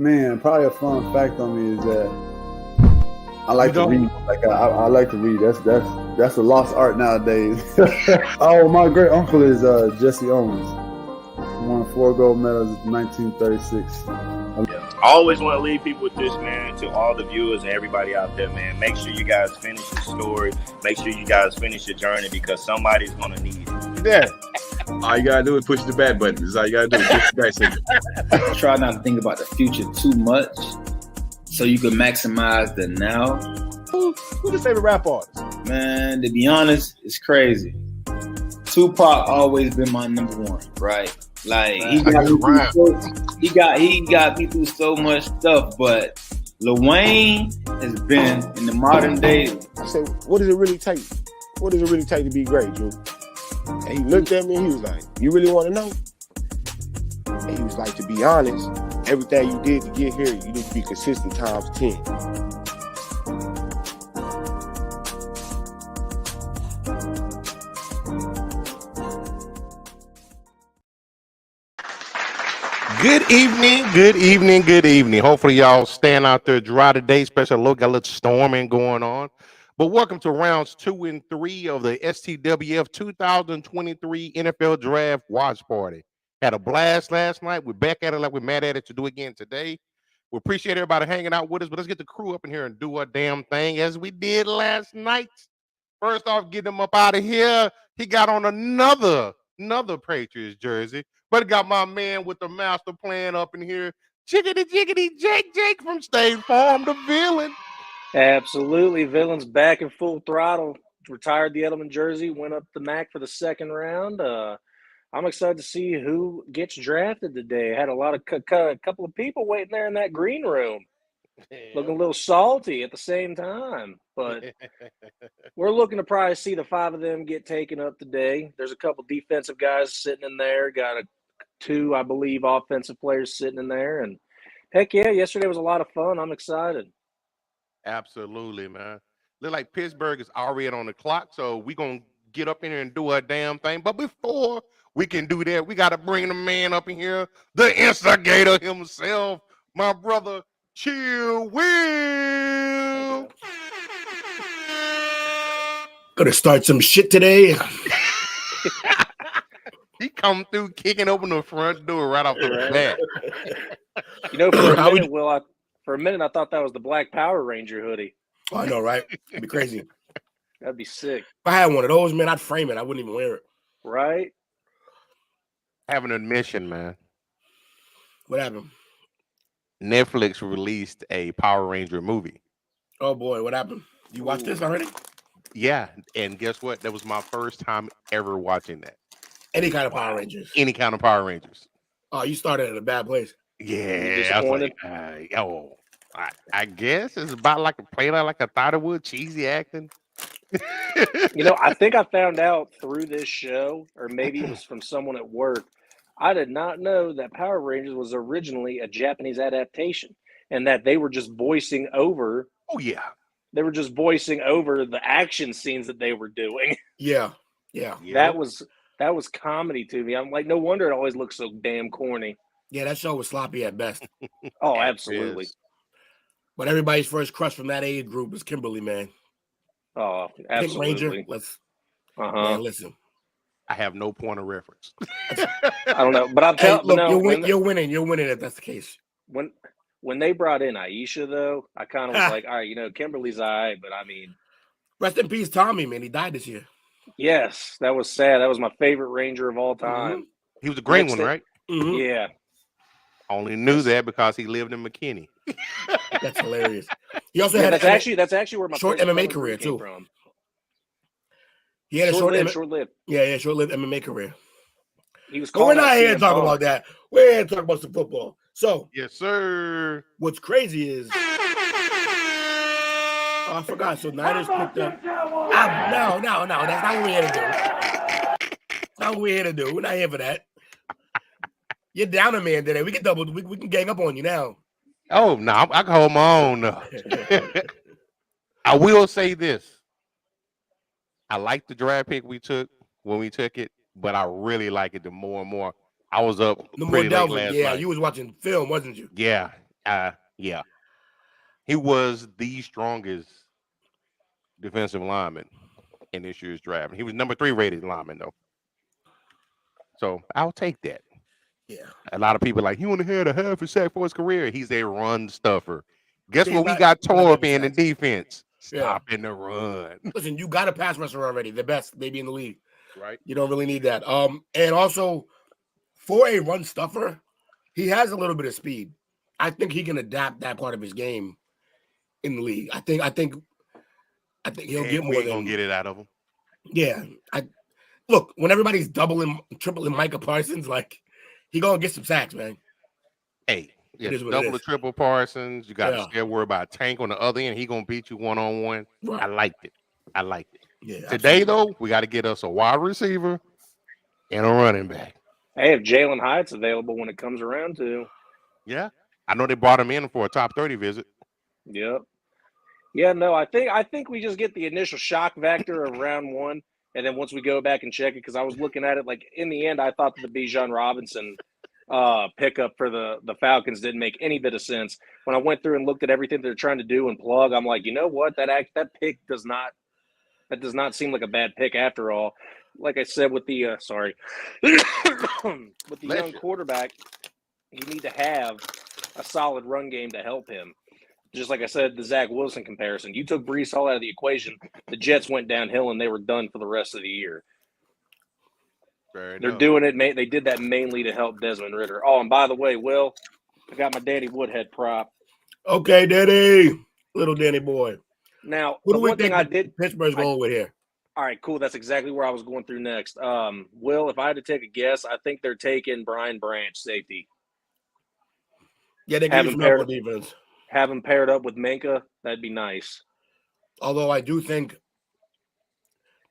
Man, probably a fun fact on me is that I like to read. Like I like to read. That's a lost art nowadays. Oh, my great uncle is Jesse Owens. He won 4 gold medals in 1936. I always want to leave people with this, man, to all the viewers and everybody out there, man. Make sure you guys finish your story. Make sure you guys finish your journey because somebody's going to need it. Yeah. All you got to do is push the back button. That's all you got to do. Push the back signal. Try not to think about the future too much so you can maximize the now. Who's your favorite rap artist? Man, to be honest, it's crazy. Tupac always been my number one, right? Like he got me through so much stuff, but Lil Wayne has been in the modern day. I said, what does it really take? What does it really take to be great, Drew? And he looked at me and he was like, you really want to know? And he was like, to be honest, everything you did to get here, you need to be consistent times 10. Good evening, good evening, good evening. Hopefully y'all staying out there dry today, especially got a little storming going on. But welcome to rounds 2 and 3 of the STWF 2023 NFL Draft Watch Party. Had a blast last night. We're back at it like we're mad at it to do again today. We appreciate everybody hanging out with us, but let's get the crew up in here and do our damn thing as we did last night. First off, get him up out of here. He got on another Patriots jersey, but got my man with the master plan up in here. Jiggity, Jake from State Farm, the villain. Absolutely. Villain's back in full throttle. Retired the Edelman jersey, went up the MAC for the second round. I'm excited to see who gets drafted today. I had a lot of couple of people waiting there in that green room. Looking a little salty at the same time. But we're looking to probably see the 5 of them get taken up today. There's a couple defensive guys sitting in there. Got 2, I believe, offensive players sitting in there. And heck yeah, yesterday was a lot of fun. I'm excited. Absolutely, man. Look like Pittsburgh is already on the clock, so we're going to get up in here and do our damn thing. But before we can do that, we got to bring the man up in here, the instigator himself, my brother, Chill Will. Gonna start some shit today. He come through kicking open the front door right off the bat. You know, for a minute, I thought that was the Black Power Ranger hoodie. Oh, I know, right? It'd be crazy. That'd be sick. If I had one of those, man, I'd frame it. I wouldn't even wear it. Right? Have an admission, man. What happened? Netflix released a Power Ranger movie. Oh, boy. What happened? You watched this already? Yeah. And guess what? That was my first time ever watching that. Any kind of Power Rangers. Any kind of Power Rangers. Oh, you started in a bad place. Yeah. I was like, I guess it's about like a play like I thought it would. Cheesy acting. You know, I think I found out through this show, or maybe it was from someone at work. I did not know that Power Rangers was originally a Japanese adaptation and that they were just voicing over. Oh, yeah. They were just voicing over the action scenes that they were doing. Yeah. That was comedy to me. I'm like, no wonder it always looks so damn corny. Yeah, that show was sloppy at best. Oh, absolutely. But everybody's first crush from that age group is Kimberly, man. Oh, Pink absolutely. Ranger. Let's Uh-huh. listen. I have no point of reference. I don't know, but I'm Hey, telling. look, No, you're winning. You're winning if that's the case. when they brought in Aisha, though, I kind of was like, all right, Kimberly's all right, but I mean, rest in peace, Tommy, man. He died this year. yes, that was sad. That was my favorite Ranger of all time. He was the green Next one, right? Mm-hmm. Yeah. Only knew that because he lived in McKinney. That's hilarious. He also had that's actually where my short favorite MMA color career came too. from. He had a short-lived. Yeah, short-lived MMA career. He was. But we're not here to CM talk Punk. about that. We're here to talk about some football. So, yes, sir. What's crazy is, I forgot. So Niners picked up. No. That's not what we're here to do. That's not what we're here to do. We're not here for that. You're down a man today. We can we can gang up on you now. Oh no, I can hold my own. I will say this. I like the draft pick we took when we took it, but I really like it the more and more. I was up pretty late last night. You was watching film, wasn't you? Yeah. Yeah. He was the strongest defensive lineman in this year's draft. He was number 3 rated lineman, though. So I'll take that. Yeah. A lot of people are like, he only had a half a sack for his career. He's a run stuffer. Guess what we got tore up in the defense? Stopping the run. Listen, you got a pass rusher already, the best maybe in the league. Right. You don't really need that. And also for a run stuffer, he has a little bit of speed. I think he can adapt that part of his game in the league. I think he'll get more. Gonna get it out of him. Yeah. Look, when everybody's doubling, tripling Micah Parsons, like he gonna get some sacks, man. Hey. Yeah, double or triple Parsons. You got to still worry about Tank on the other end. He gonna beat you one-on-one. Right. I liked it. Yeah. Today though, we got to get us a wide receiver and a running back. Hey, if Jalen Hyatt's available when it comes around to. Yeah, I know they brought him in for a top 30 visit. Yep. Yeah, no, I think we just get the initial shock factor of round 1, and then once we go back and check it, because I was looking at it like in the end, I thought that the Bijan Robinson pickup for the Falcons didn't make any bit of sense. When I went through and looked at everything they're trying to do and plug, I'm like, you know what? That pick does not seem like a bad pick after all. Like I said with the with the young quarterback, you need to have a solid run game to help him. Just like I said, the Zach Wilson comparison. You took Breece Hall out of the equation. The Jets went downhill and they were done for the rest of the year. They're doing it. They did that mainly to help Desmond Ridder. Oh, and by the way, Will, I got my Danny Woodhead prop. Okay, Danny, little Danny boy. Now, what do we think Pittsburgh's going with here? All right, cool. That's exactly where I was going through next. Will, if I had to take a guess, I think they're taking Brian Branch, safety. Yeah, they give him some defense. Have him paired up with Minka. That'd be nice. Although I do think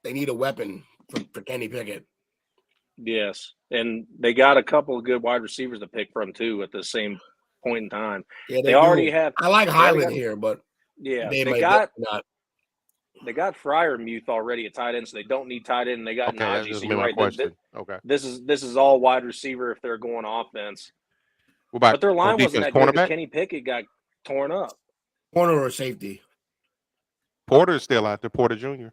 they need a weapon for Kenny Pickett. Yes, and they got a couple of good wide receivers to pick from too at the same point in time. Yeah, they already have. I like Highland here, but yeah, they got Freiermuth already at tight end, so they don't need tight end. And they got Najee. So you're right. Okay, this is all wide receiver if they're going offense. But their line wasn't that good. Kenny Pickett got torn up. Corner or safety? Porter's still out there. Porter Jr.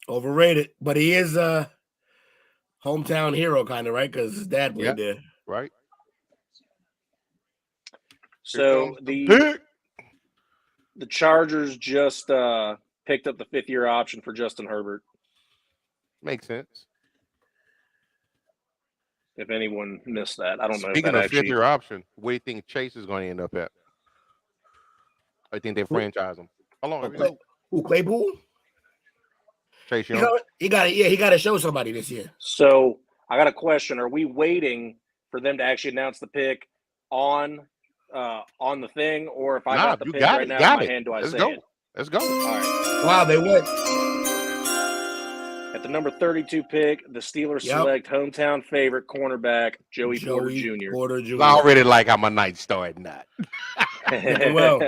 Overrated, but he is a hometown hero, kind of, right? Because his dad played there, right? So the Chargers just picked up the 5th-year option for Justin Herbert. Makes sense. If anyone missed that, I don't know. Speaking of 5th-year option, where do you think Chase is going to end up at? I think they franchise him. How long? Who, Claypool? Chase Young. He got to show somebody this year. So I got a question: are we waiting for them to actually announce the pick on the thing, or if I got the pick right now in my hand, do I say it? Let's go. All right. Wow, they went. At the number 32 pick, the Steelers select hometown favorite cornerback Joey Porter Jr. I already like how my night started. Not. Well,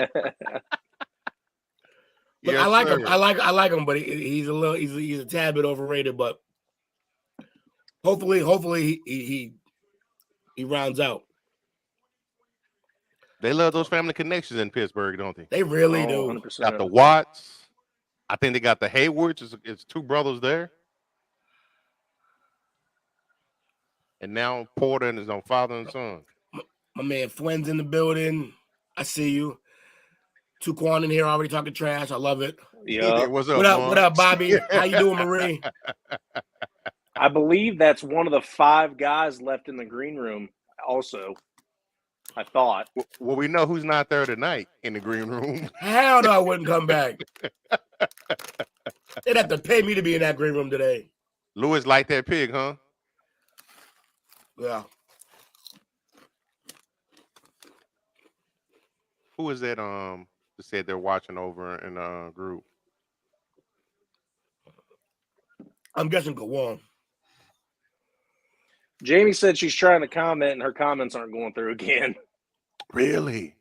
yes, I like him. I like him, but he's a tad bit overrated. But hopefully he rounds out. They love those family connections in Pittsburgh, don't they? They really do. 100%. Got the Watts. I think they got the Haywards. It's two brothers there. And now Porter and his own father and son. My man Flynn's in the building. I see you. Tuquan in here already talking trash. I love it. Yeah. What's up, What up? Mom? What up, Bobby? How you doing, Marie? I believe that's one of the 5 guys left in the green room also. I thought. Well, we know who's not there tonight in the green room. Hell no, I wouldn't come back. They'd have to pay me to be in that green room today. Lewis like that pig, huh? Yeah. Who is that? That said they're watching over in the group. I'm guessing go on. Jamie said she's trying to comment and her comments aren't going through again. Really?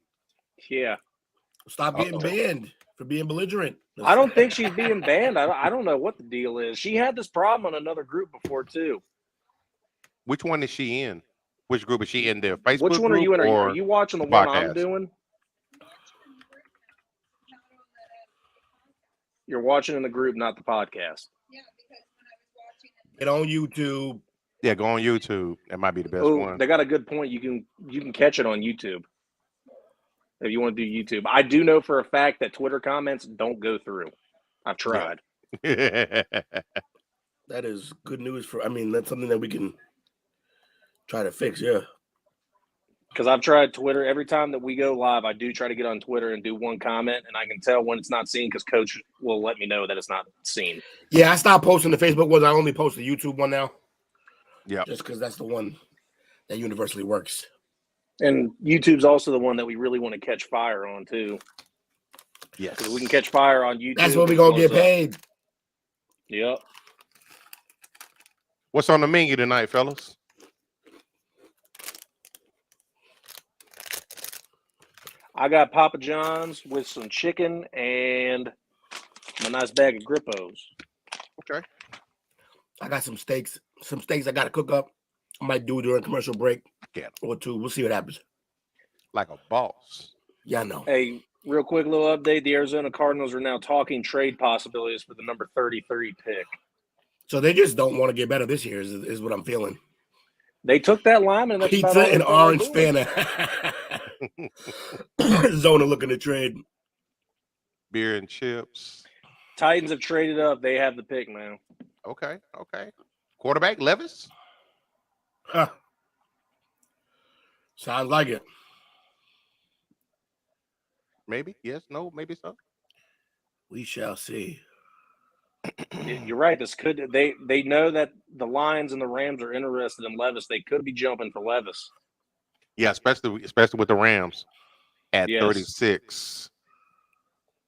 Yeah. Stop getting banned for being belligerent. I don't think she's being banned. I don't know what the deal is. She had this problem on another group before, too. Which one is she in? Which group is she in? Their Facebook Which one are you in? Are you watching the one I'm podcast? doing? You're watching in the group, not the podcast. Get on YouTube. Yeah, go on YouTube. That might be the best Oh, one. they got a good point. You can catch it on YouTube if you want to do YouTube. I do know for a fact that Twitter comments don't go through. I've tried. That is good news for. I mean, that's something that we can try to fix. Yeah. Because I've tried Twitter. Every time that we go live, I do try to get on Twitter and do one comment, and I can tell when it's not seen because Coach will let me know that it's not seen. Yeah, I stopped posting the Facebook ones. I only post the YouTube one now. Yeah. Just because that's the one that universally works. And YouTube's also the one that we really want to catch fire on, too. Yes. Because we can catch fire on YouTube. That's what we're going to get paid. Yep. What's on the menu tonight, fellas? I got Papa John's with some chicken and a nice bag of Grippos. Okay. I got some steaks. Some steaks I got to cook up. I might do it during commercial break. Yeah. Or 2. We'll see what happens. Like a boss. Yeah, I know. Hey, real quick little update. The Arizona Cardinals are now talking trade possibilities for the number 33 pick. So they just don't want to get better this year is what I'm feeling. They took that lineman. That's Pizza and orange Fanta. Zona looking to trade. Beer and chips. Titans have traded up. They have the pick now. Okay. Quarterback, Levis? Huh. Sounds like it. Maybe. Yes. No. Maybe so. We shall see. You're right. This could they know that the Lions and the Rams are interested in Levis. They could be jumping for Levis. Yeah, especially with the Rams at 36.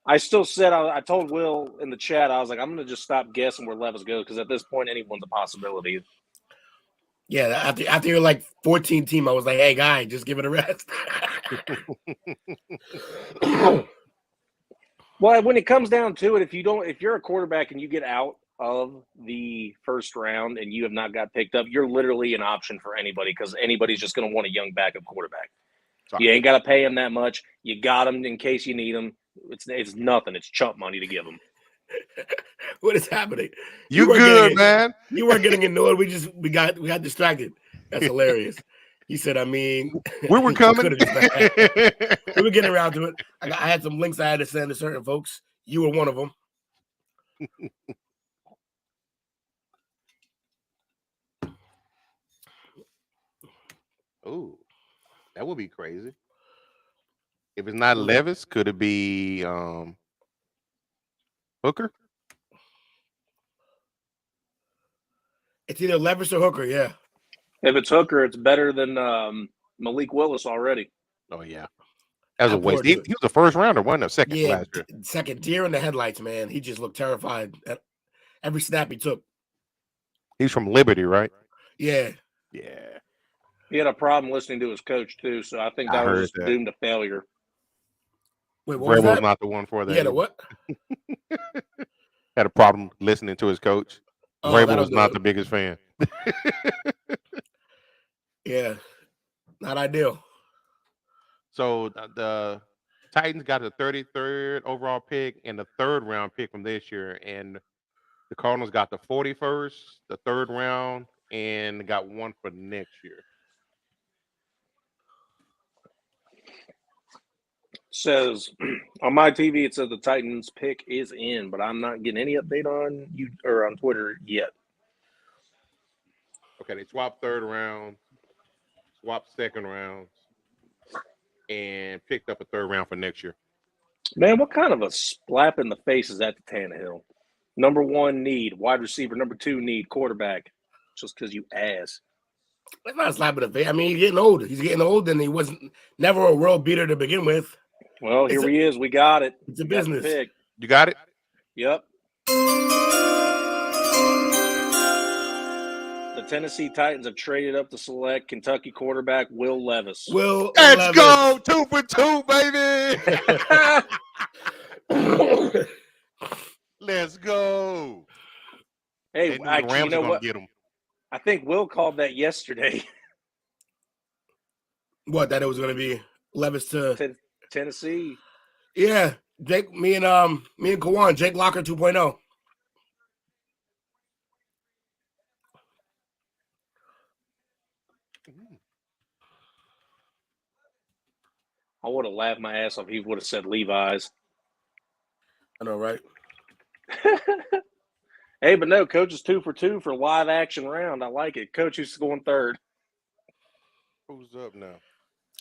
I still said I told Will in the chat. I was like, I'm going to just stop guessing where Levis goes because at this point, anyone's a possibility. Yeah, after you're like 14 team, I was like, hey, guy, just give it a rest. Well, when it comes down to it, if you're a quarterback and you get out of the first round and you have not got picked up, you're literally an option for anybody because anybody's just going to want a young backup quarterback. Sorry. You ain't got to pay him that much. You got him in case you need him. It's nothing. It's chump money to give him. What is happening? You good, man? You weren't getting annoyed. We got distracted. That's hilarious. He said, I mean, we were coming. We were getting around to it. I had some links I had to send to certain folks. You were one of them. Oh, that would be crazy. If it's not Levis, could it be Hooker? It's either Levis or Hooker, yeah. If it's Hooker, it's better than Malik Willis already. Oh, yeah. That was a waste. He was a first rounder, wasn't a second last year. Second, deer in the headlights, man. He just looked terrified at every snap he took. He's from Liberty, right? Yeah. Yeah. He had a problem listening to his coach, too, so I think that was doomed to failure. Wait, what was that? Not the one for that. Yeah, the what? Had a problem listening to his coach. Oh, Vrabel was not the biggest fan. Yeah. Not ideal. So the Titans got the 33rd overall pick and the 3rd round pick from this year, and the Cardinals got the 41st, the 3rd round, and got one for next year. Says on my TV, it says the Titans pick is in, but I'm not getting any update on you or on Twitter yet. Okay, they swapped 3rd round, swapped 2nd rounds, and picked up a 3rd round for next year. Man, what kind of a slap in the face is that to Tannehill? Number 1 need wide receiver, number 2 need quarterback, just because you ass. It's not a slap in the face. I mean, he's getting older. He's getting older, and he wasn't never a world beater to begin with. Well, here he is. We got it. It's a We got the business. pick. You got it? Yep. The Tennessee Titans have traded up to select Kentucky quarterback Will Levis. Let's go 2 for 2, baby. Let's go. Hey, the actually, Rams you know are what? gonna get him. I think Will called that yesterday. What, that it was going to be Levis to Tennessee. Yeah, Jake, me and Kawan, Jake Locker 2.0. I would have laughed my ass off if he would have said Levi's. I know, right? Hey, but no, Coach is 2 for 2 for live action round. I like it. Coach, who's going 3rd? Who's up now?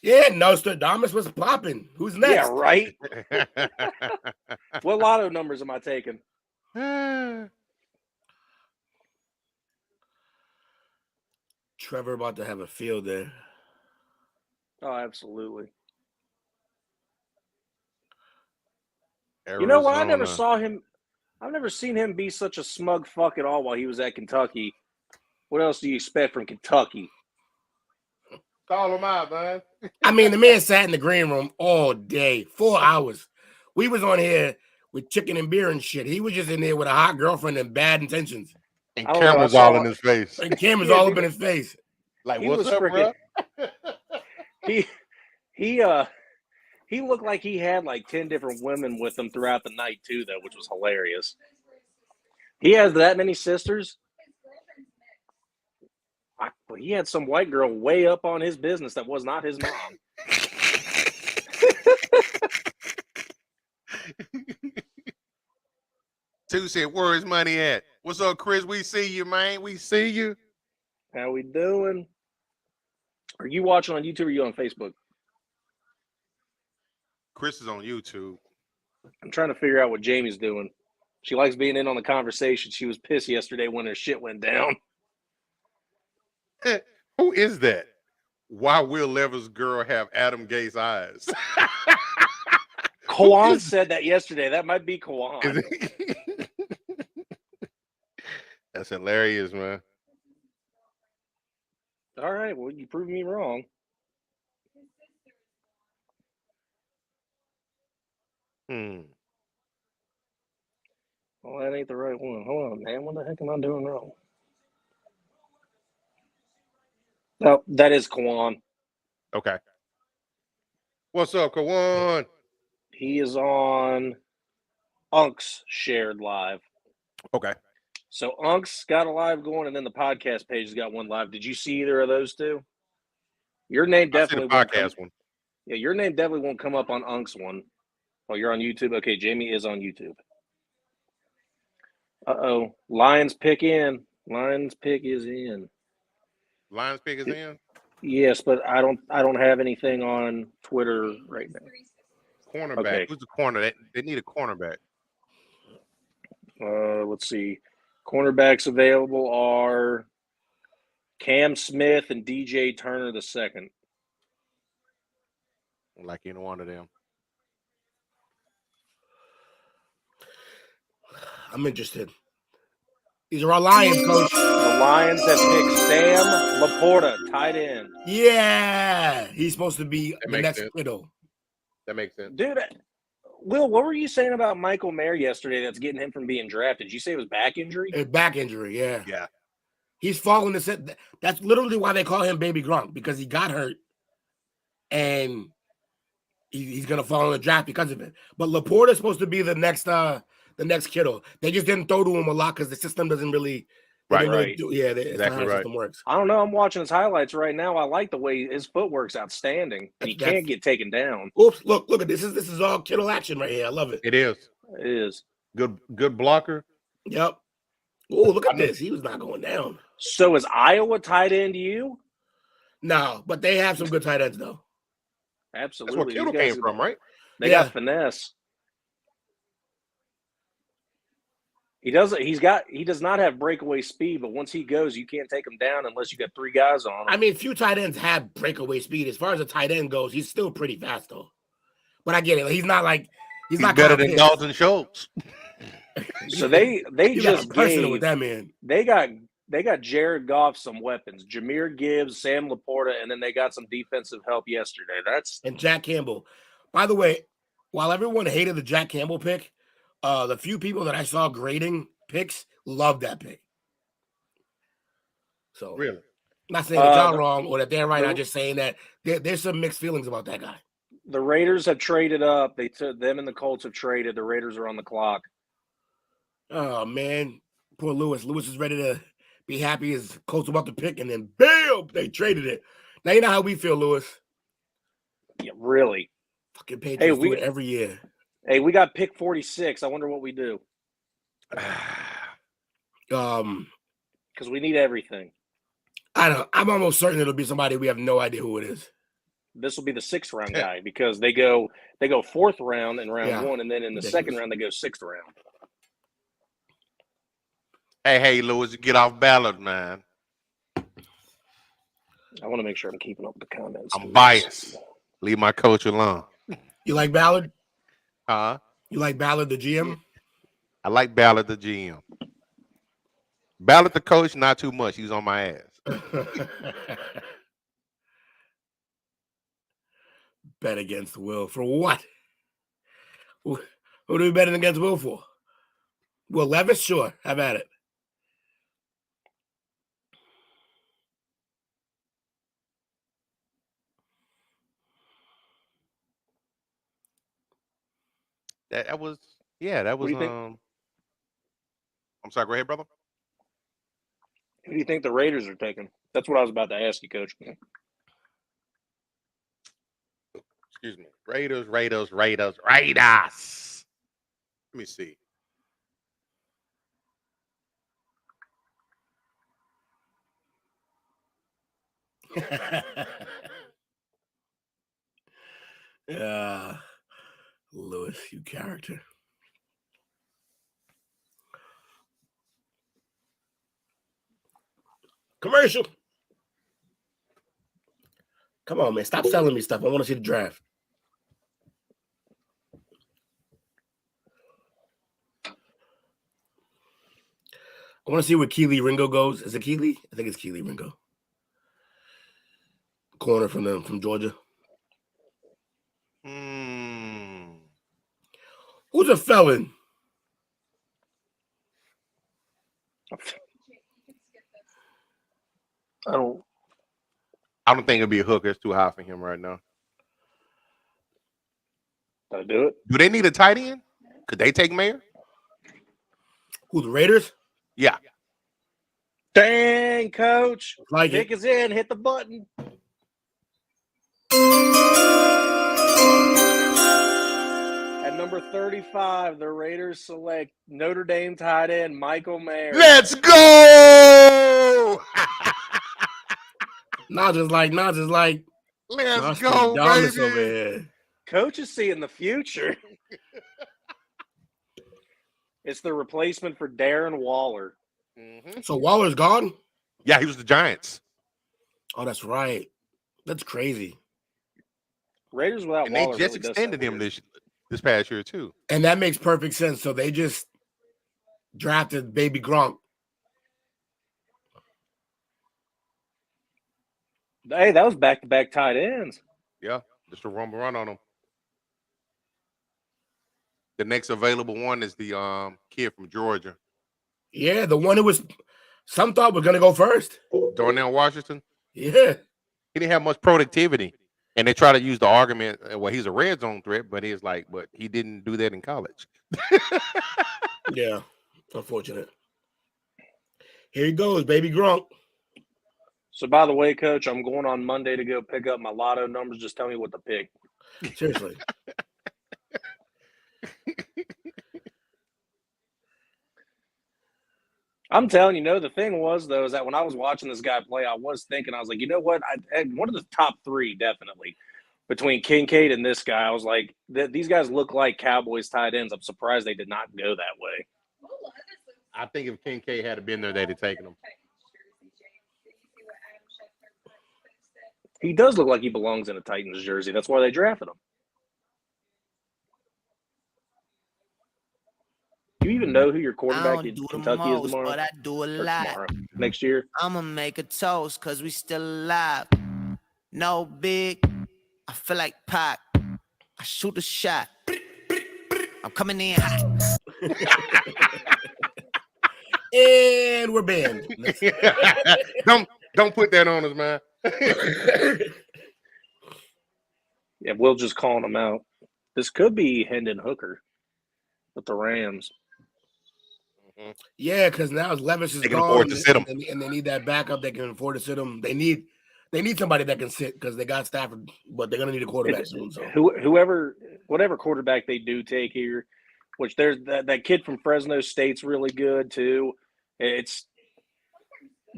Yeah, Nostradamus was popping. Who's next? Yeah, right. What lotto numbers am I taking? Trevor about to have a field day. Oh, absolutely. Arizona. You know what? I never saw him. I've never seen him be such a smug fuck at all while he was at Kentucky. What else do you expect from Kentucky? Call him out, man. I mean, the man sat in the green room all day, 4 hours. We was on here with chicken and beer and shit. He was just in there with a hot girlfriend and bad intentions. And cameras all in his face. And cameras all up in his face. Like, He what's was up, bro? He looked like he had like 10 different women with him throughout the night too, though, which was hilarious. He has that many sisters. He had some white girl way up on his business that was not his mom. Two said, where is money at? What's up, Chris? We see you, man. We see you. How we doing? Are you watching on YouTube or are you on Facebook? Chris is on YouTube. I'm trying to figure out what Jamie's doing. She likes being in on the conversation. She was pissed yesterday when her shit went down. Who is that? Why will Levis' girl have Adam Gates eyes? Kawan said that yesterday. That might be Kawan. That's hilarious, man. All right. Well, you proved me wrong. Well, that ain't the right one. Hold on, man. What the heck am I doing wrong? No, that is Kawan. Okay. What's up, Kawan? He is on Unk's shared live. Okay. So Unk's got a live going, and then the podcast page has got one live. Did you see either of those two? Your name definitely I see the podcast one. Yeah, your name definitely won't come up on Unk's one. Oh, you're on YouTube? Okay, Jamie is on YouTube. Uh-oh. Lions pick in. Lions pick is in. Lions pick is in? Yes, but I don't have anything on Twitter right now. Cornerback. Okay. Who's the corner? They need a cornerback. Let's see. Cornerbacks available are Cam Smith and DJ Turner II. Like either one of them. I'm interested. These are our Lions, coach. The Lions have picked Sam Laporta, tight end. Yeah. He's supposed to be the next widow. That makes sense. Dude, Will, what were you saying about Michael Mayer yesterday that's getting him from being drafted? Did you say it was back injury? It's back injury, yeah. Yeah. He's falling to set. That's literally why they call him Baby Gronk, because he got hurt. And he's gonna fall in the draft because of it. But Laporta's supposed to be the next Kittle. They just didn't throw to him a lot because the system doesn't really. Right. It's not Exactly how the right. system works. I don't know. I'm watching his highlights right now. I like the way his footwork's outstanding, and he can't get taken down. Oops! Look at this. This is all Kittle action right here. I love it. It is. It is. Good blocker. Yep. Oh, look at this. He was not going down. So is Iowa tight end you? No, but they have some good tight ends though. Absolutely. That's where Kittle came from, right? They got finesse. He does not have breakaway speed, but once he goes, you can't take him down unless you got three guys on him. I mean, few tight ends have breakaway speed. As far as a tight end goes, he's still pretty fast though. But I get it. He's not better than Dalton Schultz. So they just personal with that man. They got Jared Goff some weapons. Jahmyr Gibbs, Sam Laporta, and then they got some defensive help yesterday. And Jack Campbell. By the way, while everyone hated the Jack Campbell pick, the few people that I saw grading picks loved that pick. So really, I'm not saying that y'all wrong or that they're right. I'm just saying that there's some mixed feelings about that guy. The Raiders have traded up. Them and the Colts have traded. The Raiders are on the clock. Oh man, poor Lewis. Lewis is ready to be happy as Colts about to pick, and then bam, they traded it. Now you know how we feel, Lewis. Yeah, really. Fucking Patriots do it every year. Hey, we got pick 46. I wonder what we do. Because we need everything. I'm almost certain it'll be somebody we have no idea who it is. This will be the 6th round guy because they go 4th round in round 1, and then in the second round they go 6th round. Hey, Lewis, get off Ballard, man. I want to make sure I'm keeping up with the comments. I'm biased. Leave my coach alone. You like Ballard? Huh? You like Ballard, the GM? I like Ballard, the GM. Ballard, the coach, not too much. He's on my ass. Bet against Will for what? Who do we bet against Will for? Will Levis? Sure. Have at it. That was. What do you think? I'm sorry. Go ahead, brother. Who do you think the Raiders are taking? That's what I was about to ask you, Coach. Excuse me. Raiders. Let me see. Lewis, you character. Commercial. Come on, man. Stop selling me stuff. I want to see the draft. I want to see where Keely Ringo goes. Is it Keely? I think it's Keely Ringo. Corner from Georgia. Who's a felon? I don't think it'll be a hooker. It's too high for him right now. Did I do it? Do they need a tight end? Could they take Mayer? Who, the Raiders? Yeah. Dang, Coach. Like Pick is in. Hit the button. At number 35, the Raiders select Notre Dame tight end Michael Mayer. Let's go! Not just like. Let's go, baby. Over here. Coach is seeing the future. It's the replacement for Darren Waller. Mm-hmm. So Waller's gone? Yeah, he was the Giants. Oh, that's right. That's crazy. Raiders without and Waller. They just really extended him this past year, too. And that makes perfect sense. So they just drafted baby Gronk. Hey, that was back-to-back tight ends. Yeah, just a rumble run on him. The next available one is the kid from Georgia. Yeah, the one who was some thought was going to go first. Darnell Washington. Yeah. He didn't have much productivity And they try to use the argument, well, he's a red zone threat, but he's like, but he didn't do that in college. Yeah, unfortunate. Here he goes, baby Gronk. So, by the way, Coach, I'm going on Monday to go pick up my lotto numbers. Just tell me what to pick. Seriously. I'm telling you, the thing was, though, is that when I was watching this guy play, I was thinking, I was like, you know what? One of the top three, definitely, between Kincaid and this guy. I was like, these guys look like Cowboys tight ends. I'm surprised they did not go that way. I think if Kincaid had been there, they'd have taken him. He does look like he belongs in a Titans jersey. That's why they drafted him. Do you even know who your quarterback in Kentucky is tomorrow? But I do a lot. Next year? I'm going to make a toast because we still alive. No big. I feel like Pac. I shoot a shot. I'm coming in hot. And we're banned. Don't put that on us, man. Yeah, Will just calling him out. This could be Hendon Hooker with the Rams. Yeah, because now Levis is gone, and they need that backup that can afford to sit him. They need somebody that can sit because they got Stafford, but they're gonna need a quarterback soon. So whatever quarterback they do take here, which there's that kid from Fresno State's really good too.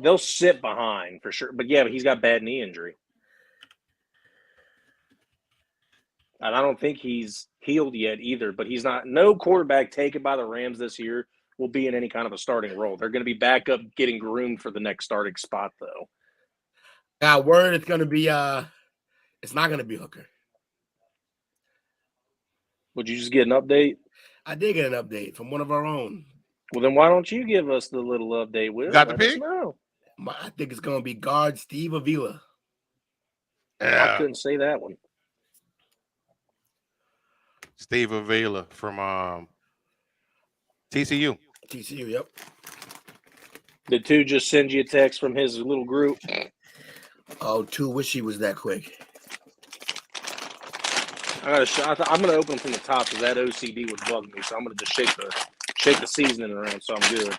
They'll sit behind for sure. But yeah, he's got bad knee injury. And I don't think he's healed yet either, but he's not. No quarterback taken by the Rams this year will be in any kind of a starting role. They're going to be back up getting groomed for the next starting spot, though. Got word it's going to be it's not going to be Hooker. Would you just get an update? I did get an update from one of our own. Well, then why don't you give us the little update, Will? Got the pick? No. I think it's going to be guard Steve Avila. I couldn't say that one. Steve Avila from TCU. TCU, yep. Did two just send you a text from his little group? Oh, two wish he was that quick. I'm gonna open from the top because that OCD would bug me. So I'm gonna just shake the seasoning around so I'm good.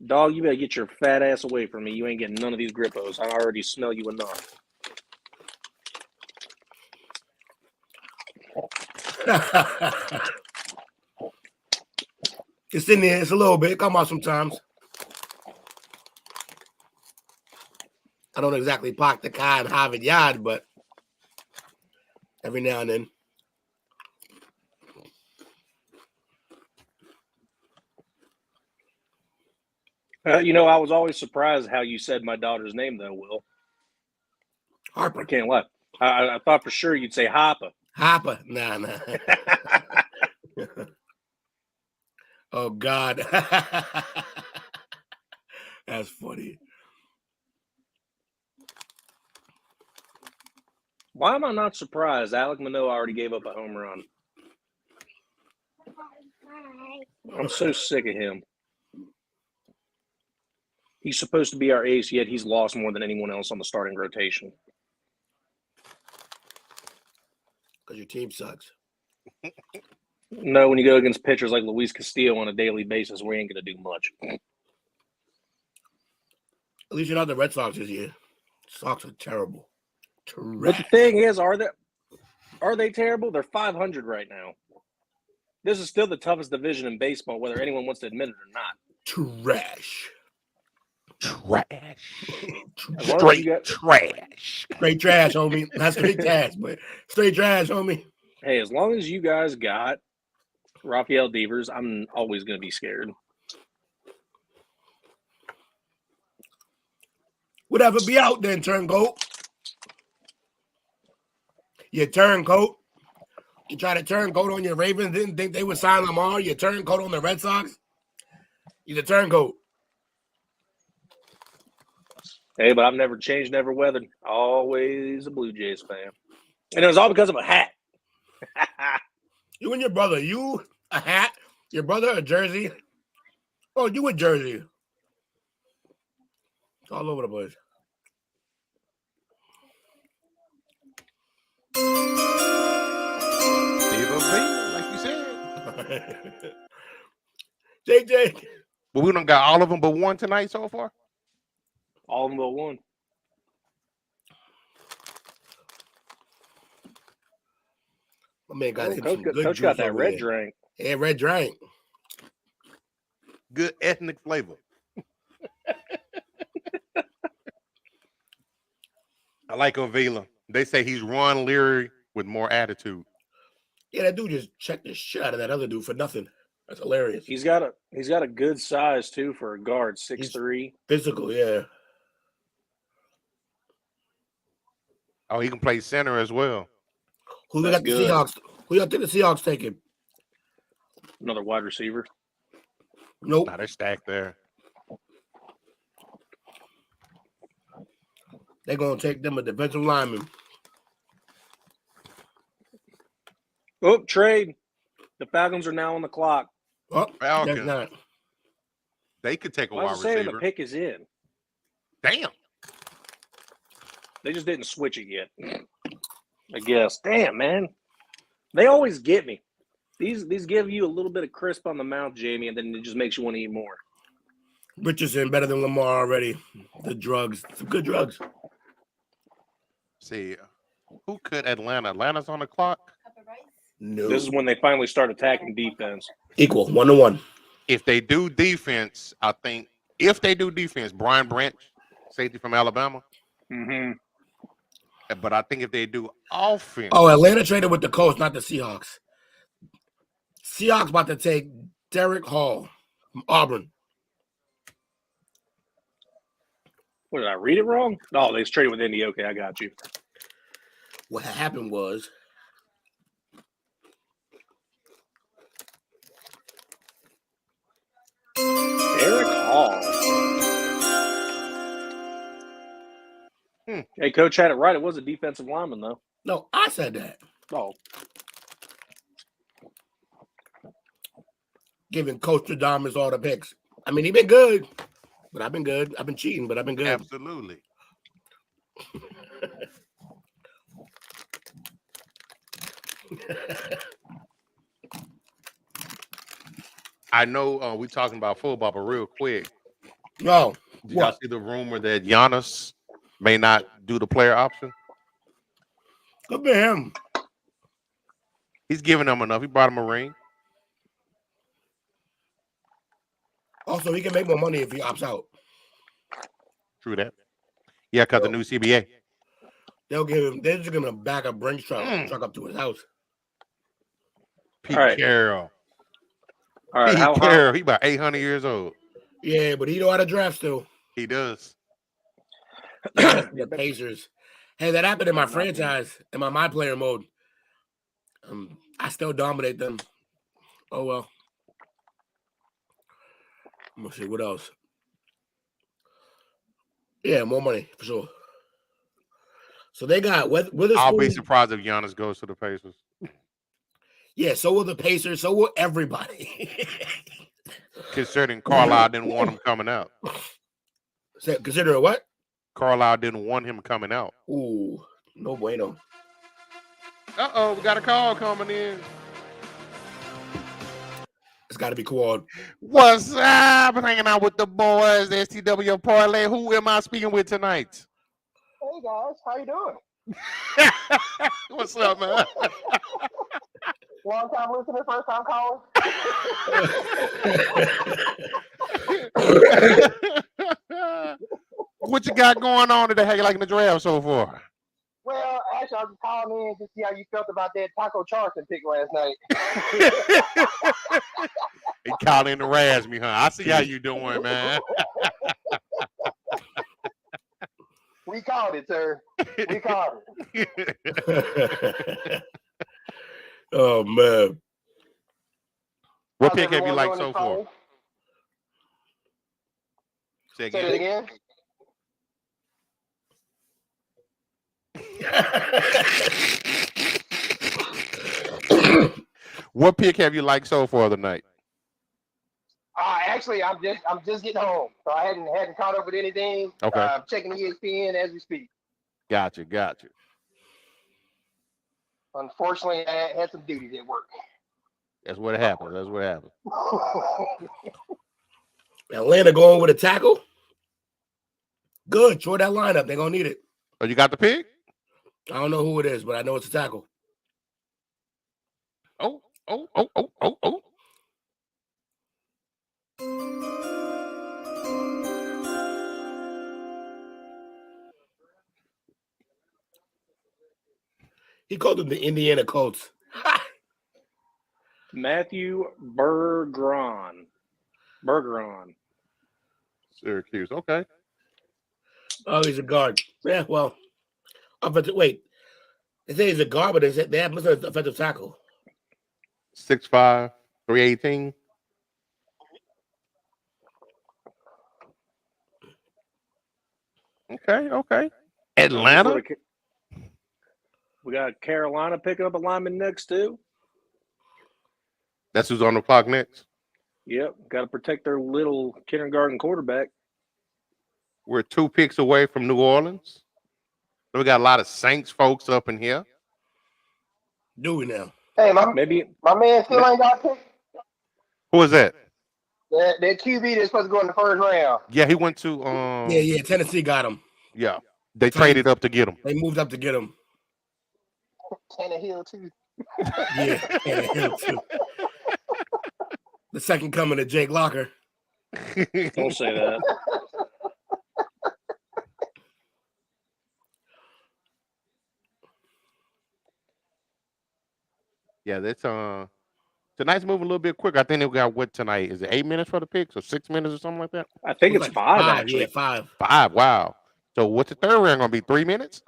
Dog, you better get your fat ass away from me. You ain't getting none of these Grippos. I already smell you enough. It's in there. It's a little bit. Come out sometimes. I don't exactly park the car in Harvard Yard, but every now and then. I was always surprised how you said my daughter's name, though, Will. Harper. I can't lie. I thought for sure you'd say Hopper. Hopper. Nah. Oh, God. That's funny. Why am I not surprised? Alec Manoah already gave up a home run. I'm so sick of him. He's supposed to be our ace, yet he's lost more than anyone else on the starting rotation. Because your team sucks. No, when you go against pitchers like Luis Castillo on a daily basis, we ain't going to do much. At least you're not the Red Sox this year. Sox are terrible. But the thing is, are they terrible? They're 500 right now. This is still the toughest division in baseball, whether anyone wants to admit it or not. Trash. Straight trash. Straight trash, homie. Not straight trash, but straight trash, homie. Hey, as long as you guys got Rafael Devers, I'm always going to be scared. Whatever, be out then, turncoat. You turncoat. You try to turncoat on your Ravens, didn't think they would sign Lamar. You turncoat on the Red Sox. You're the turncoat. Hey, but I've never changed, never weathered. Always a Blue Jays fan. And it was all because of a hat. You and your brother. You a hat. Your brother a jersey. Oh, you a jersey. It's all over the place. Like you said. JJ. But we done got all of them but one tonight so far. All of them but one. My man got Coach got that red drink. Yeah, red drink. Good ethnic flavor. I like Avila. They say he's Ron Leary with more attitude. Yeah, that dude just checked the shit out of that other dude for nothing. That's hilarious. He's got a good size too for a guard, 6'3". Physical, yeah. Oh, he can play center as well. Who they got the Seahawks? Who y'all think the Seahawks taking? Another wide receiver. Nope. Nah, they're stacked there. They're gonna take them a defensive lineman. Oh, trade. The Falcons are now on the clock. Oh, Falcons. that's not. They could take a Why wide is it saying receiver. the pick is in? Damn. They just didn't switch it yet. I guess. Damn, man. They always get me. These give you a little bit of crisp on the mouth, Jamie, and then it just makes you want to eat more. Richardson better than Lamar already. The drugs. Some good drugs. See, who could Atlanta? Atlanta's on the clock. No. This is when they finally start attacking defense. Equal, 1-1. If they do defense, I think Brian Branch, safety from Alabama. Mm-hmm. But I think if they do offense. Oh, Atlanta traded with the Colts, not the Seahawks. Seahawks about to take Derek Hall from Auburn. What, did I read it wrong? Oh, they traded with Indy. Okay, I got you. What happened was Derek Hall. Hey, Coach had it right. It was a defensive lineman, though. no, I said that. Oh, Giving Coach Stradamus all the picks. I mean, he been good, but I've been good. I've been cheating, but I've been good. Absolutely. I know we're talking about football, but real quick. No. Did y'all see the rumor that Giannis may not do the player option? Good for him. He's giving them enough. He brought him a ring. Also, he can make more money if he opts out. True that. Yeah, because the new CBA. They'll give him. They're just gonna back a Brinks truck up to his house. Pete All right. Carroll. all right. Pete Carroll. He about 800 years old. Yeah, but he know how to draft still. He does. The Pacers. Hey, that happened in my franchise, in my player mode. I still dominate them. Oh well. I'm gonna see what else. Yeah, more money for sure. So they got Witherspoon. I'll be surprised if Giannis goes to the Pacers. Yeah, so will the Pacers. So will everybody. Considering Carlisle didn't want him coming out. Consider it what? Carlisle didn't want him coming out. Ooh, no bueno. Uh-oh, we got a call coming in. It's got to be Quad. What's up? Hanging out with the boys, the STWF Parlay. Who am I speaking with tonight? Hey, guys. How you doing? What's up, man? Long time listener, first time caller. What you got going on today? How you liking the draft so far? Well, actually, I was calling in to see how you felt about that Taco Charleston pick last night. He called in to razz me, huh? I see how you doing, man. We called it, sir. We called it. Oh, man. What pick have you liked so far? Say it again. What pick have you liked so far tonight? actually, I'm just getting home, so I hadn't caught up with anything. Okay. Checking ESPN as we speak. Gotcha. Unfortunately, I had some duties at work. That's what happened. Atlanta going with a tackle. Good. Throw that lineup. They're gonna need it. Oh, you got the pick? I don't know who it is, but I know it's a tackle. Oh. He called them the Indiana Colts. Matthew Bergeron. Syracuse. Okay. Oh, he's a guard. Yeah, well, offensive. Wait, they say he's a guard, but they have him as an offensive tackle. 6'5", 318. Okay. Atlanta. We got Carolina picking up a lineman next too. That's who's on the clock next. Yep, got to protect their little kindergarten quarterback. We're 2 picks away from New Orleans. So we got a lot of Saints folks up in here. Do we now? Hey, my man still ain't got picked. Who is that? That QB that's supposed to go in the first round. Yeah, he went to Yeah, Tennessee got him. Yeah. They traded up to get him. They moved up to get him. Tannehill too. Yeah, Tannehill too. The second coming of Jake Locker. Don't say that. Yeah, that's tonight's moving a little bit quicker. I think they got what tonight? Is it 8 minutes for the picks or 6 minutes or something like that? I think it's like 5 actually. Yeah, 5. 5. Wow. So what's the third round gonna be? 3 minutes?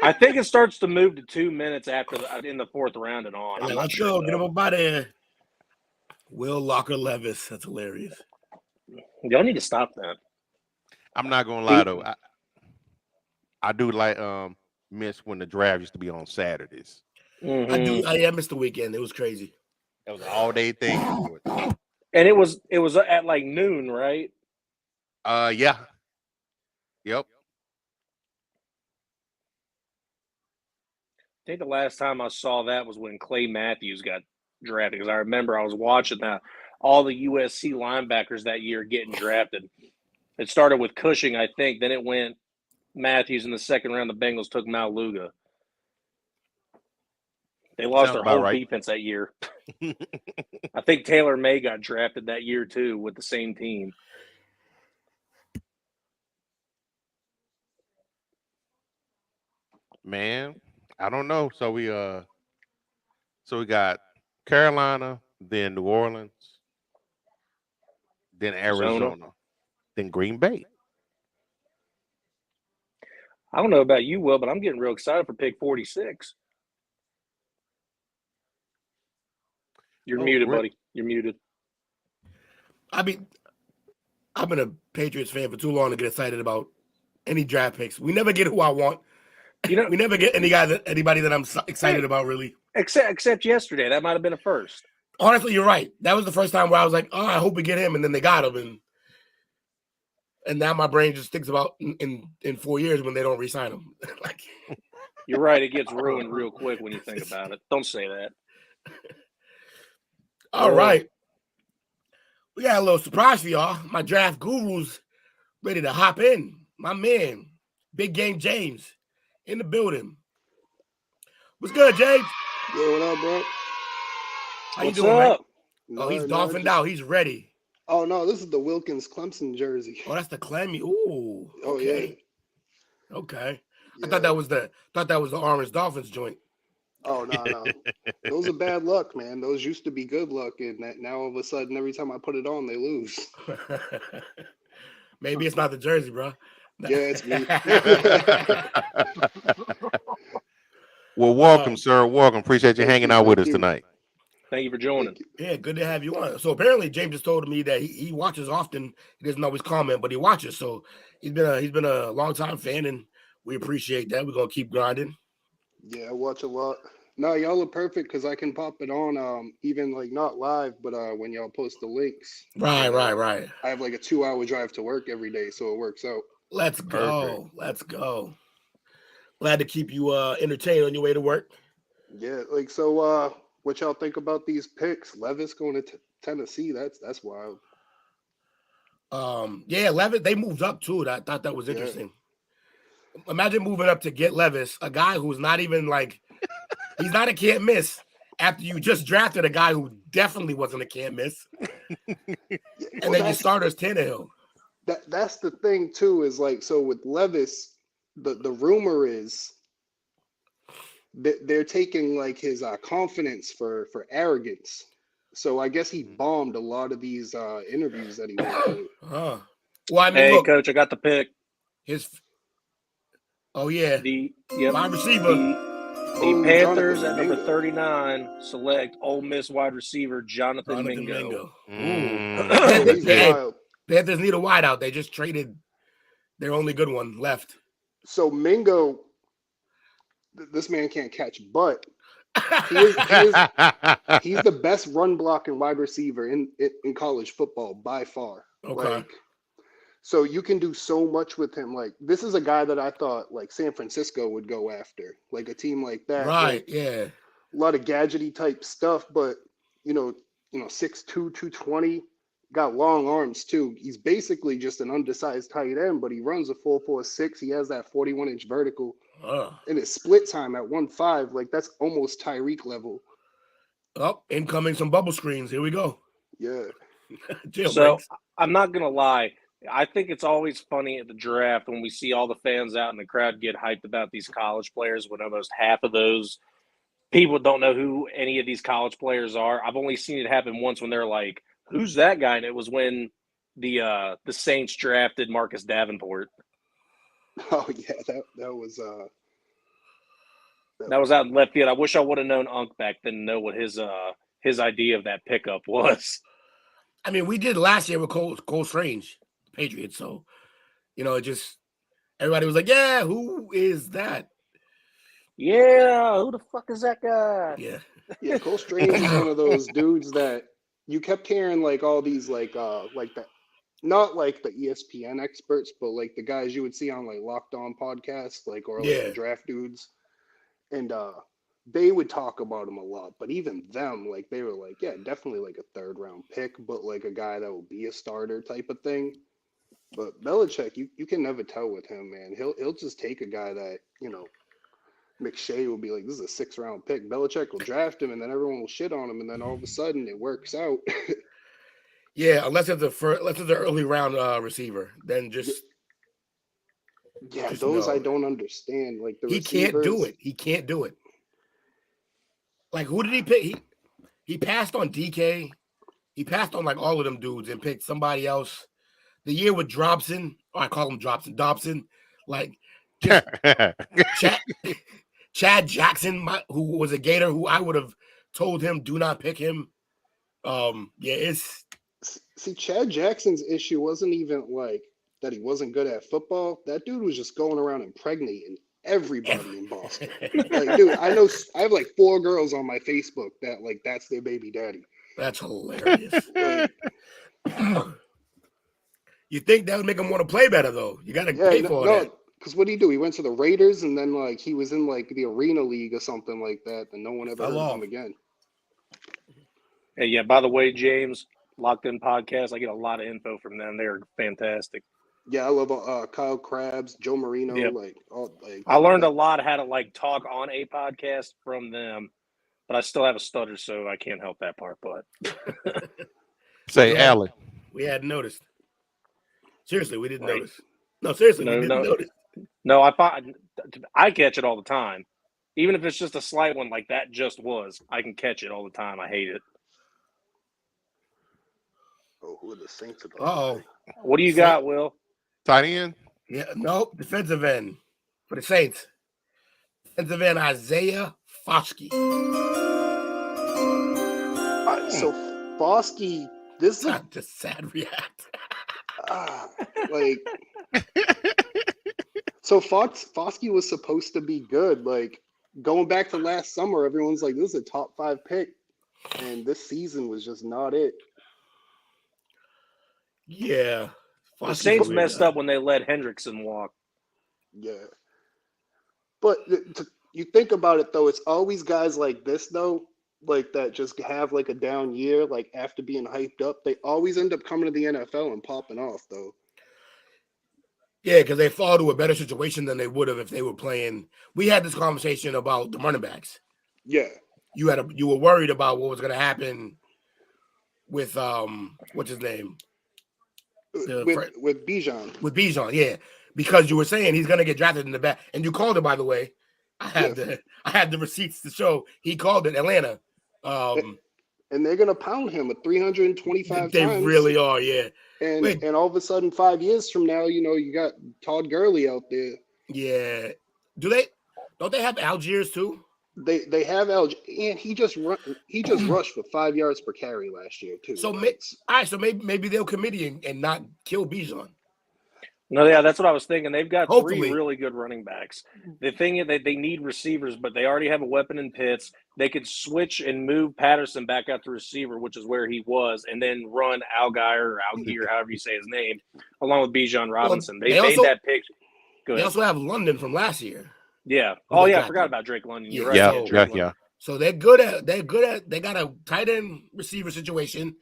I think it starts to move to 2 minutes after in the 4th round and on. Yeah, let's go. Get him up out there. Will Locker Levis. That's hilarious. Y'all need to stop that. I'm not gonna lie though. I do like miss when the draft used to be on Saturdays. Mm-hmm. I missed the weekend. It was crazy. It was an all-day thing. And it was at like noon, right? Yeah. Yep. I think the last time I saw that was when Clay Matthews got drafted, because I remember I was watching that all the USC linebackers that year getting drafted. It started with Cushing, I think. Then it went Matthews in the second round. The Bengals took Maluga. They lost their whole defense that year. I think Taylor May got drafted that year too with the same team. Man, I don't know. So we got Carolina, then New Orleans, then Arizona, then Green Bay. I don't know about you, Will, but I'm getting real excited for pick 46. You're muted, buddy. You're muted. I mean, I've been a Patriots fan for too long to get excited about any draft picks. We never get who I want. We never get anybody that I'm excited about, really. Except yesterday. That might have been a first. Honestly, you're right. That was the first time where I was like, oh, I hope we get him. And then they got him. And now my brain just thinks about in 4 years when they don't re-sign him. Like, you're right. It gets ruined real quick when you think about it. Don't say that. All right. We got a little surprise for y'all. My draft guru's ready to hop in. My man, Big Game James, in the building. What's good, James? Yo, what up, bro? How you doing, man? Oh, he's dolphined out. He's ready. Oh, no, this is the Wilkins Clemson jersey. Oh, that's the Clemmy. Ooh. Oh, okay. Yeah. Okay. Yeah. I thought that was the Orange Dolphins joint. Oh, no. Those are bad luck, man. Those used to be good luck, and now all of a sudden, every time I put it on, they lose. Maybe it's not the jersey, bro. Yeah, it's me. Well, welcome, sir. Welcome. Appreciate you hanging out with us tonight. Thank you for joining. Yeah, good to have you on. So apparently, James just told me that he watches often. He doesn't always comment, but he watches. So he's been a long time fan, and we appreciate that. We're gonna keep grinding. Yeah, I watch a lot. No, y'all are perfect because I can pop it on, even like not live, but when y'all post the links. Right. I have like a 2-hour drive to work every day, so it works out. Let's go. Let's go. Glad to keep you entertained on your way to work. Yeah, like so. What y'all think about these picks? Levis going to Tennessee. That's wild. Yeah, Levis, they moved up too. I thought that was interesting. Imagine moving up to get Levis, a guy who's not even like, he's not a can't miss after you just drafted a guy who definitely wasn't a can't miss. And then your starter's Tannehill. That's the thing too, is like, so with Levis, the rumor is that they're taking like his confidence for arrogance. So I guess he bombed a lot of these interviews that he went to. Well, I mean, hey, look, coach, I got the pick. The wide receiver. The Panthers at number 39 select Ole Miss wide receiver Jonathan Mingo. Panthers need a wideout. They just traded their only good one left. So Mingo, this man can't catch, but he's the best run blocking wide receiver in college football by far. Okay. So you can do so much with him. Like, this is a guy that I thought like San Francisco would go after, like a team like that. Right. Like, yeah. A lot of gadgety type stuff, but you know, 6'2", 220, got long arms too. He's basically just an undersized tight end, but he runs a 4.46. He has that 41-inch vertical. And his split time at 1.5, like that's almost Tyreek level. Oh, incoming some bubble screens. Here we go. Yeah. So I'm not gonna lie. I think it's always funny at the draft when we see all the fans out in the crowd get hyped about these college players when almost half of those people don't know who any of these college players are. I've only seen it happen once when they're like, who's that guy? And it was when the Saints drafted Marcus Davenport. Oh yeah, that was that was out in left field. I wish I would have known Unc back then to know what his idea of that pickup was. I mean, we did last year with Cole Strange, Patriots. So, it just everybody was like, "Yeah, who is that?" Yeah, who the fuck is that guy? Yeah. Cole Strange is one of those dudes that you kept hearing like all these like that, not like the ESPN experts, but like the guys you would see on like Locked On podcasts, like or like the draft dudes, and they would talk about him a lot. But even them, like they were like, yeah, definitely like a 3rd round pick, but like a guy that will be a starter type of thing. But Belichick, you can never tell with him, man. He'll just take a guy that McShay will be like, this is a 6th round pick. Belichick will draft him, and then everyone will shit on him, and then all of a sudden it works out. Yeah, unless it's an early round receiver, then just those no. I don't understand. Like he can't do it. He can't do it. Like, who did he pick? He passed on DK. He passed on like all of them dudes and picked somebody else. The year with Dobson, I call him Dobson, like just Chad Jackson, who was a Gator, who I would have told him do not pick him. See, Chad Jackson's issue wasn't even like that he wasn't good at football. That dude was just going around impregnating everybody in Boston. Like, dude, I have like 4 girls on my Facebook that like that's their baby daddy. That's hilarious. You think that would make him want to play better though? You got to pay for that. Because what did he do? He went to the Raiders, and then like he was in like the Arena League or something like that, and no one ever heard of him again. Hey, yeah. By the way, James, Locked In Podcast, I get a lot of info from them. They're fantastic. Yeah, I love Kyle Krabs, Joe Marino. Yep. I learned a lot how to like talk on a podcast from them, but I still have a stutter, so I can't help that part. But say, Allen, we hadn't noticed. Seriously, we didn't notice. No, seriously, we didn't notice. No, I catch it all the time. Even if it's just a slight one like that just was, I can catch it all the time. I hate it. Oh, who are the Saints? What do you got, Will? Tight end? Yeah, nope. Defensive end for the Saints. Defensive end Isaiah Foskey. So Foskey, this is not just sad react. So Foskey was supposed to be good. Like going back to last summer, everyone's like, this is a top 5 pick. And this season was just not it. Yeah. The Saints messed up when they let Hendrickson walk. Yeah. But you think about it, though, it's always guys like this, though, like that just have like a down year, like after being hyped up. They always end up coming to the NFL and popping off, though. Yeah, because they fall to a better situation than they would have if they were playing. We had this conversation about the running backs. Yeah. You were worried about what was going to happen with what's his name? With Bijan. With Bijan, yeah. Because you were saying he's going to get drafted in the back. And you called it, by the way. I had the receipts to show. He called it Atlanta. And they're gonna pound him at 325 they times. They really are, yeah. And all of a sudden, 5 years from now, you got Todd Gurley out there. Yeah. Don't they have Algiers too? They have Algiers, and he just rushed for 5 yards per carry last year too. So maybe they'll commit and not kill Bijan. No, yeah, that's what I was thinking. They've got Hopefully. 3 really good running backs. The thing is that they need receivers, but they already have a weapon in Pitts. They could switch and move Patterson back out to receiver, which is where he was, and then run Algier, however you say his name, along with Bijan Robinson. Well, they made that pick. They also have London from last year. Yeah. Oh yeah, I forgot about Drake London. You're right. Yeah. So they got a tight end receiver situation,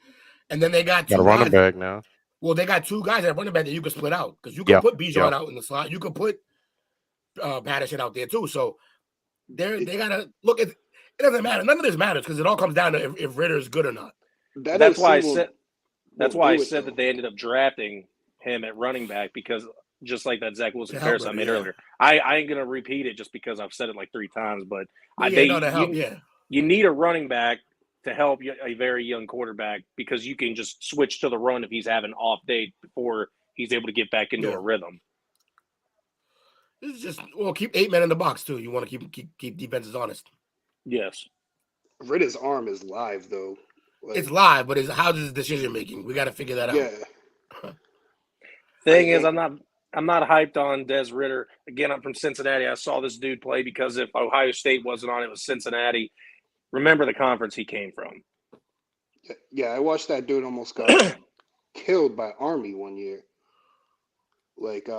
and then they got a running back now. Well, they got 2 guys at running back that you can split out because you can put Bijan out in the slot. You can put Patterson out there too. So they gotta look at. It doesn't matter. None of this matters because it all comes down to if Ritter's good or not. That's why I said that they ended up drafting him at running back because just like that Zach Wilson comparison I made earlier. I ain't gonna repeat it just because I've said it like 3 times, but you need a running back to help a very young quarterback because you can just switch to the run if he's having an off day before he's able to get back into a rhythm. It's just keep 8 men in the box too. You want to keep defenses honest. Yes. Ritter's arm is live though. It's live, but how's his decision making? We got to figure that out. Yeah. Thing is, I'm not hyped on Des Ridder. Again, I'm from Cincinnati. I saw this dude play because if Ohio State wasn't on, it was Cincinnati. Remember the conference he came from. Yeah, I watched that dude almost got killed by Army one year. Like,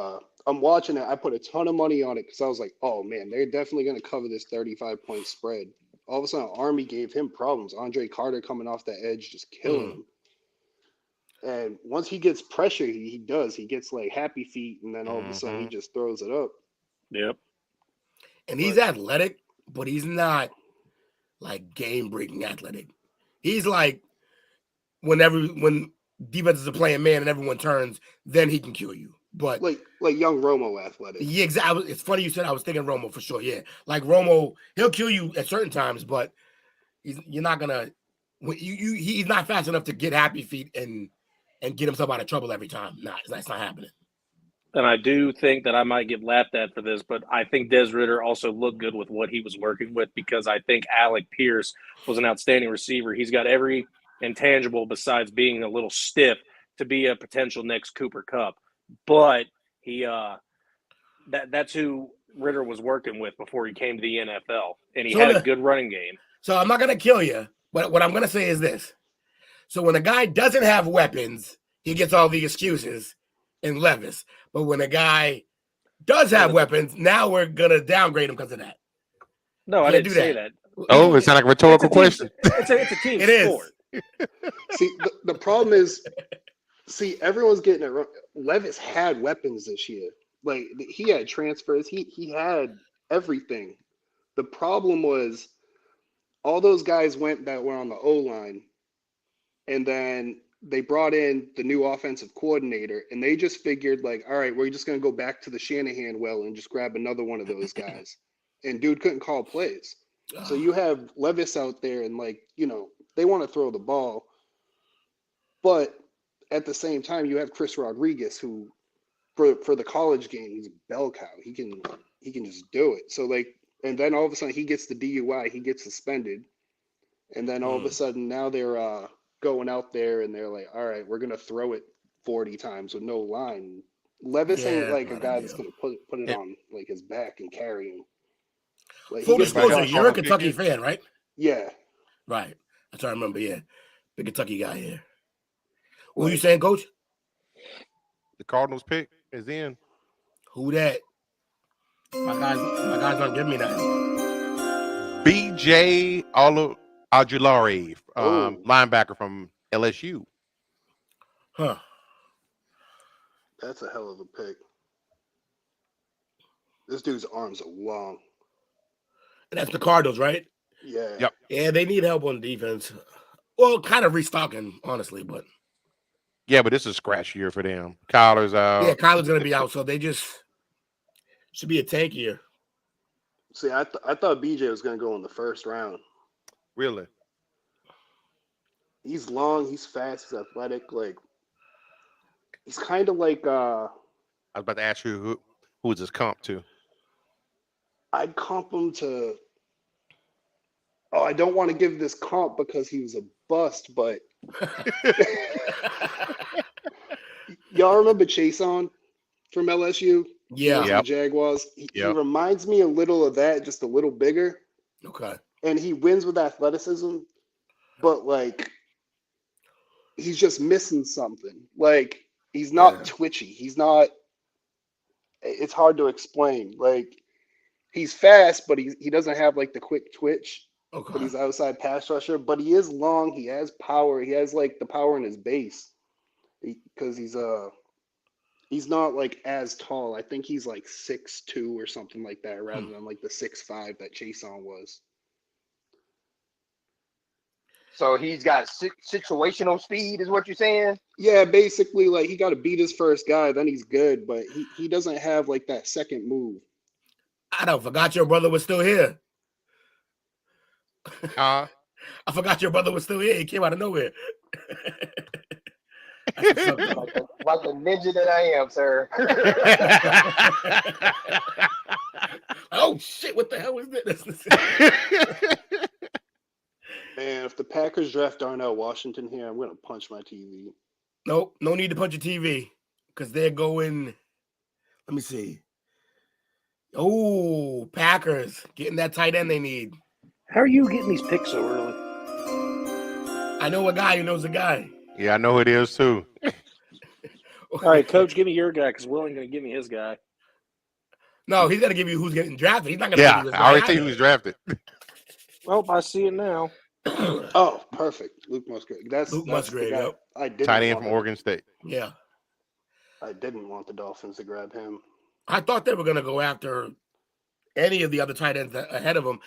I'm watching it. I put a ton of money on it because I was like, oh, man, they're definitely going to cover this 35-point spread. All of a sudden, Army gave him problems. Andre Carter coming off the edge, just killing him. And once he gets pressure, he does. He gets, like, happy feet, and then all of a sudden he just throws it up. Yep. And he's athletic, but he's not, like, game-breaking athletic. He's like when defenses are playing man and everyone turns, then he can kill you. But like young Romo athletic. Yeah, exactly. It's funny you said I was thinking Romo for sure. Yeah, like Romo, he'll kill you at certain times, but you're not gonna. He's not fast enough to get happy feet and get himself out of trouble every time. That's not happening. And I do think that I might get laughed at for this, but I think Des Ridder also looked good with what he was working with because I think Alec Pierce was an outstanding receiver. He's got every intangible besides being a little stiff to be a potential next Cooper Kupp. But he that's who Ridder was working with before he came to the NFL, and he had a good running game. So I'm not going to kill you, but what I'm going to say is this. So when a guy doesn't have weapons, he gets all the excuses in Levis. But when a guy does have weapons, now we're going to downgrade him because of that. No, I didn't say that. Oh, it's not like a rhetorical question. It's a team sport. See, the problem is, everyone's getting it wrong. Levis had weapons this year. Like, he had transfers. He had everything. The problem was all those guys that were on the O-line, and then they brought in the new offensive coordinator, and they just figured, like, all right, we're just going to go back to the Shanahan well and just grab another one of those guys. And dude couldn't call plays. So you have Levis out there, and, like, they want to throw the ball. But at the same time, you have Chris Rodriguez, who, for the college game, he's a bell cow. He can just do it. So, like, and then all of a sudden he gets the DUI, he gets suspended, and then all of a sudden now they're going out there and they're like, all right, we're gonna throw it 40 times with no line. Levis ain't like a guy that's gonna put it on like his back and carry him. Like, Full he gets disclosure, crushed. you're a Kentucky fan, right? Yeah. Right. That's what I remember. Yeah, the Kentucky guy here. What were you saying, Coach? The Cardinals pick is in. Who that? My guys don't give me that. BJ Ojulari, Oh. linebacker from LSU. Huh. That's a hell of a pick. This dude's arms are long. And that's the Cardinals, right? Yeah. Yep. Yeah, they need help on defense. Well, kind of restocking, honestly, but Yeah, but this is a scratch year for them. Kyler's out. yeah, Kyler's gonna be out, so they just should be a tank year. See, I thought BJ was going to go in the first round. Really? He's long, he's fast, he's athletic. Like, he's kind of like I was about to ask you who is his comp to? I'd comp him to. Oh, I don't want to give this comp because he was a bust, but y'all remember Chason from LSU? Yeah. The Jaguars. He reminds me a little of that, just a little bigger. Okay. And he wins with athleticism, but like he's just missing something. Like, he's not twitchy. He's not. It's hard to explain. Like, he's fast, but he doesn't have like the quick twitch. Okay. But he's outside pass rusher. But he is long. He has power. He has like the power in his base because he's not like as tall. I think he's like 6'2" or something like that, rather than like the 6'5" that Chason was. So he's got situational speed, is what you're saying? Yeah, basically, like, he got to beat his first guy, then he's good, but he doesn't have like that second move. I forgot your brother was still here. I forgot your brother was still here. He came out of nowhere. like the ninja that I am, sir. Oh shit! What the hell was this? Man, if the Packers draft Darnell Washington here, I'm gonna punch my TV. Nope, no need to punch your TV because they're going. Let me see. Oh, Packers getting that tight end they need. How are you getting these picks so early? I know a guy who knows a guy. Yeah, I know who it is too. All right, Coach, give me your guy because Will ain't going to give me his guy. No, he's got to give you who's getting drafted. He's not going to Yeah, give you his I already guy see either. who's drafted. Well, I see it now. Oh, perfect. Luke Musgrave. That's Musgrave, the guy. yep. I didn't Tight end want from Oregon State. Yeah. I didn't want the Dolphins to grab him. I thought they were going to go after any of the other tight ends ahead of him,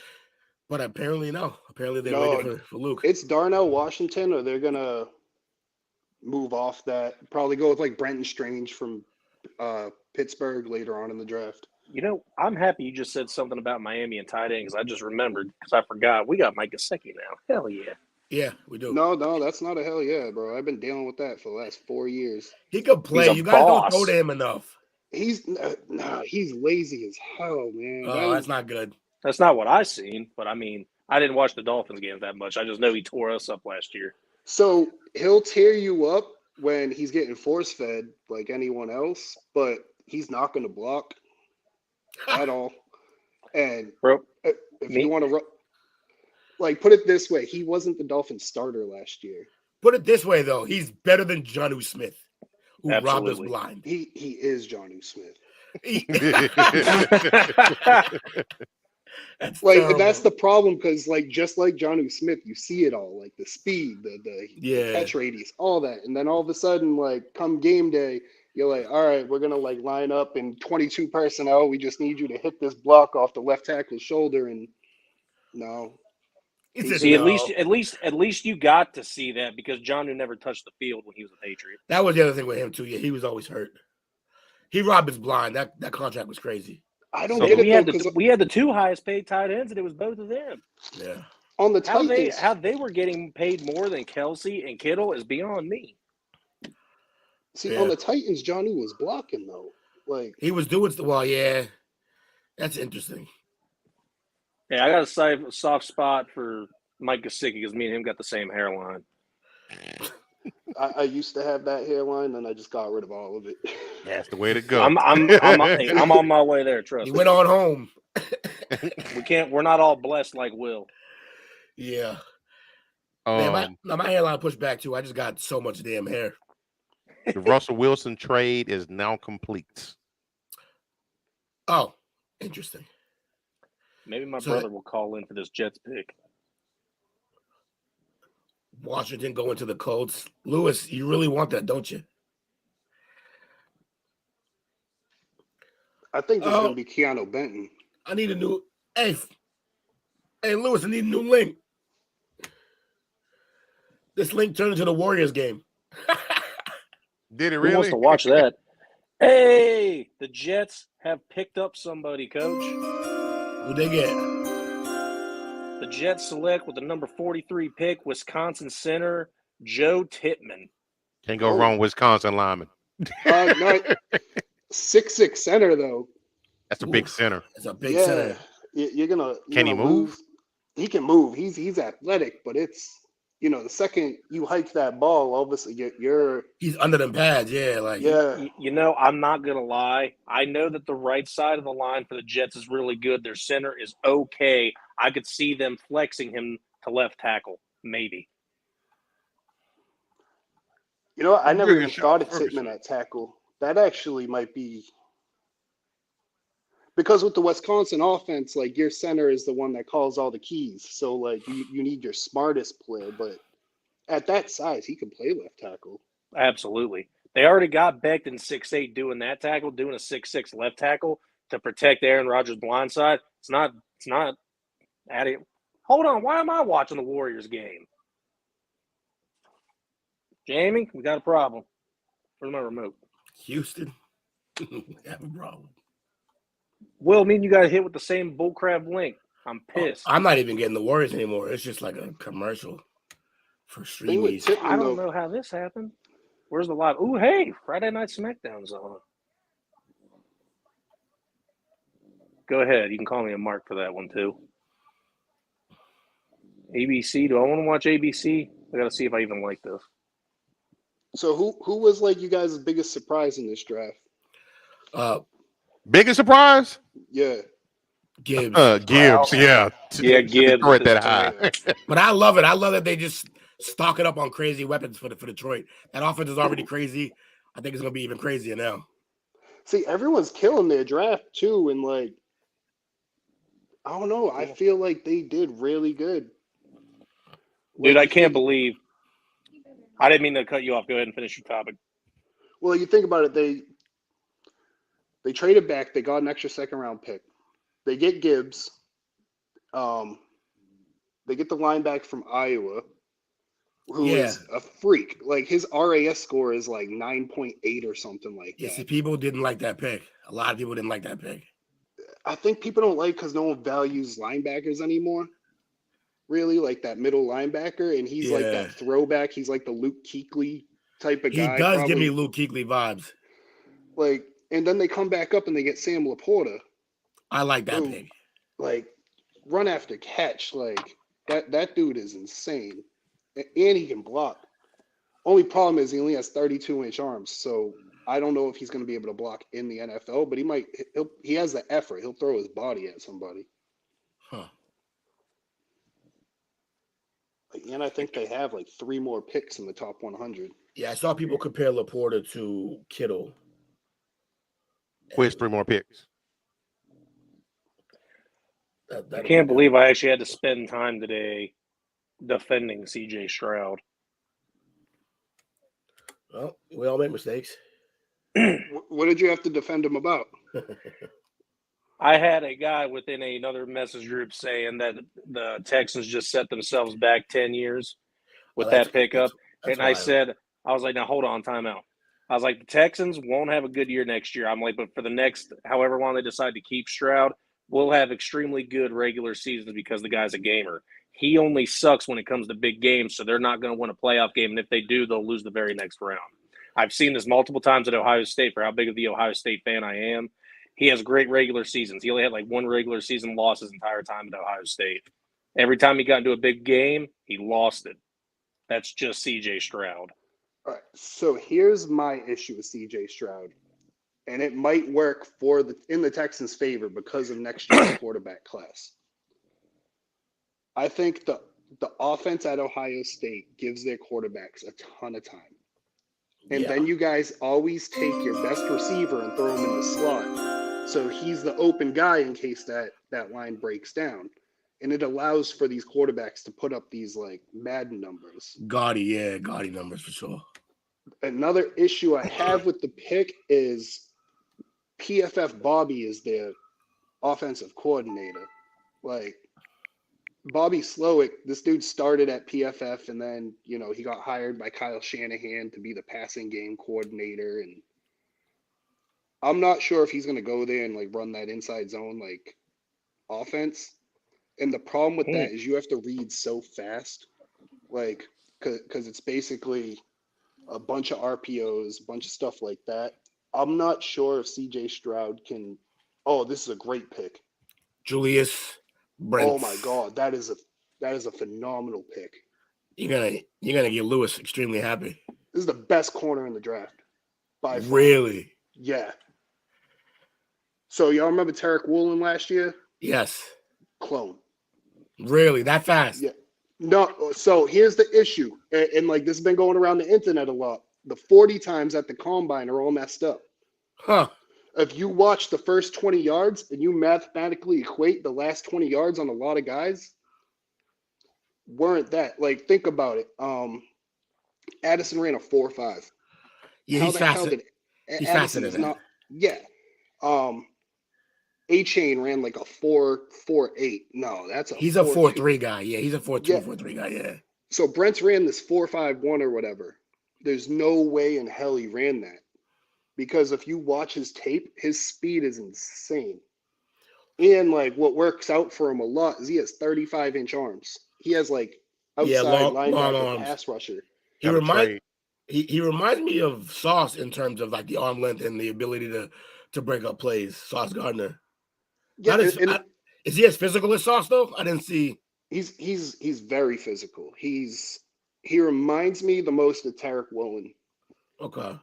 but apparently no. Apparently they're waiting for Luke. It's Darnell Washington, or they're going to move off that. Probably go with like Brenton Strange from Pittsburgh later on in the draft. You know, I'm happy you just said something about Miami and tight end because I just remembered because I forgot. We got Mike Gesicki now. Hell yeah. Yeah, we do. No, that's not a hell yeah, bro. I've been dealing with that for the last 4 years. He could play. He's a You guys boss. don't throw to him enough. He's lazy as hell, man. Oh, that's not good. That's not what I seen, but I mean, I didn't watch the Dolphins games that much. I just know he tore us up last year. So he'll tear you up when he's getting force fed like anyone else, but he's not going to block at all. And Bro, if you want to, like, put it this way, he wasn't the Dolphins starter last year. Put it this way, though. He's better than Jonnu Smith, who robbed us Absolutely. blind. He is Jonnu Smith. That's Like, terrible. that's the problem, because like just like Jonnu Smith, you see it all, like the speed, the catch radius, all that, and then all of a sudden, like, come game day, you're like, all right, we're gonna like line up in 22 personnel. We just need you to hit this block off the left tackle's shoulder, and no. See, at least you got to see that because Jonnu never touched the field when he was a Patriot. That was the other thing with him too. Yeah, he was always hurt. He robbed us blind. That contract was crazy. I don't get it. We had the two highest paid tight ends, and it was both of them. Yeah. On the Titans, how they were getting paid more than Kelsey and Kittle is beyond me. See, on the Titans, Jonnu was blocking though. Like, he was doing well. Yeah, that's interesting. Yeah, I got a soft spot for Mike Gesicki because me and him got the same hairline. I used to have that hairline, and I just got rid of all of it. That's the way to go. I'm on my way there. Trust He me. went on home. We're not all blessed like Will. Yeah. Man, Um, my hairline pushed back too. I just got so much damn hair. the Russell Wilson trade is now complete. Oh, interesting. Maybe my brother will call in for this Jets pick. Washington going to the Colts. Lewis, you really want that, don't you? I think there's going to be Keanu Benton. I need a new. Hey, Lewis, I need a new link. This link turned into the Warriors game. Did it Who really? wants to watch that? Hey, the Jets have picked up somebody, Coach. Who'd they get? The Jets select with the number 43 pick, Wisconsin center Joe Tippmann. Can't go wrong, Wisconsin lineman. No, 6'6" center though. That's a big center. It's a big center. You're gonna. Can he move? He can move. He's athletic, but it's the second you hike that ball, obviously you're. He's under them pads, yeah. I'm not gonna lie. I know that the right side of the line for the Jets is really good. Their center is okay. I could see them flexing him to left tackle, maybe. I never even thought of Tippmann at tackle. That actually might be. Because with the Wisconsin offense, like your center is the one that calls all the keys. So like you need your smartest player, but at that size, he can play left tackle. Absolutely. They already got Becton 6'8" doing that tackle, doing a 6'6" left tackle to protect Aaron Rodgers' blind side. It's not adding. Hold on, why am I watching the Warriors game? Jamie, we got a problem. Where's my remote? Houston, we have a problem. Will, me and you got hit with the same bullcrap link. I'm pissed. I'm not even getting the Warriors anymore. It's just like a commercial for streamies. I don't know how this happened. Where's the live? Ooh, hey, Friday Night SmackDown's on. Go ahead. You can call me a mark for that one, too. ABC. Do I want to watch ABC? I got to see if I even like this. So who was like you guys' biggest surprise in this draft? Biggest surprise? Yeah. Gibbs. Gibbs, yeah. Yeah, Gibbs. Detroit that high. But I love it. I love that they just stock it up on crazy weapons for Detroit. That offense is already crazy. I think it's going to be even crazier now. See, everyone's killing their draft, too. And, like, I don't know. I feel like they did really good. Dude, I can't believe. I didn't mean to cut you off. Go ahead and finish your topic. Well, you think about it. They traded back. They got an extra second-round pick. They get Gibbs. They get the linebacker from Iowa, who is a freak. Like, his RAS score is like 9.8 or something like that. See, people didn't like that pick. A lot of people didn't like that pick. I think people don't like because no one values linebackers anymore. Really, like that middle linebacker, and he's like that throwback. He's like the Luke Kuechly type of guy. He does give me Luke Kuechly vibes. Like, and then they come back up and they get Sam Laporta. I like that pick. Like, run after catch. Like, that dude is insane. And he can block. Only problem is he only has 32-inch arms, so I don't know if he's going to be able to block in the NFL, but he has the effort. He'll throw his body at somebody. Huh. And I think they have like 3 more picks in the top 100. Yeah, I saw people compare Laporta to Kittle. Where's 3 more picks? I can't believe I actually had to spend time today defending CJ Stroud. Well, we all make mistakes. What did you have to defend him about? I had a guy within another message group saying that the Texans just set themselves back 10 years with that pickup. And I said, I was like, now hold on, time out. I was like, the Texans won't have a good year next year. I'm like, but for the next however long they decide to keep Stroud, we'll have extremely good regular seasons because the guy's a gamer. He only sucks when it comes to big games, so they're not going to win a playoff game. And if they do, they'll lose the very next round. I've seen this multiple times at Ohio State for how big of the Ohio State fan I am. He has great regular seasons. He only had like 1 regular season loss his entire time at Ohio State. Every time he got into a big game, he lost it. That's just CJ Stroud. All right, so here's my issue with CJ Stroud. and it might work in the Texans' favor because of next year's quarterback class. I think the offense at Ohio State gives their quarterbacks a ton of time. And then you guys always take your best receiver and throw him in the slot. So he's the open guy in case that line breaks down. And it allows for these quarterbacks to put up these like Madden numbers. Gaudy numbers for sure. Another issue I have with the pick is PFF Bobby is their offensive coordinator. Like, Bobby Slowick, this dude started at PFF and then, he got hired by Kyle Shanahan to be the passing game coordinator. And I'm not sure if he's going to go there and like run that inside zone, like offense. And the problem with that is you have to read so fast, like, cause it's basically a bunch of RPOs, a bunch of stuff like that. I'm not sure if CJ Stroud can, this is a great pick. Julius Brents. Oh my God, that is a phenomenal pick. You're gonna get Lewis extremely happy. This is the best corner in the draft. By far. Really? Yeah. So y'all remember Tarek Woolen last year? Yes. Clone. Really? That fast? Yeah. No. So here's the issue, and like this has been going around the internet a lot. The 40 times at the combine are all messed up. Huh. If you watch the first 20 yards and you mathematically equate the last 20 yards on a lot of guys, weren't that, like, think about it. Addison ran a 4.5. Yeah, he's faster. He's faster than that. Yeah. A-Chain ran like a 4.48. No, he's a 4.3 guy. Yeah, he's a 4.2, 4.3 guy. Yeah. So Brent's ran this 4.51 or whatever. There's no way in hell he ran that. Because if you watch his tape, his speed is insane. And like what works out for him a lot is he has 35-inch arms. He has like outside linebacker pass rusher. He reminds me of Sauce in terms of like the arm length and the ability to break up plays. Sauce Gardner. Yeah, is he as physical as Sauce though? I didn't see. He's very physical. He reminds me the most of Tarek Woolen. Okay.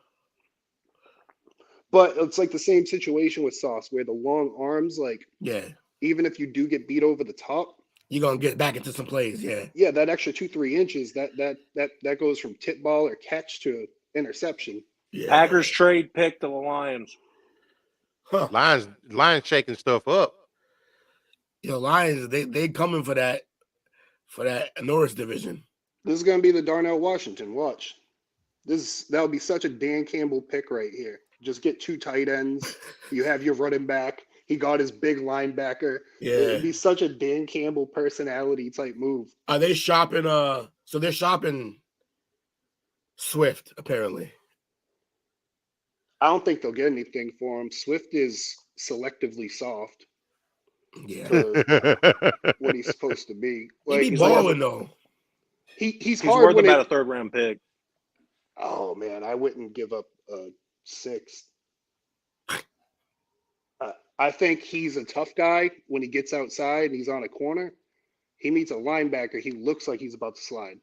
But it's like the same situation with Sauce, where the long arms, like, even if you do get beat over the top, you're gonna get back into some plays. Yeah, that extra 2-3 inches that goes from tip ball or catch to interception. Yeah. Packers trade pick to the Lions. Huh. Lions shaking stuff up. Lions, they coming for that Norris division. This is gonna be the Darnell Washington. Watch. That'll be such a Dan Campbell pick right here. Just get 2 tight ends. You have your running back. He got his big linebacker. Yeah. It'd be such a Dan Campbell personality type move. Are they shopping? So they're shopping Swift, apparently. I don't think they'll get anything for him. Swift is selectively soft. Yeah. For what he's supposed to be. Like, he be balling, though. He's hard worth about a 3rd-round pick. Oh, man, I wouldn't give up a 6th. I think he's a tough guy when he gets outside and he's on a corner. He meets a linebacker. He looks like he's about to slide.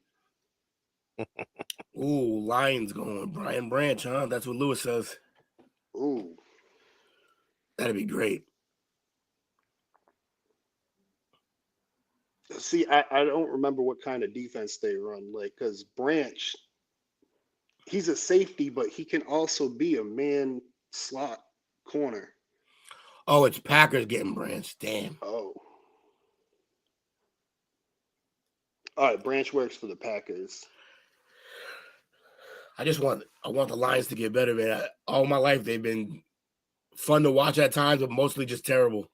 Ooh, Lions going Brian Branch, huh? That's what Lewis says. Ooh. That'd be great. See, I don't remember what kind of defense they run, like, because Branch, he's a safety, but he can also be a man slot corner. Oh, it's Packers getting Branch. Damn. Oh. All right, Branch works for the Packers. I want the Lions to get better, man. All my life they've been fun to watch at times, but mostly just terrible.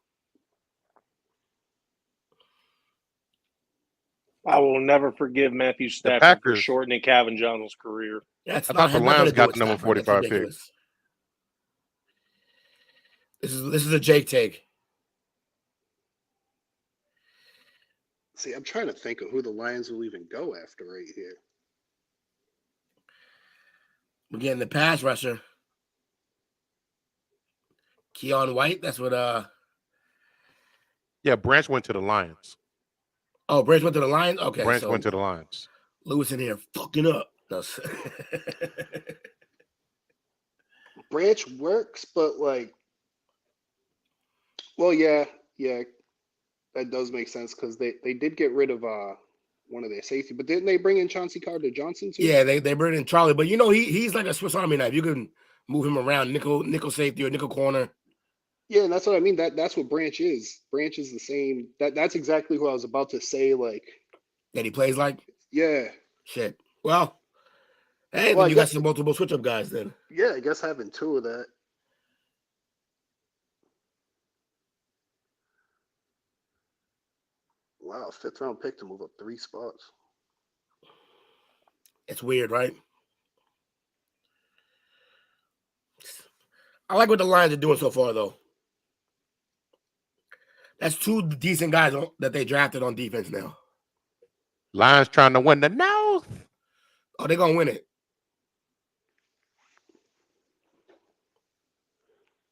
I will never forgive Matthew Stafford for shortening Calvin Johnson's career. I thought the Lions got the number 45 pick. This is a Jake take. See, I'm trying to think of who the Lions will even go after right here. We're getting the pass rusher. Keon White, that's what Yeah, Branch went to the Lions. Oh, Branch went to the Lions? Okay. Branch went to the Lions. Lewis in here fucking up. Branch works, but like, well, yeah, that does make sense because they did get rid of one of their safety, but didn't they bring in Chauncey Carter-Johnson too? Yeah, they brought in Charlie, but he's like a Swiss Army knife. You can move him around nickel safety or nickel corner. Yeah, and that's what I mean. That's what Branch is. Branch is the same. That's exactly who I was about to say. Like that he plays like. Yeah. Shit. Well, hey, Well, then you got some multiple switch up guys then. Yeah, I guess having two of that. Wow, 5th round pick to move up 3 spots. It's weird, right? I like what the Lions are doing so far, though. That's 2 decent guys that they drafted on defense now. Lions trying to win the North. Oh, they're going to win it.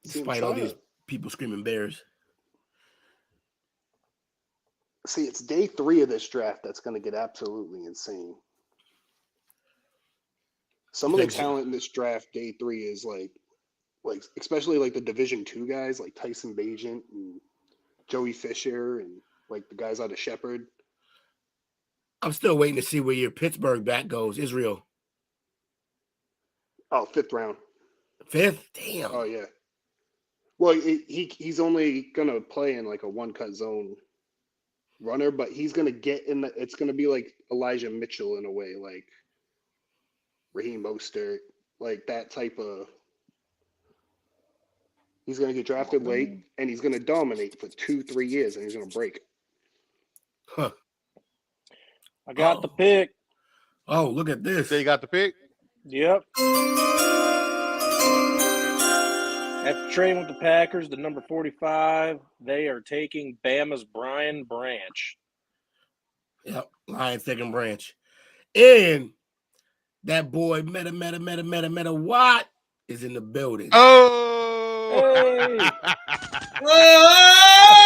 Despite all these people screaming Bears. See, it's day 3 of this draft that's going to get absolutely insane. Some of the talent in this draft, day 3, is like especially like the Division II guys, like Tyson Bagent and Joey Fisher and like the guys out of Shepherd. I'm still waiting to see where your Pittsburgh back goes. Israel. Oh, 5th round. 5th? Damn. Oh, yeah. Well, he's only going to play in like a one-cut zone runner, but he's going to get in it's going to be like Elijah Mitchell in a way, like Raheem Mostert, like that type of. He's going to get drafted late, and he's going to dominate for 2-3 years, and he's going to break. Huh. I got the pick. Oh, look at this. So you got the pick? Yep. After trading with the Packers, the number 45, they are taking Bama's Brian Branch. Yep, Lions taking Branch. And that boy, Meta Watt is in the building. Oh! Hey.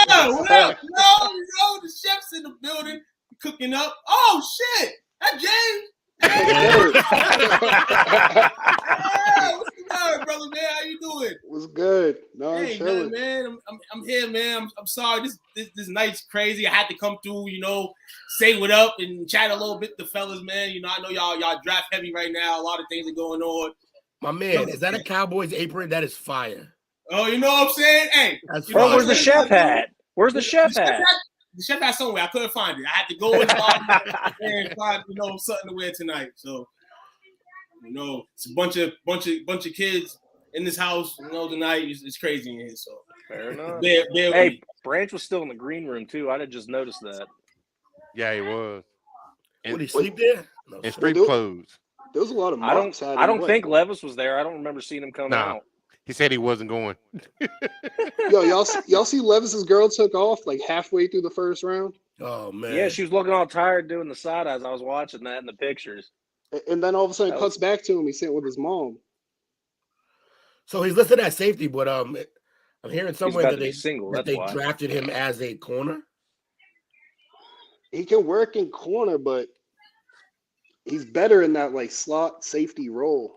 Oh, what up? No, the chef's in the building cooking up. Oh, shit. That James. Hey, what's the matter, brother, man? How you doing? What's good? No, hey, chilling. Man. I'm here, man. I'm sorry. This night's crazy. I had to come through, say what up and chat a little bit to fellas, man. I know y'all draft heavy right now. A lot of things are going on. My man, is that a Cowboys apron? That is fire. Oh, you know what I'm saying? Hey, where's the chef hat? Where's the chef hat? The chef hat somewhere. I couldn't find it. I had to go in the and find something to wear tonight. So it's a bunch of kids in this house. Tonight it's crazy in here. So fair enough. Hey, Branch was still in the green room too. I didn't just notice that. Yeah, he was. Would he sleep there? No, in street clothes. There was a lot of I don't think Levis was there. I don't remember seeing him come out. He said he wasn't going. Yo, y'all see Levis's girl took off like halfway through the 1st round? Oh man. Yeah, she was looking all tired doing the side eyes. I was watching that in the pictures. And then all of a sudden cuts back to him. He's sitting with his mom. So he's listed as safety, but I'm hearing somewhere that they why. drafted him as a corner. He can work in corner, but he's better in that like slot safety role.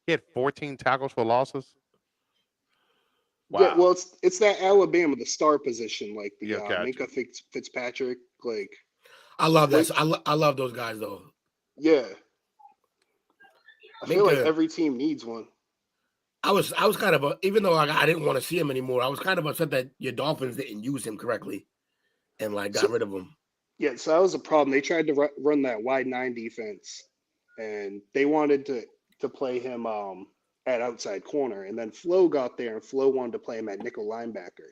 He had 14 tackles for losses. Wow. Yeah, well, it's that Alabama, the star position, like the Minka Fitzpatrick. Like, I love that. I love those guys though. Yeah, I feel like every team needs one. I was kind of even though I didn't want to see him anymore. I was kind of upset that your Dolphins didn't use him correctly, and got rid of him. Yeah, so that was a problem. They tried to run that wide 9 defense, and they wanted to play him at outside corner, and then Flo got there, and Flo wanted to play him at nickel linebacker.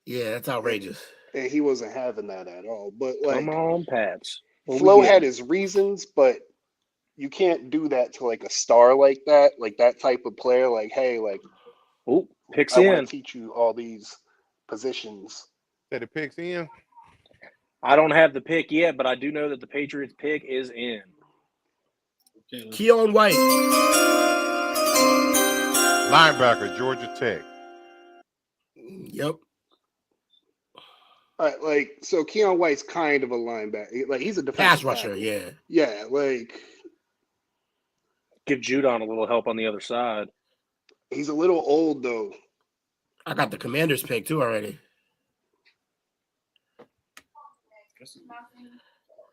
Yeah, that's outrageous. And he wasn't having that at all. But like, come on, Pats. Flo had his reasons, but you can't do that to like a star like that type of player. Like, hey, like, picks I in. want to teach you all these positions. Said it picks in. I don't have the pick yet, but I do know that the Patriots pick is in. Keon White, linebacker, Georgia Tech. Yep. All right, like, so Keon White's kind of a linebacker. Like, he's a defensive pass rusher, tackle. yeah. Yeah, like, give Judon a little help on the other side. He's a little old though. I got the Commanders pick too already.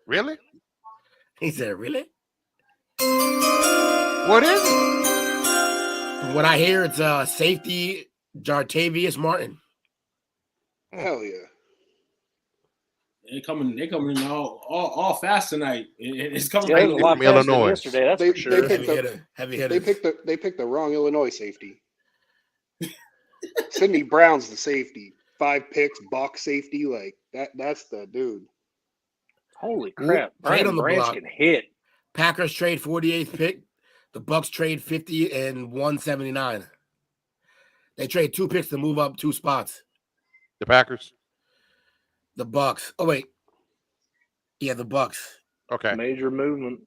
Really? He said, "Really? What is it?" From what I hear, it's safety Jartavius Martin. Hell yeah. They're coming in all fast tonight. It's coming Yeah, it was a lot from faster than Illinois. yesterday. That's They, for sure. Heavy hitters. They picked the wrong Illinois safety. Sidney Brown's the safety. 5 picks, box safety, like that's the dude. Holy crap! Trade Brian on the Branch block. can hit. Packers trade 48th pick. The Bucks trade 50 and 179. They trade 2 picks to move up 2 spots. The Packers. The Bucks. Oh wait, yeah, the Bucks. Okay. Major movement.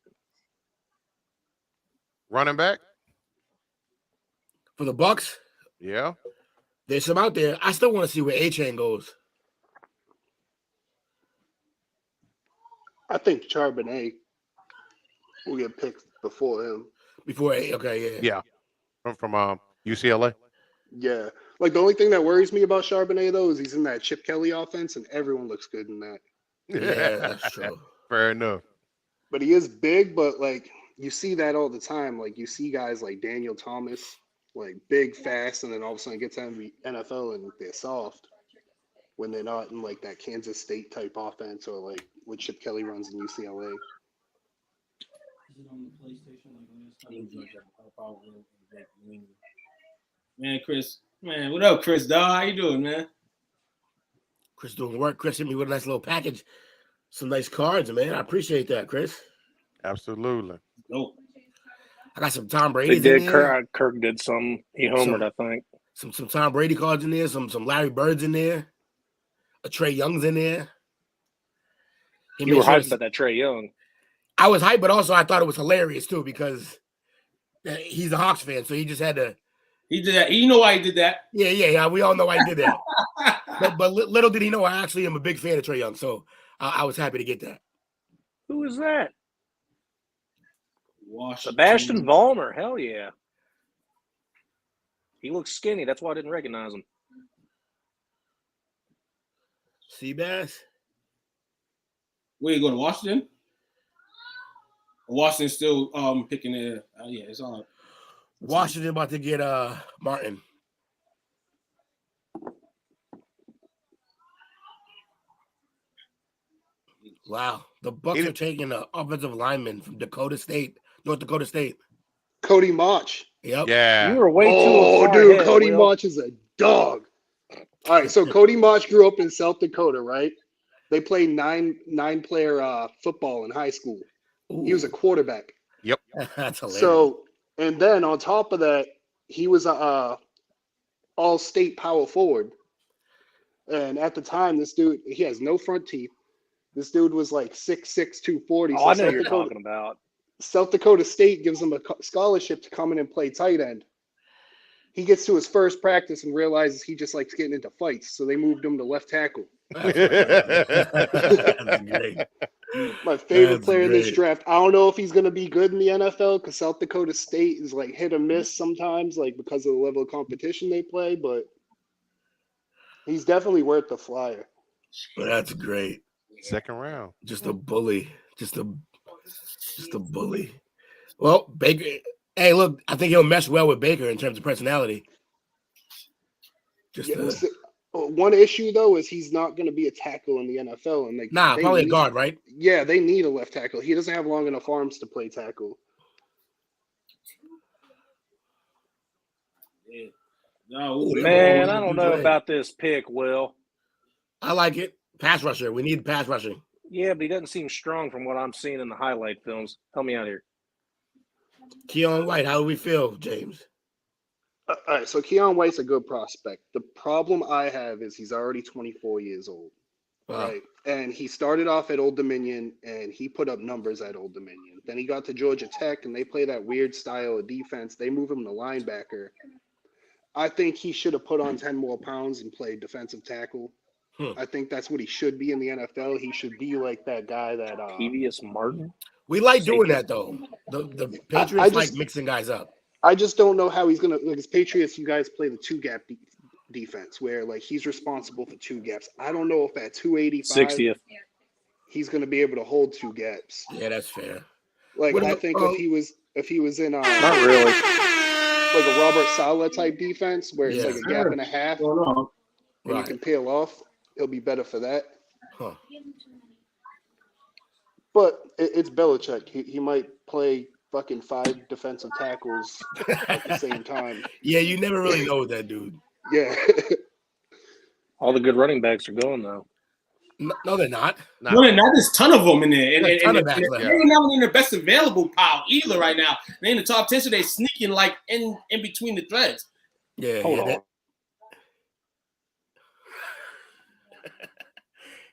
Running back. For the Bucks, Yeah. there's some out there. I still want to see where A-Chain goes. I think Charbonnet will get picked before him. Before okay, Yeah. From UCLA. Yeah. Like the only thing that worries me about Charbonnet though is he's in that Chip Kelly offense and everyone looks good in that. Yeah, that's true. Fair enough. But he is big, but like you see that all the time. Like you see guys like Daniel Thomas, like big, fast, and then all of a sudden gets on the NFL and they're soft when they're not in like that Kansas State type offense or like what Chip Kelly runs in UCLA. Man, Chris. Man, what up, Chris, dog? How you doing, man? Chris doing work. Chris hit me with a nice little package. Some nice cards, man. I appreciate that, Chris. Absolutely. Nope. I got some Tom They Brady's did. in there. Kirk did some. He homered, I think. Some Tom Brady cards in there. Some Larry Birds in there. A Trey Young's in there. You were hyped about that Trey Young. I was hyped, but also I thought it was hilarious too because he's a Hawks fan, so he just had to. He did that. You know why he did that? Yeah. We all know why he did that. but little did he know I actually am a big fan of Trey Young, so I was happy to get that. Who is that? Washington. Sebastian Vollmer. Hell yeah. He looks skinny. That's why I didn't recognize him. Seabass. Where you go to Washington? Washington's still picking it. Yeah, it's all. Washington about to get Martin. Wow. The Bucks are taking an offensive lineman from North Dakota State. Cody Mauch. Yep. Yeah. You were way too far dude, ahead, Cody Will. Mauch is a dog. All right, so Cody Mauch grew up in South Dakota, right? They played nine-player football in high school. Ooh. He was a quarterback. Yep. That's hilarious. So, and then on top of that, he was a all-state power forward. And at the time, this dude, he has no front teeth. This dude was like 6'6", 240. Oh, I know you're talking about. South Dakota State gives him a scholarship to come in and play tight end. He gets to his first practice and realizes he just likes getting into fights, so they moved him to left tackle. That's great. My favorite That's player in this great. draft. I don't know if he's going to be good in the NFL because South Dakota State is like hit or miss sometimes, like because of the level of competition they play, but he's definitely worth the flyer. Well, that's great. Second round. Just a bully. Just a bully. Well, Baker. Hey, look, I think he'll mesh well with Baker in terms of personality. One issue though is he's not going to be a tackle in the NFL, and probably a guard, right? Yeah, they need a left tackle. He doesn't have long enough arms to play tackle. Yeah. Man, I don't know about this pick, Will. I like it. Pass rusher. We need pass rushing. Yeah, but he doesn't seem strong from what I'm seeing in the highlight films. Help me out here. Keon White, how do we feel, James? All right, so Keon White's a good prospect. The problem I have is he's already 24 years old, right? And he started off at Old Dominion, and he put up numbers at Old Dominion. Then he got to Georgia Tech, and they play that weird style of defense. They move him to linebacker. I think he should have put on 10 more pounds and played defensive tackle. I think that's what he should be in the NFL. He should be like that guy that Pevius Martin. We like doing that though. The Patriots like mixing guys up. I just don't know how he's gonna. Like his Patriots, you guys play the two gap defense where like he's responsible for two gaps. I don't know if at 285 60th. he's gonna be able to hold two gaps. Yeah, that's fair. Like What I about- think if he was in Not really. like a Robert Saleh type defense where it's Yeah. like a gap and a half Going on. and you Right. can peel off, he'll be better for that. Huh. But it's Belichick. He might play fucking 5 defensive tackles at the same time. Yeah, you never really know with that dude. Yeah. All the good running backs are going though. No, they're not. No, there's a ton of them in there. And, There's a ton of and backs left. they're not in their best available pile either right now. They're in the top 10, so they're sneaking like in between the threads. Yeah, Hold on.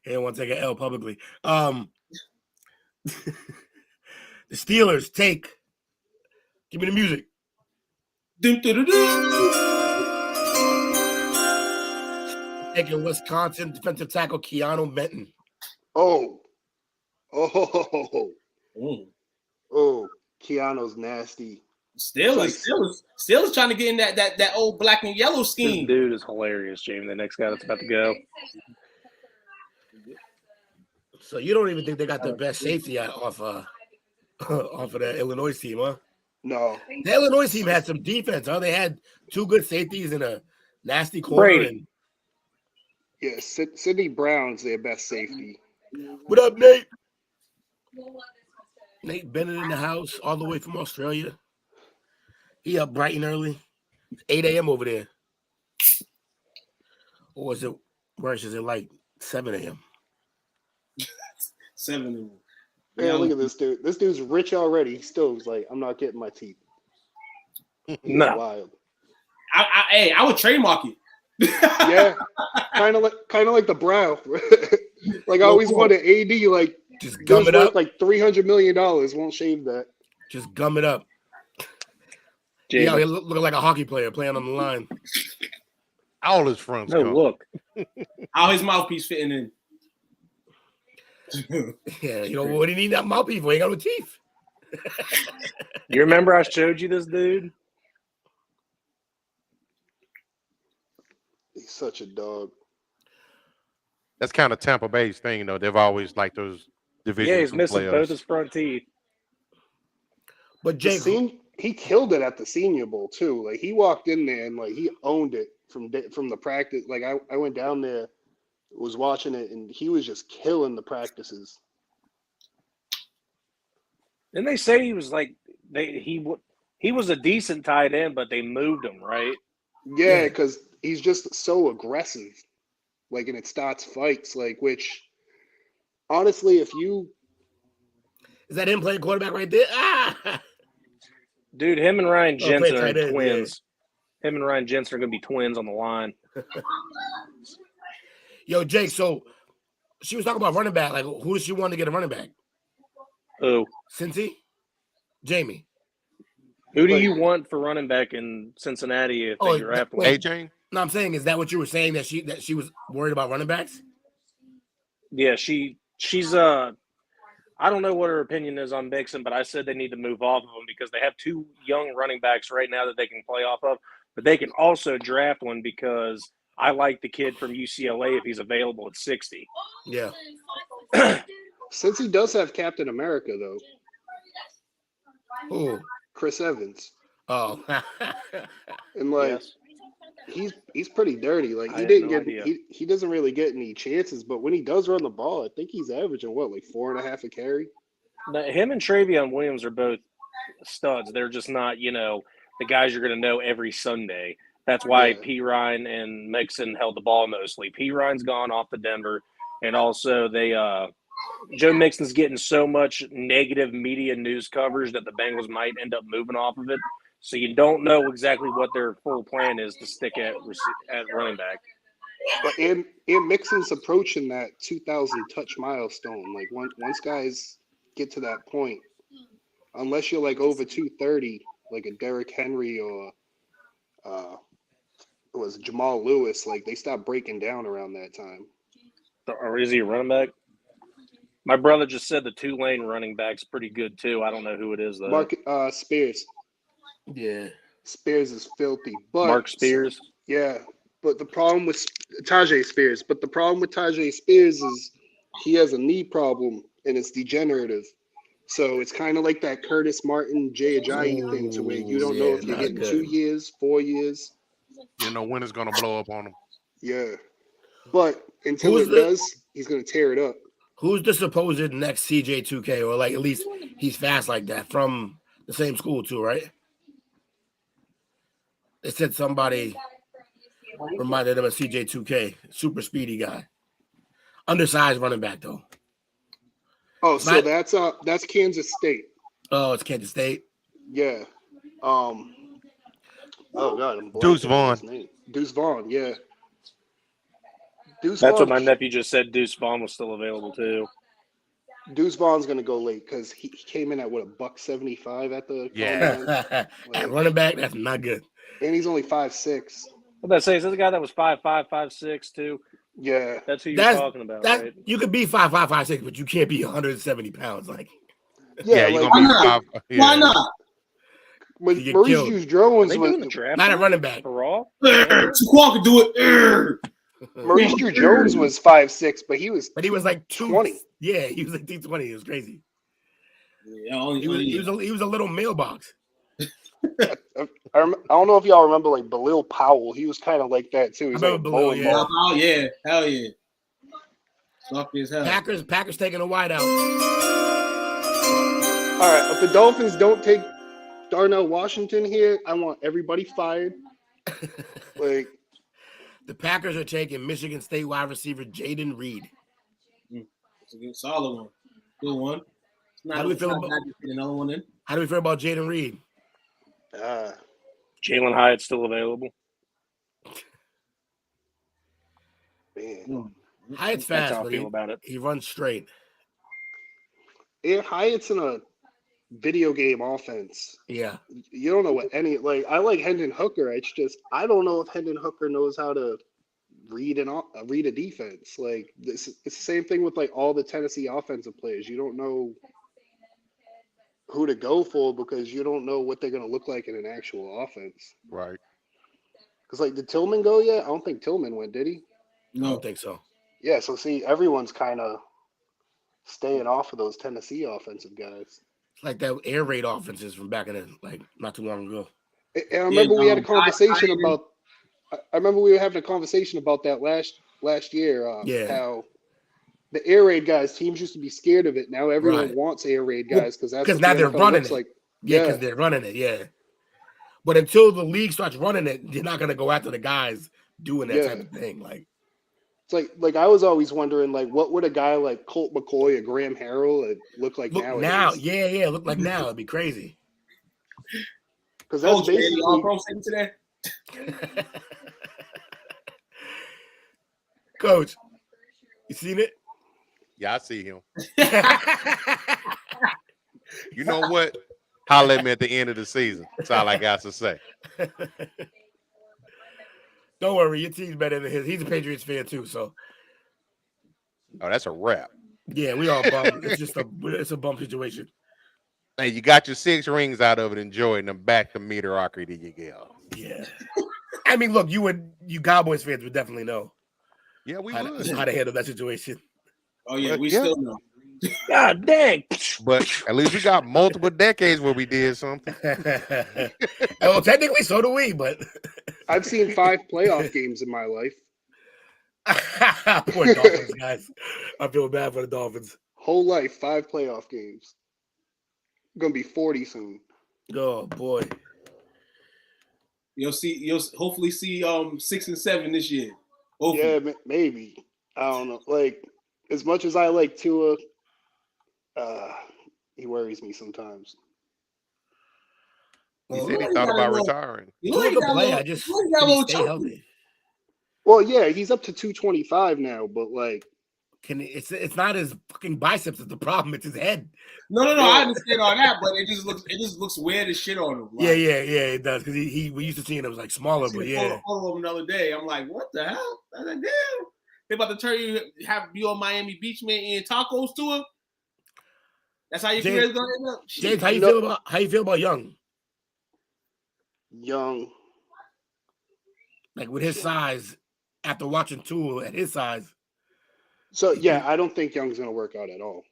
He didn't want to take an L publicly. The Steelers take. Give me the music. Dun, dun, dun, dun. Taking Wisconsin defensive tackle Keanu Benton. Oh, Mm. Keanu's nasty. Steelers trying to get in that old black and yellow This scheme. dude is hilarious, Jamie. The next guy that's about to go. So you don't even think they got the best safety off of that Illinois team, huh? No. The Illinois team had some defense, huh? They had 2 good safeties and a nasty corner. Brady. And Yeah, Sidney Brown's their best safety. what up, Nate? Nate Bennett in the house, all the way from Australia. He up bright and early. It's 8 a.m. over there. Or is it worse? Is it like 7 a.m.? 7 of them. Yeah, look at this dude. This dude's rich already. He still was like, I'm not getting my teeth. He's No. wild. I would trademark it. Yeah, kind of like the brow. Like I always wanted AD. Like just gum it up. Like $300 million. Won't shave that. Just gum it up. Jamie. Yeah, he looking like a hockey player playing on the line. All his fronts. No, come. look. How his mouthpiece fitting in. Yeah, you know what do you need that mouthpiece for? He ain't got no teeth. You remember I showed you this dude? He's such a dog. That's kind of Tampa Bay's thing, you know. They've always liked those division Yeah, he's two missing players. both his front teeth. But Jake, He killed it at the Senior Bowl too. Like he walked in there and like he owned it from the practice. Like I went down there, was watching it, and he was just killing the practices. Didn't they say he was like he was a decent tight end, but they moved him, right? Yeah, because he's just so aggressive. Like, and it starts fights. Like, which honestly, if you is that him playing quarterback right there? Ah! Dude, him and Ryan Jensen tight are end, twins. Him and Ryan Jensen are going to be twins on the line. Yo, Jake, so she was talking about running back. Like, who does she want to get a running back? Who? Cincy? Jamie. Who do you want for running back in Cincinnati if they draft one? AJ? No, I'm saying, is that what you were saying, that she was worried about running backs? Yeah, she's I don't know what her opinion is on Mixon, but I said they need to move off of him because they have 2 young running backs right now that they can play off of, but they can also draft one because I like the kid from UCLA if he's available at 60. Yeah. Since he does have Captain America though. Who? Chris Evans. Oh. And like he's pretty dirty. Like he doesn't really get any chances, but when he does run the ball, I think he's averaging like 4.5 a carry. Now, him and Travion Williams are both studs. They're just not, the guys you're going to know every Sunday. That's why P. Ryan and Mixon held the ball mostly. P. Ryan's gone off to Denver, and also Joe Mixon's getting so much negative media news coverage that the Bengals might end up moving off of it. So you don't know exactly what their full plan is to stick at running back. But and Mixon's approaching that 2,000 touch milestone. Like once guys get to that point, unless you're like over 230, like a Derrick Henry or it was Jamal Lewis, like they stop breaking down around that time. Or is he a running back? My brother just said the Tulane running back's pretty good too. I don't know who it is though. Spears. Yeah. Spears is filthy. But Mark Spears. Yeah. But the problem with Tajay Spears, is he has a knee problem and it's degenerative. So it's kind of like that Curtis Martin, Jay Ajayi thing to where you don't know if you're getting 2 years, 4 years. You know when it's gonna blow up on him. Yeah. But until it does, he's going to tear it up. Who's the supposed next CJ2K, or like at least he's fast like that from the same school too, right? They said somebody reminded him of CJ2K, super speedy guy, undersized running back though. Oh, so that's Kansas State. Oh, it's Kansas State. Yeah. Oh God, I'm Deuce blanking on Vaughn. his name. Deuce Vaughn. Yeah. That's Vaughn, what my nephew just said. Deuce Vaughn was still available too. Deuce Vaughn's gonna go late because he came in at $175 at the At running back, that's not good. And he's only 5'6". What did I say? Is this a guy that was 5'5", 5'6" too? Yeah, that's who you're talking about, right? You could be 5'5", 5'6", but you can't be 170 pounds. Like, yeah, you're like, gonna be 5. Yeah. Why not? When You get Maurice killed. Jones was Not a running back. Saquon could do it. Maurice Jones was 5'6", but he was like 220. Yeah, he was like 220. It was crazy. Yeah, he was a little mailbox. I don't know if y'all remember like Balil Powell. He was kind of like that too. He's like Balil, yeah. Oh yeah, hell yeah. Soft as hell. Packers taking a wide out. All right, if the Dolphins don't take Darnell Washington here, I want everybody fired. Like, the Packers are taking Michigan State wide receiver Jaden Reed. It's a good solid one. Good one. How do we feel about another one in? How do we feel about Jaden Reed? Jalen Hyatt's still available. Man. Hyatt's That's fast, how I but feel about it. he runs straight. Yeah, Hyatt's in a video game offense. Yeah. You don't know what any like. I like Hendon Hooker. It's just I don't know if Hendon Hooker knows how to read a defense. Like this, it's the same thing with like all the Tennessee offensive players. You don't know who to go for because you don't know what they're going to look like in an actual offense. Right. Because like, did Tillman go yet? I don't think Tillman went. Did he? No, I don't think so. Yeah. So see, everyone's kind of staying off of those Tennessee offensive guys. Like that air raid offenses from back in the, like not too long ago. And I remember we had a conversation about. I remember we were having a conversation about that last year. How the air raid guys teams used to be scared of it. Now everyone wants air raid guys because that's what now they're NFL running looks it. like. Yeah, because they're running it. Yeah. But until the league starts running it, they're not gonna go after the guys doing that type of thing. Like. It's like I was always wondering, like, what would a guy like Colt McCoy or Graham Harrell look like nowadays? Now, yeah, look like now. It'd be crazy. Because that's basically all pro today. Coach, you seen it? Yeah, I see him. You know what? Holler at me at the end of the season. That's all I got to say. Don't worry, your team's better than his. He's a Patriots fan too, so. Oh, that's a wrap. Yeah, we all bummed. It's a bump situation. Hey, you got your 6 rings out of it. Enjoy them back to mediocrity you go. Yeah. I mean, look, you Cowboys fans would definitely know. Yeah, we would how to handle that situation. Oh yeah, we still know. God dang! But at least we got multiple decades where we did something. Well, technically, so do we. But I've seen 5 playoff games in my life. Poor Dolphins, guys. I feel bad for the Dolphins. Whole life, 5 playoff games. I'm gonna be 40 soon. Oh boy. You'll hopefully see 6 and 7 this year. Hopefully. Yeah, maybe. I don't know. Like as much as I like Tua, he worries me sometimes. He said he thought about retiring. I just stay healthy. Well, yeah, he's up to 225 now, but like, it's not his fucking biceps that's the problem; it's his head. No, I understand all that, but it just looks weird as shit on him. Like, yeah, it does because we used to seeing him like smaller, but yeah. Photo of him another day, I'm like, what the hell? I'm like, damn, they about to turn you have you on Miami Beach, man, eating tacos to him. That's how your career's gonna end up. James, how you feel about Young? Young. Like with his size, after watching Tua at his size. So yeah, I don't think Young's gonna work out at all.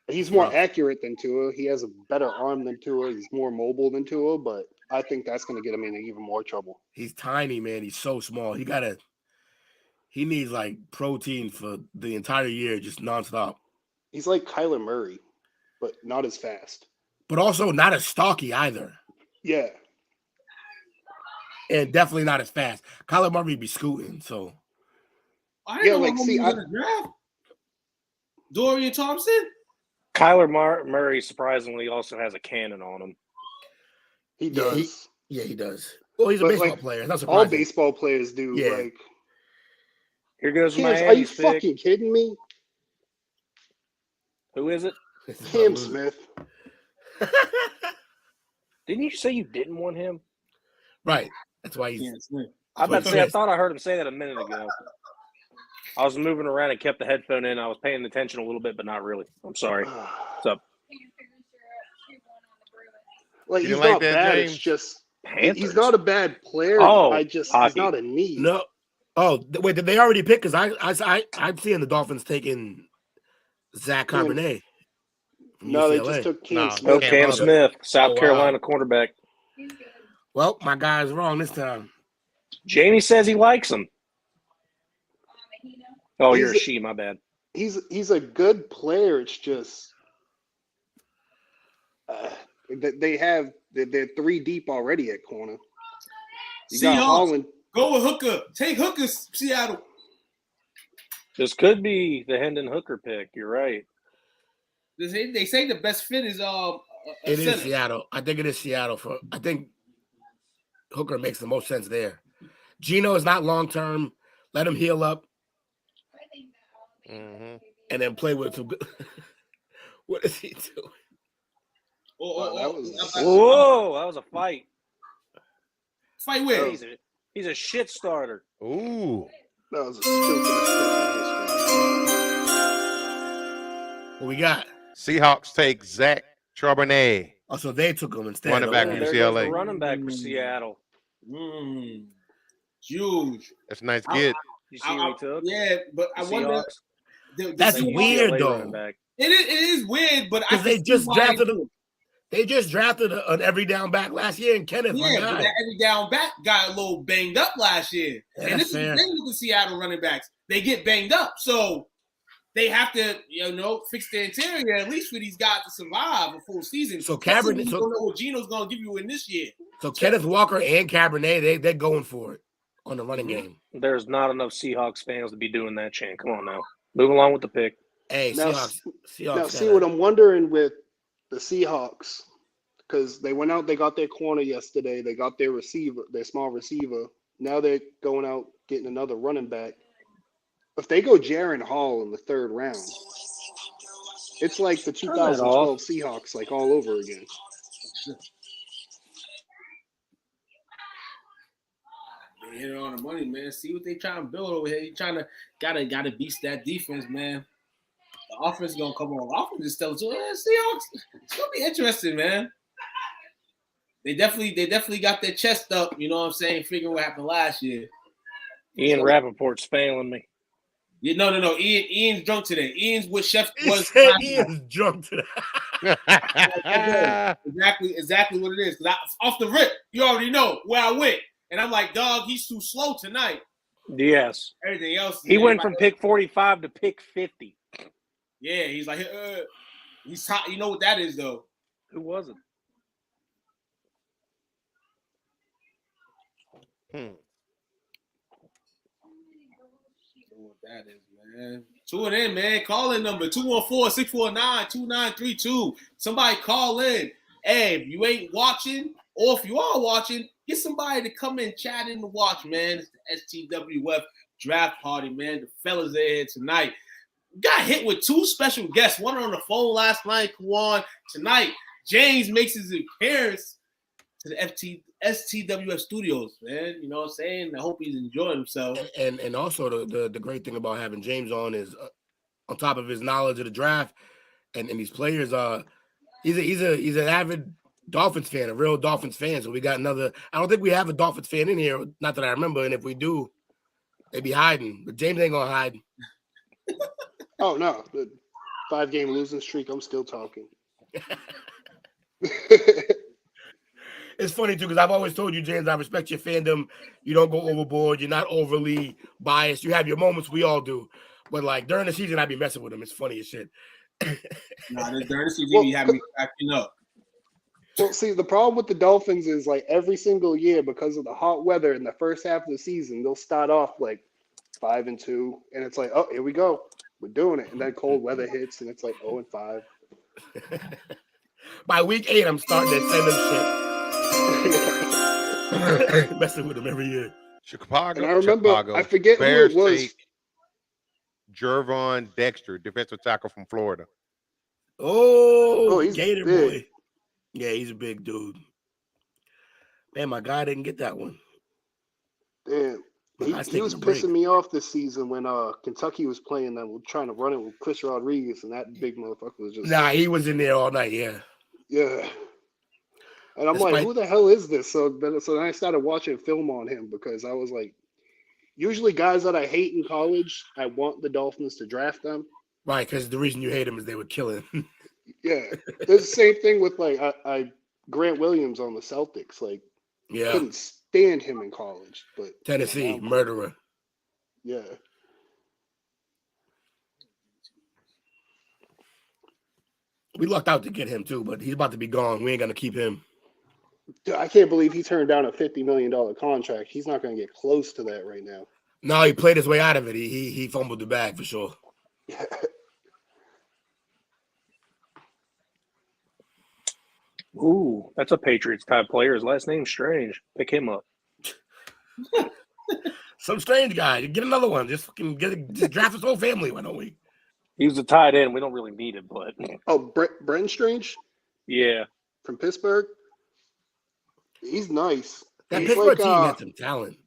He's more accurate than Tua. He has a better arm than Tua. He's more mobile than Tua, but I think that's gonna get him in even more trouble. He's tiny, man. He's so small. He needs like protein for the entire year, just nonstop. He's like Kyler Murray, but not as fast. But also not as stocky either. Yeah. And definitely not as fast. Kyler Murray be scooting, so. I didn't know he was gonna draft Dorian Thompson. Kyler Murray surprisingly also has a cannon on him. He does. He does. Well, he's a baseball player. That's all baseball players do. Yeah. Like, here goes Miami's my. Are you fucking kidding me? Who is it? Cam Smith. Didn't you say you didn't want him? Right. That's why he's. I about to say I thought I heard him say that a minute ago. I was moving around and kept the headphone in. I was paying attention a little bit, but not really. I'm sorry. What's up? Like, he's You not like that, bad. James? It's just Panthers. he's not a bad player. Oh, he's hockey. not a need. No. Oh, wait, did they already pick? Because I'm seeing the Dolphins taking Zach Charbonnet. from No, they UCLA. just took Cam Smith. No, Cam Smith, South Carolina cornerback. Well, my guy's wrong this time. Jamie says he likes him. Oh, He's you're a a- she. My bad. He's a good player. It's just they're three deep already at corner. You got Seahawks, Holland. go with Hooker. Take Hooker, Seattle. This could be the Hendon Hooker pick. You're right. They say the best fit is It is Seattle. I think it is Seattle. I think Hooker makes the most sense there. Geno is not long term. Let him heal up. Mm-hmm. And then play with some good. What is he doing? Whoa, that was a fight. Fight where? He's a shit starter. Ooh. That was a stupid. What we got? Seahawks take Zach Charbonnet. Oh, so they took him instead. Running back Oh, from there goes the UCLA. running back for Seattle. Huge. That's a nice get. You see what he took? Yeah, but I wonder. Seahawks? That's weird, though. It is weird, but I Because they can just see why drafted they him. They just drafted an every down back last year, and Kenneth. Yeah, but that every down back got a little banged up last year. Yeah, And this is the fair. thing with the Seattle running backs. They get banged up. So they have to, fix the interior at least for these guys to survive a full season. So Especially Cabernet- when you so- don't know what Geno's going to give you in this year. So Kenneth Walker and Cabernet, they're going for it on the running game. There's not enough Seahawks fans to be doing that, Shane. Come on now. Move along with the pick. Hey, Now, Seahawks. now see what I'm wondering with the Seahawks, because they went out, they got their corner yesterday, they got their receiver, their small receiver. Now they're going out getting another running back. If they go Jaron Hall in the third round, it's like the 2012 Seahawks, like all over again. They hit it on the money, man. See what they trying to build over here. You trying to gotta beast that defense, man. The offense is gonna come on. The offense is still Seahawks. It's gonna be interesting, man. They definitely got their chest up. You know what I'm saying? Figuring what happened last year. Ian Rappaport's failing me. Yeah, no. Ian's drunk today. Ian's what Chef He was. said Ian's drunk today. Exactly what it is. 'Cause off the rip, you already know where I went, and I'm like, dog, he's too slow tonight. Yes. Everything else. He went from pick 45 to pick 50. Yeah, he's like, he's hot. You know what that is, though. Who was it? What that is, man. Tune in, man. Call in number 214-649-2932. Somebody call in. Hey, if you ain't watching, or if you are watching, get somebody to come in, chat in to watch, man. It's the STWF draft party, man. The fellas are here tonight. Got hit with two special guests. One on the phone last night, Kwan. Tonight, James makes his appearance to the STWF Studios, man. You know what I'm saying? I hope he's enjoying himself. And also the great thing about having James on is on top of his knowledge of the draft and these players, he's an avid Dolphins fan, a real Dolphins fan. So we got another. I don't think we have a Dolphins fan in here, not that I remember. And if we do, they be hiding. But James ain't gonna hide. Oh no, the 5-game losing streak. I'm still talking. It's funny too because I've always told you, James, I respect your fandom. You don't go overboard. You're not overly biased. You have your moments. We all do. But like during the season, I be messing with them. It's funny as shit. Nah, during the season, you have me cracking up. Well, see, the problem with the Dolphins is like every single year because of the hot weather in the first half of the season, they'll start off like 5-2, and it's like, oh, here we go, we're doing it, and then cold weather hits, and it's like 0-5. By week 8, I'm starting to send them shit. Messing with them every year. Chicago. And I remember, Chicago, I forget Bears who it was. take Jervon Dexter, defensive tackle from Florida. Oh, he's Gator big. boy. Yeah, he's a big dude. Man, my guy didn't get that one. Damn. He was pissing me off this season when Kentucky was playing them, trying to run it with Chris Rodriguez, and that big motherfucker was just. Nah, he was in there all night. Yeah. Yeah. And I'm like, who the hell is this? So then I started watching film on him because I was like, usually guys that I hate in college, I want the Dolphins to draft them. Right, because the reason you hate him is they would kill him. Yeah. There's the same thing with like I Grant Williams on the Celtics. Like, Yeah. couldn't stand him in college. But Tennessee, murderer. Yeah. We lucked out to get him too, but he's about to be gone. We ain't gonna keep him. Dude, I can't believe he turned down a $50 million contract. He's not going to get close to that right now. No, he played his way out of it. He fumbled the bag for sure. Ooh, that's a Patriots type player. His last name's Strange. Pick him up. Some strange guy. Get another one. Just fucking just draft his whole family. Why don't we? He was a tight end. We don't really need it, but Oh, Brenton Strange yeah, from Pittsburgh. He's nice. That He's Pittsburgh like, team had some talent.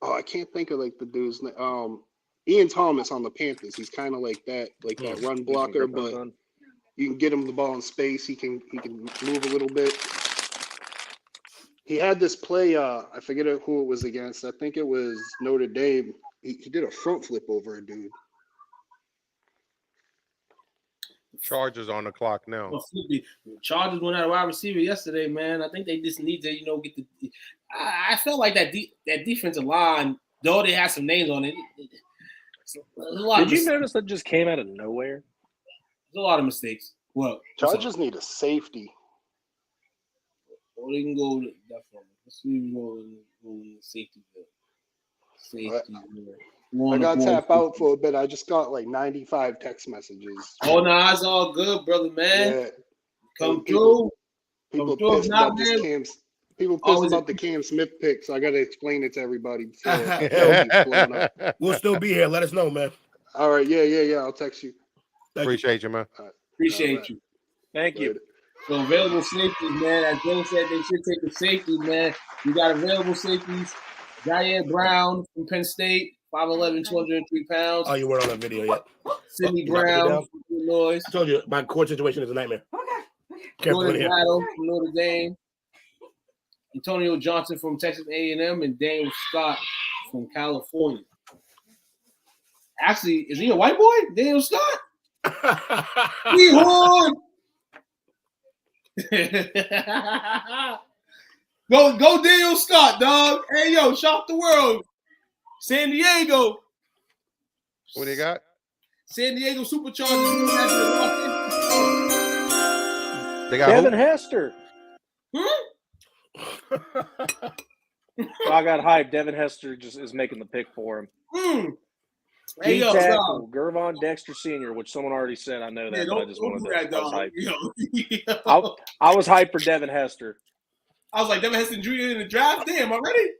Oh, I can't think of like the dude's name. Ian Thomas on the Panthers. He's kind of like that run blocker, but you can get him the ball in space. He can move a little bit. He had this play. I forget who it was against. I think it was Notre Dame. He did a front flip over a dude. Chargers on the clock now. Chargers went out a wide receiver yesterday, man. I think they just need to, get the. I felt like that defensive line, though they had some names on it. Did you notice that just came out of nowhere? There's a lot of mistakes. Well, Chargers need a safety. Or they can go that far. Let's see if we go in safety. Safety. I got to tap out for a bit. I just got like 95 text messages. Oh, no, it's all good, brother, man. Yeah. Come through. People pissed about this Cam. People pissed about the Cam Smith pick, so I got to explain it to everybody. We'll still be here. Let us know, man. All right. Yeah. I'll text you. Appreciate you, man. Appreciate you. Thank you. So available safeties, man. As Joe said, they should take a safety, man. You got available safeties. Jair Brown from Penn State, 5'11", 203 pounds. Oh, you weren't on that video yet. Sidney Brown from Illinois. I told you my court situation is a nightmare. Careful in Jordan here. Battle from Notre Dame. Antonio Johnson from Texas A&M, and Daniel Scott from California. Actually, is he a white boy? Daniel Scott? Horn! Go Daniel Scott, dog. Hey, yo, shock the world. San Diego. What do you got? San Diego Superchargers. They got Devin Hester. I got hyped. Devin Hester just is making the pick for him. Hey, yo, tackle, Gervon Dexter Sr., which someone already said. I know that, but I just wanted to. I was hyped for Devin Hester. I was like, Devin Hester Jr. in the draft? Damn, already?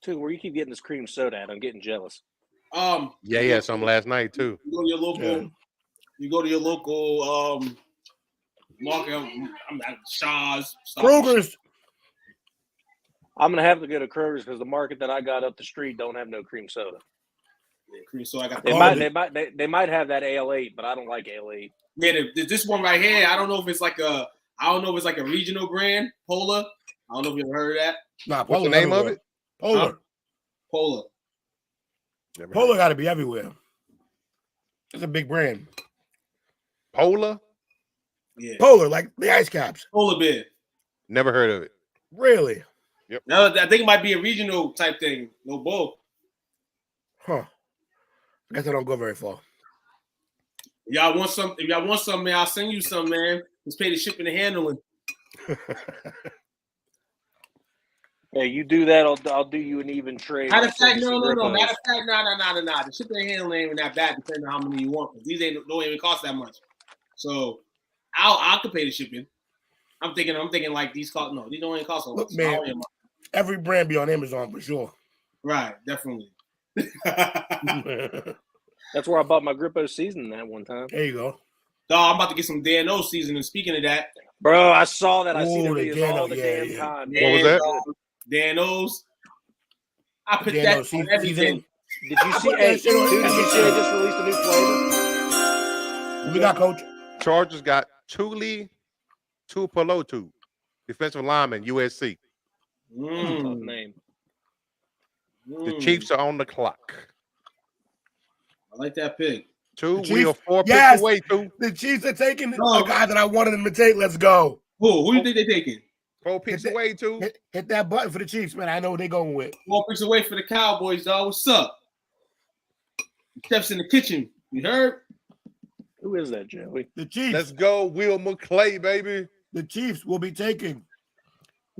Dude, where you keep getting this cream soda at? I'm getting jealous. Yeah, some last night too. You go to your local. You go to your local market. I'm at Shaw's. Kroger's. I'm gonna have to go to Kroger's because the market that I got up the street don't have no cream soda. Yeah, cream soda. I got They might have that Ale8, but I don't like Ale8. Yeah, this one right here. I don't know if it's like a regional brand, Polar. I don't know if you ever heard of that. Nah, What's the name of it? Polar. Polar. Polar got to be everywhere. It's a big brand. Polar? Yeah. Polar, like the ice caps. Polar bear. Never heard of it. Really? Yep. No, I think it might be a regional type thing. No bull. Huh. I guess I don't go very far. If y'all want some, man, I'll send you some, man. Let's pay the shipping and handling. Hey, you do that, I'll do you an even trade. Matter of fact, no. Matter of fact, nah. The shipping and handling ain't even that bad, depending on how many you want. These don't even cost that much. So I'll pay the shipping. I'm thinking like these cost these don't even cost a lot. Look, man, every brand be on Amazon for sure. Right, definitely. That's where I bought my Grippo seasoning that one time. There you go. I'm about to get some Dan-O seasoning. Speaking of that, bro, I saw that. I see the the videos all the Dan-O, damn time. What was that? Dan-O's. I put Dan-O that on everything. Did you see? Hey, dude, did you see they just released a new flavor? What we got, Coach? Chargers got Tuli Tuipulotu, defensive lineman, USC. Tough name. The Chiefs are on the clock. I like that pick. We are 4 picks away. The Chiefs are taking the guy that I wanted them to take. Let's go. Who you think they're taking? 4 picks away, too. Hit that button for the Chiefs, man. I know what they're going with. 4 picks away for the Cowboys, dog. What's up? Chef's in the kitchen. You heard? Who is that, Joey? The Chiefs. Let's go, Will McClay, baby. The Chiefs will be taking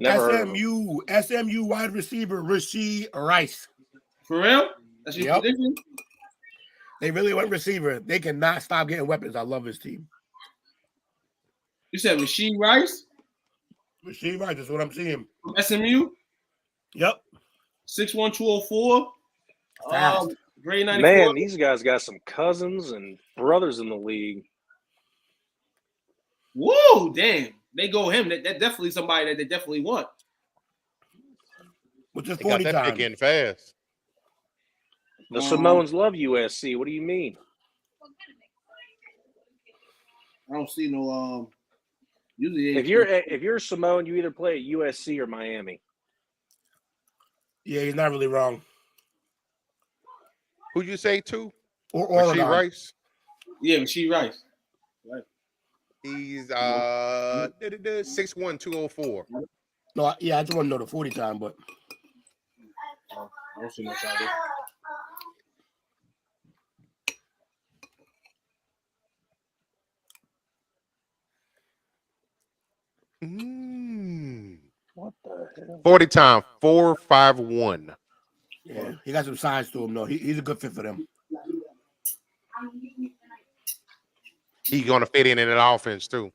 SMU wide receiver Rashee Rice. For real? That's your prediction? They really went receiver. They cannot stop getting weapons. I love his team. You said Rashee Rice? Rashee Rice is what I'm seeing. From SMU? Yep. 6'1", 204. Grade 94. Man, these guys got some cousins and brothers in the league. Whoa, damn. They go him. That definitely somebody that they definitely want. Which is They got 40 that times. pick in fast. The Samoans love USC. What do you mean? I don't see no usually If you're a Samoan, you either play at USC or Miami. Yeah, he's not really wrong. Who'd you say, too? Or Rashee Oregon. Rice? Yeah, Rashee Rice. Right. He's 6'1", 204. No, I just want to know the 40 time, but I don't see much out there. What the hell? 40 time, 4.51. yeah, he got some size to him, though. He's a good fit for them. He's going to fit in that offense, too.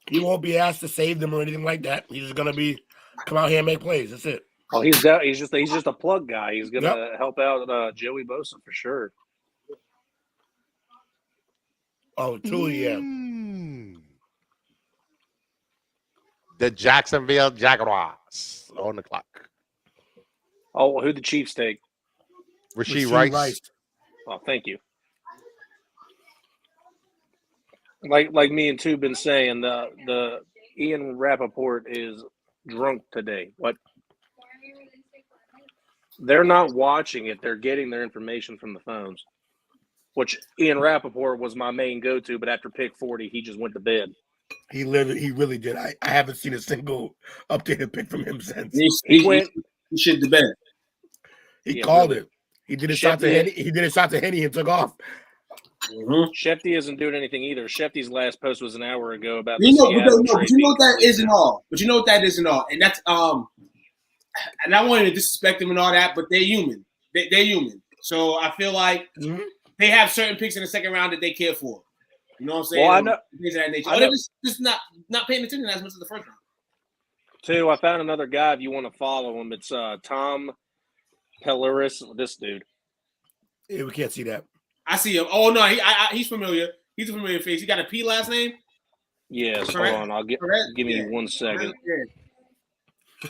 He won't be asked to save them or anything like that. He's just going to come out here and make plays. That's it. Oh, he's just a plug guy. He's gonna help out Joey Bosa for sure. Oh, truly, yeah. The Jacksonville Jaguars on the clock. Oh, who'd the Chiefs take? Rashee Rice. Oh, thank you. Like me and Tube been saying, the Ian Rappaport is drunk today. What? They're not watching it. They're getting their information from the phones, which Ian Rappaport was my main go-to, but after pick 40, he just went to bed. He really did. I haven't seen a single updated pick from him since. He shit the bed. He called it. He did a shot to Henny. He did a shot to Henny and took off. Mm-hmm. Shefty isn't doing anything either. Shefty's last post was an hour ago about but you know what that isn't all. But you know what that isn't all, and that's and I wanted to disrespect them and all that, but they're human. They're human. So I feel like they have certain picks in the second round that they care for. You know what I'm saying? Well, I know. Things of that nature. I They're know. just not paying attention as much as the first round. Too, I found another guy if you want to follow him. It's Tom Pelleris, this dude. Yeah, we can't see that. I see him. Oh, no, he's familiar. He's a familiar face. He got a P last name? Yes, Correct. hold on. Give me 1 second. Yeah.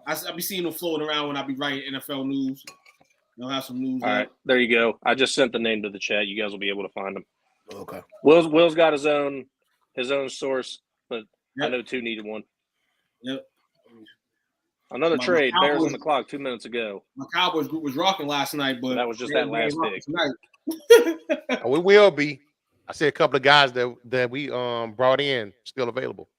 I be seeing him floating around when I be writing NFL news. They'll have some news. All right, there you go. I just sent the name to the chat. You guys will be able to find them. Okay. Will's got his own source, but I Yep. know 2 needed one. Yep. Another My trade. Bears Cowboys- on the clock 2 minutes ago. My Cowboys group was rocking last night, but That was just that last pick. Tonight. We will be. I see a couple of guys that we brought in still available.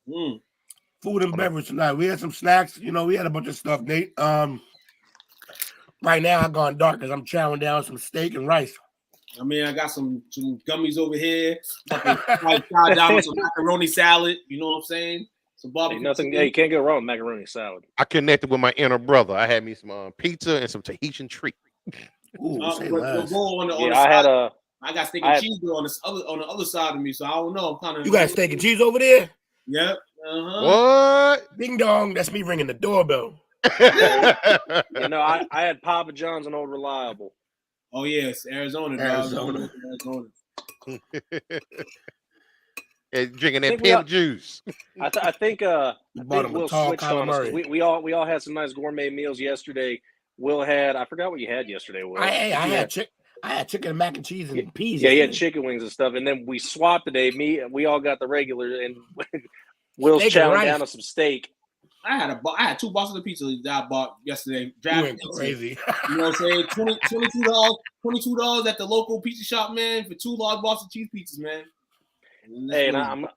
Food and beverage tonight. We had some snacks. You know, we had a bunch of stuff, Nate. Right now, I've gone dark because I'm chowing down some steak and rice. I mean, I got some gummies over here. I chow down with some macaroni salad. You know what I'm saying? Some barbecue. Nothing. Yeah, you can't go wrong with macaroni salad. I connected with my inner brother. I had me some pizza and some Tahitian treat. Ooh, I got steak and cheese on the other side of me, so I don't know. I'm kind of. You got steak and cheese over there? Yep. Uh-huh. What? Ding dong. That's me ringing the doorbell. You know, I had Papa John's and Old Reliable. Oh yes, Arizona. Arizona. And drinking that pimp juice. I think Will switched on us. calamari. We all had some nice gourmet meals yesterday. Will had, I forgot what you had yesterday, Will. I had chicken and mac and cheese and peas. Yeah, he had chicken wings and stuff. And then we swapped today. We all got the regular, and Will's Steak and chowing rice. down to some steak. I had 2 boxes of pizza that I bought yesterday. You went crazy. You know what I'm saying? $22 at the local pizza shop, man, for 2 large Boston cheese pizzas, man. Hey, and I'm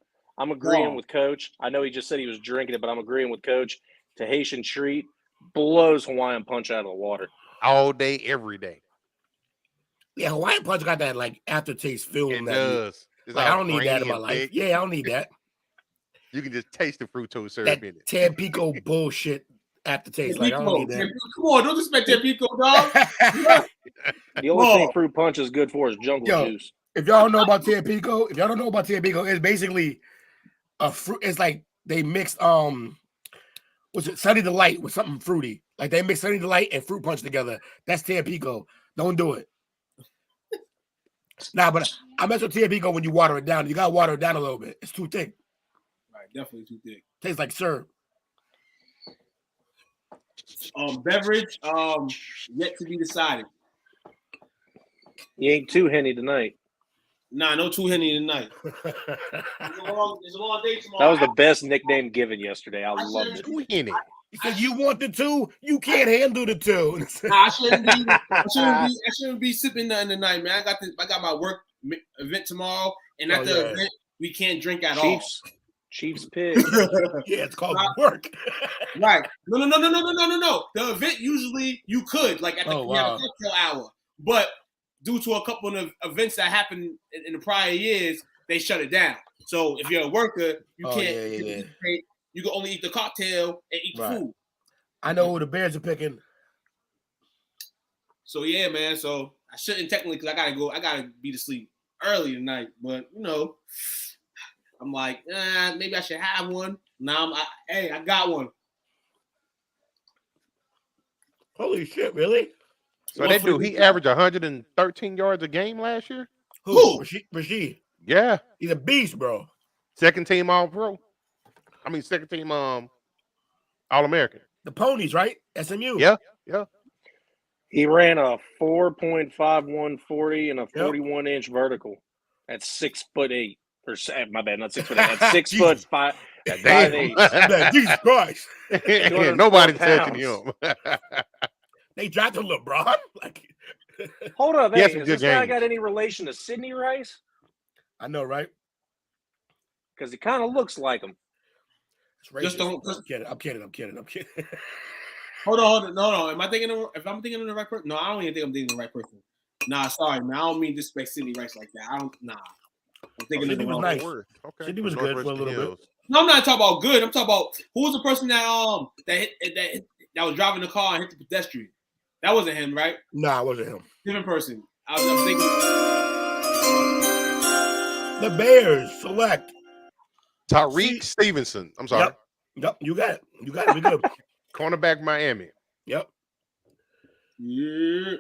agreeing with Coach. I know he just said he was drinking it, but I'm agreeing with Coach. Tahitian treat blows Hawaiian punch out of the water. All day, every day. Yeah, Hawaiian punch got that like aftertaste feeling. It does. It's Like, I all don't need that in grainy my and life. thick. Yeah, I don't need that. You can just taste the fructose syrup That in it. Tampico bullshit aftertaste. Like, I don't need that. Come on, don't disrespect Tampico, dog. The only thing fruit punch is good for is jungle juice. If y'all don't know about Tampico, it's basically a fruit. It's like they mixed what's it, Sunny Delight with something fruity. Like they mix Sunny Delight and fruit punch together. That's Tampico. Don't do it. Nah, but I mess with Tampico when you water it down. You gotta water it down a little bit. It's too thick. Right, definitely too thick. Tastes like syrup. Beverage, yet to be decided. You ain't too henny tonight. Nah, no 2 Henny tonight. It's a long day tomorrow. That was the best nickname given yesterday. I loved it. Too henny. He said, "You want the 2? You can't handle the 2." Nah, I shouldn't be sipping nothing tonight, man. I got my work event tomorrow, and at the event we can't drink at all. Chiefs pig. Yeah, it's called work. Right? No. The event usually you could like at the cocktail hour, but due to a couple of events that happened in the prior years, they shut it down. So if you're a worker, you can't. You can only eat the cocktail and eat the food. I know who the Bears are picking. So yeah, man. So I shouldn't technically, because I gotta be to sleep early tonight. But you know, I'm like, maybe I should have one. Now I got one. Holy shit! Really? So that dude, he averaged 113 yards a game last year. Who? Rashid. Yeah, he's a beast, bro. Second team All Pro. I mean, second team All American. The Ponies, right? SMU. Yeah. He ran a 4.51 40 and a 41-inch vertical at 6'8". Or my bad, not 6'8". At 6'5". At 5'8". Jesus Christ! Nobody's touching him. They drafted LeBron. Like, hold up, He had hey, some has good this guy games. got any relation to Sidney Rice? I know, right? Because he kind of looks like him. Just don't. I'm kidding. Hold on. No. Am I thinking? If I'm thinking of the right person? No, I don't even think I'm thinking of the right person. Nah, sorry, man. I don't mean disrespect Sidney Rice like that. Nah. I'm thinking of the wrong nice. person. Okay. Sidney was good for a little bit. No, I'm not talking about good. I'm talking about who was the person that that was driving the car and hit the pedestrian. That wasn't him, right? Nah, it wasn't him. Different person. I was thinking. The Bears select Tyreek Stevenson. I'm sorry. Yep. You got it. We good. Cornerback Miami. Yep. Yeah.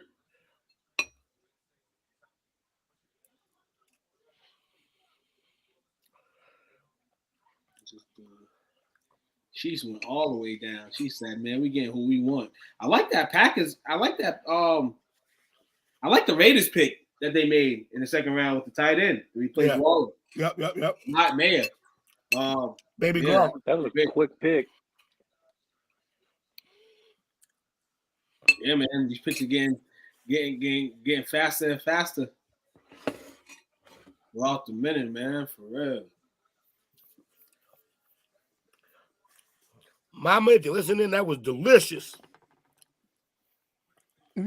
Chiefs went all the way down. She said, "Man, we getting who we want." I like that Packers. I like that. I like the Raiders pick that they made in the second round with the tight end. We played Waller. Yep. Not Mayer. Baby yeah, girl. That was a quick pick. Yeah, man. These picks are getting faster and faster. Throughout the minute, man, for real. Mama, if you're listening, that was delicious. We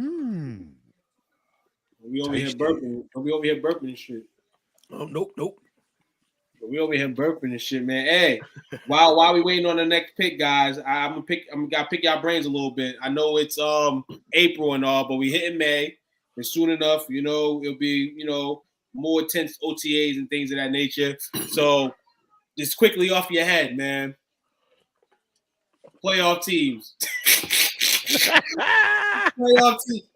over here burping. We over here burping and shit. Oh, nope. We over here burping and shit, man. Hey, while we waiting on the next pick, guys, I'm gonna pick y'all brains a little bit. I know it's April and all, but we hitting May, and soon enough, it'll be more intense OTAs and things of that nature. So just quickly off your head, man. Playoff teams.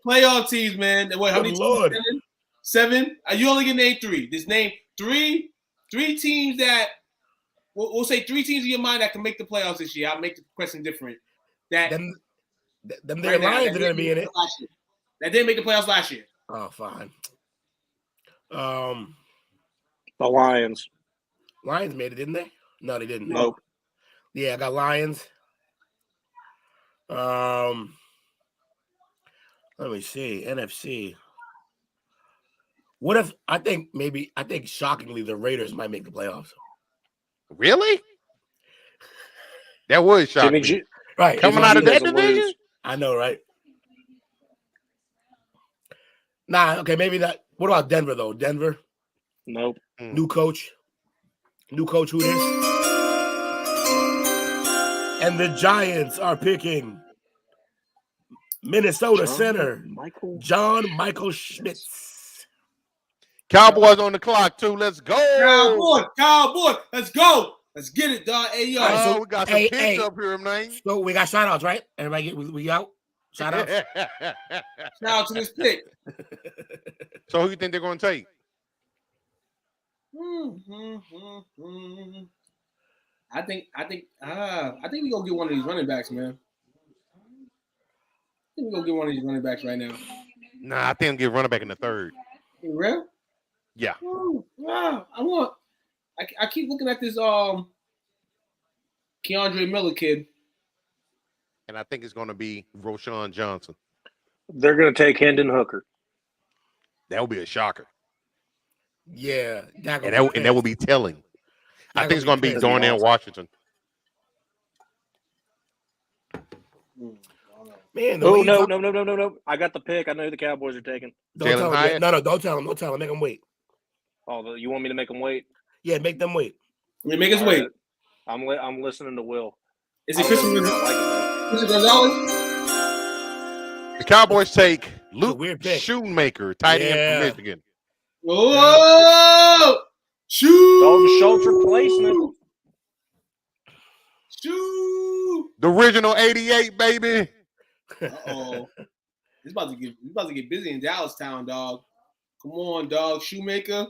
Playoff teams, man. What? How many Lord. teams? Seven? You only get named three. Just name three teams that we'll say 3 teams in your mind that can make the playoffs this year. I'll make the question different. That them their Lions are gonna be in it. That didn't make the playoffs last year. Oh, fine. The Lions. Lions made it, didn't they? No, they didn't. Nope. Yeah, I got Lions. Let me see. NFC. What if I think shockingly the Raiders might make the playoffs? Really? That would shock me. Right. Coming out of that division? I know, right? Nah, okay, maybe that. What about Denver, though? Denver? Nope. New coach. Who this? And the Giants are picking Minnesota center John Michael Schmitz. Cowboys on the clock, too. Let's go. Cowboy. Let's go. Let's get it, dog. Hey, yo. So we got some picks up here, man. So we got shout outs, right? Everybody we out? Shout outs. Shout out to this pick. So who you think they're going to take? I think we're gonna get one of these running backs, man. I think we're gonna get one of these running backs right now. Nah, I think I'm get running back in the third. You real? Yeah. Wow. I keep looking at this Keandre Miller kid. And I think it's gonna be Roshan Johnson. They're gonna take Hendon Hooker. That would be a shocker. Yeah. And that would be telling. I think it's going to be Darnell Washington. Man, no. I got the pick. I know who the Cowboys are taking. Don't tell him. No, don't tell him. Don't tell him. Make him wait. Oh, you want me to make them wait? Yeah, make them wait. Make us wait. I'm listening to Will. Is it Christian Gonzalez? The Cowboys take Luke Shoemaker, tight end from Michigan. Oh, shoot! Dalton Schultz replacement. Shoot! The original 88, baby. Uh-oh. It's about to get busy in Dallas town, dog. Come on, dog. Shoemaker.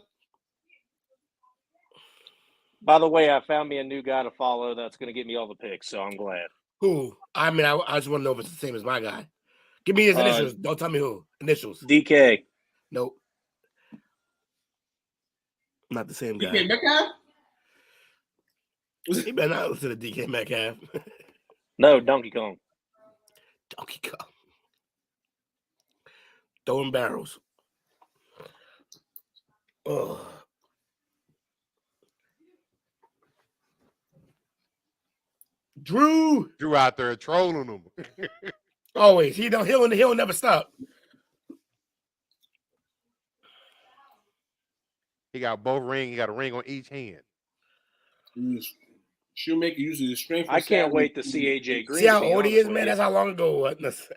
By the way, I found me a new guy to follow that's going to get me all the picks, so I'm glad. Who? I mean, I just want to know if it's the same as my guy. Give me his initials. Don't tell me who. Initials. DK. Nope. Not the same guy. DK Metcalf? He better not listen to DK Metcalf. No, Donkey Kong. Donkey Kong. Throwing barrels. Oh. Drew out there trolling him. Always. He'll never stop. He got both rings. He got a ring on each hand. Shoemaker uses his strength. I can't wait to see AJ Green. See how old he is, man? That's how long ago it was.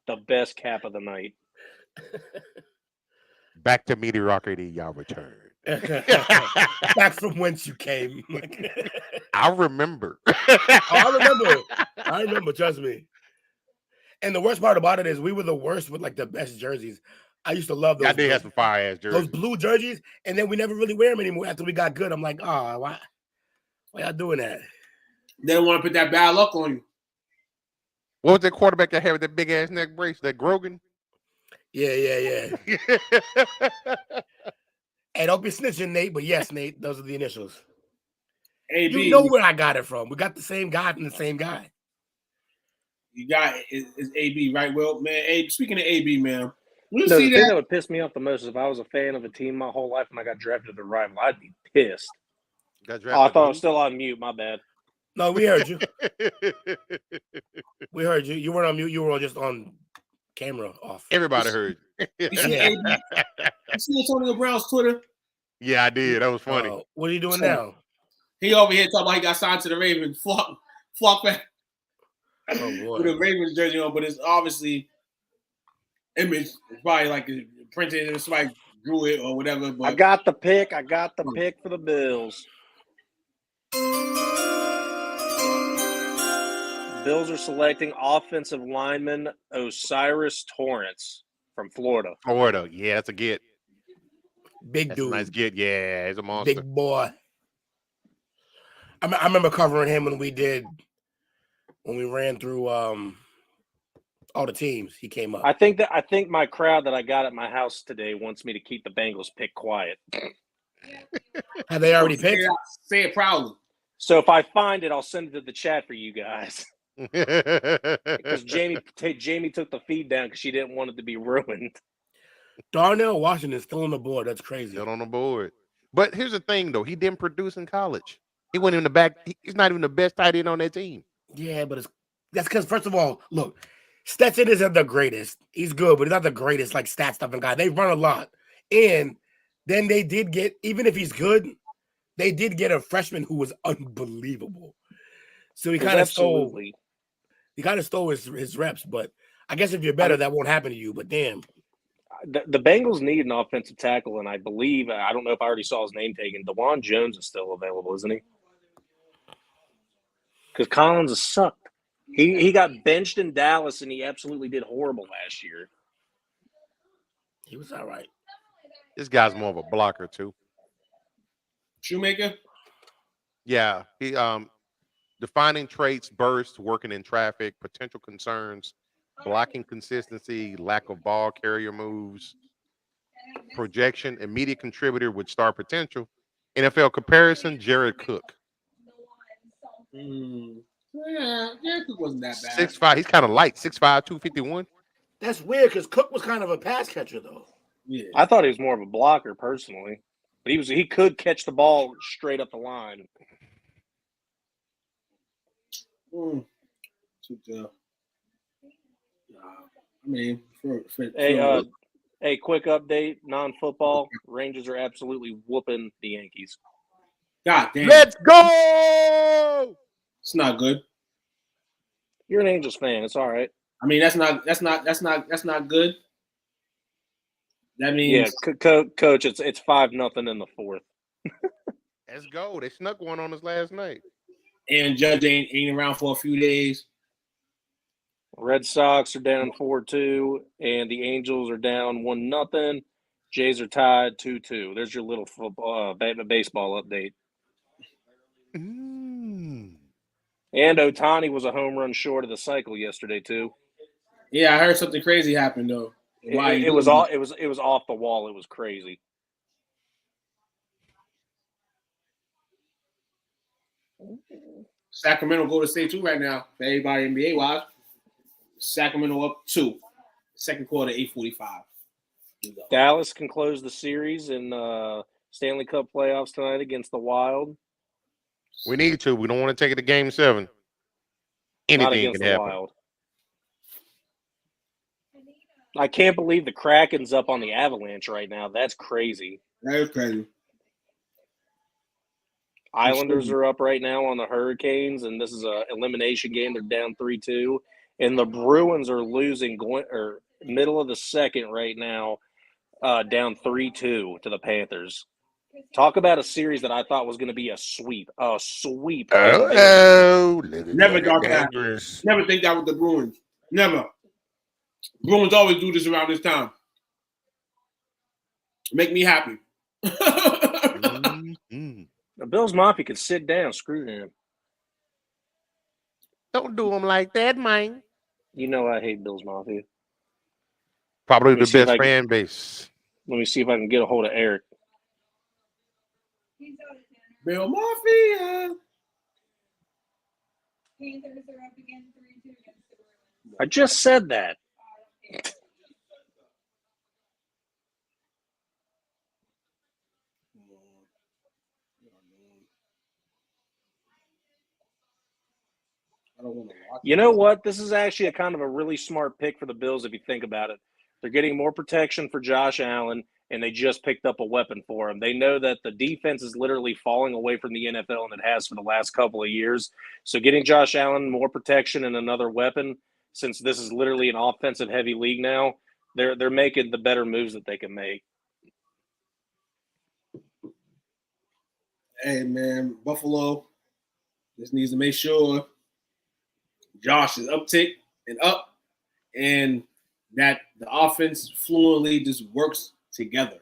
The best cap of the night. Back to mediocrity, y'all return. Back from whence you came. I remember. I remember, trust me. And the worst part about it is we were the worst with like the best jerseys. I used to love those. I did have some fire ass jerseys. Those blue jerseys, and then we never really wear them anymore after we got good. I'm like, oh, why Why y'all doing that? They don't want to put that bad luck on you. What was that quarterback that had with that big ass neck brace? That Grogan? Yeah. Hey, don't be snitching, Nate. But yes, Nate, those are the initials. AB, you know where I got it from. We got the same guy from the same guy. You got it's AB, right? Well, man, speaking of AB, man, the thing that would piss me off the most is if I was a fan of a team my whole life and I got drafted to the rival, I'd be pissed. Got Oh, I thought I was still on mute. My bad. No, we heard you. We heard you. You weren't on mute. You were just on camera off. Everybody heard you. You see Antonio Brown's Twitter? Yeah, I did. That was funny. What are you doing now? He over here talking about he got signed to the Ravens. Flock back. Oh, boy. With a Ravens jersey on, but it's obviously image. It's probably like printed and somebody drew it or whatever. But I got the pick. I got the pick for the Bills. Bills are selecting offensive lineman Osiris Torrance from Florida. Florida, yeah, that's a get. Big That's dude. a nice get. Yeah, he's a monster. Big boy. I remember covering him when we ran through all the teams. He came up. I think my crowd that I got at my house today wants me to keep the Bengals pick quiet. Have they already picked? Say it proudly. So if I find it, I'll send it to the chat for you guys. Because Jamie took the feed down because she didn't want it to be ruined. Darnell Washington's still on the board. That's crazy. Still on the board. But here's the thing, though. He didn't produce in college. He went in the back. He's not even the best tight end on that team. Yeah, but that's because, first of all, look, Stetson isn't the greatest. He's good, but he's not the greatest, like, stat stuffing guy. They run a lot. And then they did get, even if he's good, they did get a freshman who was unbelievable. So he kind of stole his reps. But I guess if you're better, that won't happen to you. But damn. The Bengals need an offensive tackle, and I believe, I don't know if I already saw his name taken, DeJuan Jones is still available, isn't he? Because Collins has sucked. He got benched in Dallas, and he absolutely did horrible last year. He was all right. This guy's more of a blocker, too. Shoemaker? Yeah. He defining traits, burst, working in traffic, potential concerns, blocking consistency, lack of ball carrier moves, projection, immediate contributor with star potential. NFL comparison, Jared Cook. Yeah, Cook wasn't that bad. 6'5", he's kind of light, 6'5", 251. That's weird because Cook was kind of a pass catcher, though. Yeah. I thought he was more of a blocker, personally. But he could catch the ball straight up the line. I mean, hey, quick update, non-football. Rangers are absolutely whooping the Yankees. God damn. Let's go! It's not good. You're an Angels fan. It's all right. I mean, that's not good. That means Coach, it's 5-0 in the fourth. Let's go. They snuck one on us last night. And Judge ain't around for a few days. Red Sox are down 4-2, and the Angels are down 1-0. Jays are tied 2-2. There's your little football, baseball update. And Ohtani was a home run short of the cycle yesterday too. Yeah, I heard something crazy happened though. It was off the wall. It was crazy. Sacramento go to state 2 right now for everybody NBA wise. Sacramento up 2. Second quarter, 8:45. Dallas can close the series in Stanley Cup playoffs tonight against the Wild. We need to. We don't want to take it to Game 7. Anything can happen. Wild. I can't believe the Kraken's up on the Avalanche right now. That's crazy. That is crazy. Islanders are up right now on the Hurricanes, and this is an elimination game. They're down 3-2. And the Bruins are losing middle of the second right now, down 3-2 to the Panthers. Talk about a series that I thought was going to be a sweep. A sweep. Never thought that. Never think that with the Bruins. Never. Bruins always do this around this time. Make me happy. The Bills Mafia could sit down. Screw them. Don't do them like that, man. You know I hate Bills Mafia. Probably Let me the see if best I can- fan base. Let me see if I can get a hold of Eric. Bill Mafia. I just said that. I don't want to watch. You know what? This is actually a kind of a really smart pick for the Bills if you think about it. They're getting more protection for Josh Allen, and they just picked up a weapon for him. They know that the defense is literally falling away from the NFL, and it has for the last couple of years. So getting Josh Allen more protection and another weapon, since this is literally an offensive-heavy league now, they're making the better moves that they can make. Hey man, Buffalo just needs to make sure Josh is uptick and up, and that the offense fluently just works together.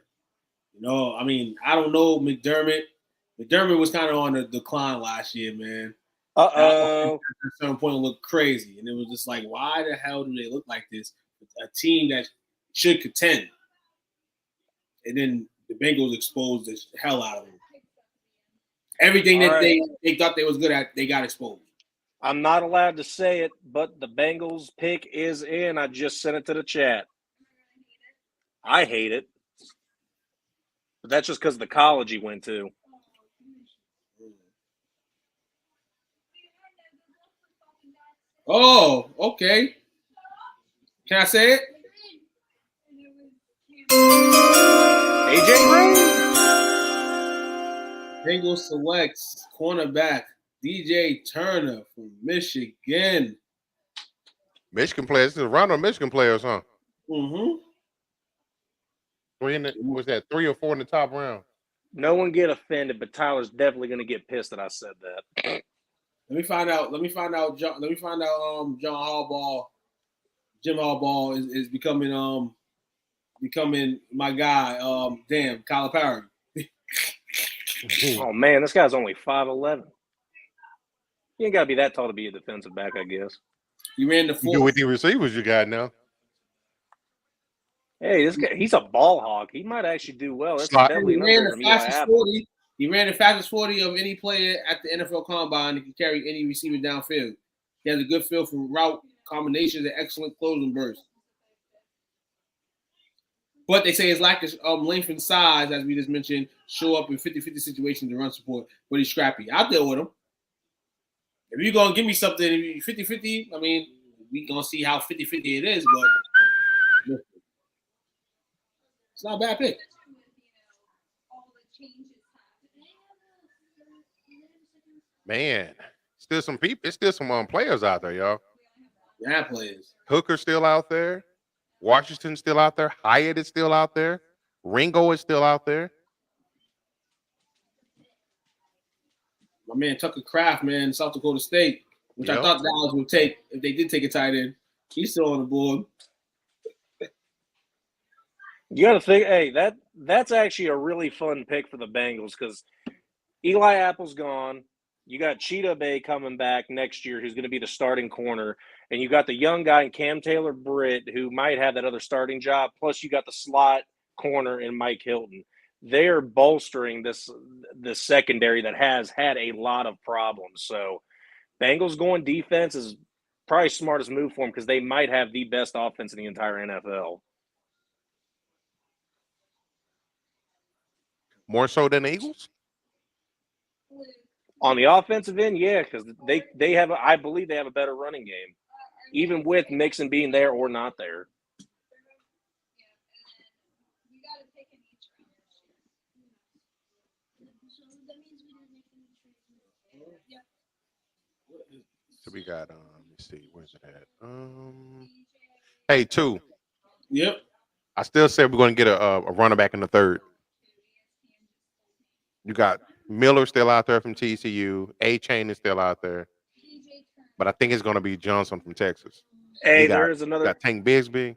You know, I mean, I don't know McDermott. McDermott was kind of on a decline last year, man. Uh-oh. At a certain point, it looked crazy, and it was just like, why the hell do they look like this? A team that should contend, and then the Bengals exposed the hell out of them. Everything that they thought they was good at, they got exposed. I'm not allowed to say it, but the Bengals pick is in. I just sent it to the chat. I hate it. But that's just because of the college he went to. Oh, okay. Can I say it? AJ Green. Bengals selects cornerback DJ Turner from Michigan. Michigan players. This is a round of Michigan players, huh? Mm-hmm. Was that 3 or 4 in the top round? No one get offended, but Tyler's definitely going to get pissed that I said that. Let me find out. John Harbaugh. Jim Harbaugh is becoming my guy. Kyler Perry. Oh man, this guy's only 5'11". You ain't got to be that tall to be a defensive back, I guess. He ran the You 4. do with the receivers you got now. Hey, this guy—he's a ball hog. He might actually do well. That's Slot. definitely He ran another the fastest Apple. 40. He ran the fastest 40 of any player at the NFL Combine. He can carry any receiver downfield. He has a good feel for route combinations and excellent closing bursts. But they say his lack of length and size, as we just mentioned, show up in 50-50 situations to run support. But he's scrappy. I'll deal with him. If you're going to give me something 50-50, I mean, we're going to see how 50-50 it is. But it's not a bad pick. Man, still some people. It's still some players out there, y'all. Yeah, players. Hooker's still out there. Washington's still out there. Hyatt is still out there. Ringo is still out there. My man Tucker Kraft, man, South Dakota State, which I thought Dallas would take if they did take a tight end. He's still on the board. You got to think, hey, that's actually a really fun pick for the Bengals because Eli Apple's gone. You got Cheetah Bay coming back next year, who's going to be the starting corner. And you got the young guy in Cam Taylor-Britt, who might have that other starting job. Plus, you got the slot corner in Mike Hilton. They're bolstering this secondary that has had a lot of problems. So, Bengals going defense is probably the smartest move for them because they might have the best offense in the entire NFL. More so than the Eagles? On the offensive end, yeah, because they have, I believe they have a better running game, even with Mixon being there or not there. So we got, let me see, where's it at? Hey, 2. Yep. I still say we're going to get a running back in the 3rd. You got Miller still out there from TCU. A-Chain is still out there. But I think it's going to be Johnson from Texas. Hey, there's another. Got Tank Bigsby.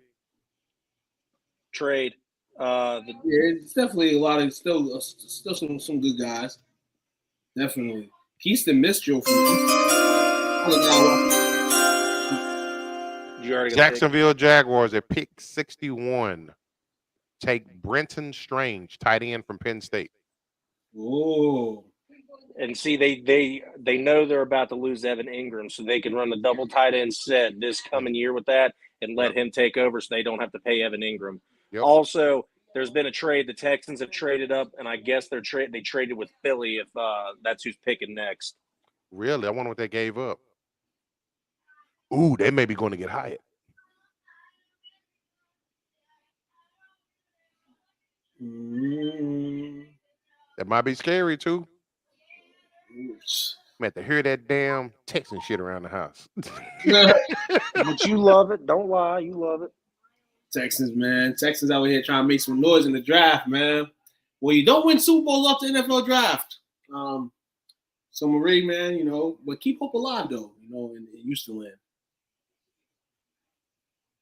Trade. Yeah, it's definitely a lot of still some good guys. Definitely. Keyston Mistral from Jacksonville Jaguars at pick 61. Take Brenton Strange, tight end from Penn State. Oh. And see, they know they're about to lose Evan Ingram, so they can run the double tight end set this coming year with that and let him take over so they don't have to pay Evan Ingram. Yep. Also, there's been a trade. The Texans have traded up, and I guess they traded with Philly if that's who's picking next. Really? I wonder what they gave up. Ooh, they may be going to get Hyatt. That might be scary too. Man, to hear that damn Texan shit around the house. But you love it. Don't lie. You love it. Texans, man. Texans out here trying to make some noise in the draft, man. Well, you don't win Super Bowls off the NFL draft. So Marie, man, you know, but keep hope alive though, you know, in Houston land.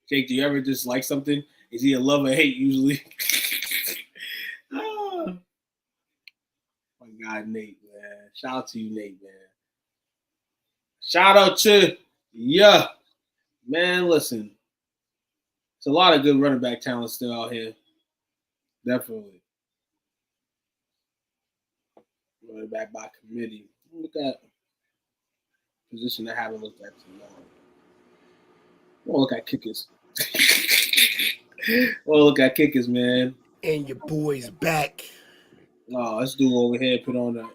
Jake, do you ever just like something? Is he a love or hate usually? Oh. My God, Nate, man. Shout out to you, Nate, man. Shout out to ya. Man, listen. It's a lot of good running back talent still out here. Definitely. Running back by committee. Look at position I haven't looked at too long. We'll look at kickers. We'll look at kickers, man. And your boy's back. Oh, let's do over here. Put on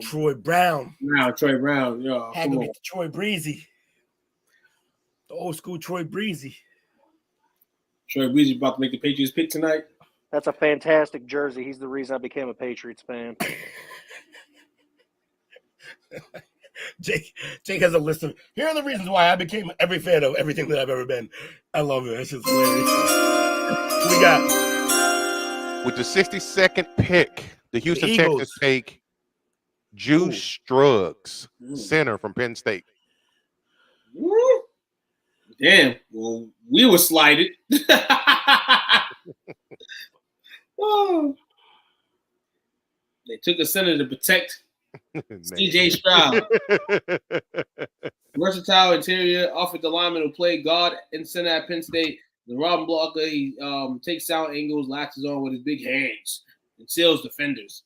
Troy Brown. Troy Brown. Yeah, had to get the Troy Breezy. The old school Troy Breezy. Troy Breezy about to make the Patriots pick tonight. That's a fantastic jersey. He's the reason I became a Patriots fan. Jake has a list of here are the reasons why I became every fan of everything that I've ever been. I love it. That's just hilarious. We got with the 62nd pick, the Houston Texans take Juice Struggs, center from Penn State. Woo. Damn. Well, we were slighted. Oh. They took a center to protect CJ Stroud. Versatile interior, offensive lineman who played guard and center at Penn State. The Robin blocker, he takes sound angles, latches on with his big hands, and seals defenders.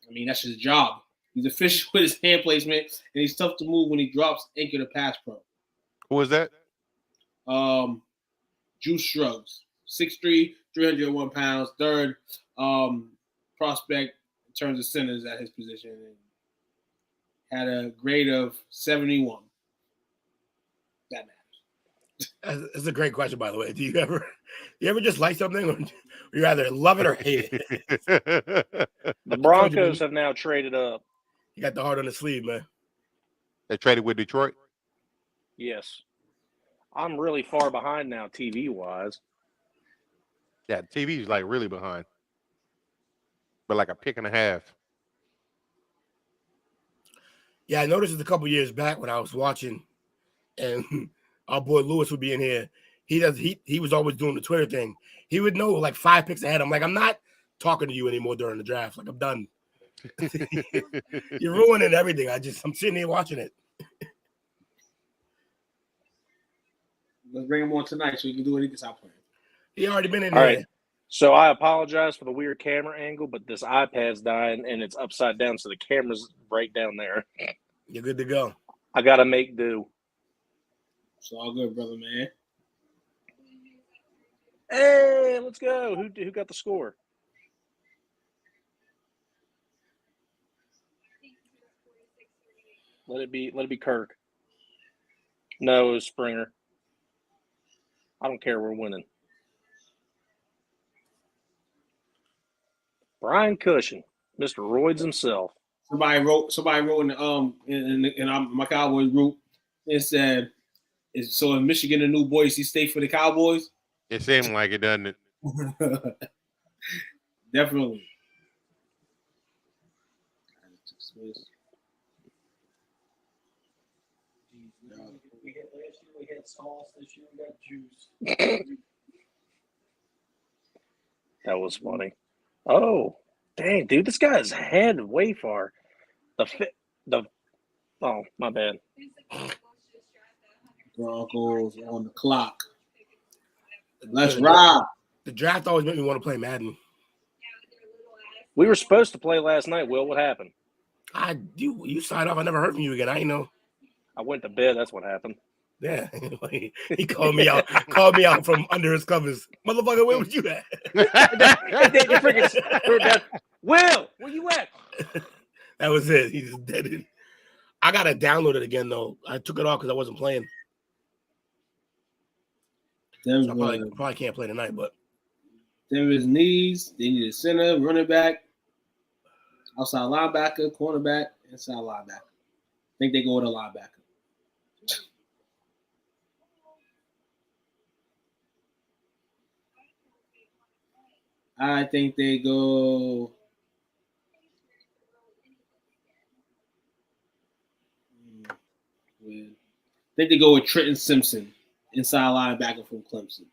I mean, that's his job. He's efficient with his hand placement, and he's tough to move when he drops anchor to pass pro. Who is that? Juice Struggs, 6'3", 301 pounds, third prospect in terms of centers at his position. And had a grade of 71. That matters. That's a great question, by the way. Do you ever just like something, or you either love it or hate it? The Broncos have now traded up. You got the heart on the sleeve, man. They traded with Detroit? Yes. I'm really far behind now, TV-wise. Yeah, TV is like really behind. But like a pick and a half. Yeah, I noticed it a couple years back when I was watching, and our boy Lewis would be in here. He was always doing the Twitter thing. He would know like 5 picks ahead. I'm like, I'm not talking to you anymore during the draft. Like, I'm done. You're ruining everything. I'm sitting here watching it. Let's bring him on tonight so he can do what he can stop playing. He already been in All there. right. So I apologize for the weird camera angle, but this iPad's dying and it's upside down, so the camera's right down there. You're good to go. I gotta make do. It's all good, brother, man. Hey, let's go. Who got the score? Let it be Kirk. No, it was Springer. I don't care. We're winning. Brian Cushing, Mr. Roids himself. Somebody wrote in my Cowboys group. It said, "So in Michigan, a new Boise State for the Cowboys?" It seemed like it, doesn't it? Definitely. We had sauce this year. We got juice. That was funny. Oh, dang, dude, this guy's head way far. The oh, my bad. Broncos on the clock. Let's ride. The draft always made me want to play Madden. We were supposed to play last night, Will. What happened? You signed off. I never heard from you again. I ain't know. I went to bed. That's what happened. Yeah. He called me out. Called me out from under his covers. Motherfucker, where was you at? Will, where you at? That was it. He just did it. I gotta download it again though. I took it off because I wasn't playing. So I probably can't play tonight, but Denver's needs. They need a center, running back, outside linebacker, cornerback, inside linebacker. I think they go with a linebacker. I think they go. I think they go with Trenton Simpson, inside linebacker from Clemson.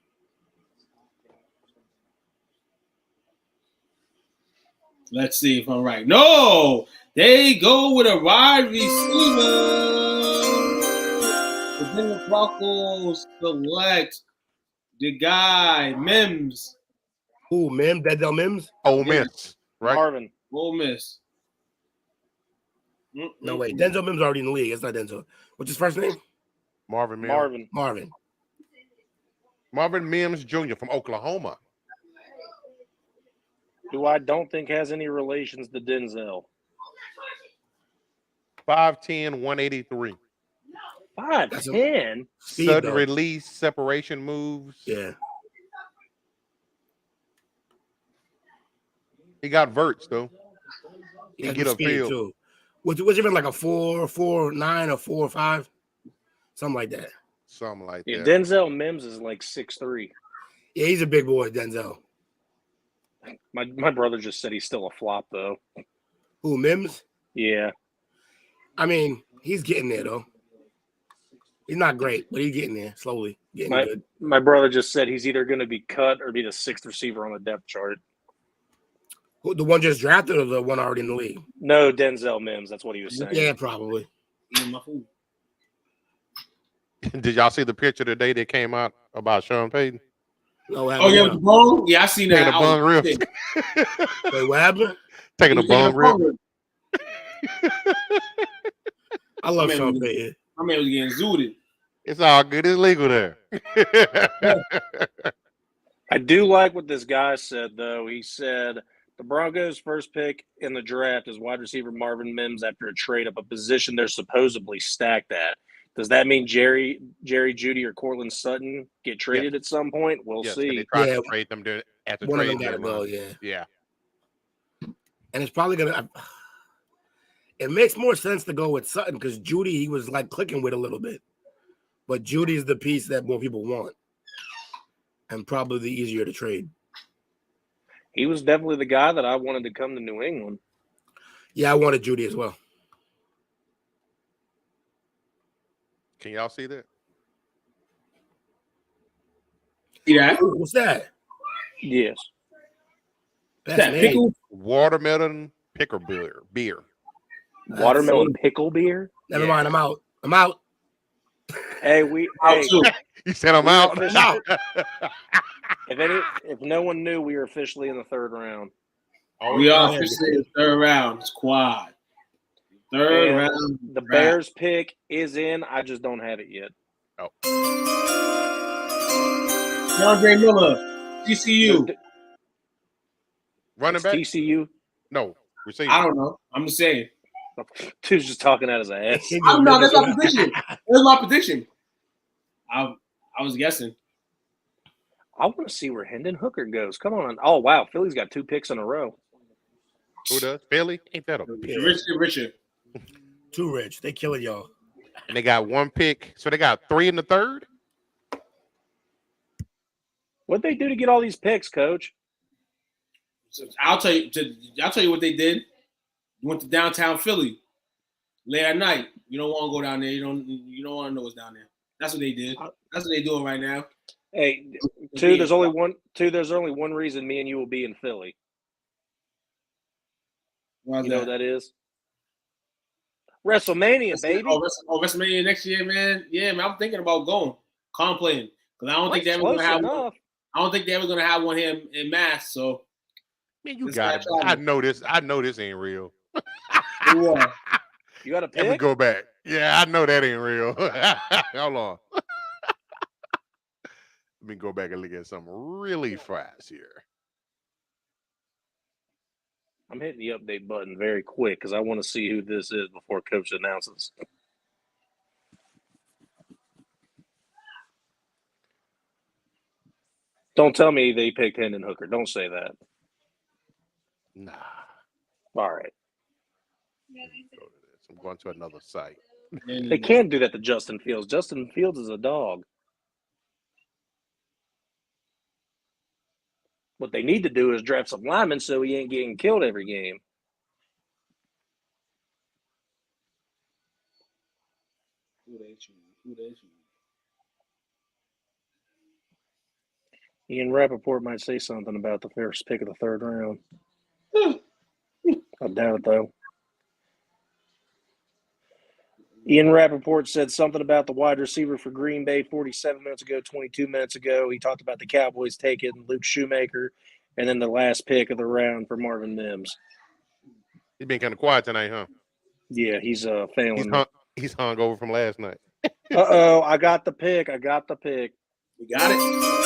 Let's see if I'm right. No, they go with a wide receiver. The Denver Broncos select the guy Mims. Who, Mims? Denzel Mims? Ole Miss, right? Marvin. Ole Miss. No, wait. Denzel Mims already in the league. It's not Denzel. What's his first name? Marvin Mims. Marvin Mims Jr. from Oklahoma. Who I don't think has any relations to Denzel. 5'10", 183. 5'10"? Sudden release, separation moves. Yeah. He got verts, though. He Yeah, can get upfield. too. Was it even like a 4.9 or 4.5? Something like that. Something like Yeah, that. Denzel Mims is like 6'3". Yeah, he's a big boy, Denzel. My brother just said he's still a flop, though. Who, Mims? Yeah. I mean, he's getting there, though. He's not great, but he's getting there slowly. Getting good. My brother just said he's either going to be cut or be the sixth receiver on the depth chart. Who, the one just drafted or the one already in the league? No, Denzel Mims. That's what he was saying. Yeah, probably. Did y'all see the picture today that came out about Sean Payton? No, oh, yeah, with the bone? Yeah, I seen that. Taking a bung rip. Wait, what happened? Taking a bung rip. I love Sean Payton. My man was getting zooted. It's all good. It's legal there. I do like what this guy said, though. He said the Broncos' first pick in the draft is wide receiver Marvin Mims after a trade up, a position they're supposedly stacked at. Does that mean Jerry Jeudy or Cortland Sutton get traded at some point? We'll see. They tried to trade them at the one trade of them gotta deadline. go, Yeah. And it's probably gonna. It makes more sense to go with Sutton because Jeudy he was like clicking with a little bit, but Jeudy is the piece that more people want, and probably the easier to trade. He was definitely the guy that I wanted to come to New England. Yeah, I wanted Jeudy as well. Can y'all see that? Yeah. What's that? Yes. That's that pickle? Watermelon pickle beer. Watermelon pickle beer? Never mind. I'm out. I'm out. Hey, You said I'm out. If no one knew, we are officially in the third round. We are officially in the third round. It's quad. Third And round. The Bears pick is in. I just don't have it yet. Oh. DeAndre Miller, TCU. Running back? TCU? No. Receiver. I don't know. I'm just saying. Dude's just talking out his ass. I'm not. That's my prediction. That's my prediction. I was guessing. I want to see where Hendon Hooker goes. Come on. Oh, wow. Philly's got 2 picks in a row. Who does? Philly? Ain't that a pick? Richard. Too rich. They killing y'all. And they got 1 pick. So they got 3 in the third? What'd they do to get all these picks, Coach? I'll tell you what they did. Went to downtown Philly late at night. You don't want to go down there. You don't want to know what's down there. That's what they did. That's what they're doing right now. Hey, there's only one reason me and you will be in Philly. Why's you know what that is? WrestleMania, baby. WrestleMania next year, man. Yeah, man. I'm thinking about going, contemplating, because I don't think they're close gonna have enough. one. I don't think they were gonna have one here in mass. So, man, you got it. I know this. I know this ain't real. What? You got a pick? Let me go back. Yeah, I know that ain't real. Hold on. Let me go back and look at something really fast here. I'm hitting the update button very quick because I want to see who this is before Coach announces. Don't tell me they picked Hendon Hooker. Don't say that. Nah. All right. I'm going to another site. They can't do that to Justin Fields. Justin Fields is a dog. What they need to do is draft some linemen so he ain't getting killed every game. Who they choose? Ian Rappaport might say something about the first pick of the third round. I doubt it, though. Ian Rappaport said something about the wide receiver for Green Bay 47 minutes ago, 22 minutes ago. He talked about the Cowboys taking Luke Shoemaker and then the last pick of the round for Marvin Mims. He's been kind of quiet tonight, huh? Yeah, he's failing. He's hung over from last night. Uh-oh, I got the pick. You got it?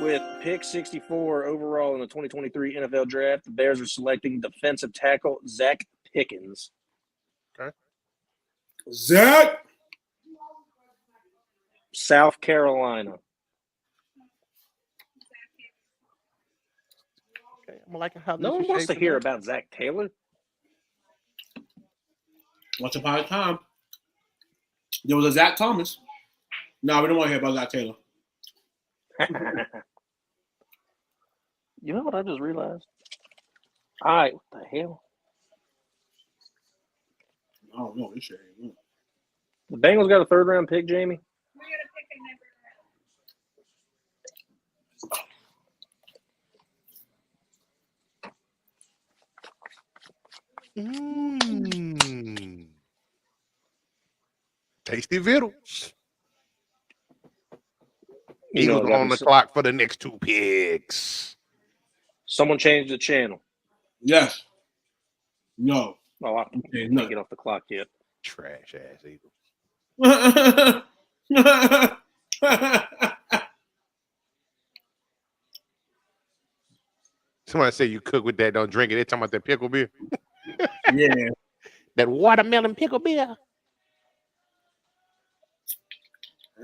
With pick 64 overall in the 2023 NFL Draft, the Bears are selecting defensive tackle Zach Pickens. Okay. Zach! South Carolina. Okay, I'm liking how No one wants to hear about Zach Taylor. Once upon a time, there was a Zach Thomas. No, we don't want to hear about Zach Taylor. You know what I just realized? All right, what the hell? I don't know. This shit ain't The Bengals got a third round pick, Jamie? Tasty Vittles. You know, Eagles on the clock for the next two picks. Someone changed the channel. Yes. No. Oh, I can't get off the clock yet. Trash ass Eagles. Somebody say you cook with that, don't drink it. They're talking about that pickle beer. Yeah. That watermelon pickle beer.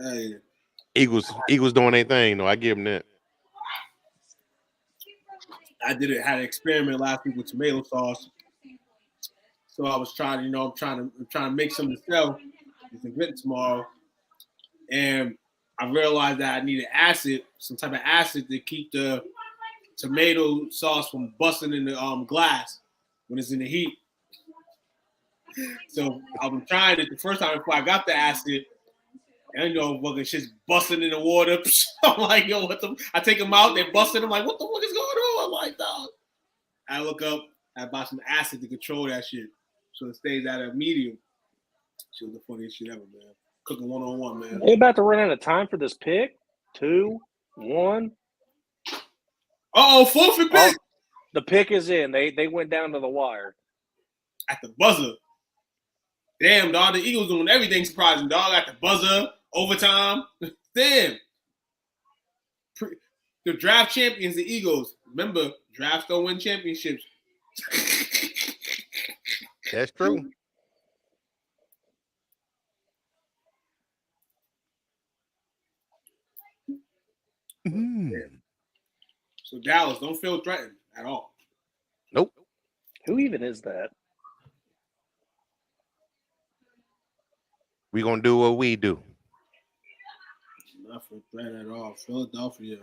Hey. Eagles doing their thing, though. I give them that. I had an experiment last week with tomato sauce. So I was trying, I'm trying to make something to sell. It's an event tomorrow. And I realized that I needed some type of acid to keep the tomato sauce from busting in the glass when it's in the heat. So I was trying it the first time before I got the acid. And fucking shit's busting in the water. I'm like, yo, I take them out, they're busting. I'm like, what the fuck is going on? I'm like, dog. I look up, I buy some acid to control that shit. So it stays at a medium. Shit was the funniest shit ever, man. Cooking one-on-one, man. They about to run out of time for this pick. 2, 1. Forfeit pick. The pick is in. They went down to the wire. At the buzzer. Damn, dog. The Eagles doing everything surprising, dog. At the buzzer, overtime. Damn. The draft champions, the Eagles. Remember, drafts don't win championships. That's true. So Dallas, don't feel threatened at all. Nope. Who even is that? We gonna do what we do. Not for threat at all. Philadelphia.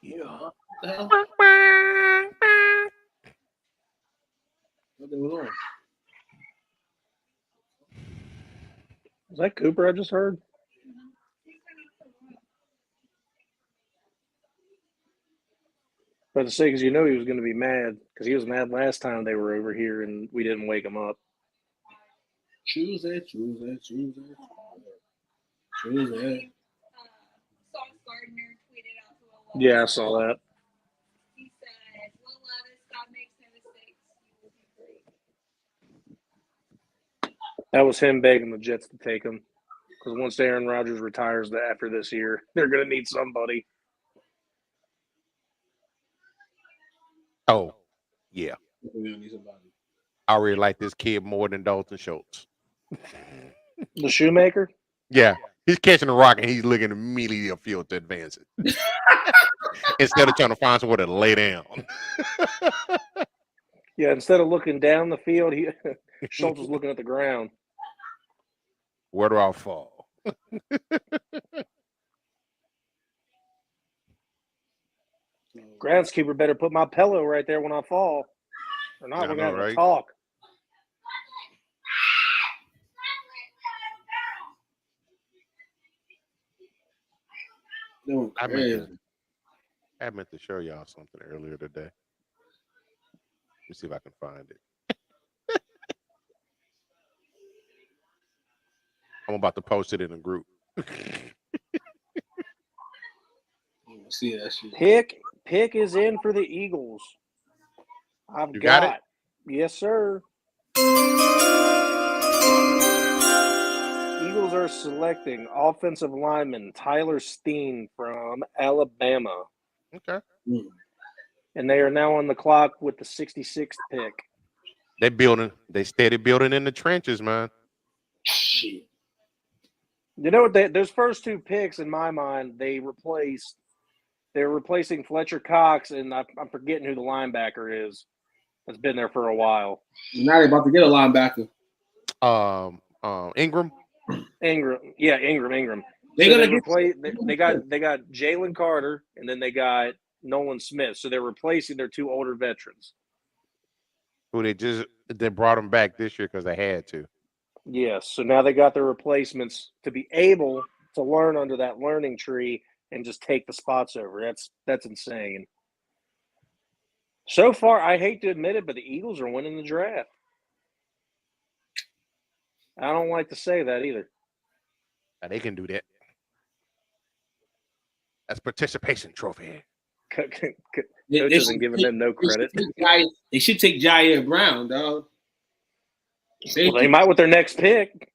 Yeah. What the hell? What they was on? Is that Cooper I just heard? But to say, because you know he was going to be mad, because he was mad last time they were over here and we didn't wake him up. Choose it. Yeah, I saw that. That was him begging the Jets to take him. Because once Aaron Rodgers retires after this year, they're going to need somebody. Oh, yeah. I really like this kid more than Dalton Schultz. The Shoemaker? Yeah. He's catching the rock and he's looking immediately upfield to advance it. Instead of trying to find somewhere to lay down. Yeah, instead of looking down the field, Schultz was looking at the ground. Where do I fall? Groundskeeper better put my pillow right there when I fall. Or not, we're going to have to talk. I meant to show y'all something earlier today. Let me see if I can find it. I'm about to post it in a group. See that shit. Pick is in for the Eagles. You got it? Yes, sir. Eagles are selecting offensive lineman Tyler Steen from Alabama. Okay. And they are now on the clock with the 66th pick. They steady building in the trenches, man. Shit. You know what? Those first two picks, in my mind, they're replacing Fletcher Cox, and I'm forgetting who the linebacker is. That's been there for a while. Now they're about to get a linebacker. Ingram. Yeah, Ingram. They got Jalen Carter, and then they got Nolan Smith. So they're replacing their two older veterans. Who they brought them back this year because they had to. Yes. So now they got their replacements to be able to learn under that learning tree and just take the spots over. That's insane. So far, I hate to admit it, but the Eagles are winning the draft. I don't like to say that either. They can do that. That's participation trophy. Coach isn't giving them no credit. They should take Jair Brown, dog. Well, they might with their next pick.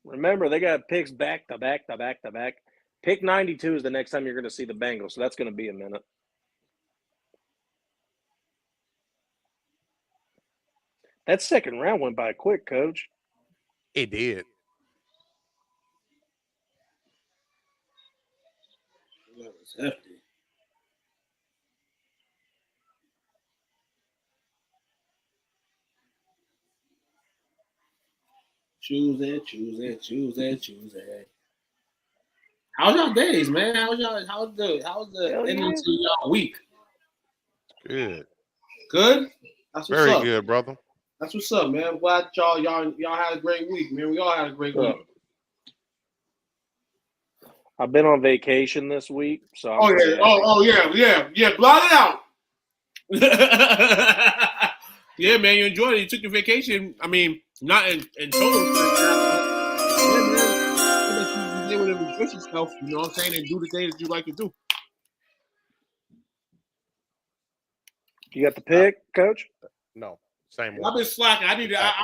Remember, they got picks back to back to back to back. Pick 92 is the next time you're going to see the Bengals, so that's going to be a minute. That second round went by quick, Coach. It did. That was hefty. Choose it. How's y'all days, man? How's the ending to y'all week? Good. Good? That's what's Very up. good, brother. That's what's up, man. I'm glad y'all had a great week, man. We all had a great week. I've been on vacation this week, so yeah. Blot it out. Yeah, man, you enjoyed it. You took your vacation. I mean, not in total. Yeah, man. You did whatever you yourself, you know what I'm saying, and do the things that you like to do. You got the pick, Coach? No, same one. I've been slacking. I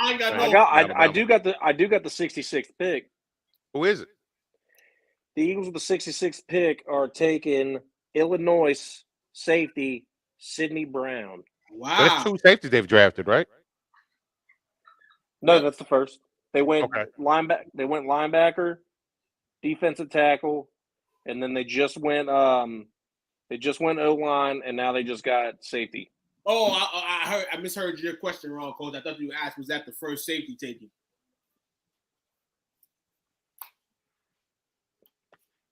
ain't got no. I do got the 66th pick. Who is it? The Eagles with the 66th pick are taking Illinois safety Sidney Brown. Wow. There's two safeties they've drafted, right? No, that's the first. They went linebacker, defensive tackle, and then they just went O-line, and now they just got safety. Oh, I misheard your question wrong, Coach. I thought you asked, was that the first safety taken?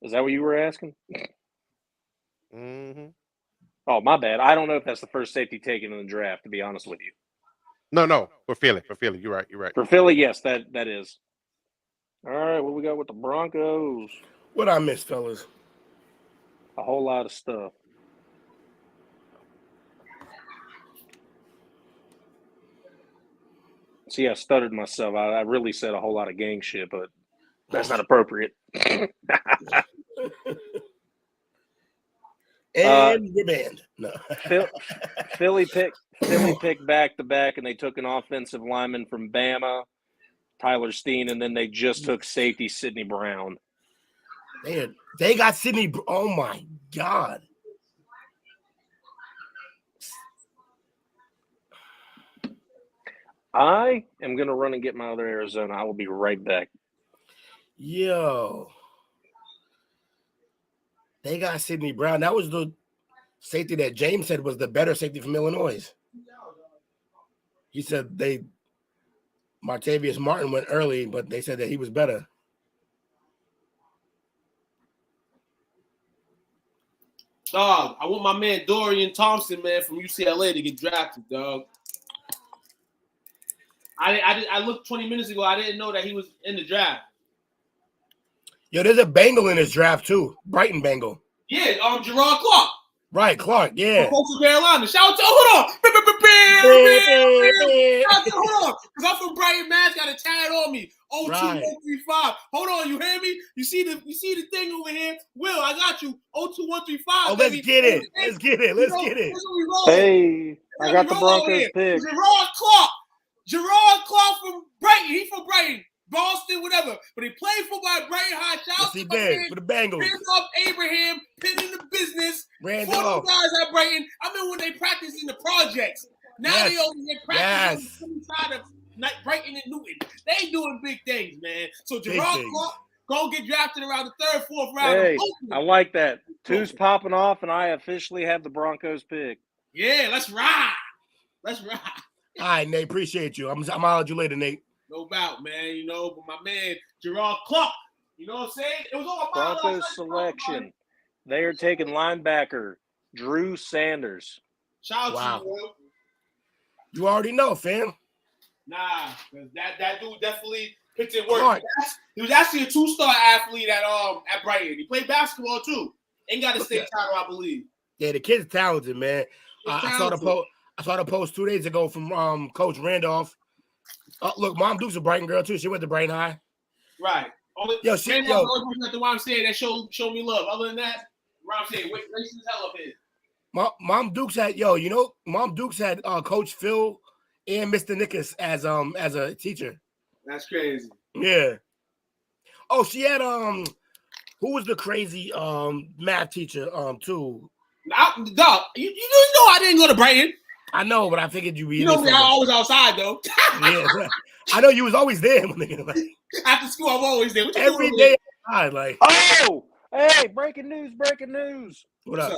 Is that what you were asking? Mm-hmm. Oh, my bad. I don't know if that's the first safety taken in the draft, to be honest with you. No. For Philly. You're right. For Philly, yes, that is. All right, what we got with the Broncos? What I missed, fellas? A whole lot of stuff. See, I stuttered myself. I really said a whole lot of gang shit, but that's not appropriate. And we're banned. No. Philly picked back to back, and they took an offensive lineman from Bama, Tyler Steen, and then they just took safety Sidney Brown. They got Sidney. Oh my God. I am going to run and get my other Arizona. I will be right back. Yo. They got Sidney Brown. That was the safety that James said was the better safety from Illinois. He said Martavius Martin went early, but they said that he was better. Dog, I want my man Dorian Thompson, man, from UCLA to get drafted, dog. I looked 20 minutes ago. I didn't know that he was in the draft. Yo, there's a Bengal in this draft too. Brighton Bengal. Yeah, Gerard Clark. Right, Clark. Yeah. From Coastal Carolina. Shout out to hold on, because I'm from Brighton, Mass. Got a tad on me. 02135. Hold on, you hear me? You see the thing over here? Will, I got you. 02135. Oh, let's get it. Let's get it. Hey, I got the Broncos pick. Gerard Clark from Brighton. He's from Brighton, Boston, whatever. But he played football at Brighton High. Shout out to my man, for the Bengals. Randolph Abraham, pin in the business. Randolph. 40 guys at Brighton. I remember when they practiced in the projects. Now they only get practice on the side of Brighton and Newton. They doing big things, man. So Gerard Clark gonna get drafted around the 3rd, 4th round. Hey, I like that. Two's popping off, and I officially have the Broncos pick. Yeah, let's ride. Let's ride. All right, Nate. Appreciate you. I'm holler at you later, Nate. No doubt, man. You know, but my man Gerard Clark. You know what I'm saying? It was all about Broncos selection. They are taking linebacker Drew Sanders. Shout out to you, bro. You already know, fam. Nah, because that dude definitely put in work. He was actually a 2-star athlete at Brighton. He played basketball too. Ain't got a state title, I believe. Yeah, the kid's talented, man. I saw the post 2 days ago from Coach Randolph. Look, Mom Duke's a Brighton girl too. She went to Brighton High. Right. Randolph's the only person at the YMCA that showed me love. Other than that, YMCA racist hell up here. Mom Dukes had Mom Dukes had Coach Phil and Mr. Nickus as a teacher. That's crazy. Yeah. Oh, she had who was the crazy math teacher too? Dog, you know I didn't go to Brighton. I know, but I figured you'd be. You know me, I always outside though. Yeah, I know you was always there. After school, I'm always there. What you every doing day. Like, oh, hey, breaking news. What up?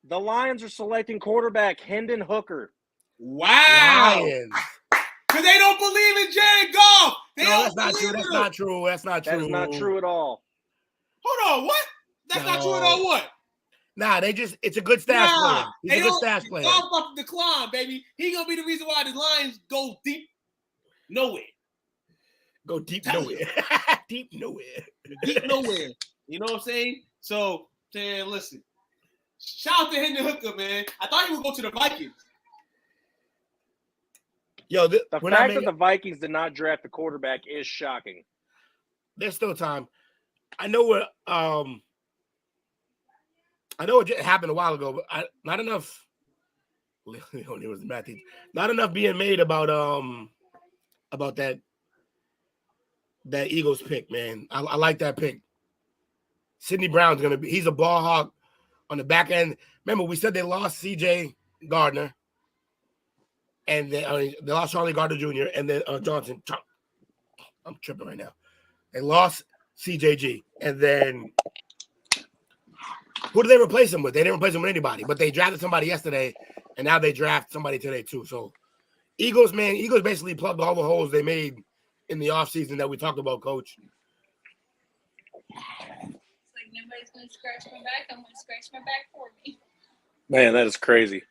The Lions are selecting quarterback Hendon Hooker. Wow. Lions. Because they don't believe in Jared Goff. That's not true. That's not true. That is not true at all. Hold on, what? That's not true at all. What? Nah, it's a good stash player. He's a good stash player. Goff about to decline, baby. He gonna be the reason why the Lions go deep nowhere. Go deep nowhere. Deep nowhere. Deep nowhere. You know what I'm saying? So, listen. Shout out to Hendon Hooker, man. I thought he would go to the Vikings. Yo, the fact that the Vikings did not draft the quarterback is shocking. There's still time. I know it happened a while ago, but not enough. It was the math teacher. Not enough being made about that Eagles pick, man. I like that pick. Sidney Brown's he's a ball hawk on the back end. Remember, we said they lost C.J. Gardner, and they lost Charlie Gardner Jr. and then Johnson. I'm tripping right now. They lost CJG, and then who did they replace him with? They didn't replace him with anybody, but they drafted somebody yesterday, and now they draft somebody today too. So Eagles basically plugged all the holes they made in the offseason that we talked about, Coach. Like nobody's going to scratch my back. I'm going to scratch my back for me. Man, that is crazy.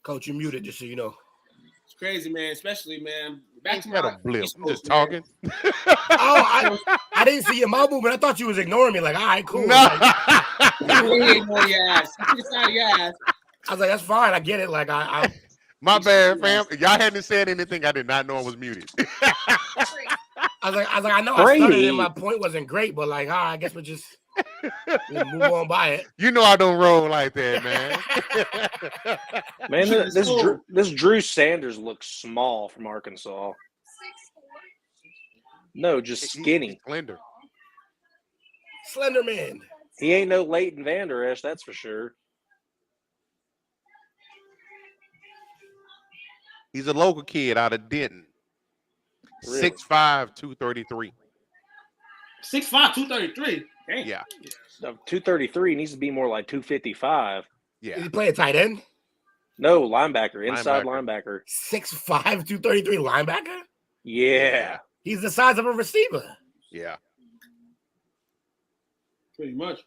Coach, you're muted, just so you know. crazy, man. Especially, man. Back to Got my a blip. East I'm Coast, just man. talking. I didn't see your mouth movement. I thought you was ignoring me. Like, all right, cool. No. Like, You ain't on your ass. You took the side of your ass. I was like, that's fine. I get it. Like, I My bad, fam. Y'all hadn't said anything. I did not know I was muted. I was like, I know Brady. I stuttered and my point wasn't great, but like, I guess we'll just move on by it. You know I don't roll like that, man. Man, this Drew Sanders looks small from Arkansas. No, just skinny. Slender. Slender man. He ain't no Leighton Vander Esch, that's for sure. He's a local kid out of Denton. Really? 6'5", 233. 6'5", 233. Dang. Yeah. 233 needs to be more like 255. Yeah. Is he playing tight end? No, linebacker, inside linebacker. 6'5", 233 linebacker? Yeah. He's the size of a receiver. Yeah. Pretty much.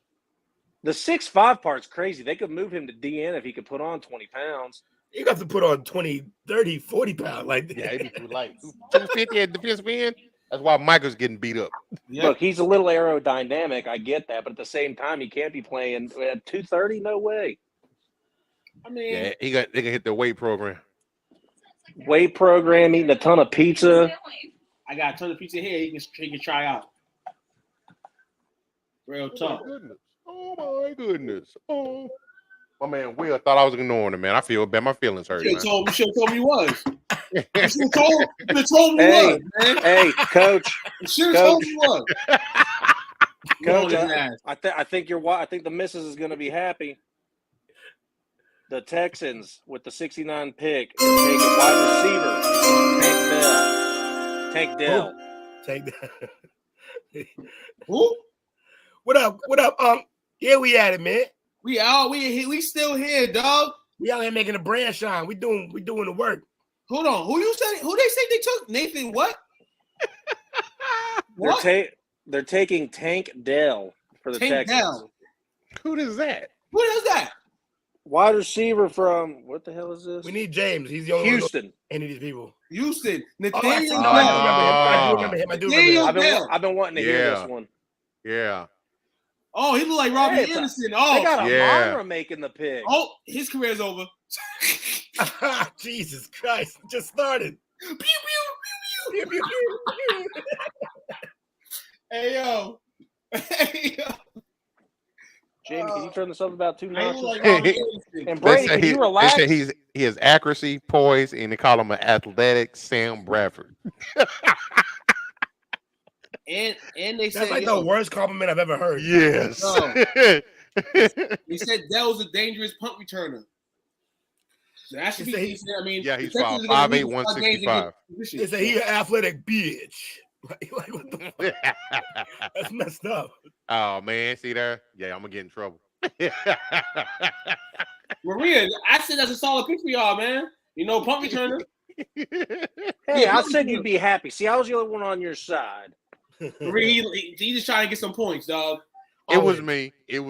The 6'5" part's crazy. They could move him to DN if he could put on 20 pounds. You got to put on 20, 30, 40 pounds. Like, Yeah, he'd be too light. 250 at defensive end. That's why Michael's getting beat up. Yeah. Look, he's a little aerodynamic. I get that. But at the same time, he can't be playing at 230. No way. I mean, Yeah, they can hit the weight program. Weight program, eating a ton of pizza. I got a ton of pizza here. He can try out. Real tough. Oh my goodness. Oh. My man Will thought I was ignoring him, man. I feel bad. My feelings hurt. You should have told me you was. You should have told me Hey, you was, man. hey, coach. You should have told me you was. Coach, I think I think the missus is going to be happy. The Texans with the 69 pick take a wide receiver. Tank Dell. Take that. Who? What up? What up? Yeah, we at it, man. We still here, dog. We out here making the brand shine. We doing the work. Hold on. Who they say they took? Nathan what? What? They're taking Tank Dell for the Tank Texans. Dell. Who is that? Who is that? Wide receiver from what the hell is this? We need James. He's the only Houston. one any of these people. Houston. I Nathaniel remember him. I do remember him. I've been wanting to hear this one. Yeah. Oh, he look like Robbie Anderson. Oh, they got Amara making the pick. Oh, his career's over. Jesus Christ! Just started. Pew, pew, pew, pew, pew. Hey yo. Hey yo. Jamie, can you turn this up about 2 notches? Like and Brady, can you relax? They say he has accuracy, poise, and they call him an athletic Sam Bradford. And they That's said like the worst compliment I've ever heard. Yes. No. He said Dell's a dangerous punt returner. So that should be decent. I mean, yeah, he's 5'8", 165. They say he an athletic bitch. Like what the fuck? That's messed up. Oh man, see there? Yeah, I'm gonna get in trouble. Maria, I said that's a solid pick for y'all, man. You know, punt returner. Hey, I said you'd be happy. See, I was the only one on your side. Maria, he just trying to get some points, dog. It was me. You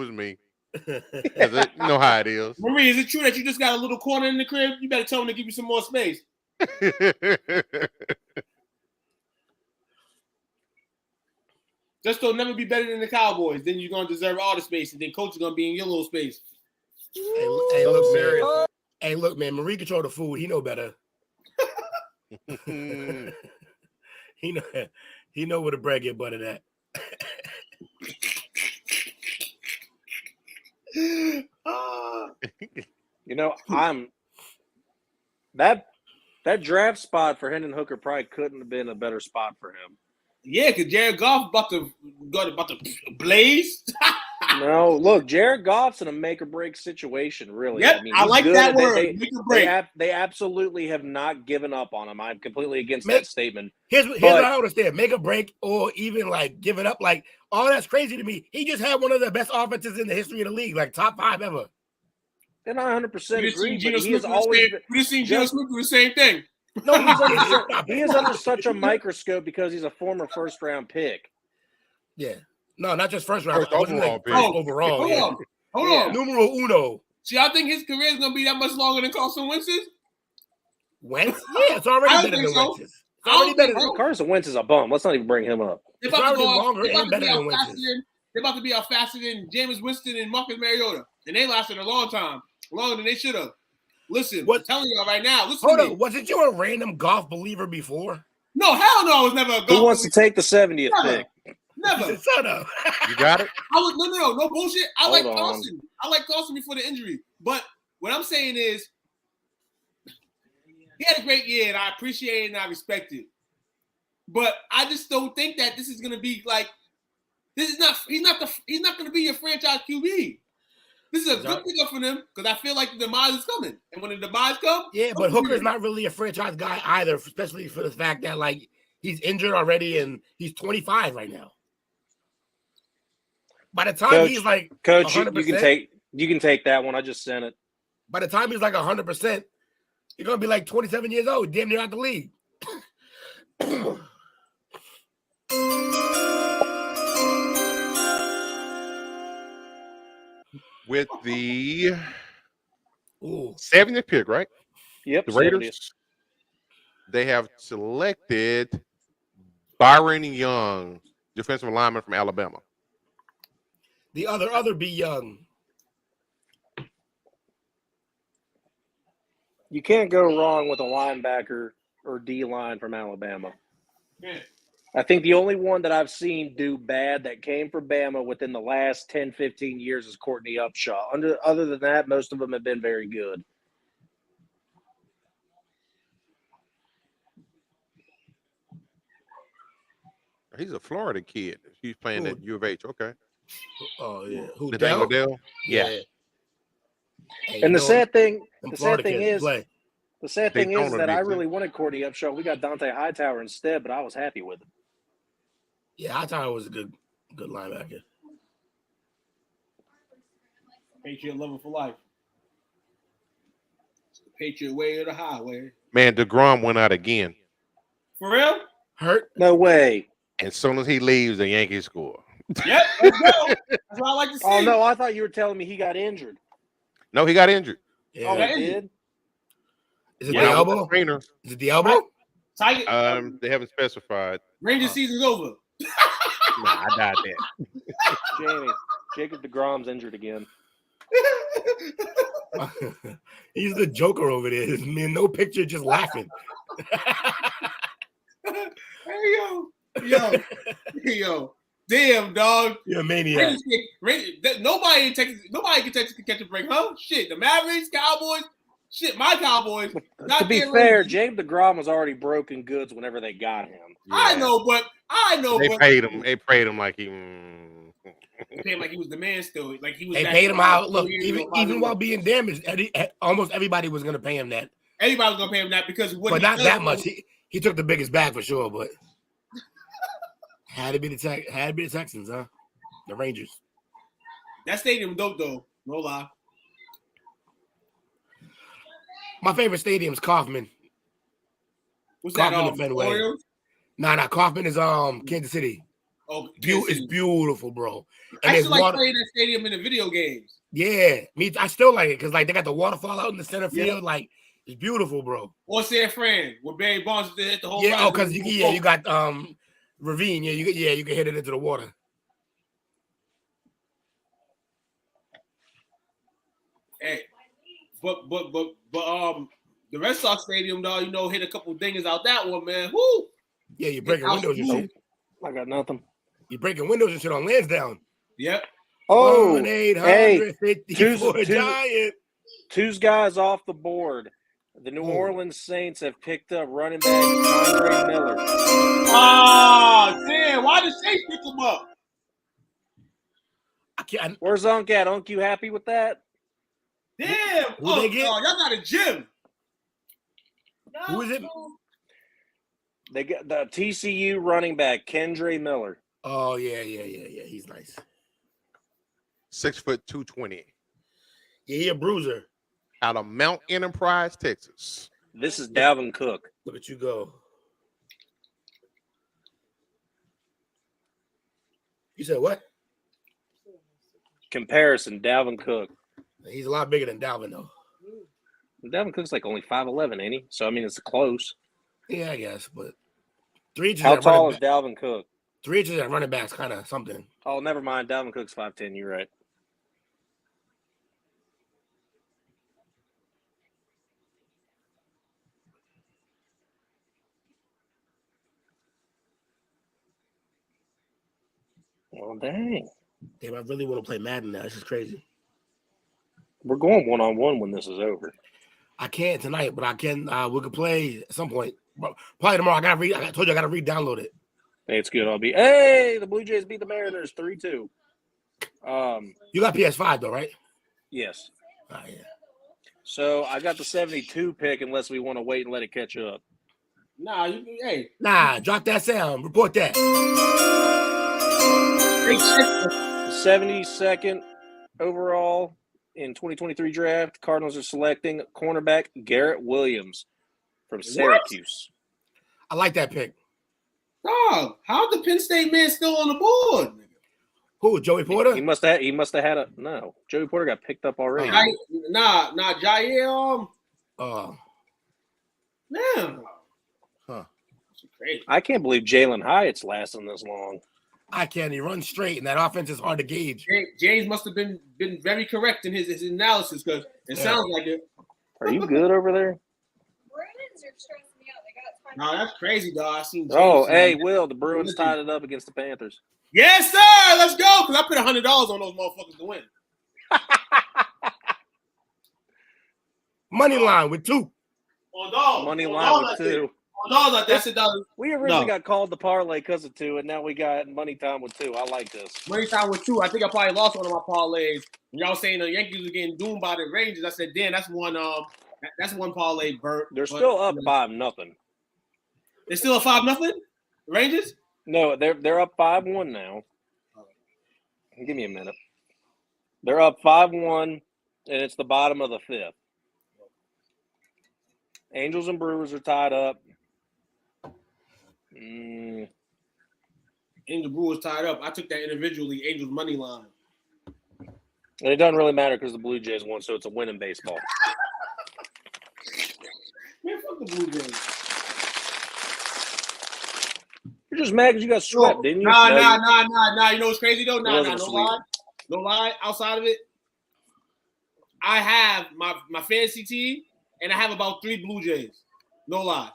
know how it is. Maria, is it true that you just got a little corner in the crib? You better tell him to give you some more space. Just don't never be better than the Cowboys. Then you're gonna deserve all the space, and then coach is gonna be in your little space. Hey, look, serious. Hey, look, man. Marie control the food. He know better. He know where the bread get buttered at. You know, that draft spot for Hendon Hooker probably couldn't have been a better spot for him. Yeah, because Jared Goff about to blaze. No, look, Jared Goff's in a make or break situation, really. Yep, I like that word, make or break. They absolutely have not given up on him. I'm completely against that statement. Here's what I don't understand. Make a break or even like giving up. Like, all that's crazy to me. He just had one of the best offenses in the history of the league, like top 5 ever. And I 100% agree, but he has has always been. We just seen Geno Smith do the same thing. No, he is under such a microscope because he's a former first-round pick. Yeah. No, not just first round. Overall, overall. Hold on. Numero uno. See, I think his career is going to be that much longer than Carson Wentz's. Wentz? Yeah, it's already I don't better think than so. Wentz's. It's already better than Carson Wentz is a bum. Let's not even bring him up. They're It's about to already go out. longer They're about and to be better out than faster Wentz's. than. They're about to be out faster than Jameis Winston and Marcus Mariota, and they lasted a long time, longer than they should have. Listen, I'm telling y'all right now. Listen Hold to me. on, wasn't you a random golf believer before? No, hell no, I was never a golf. Who wants to take the 70th Never. pick? Never. Shut up. You got it? I was no bullshit. I Hold like on. Carson. I like Carson before the injury. But what I'm saying is, he had a great year, and I appreciate it and I respect it. But I just don't think that this is gonna be like this is not. He's not gonna be your franchise QB. This is a good pickup for them because I feel like the demise is coming, and when the demise comes, Yeah, but Hooker's not really a franchise guy either, especially for the fact that like he's injured already and he's 25 right now. By the time he's like Coach, 100%, you can take that one. I just sent it. by the time he's like 100%, you're gonna be like 27 years old, damn near out the league. With the 70th pick, right? Yep. The Raiders. They have selected Byron Young, defensive lineman from Alabama. The other B Young. You can't go wrong with a linebacker or D line from Alabama. Yeah. I think the only one that I've seen do bad that came from Bama within the last 10, 15 years is Courtney Upshaw. Other than that, most of them have been very good. He's a Florida kid. He's playing at U of H. Okay. Oh yeah. Who? Nathaniel Dell? Yeah. Hey, And the sad thing is play. that I really wanted Courtney Upshaw. We got Dante Hightower instead, but I was happy with it. Yeah, Hightower was a good linebacker. Patriot lover for life. It's the Patriot way or the highway. Man, DeGrom went out again. For real? Hurt? No way. And as soon as he leaves, the Yankees score. Yep, let's go. That's what I like to see. Oh, no, I thought you were telling me he got injured. No, he got injured. Yeah. Oh, he did? Is it the elbow? Is it the elbow? They haven't specified. Ranger season's over. Nah, I doubt that. Jamie, Jacob DeGrom's injured again. He's the Joker over there. Man, no picture, just laughing. Yo. Damn, dog. You're a maniac. Nobody in Texas can catch a break, huh? Shit, the Mavericks, Cowboys. Shit, my Cowboys. To be fair, Jacob DeGrom was already broken goods whenever they got him. Yeah. I know, but They paid him. They paid him like he. They paid him like he was the man still. Like he was. They paid him out. Look, even while being damaged, almost everybody was going to pay him that. Everybody was going to pay him that because but not that much. He took the biggest bag for sure, but had to be the Texans, huh? The Rangers. That stadium dope though. No lie. My favorite stadium is Kauffman. What's Kauffman that? and Fenway. Orioles? Nah. Kauffman is Kansas City. Oh, It's beautiful, bro. And I there's used to like playing that stadium in the video games. Yeah, I still like it because like they got the waterfall out in the center field. Like it's beautiful, bro. Or San Fran, where Barry Bonds used to hit the whole. Yeah, because you got ravine. Yeah, you can hit it into the water. Hey, but the Red Sox stadium, dog, hit a couple dingers out that one, man. Woo! Yeah, you're breaking windows and shit. I got nothing. You're breaking windows and shit on Lansdowne. Yep. Oh, 1-854 Giant. Two guys off the board. The New Orleans Saints have picked up running back Andre Miller. Oh, damn. Why did Saints pick him up? Where's Unc at? Unc, you happy with that? Damn. Who they get? Y'all got a gym. Who is it? They got the TCU running back, Kendre Miller. Oh, yeah. He's nice. 6 foot 220. Yeah, he a bruiser. Out of Mount Enterprise, Texas. This is Dalvin Cook. Look at you go. You said what? Comparison, Dalvin Cook. He's a lot bigger than Dalvin, though. Dalvin Cook's like only 5'11", ain't he? So I mean, it's close. Yeah, I guess, but 3 inches. How tall is Dalvin Cook? 3 inches at running back's kind of something. Oh, never mind. Dalvin Cook's 5'10". You're right. Well, dang. Damn, I really want to play Madden now. This is crazy. We're going one-on-one when this is over. I can't tonight, but I can. We could play at some point. Probably tomorrow. I told you I got to re-download it. Hey, it's good. Hey, the Blue Jays beat the Mariners 3-2. You got PS5 though, right? Yes. Oh, yeah. So I got the 72 pick unless we want to wait and let it catch up. Nah, Nah, drop that sound. Report that. 72nd overall in 2023 draft. Cardinals are selecting cornerback Garrett Williams from Syracuse. I like that pick. Dog, how's the Penn State man still on the board? Who, Joey Porter? He must have had a no. Joey Porter got picked up already. Nah, Jair. Man. Huh. Crazy. I can't believe Jalen Hyatt's lasting this long. I can't. He runs straight, and that offense is hard to gauge. James must have been very correct in his analysis because it sounds like it. Are you good over there? No, that's crazy, dog. I seen James. Oh, hey, Will, the Bruins tied it up against the Panthers. Yes, sir. Let's go. Because I put $100 on those motherfuckers to win. Money line with 2. On dog. Money line with 2. On dog, that's it, dog. We originally got called the parlay because of 2, and now we got money time with 2. I like this. Money time with 2. I think I probably lost one of my parlays. Y'all saying the Yankees were getting doomed by the Rangers. I said, damn, that's one parlay burnt. They're still up 5-0. They're still up 5-0? Rangers? No, they're up 5-1 now. Give me a minute. They're up 5-1, and it's the bottom of the 5th. Angels and Brewers are tied up. Angel Brewers tied up. I took that individually. Angels money line. And it doesn't really matter because the Blue Jays won, so it's a win in baseball. Man, fuck the Blue Jays. You're just mad because you got swept, didn't you? Nah. You know what's crazy though? No lie. Outside of it, I have my fantasy team, and I have about 3 Blue Jays. No lie.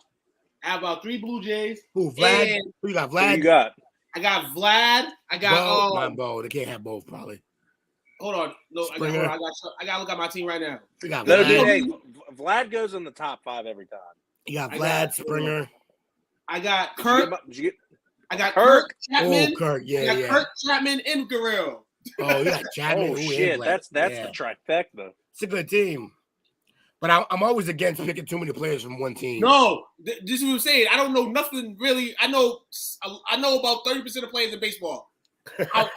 I have about 3 Blue Jays. Who, Vlad? Who you got, Vlad? Who you got? I got Vlad. I got not Bo. They can't have both, probably. Hold on. No, I got to look at my team right now. We got No, Vlad. dude, hey, Vlad goes in the top 5 every time. You got Vlad, Springer. I got Kirk. I got Kirk Chapman. Oh, Kirk, yeah, I got Kirk, Chapman, and Guerrero. Oh, you got Chapman. Oh, shit. That's the trifecta. It's a good team. But I'm always against picking too many players from one team. No, this is what I'm saying. I don't know nothing really. I know about 30% of players in baseball. I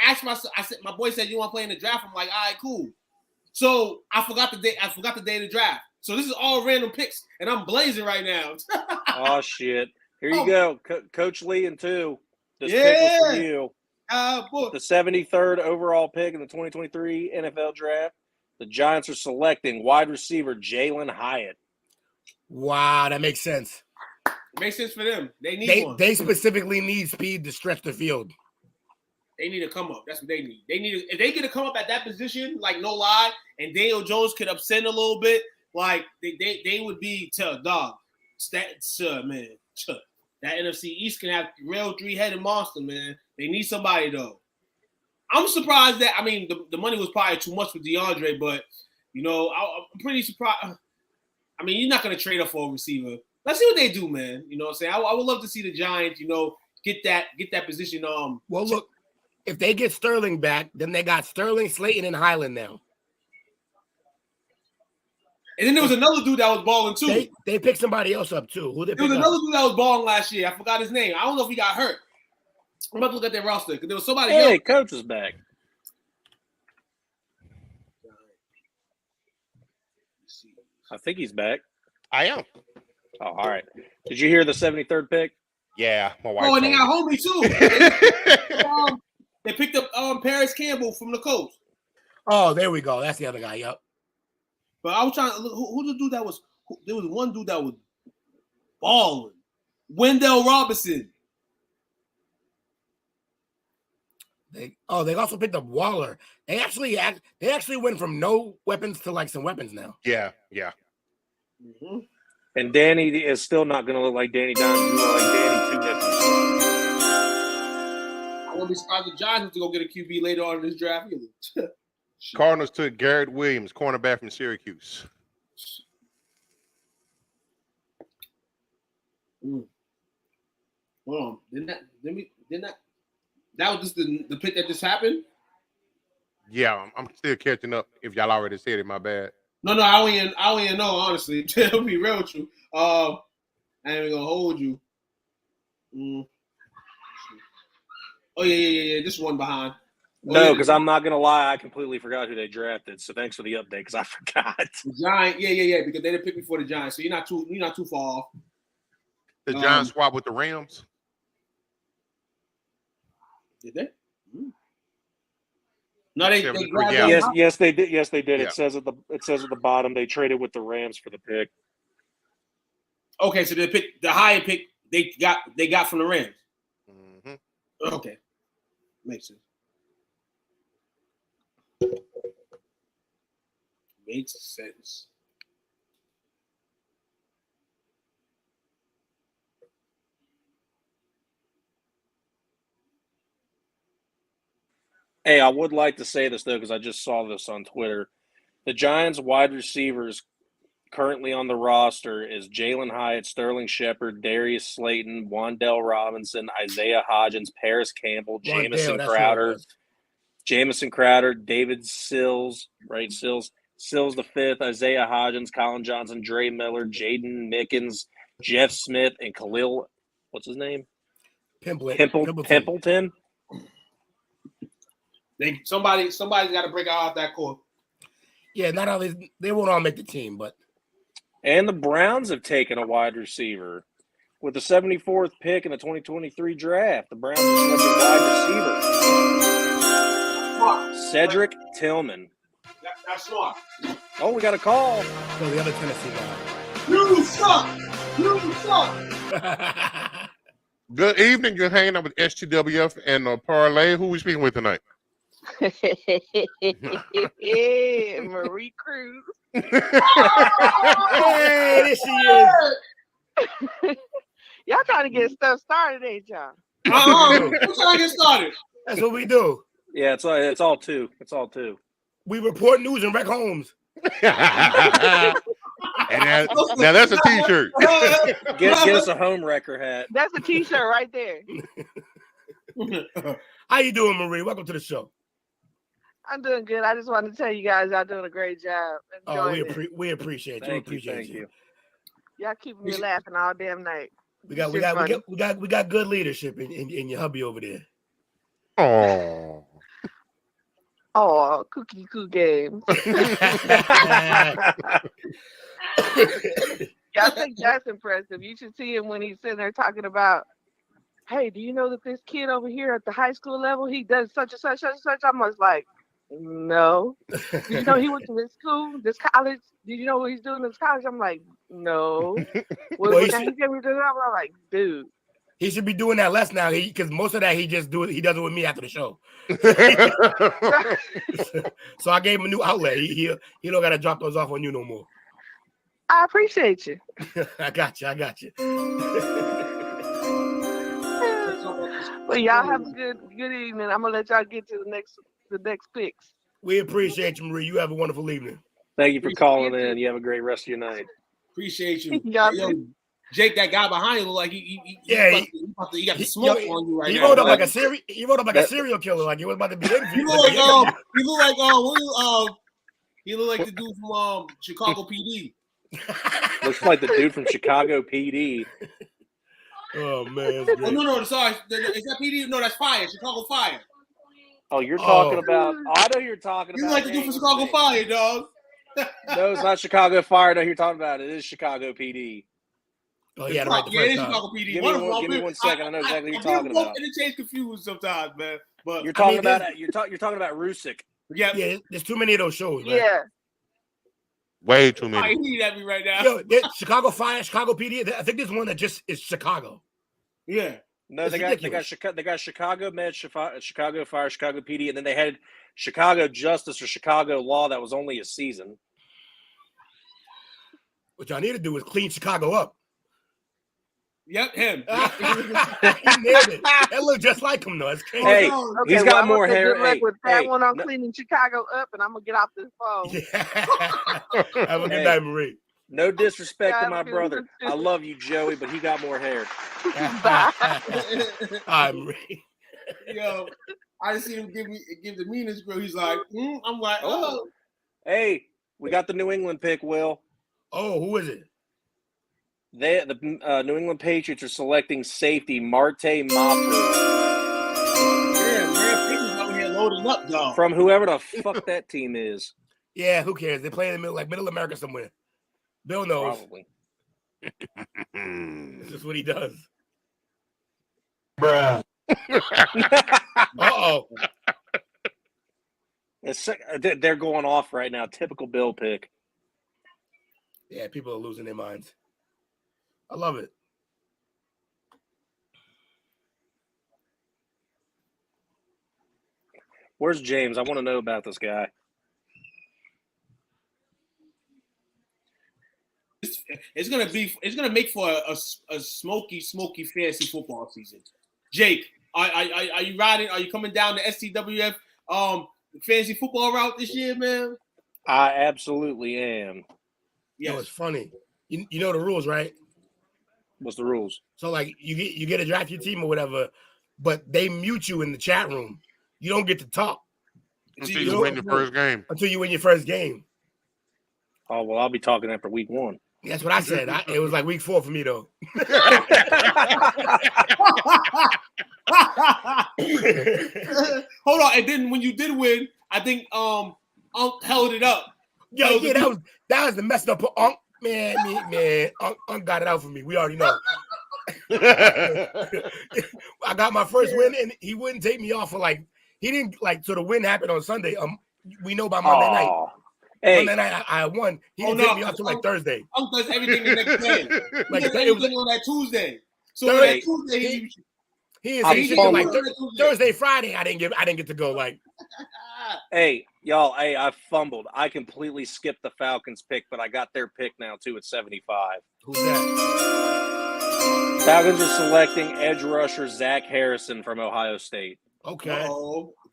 asked myself. I said, my boy said, "You want to play in the draft?" I'm like, "All right, cool." So I forgot the day. I forgot the day of the draft. So this is all random picks, and I'm blazing right now. Oh shit! Here you go, Coach Lee and 2. This pick was for you. The 73rd overall pick in the 2023 NFL Draft. The Giants are selecting wide receiver Jalen Hyatt. Wow, that makes sense. It makes sense for them. They need one. They specifically need speed to stretch the field. They need to come up. That's what they need. They need if they get to come up at that position, like no lie, and Daniel Jones could upset a little bit, like they would be dog. Man. That NFC East can have real 3-headed monster, man. They need somebody though. I'm surprised that the money was probably too much for DeAndre, but I'm pretty surprised. I mean, you're not gonna trade up for a receiver. Let's see what they do, man. You know what I'm saying? I would love to see the Giants, get that position. Well, look, if they get Sterling back, then they got Sterling, Slayton, and Highland now. And then there was another dude that was balling too. They picked somebody else up too. Who they picked? There was another dude that was balling last year. I forgot his name. I don't know if he got hurt. I'm about to look at their roster because there was somebody else. Hey, Coach is back. I think he's back. I am. Oh, all right. Did you hear the 73rd pick? Yeah, my wife. Oh, and they got homie too. They picked up Paris Campbell from the Colts. Oh, there we go. That's the other guy. Yep. But I was trying to look who the dude that was. There was one dude that was balling. Wendell Robinson. They also picked up Waller. They actually went from no weapons to like some weapons now. Yeah. Mm-hmm. And Danny is still not going to look like Danny Dimes. He's going to look like Danny two different. I wouldn't be surprised if Giants to go get a QB later on in this draft either. Cardinals took Garrett Williams, cornerback from Syracuse. Hold on. That was just the pick that just happened? Yeah, I'm still catching up. If y'all already said it, my bad. No, I don't even know, honestly. To be real with you. I ain't even gonna hold you. Oh yeah. This one behind. No, because I'm not gonna lie, I completely forgot who they drafted. So thanks for the update, because I forgot. The Giant, yeah, because they didn't pick me for the Giants, so you're not too far off. The Giants swap with the Rams. Did they? No, they grabbed yes, they did. Yes, they did. Yeah. It says at the bottom they traded with the Rams for the pick. Okay, so they picked the higher pick they got from the Rams. Mm-hmm. Okay, makes sense. Makes sense. Hey, I would like to say this, though, because I just saw this on Twitter. The Giants' wide receivers currently on the roster is Jalen Hyatt, Sterling Shepard, Darius Slayton, Wandell Robinson, Isaiah Hodgins, Paris Campbell, Jamison Crowder, David Sills, right? Sills the fifth, Isaiah Hodgins, Colin Johnson, Dre Miller, Jaden Mickens, Jeff Smith, and Khalil, what's his name? Pimpleton. Somebody's got to break out that core. Yeah, not only they won't all make the team, but and the Browns have taken a wide receiver with the 74th pick in the 2023 draft. The Browns have selected wide receiver Cedric Tillman. That's smart. Oh, we got a call. So the other Tennessee guy. You suck. Good evening. You're hanging out with STWF and Parlay. Who we speaking with tonight? Marie Cruz. Hey, there she is. Y'all trying to get stuff started, ain't y'all? We're trying to get started. That's what we do. Yeah, it's all two. It's all two. We report news and wreck homes. And now that's a T-shirt. Get us a home wrecker hat. That's a T-shirt right there. How you doing, Marie? Welcome to the show. I'm doing good. I just wanted to tell you guys y'all doing a great job. We appreciate you. Thank you. Y'all keeping me laughing all damn night. We got good leadership in your hubby over there. Oh, cookie coo games. Y'all think that's impressive. You should see him when he's sitting there talking about, hey, do you know that this kid over here at the high school level, he does such and such, such and such? I'm just like, no. Did you know he went to this school, this college? Did you know what he's doing in this college? I'm like, no. I'm like, dude. He should be doing that less now, because most of that he does it with me after the show. So I gave him a new outlet. He don't gotta drop those off on you no more. I appreciate you. I got you. Well, y'all have a good evening. I'm gonna let y'all get to the next picks. We appreciate you, Marie. You have a wonderful evening. Thank you for calling in. You have a great rest of your night. Appreciate you. Yo, Jake, that guy behind you look like he got the smoke on you right now. He wrote up like a serial killer, like he was about to be interviewed. He look like the dude from Chicago PD. Looks like the dude from Chicago PD. Oh man. No, sorry. Is that PD? No, that's Fire. Chicago Fire. Oh, you're talking about. Oh, I know you're talking about. You like the dude from Chicago Fire, dog. No, it's not Chicago Fire. No, you're talking about. It is Chicago PD. Oh yeah, right. Yeah, it is Chicago PD. Give me one second. I know exactly what you're talking about. Interchange confused sometimes, man. But you're talking about Rusick. Yeah. There's too many of those shows. Man. Yeah. Way too I many. need at me right now. Yo, Chicago Fire, Chicago PD. I think there's one that just is Chicago. Yeah. No, It's they got Chicago Med, Chicago Fire, Chicago PD, and then they had Chicago Justice or Chicago Law that was only a season. What y'all need to do is clean Chicago up. Yep, him. He nailed it. That looked just like him, though. It's crazy. Hey, Okay, he's got well, I'm more gonna say hair. Good luck Hey, with that hey, one on no- cleaning Chicago up, and I'm gonna get off this phone. Have a good Hey. night, Marie. No disrespect to Yeah, my I feel brother. good too. I love you, Joey, but he got more hair. Marie. Yo, I just seen him give the meanest grill. He's like, I'm like, oh. Hey, we got the New England pick, Will. Oh, who is it? The New England Patriots are selecting safety Marte Mapu Yeah, man, people out here loading up, dog. from whoever the fuck that team is. Yeah, who cares? They play in the middle, like Middle America somewhere. Bill knows. Probably. This is what he does. Bruh. Uh-oh. They're going off right now. Typical Bill pick. Yeah, people are losing their minds. I love it. Where's James? I want to know about this guy. It's gonna make for a smoky fantasy football season. Jake, are you riding? Are you coming down the STWF fantasy football route this year, man? I absolutely am. Yes. Yo, it's funny. You know the rules, right? What's the rules? So like you get to draft your team or whatever, but they mute you in the chat room. You don't get to talk until you win your first game. Until you win your first game. Oh well, I'll be talking after week 1. That's what I said. It was like week 4 for me though. Hold on, and then when you did win, I think held it up. Yo, yeah, that was the messed up. Man, got it out for me. We already know. I got my first win, and he wouldn't take me off for he didn't so the win happened on Sunday. We know by Monday night. Hey. Monday night I won. He didn't take me off till Thursday. Does everything the next day. He does everything on that Tuesday. So Thursday, that Tuesday, Thursday, Friday. I didn't get to go. Hey, y'all. Hey, I fumbled. I completely skipped the Falcons pick, but I got their pick now too at 75. Who's that? Falcons are selecting edge rusher Zach Harrison from Ohio State. Okay.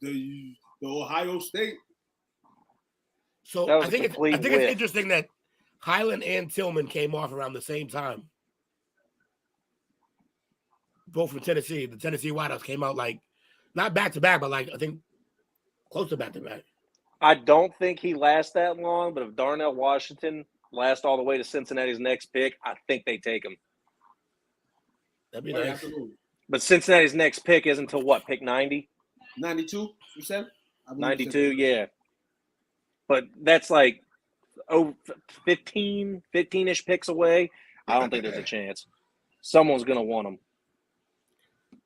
The Ohio State. So I think it's interesting that Highland and Tillman came off around the same time. Both from Tennessee. The Tennessee wideouts came out not back to back, but I think close to back to back. I don't think he lasts that long, but if Darnell Washington lasts all the way to Cincinnati's next pick, I think they take him. That'd be nice. Absolutely. But Cincinnati's next pick isn't until what? Pick 90? 92, you said? 92, yeah. But that's 15-ish picks away. I don't think there's a chance. Someone's going to want him.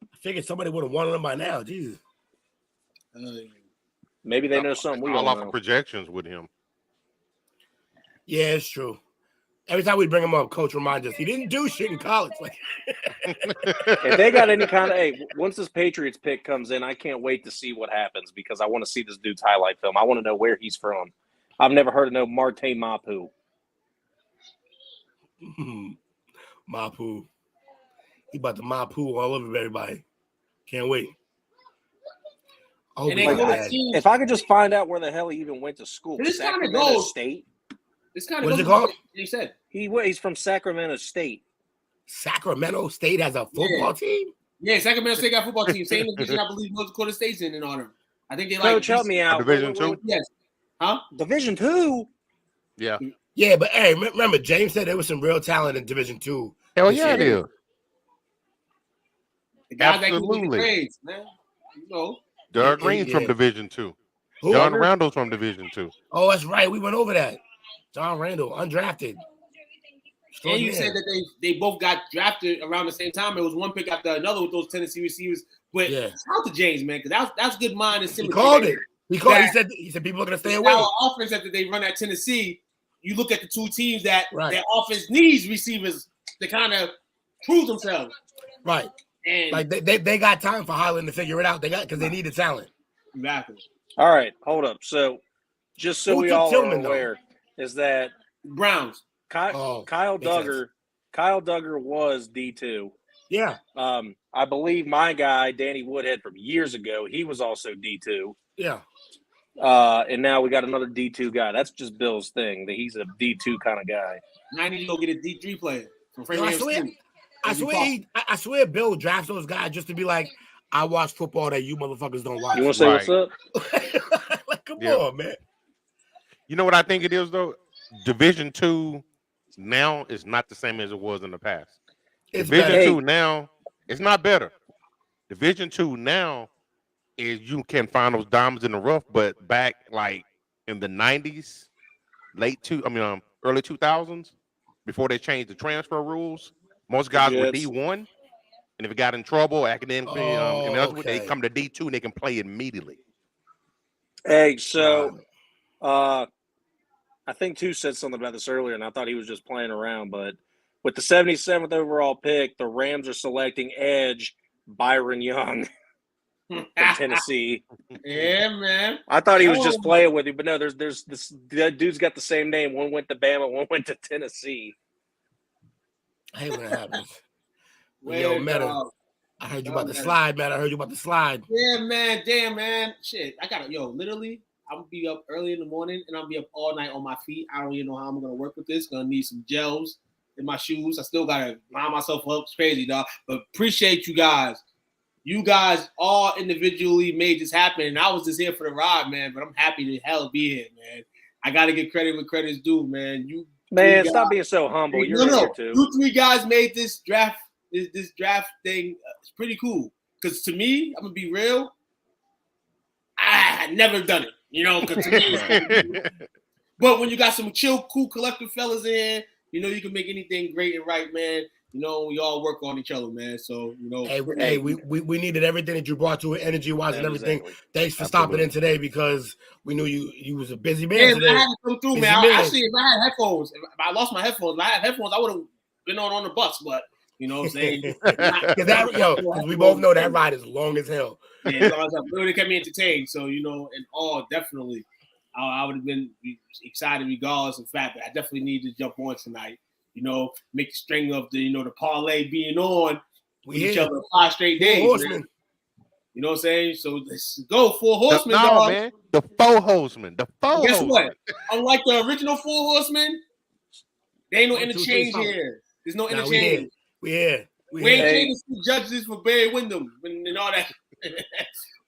I figured somebody would have wanted him by now. Jesus. Maybe they know something we don't all know. off projections with him. Yeah, it's true. Every time we bring him up, Coach reminds us he didn't do shit in college. If they got any kind of once this Patriots pick comes in, I can't wait to see what happens because I want to see this dude's highlight film. I want to know where he's from. I've never heard of no Marte Mapu. Mapu. He about to Mapu all over everybody. Can't wait. If I could just find out where the hell he even went to school. This kind of Sacramento goes. State. This kind What of is it called? He said he's from Sacramento State. Sacramento State has a football team? Yeah, Sacramento State got a football team. Same division, I believe, North Dakota State's in honor. I think they Coach, help me out. Division 2? Yes. Huh? Division 2? Yeah. Yeah, but hey, remember, James said there was some real talent in Division 2. Hell yeah, it is. The guys that Absolutely. can the grades, man. You know. Doug Green's from Division 2. Who? John Randall's from Division 2. Oh, that's right. We went over that. John Randall, undrafted. And you said that they both got drafted around the same time. It was one pick after another with those Tennessee receivers. But shout out to James, man, because that's good mind and He called it. He said people are gonna stay away. Our offense that they run at Tennessee you look at the two teams that their offense needs receivers to kind of prove themselves. Right. And like they got time for Highland to figure it out. They got because they need the talent. Exactly. All right, hold up. So, just so Who we took all Tillman, are though? aware, is that Browns. Kyle makes Duggar. Kyle Duggar was D2. Yeah. I believe my guy Danny Woodhead from years ago. He was also D2. Yeah. And now we got another D2 guy. That's just Bill's thing. That he's a D2 kind of guy. Now I need to go get a D3 player from Yo, I Framingham swear, State. I swear Bill drafts those guys just to be like, I watch football that you motherfuckers don't watch. You want to say what's up? Like, come on, man. You know what I think it is though? Division II now is not the same as it was in the past. It's Division better. II now, it's not better. Division II now is you can find those diamonds in the rough, but back like in the 90s, early 2000s, before they changed the transfer rules, most guys were Jets. D1, and if it got in trouble academically, they okay. come to D2 and they can play immediately. Hey, so I think Two said something about this earlier, and I thought he was just playing around. But with the 77th overall pick, the Rams are selecting edge Byron Young from Tennessee. Yeah, man. I thought he was just playing with you, but no, there's this that dude's got the same name. One went to Bama, one went to Tennessee. I hate when it happens. Weird, Yo, Meta, dog. I heard you about the slide, Meta. I heard you about the slide. Yeah, man. Damn, man. Shit. I got to, literally, I'm going to be up early in the morning and I'm going to be up all night on my feet. I don't even know how I'm going to work with this. Going to need some gels in my shoes. I still got to line myself up. It's crazy, dog. But appreciate you guys. You guys all individually made this happen. And I was just here for the ride, man. But I'm happy to hell be here, man. I got to give credit when credit's due, man. Man, stop being so humble. You're in here too. You three guys made this draft. This draft thing is pretty cool. Because to me, I'm gonna be real. I had never done it, Because to me, but when you got some chill, cool, collective fellas in here, you can make anything great and right, man. We all work on each other, man. So Hey, we needed everything that you brought to it, energy wise and everything. Exactly. Thanks for stopping in today because we knew you was a busy man Yeah, today. I had to come through, Busy man. Actually, if I had headphones, if I lost my headphones, I would have been on the bus, but. You know what I'm saying? Because we both know that ride is long as hell. Yeah, it really kept me entertained. So, and all definitely, I would have been excited regardless of the fact that I definitely need to jump on tonight. Make the string of the parlay being on with each other 5 straight days. Horsemen. You know what I'm saying? So let's go. 4 horsemen, No, dog. man. The 4 horsemen. The 4 Guess horsemen. what? Unlike the original 4 horsemen, there ain't no interchange here. There's no interchange. We here. We ain't changing the judges for Barry Windham and all that.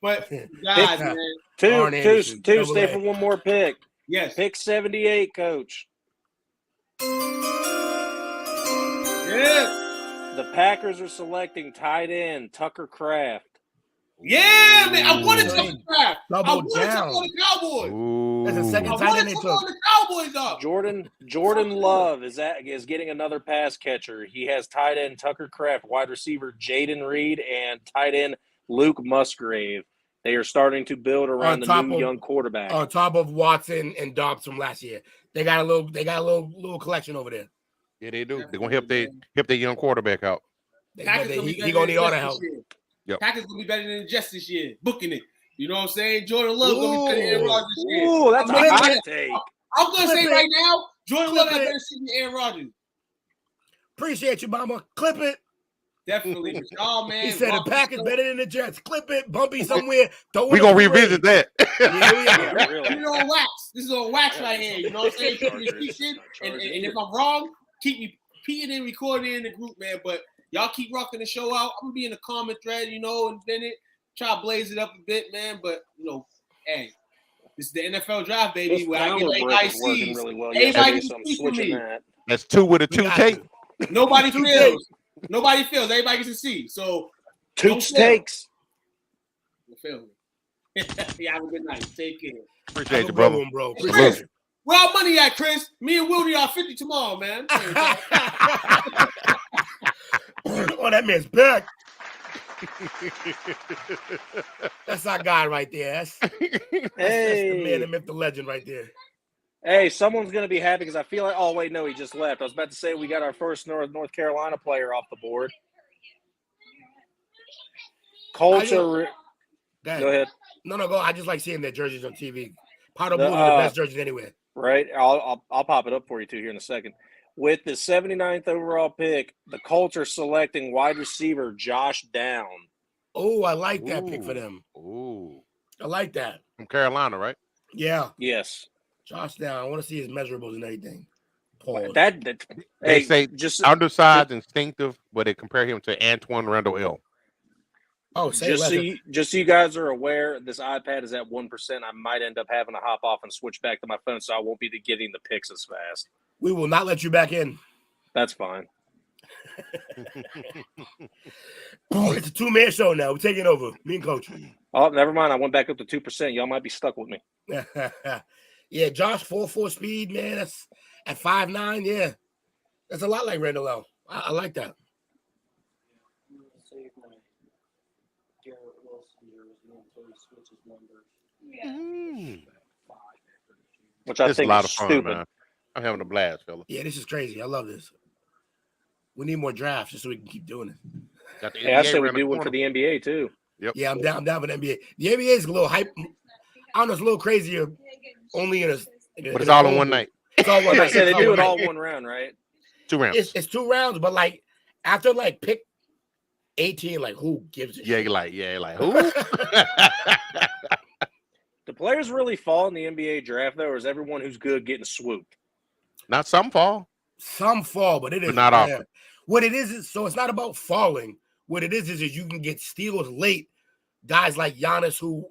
But guys, man. Two, stay for one more pick. Yes. Pick 78, coach. Yeah. The Packers are selecting tight end Tucker Kraft. Yeah, man. I wanted Tucker Kraft. I Double wanted Tucker down. on the Cowboys. That's the second I tight wanted end they Tucker took. on the Cowboys, dog. Jordan Love is getting another pass catcher. He has tight end Tucker Kraft, wide receiver Jaden Reed, and tight end Luke Musgrave. They are starting to build around the new young quarterback. On top of Watson and Dobbs from last year. They got a little collection over there. Yeah, they do. They're gonna help their young quarterback out. He gonna need all the help. Yep. Packers gonna be better than the Jets this year, booking it. You know what I'm saying? Jordan Love gonna be better than Aaron Rodgers this year. Ooh, that's a hot take. I'm gonna say right now, Jordan Love has better season than Aaron Rodgers. Appreciate you, mama. Clip it. Definitely. Oh man, He said the Packers better than the Jets. Clip it, Bumpy somewhere. We're gonna revisit that. Yeah. This is on wax. This is on wax right here. You know what I'm saying? Keep me speaking. And if I'm wrong, keep me peeing and recording in the group, man. But y'all keep rocking the show out. I'm gonna be in the comment thread, and then try to blaze it up a bit, man. But hey, this is the NFL draft, baby. This Where I get everybody sees. really well. Everybody Yeah, can so I'm see from switching me. that. That's 2 with a 2 take. Nobody feels. Nobody feels. Everybody gets to see. So Toots takes. You feel me? Yeah, have a good night. Take care. Appreciate you, brother. Bro. Chris, where our money at, Chris? Me and Wildy are 50 tomorrow, man. Oh, that man's back. That's our guy right there. That's the man, the myth, the legend right there. Hey, someone's going to be happy because I feel like. Oh wait, no, he just left. I was about to say we got our first North Carolina player off the board. Colts are. Go ahead. No, go. I just like seeing their jerseys on TV. Powder Blues are the best jerseys anywhere. Right. I'll pop it up for you too here in a second. With the 79th overall pick, the Colts are selecting wide receiver Josh Down. Oh, I like that pick for them. Ooh. I like that. From Carolina, right? Yeah. Yes. Josh Down. I want to see his measurables and everything. Pause. They say just undersized, instinctive, but they compare him to Antoine Randall L. Oh, just so you guys are aware, this iPad is at 1%. I might end up having to hop off and switch back to my phone, so I won't be getting the picks as fast. We will not let you back in. That's fine. Oh, it's a two-man show now. We're taking over. Me and Coach. Oh, never mind. I went back up to 2%. Y'all might be stuck with me. Yeah, Josh, 4.4 speed, man. That's at 5'9". Yeah, that's a lot like Randall L. I like that. Which I It's think a lot is of fun, stupid. man. I'm having a blast, fella. Yeah, this is crazy. I love this. We need more drafts just so we can keep doing it. Got the Hey, I NBA say we around the do one corner. for the NBA too. Yep. Yeah, I'm down for the NBA. The NBA is a little hype. I don't know, it's a little crazier. Only in a But it's all in one night. It's all one I night. say they It's do one it all night. one round, right? 2 rounds. It's 2 rounds, but like after like pick 18, like who gives a Yeah, shit? you're like who? Do players really fall in the NBA draft though, or is everyone who's good getting swooped? Not some fall. Some fall, but it is But not rare. often. What it is so it's not about falling. What it is you can get steals late. Guys like Giannis, who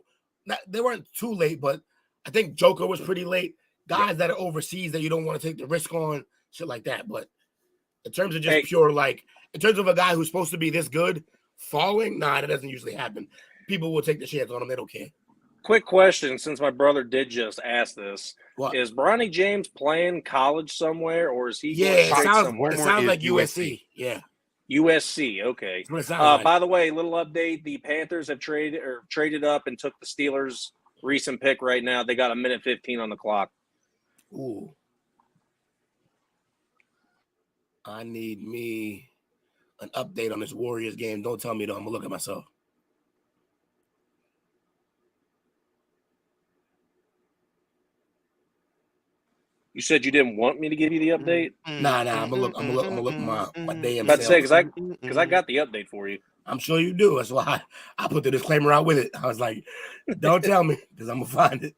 they weren't too late, but I think Joker was pretty late. Guys that are overseas that you don't want to take the risk on, shit like that. But in terms of just pure, like, in terms of a guy who's supposed to be this good, falling, nah, that doesn't usually happen. People will take the chance on him. They don't care. Quick question, since my brother did just ask this. What? Is Bronny James playing college somewhere, or is he Yeah, going it straight sounds somewhere? like USC. Yeah. USC, okay. That's what it sounds like. By the way, little update: the Panthers have traded up and took the Steelers' recent pick. Right now, they got 1:15 on the clock. Ooh. I need me an update on this Warriors game. Don't tell me though. I'm gonna look at myself. You said you didn't want me to give you the update. Nah. I'm gonna look my damn. About to say self. because I got the update for you. I'm sure you do. That's why I put the disclaimer out with it. I was like, don't tell me because I'm gonna find it.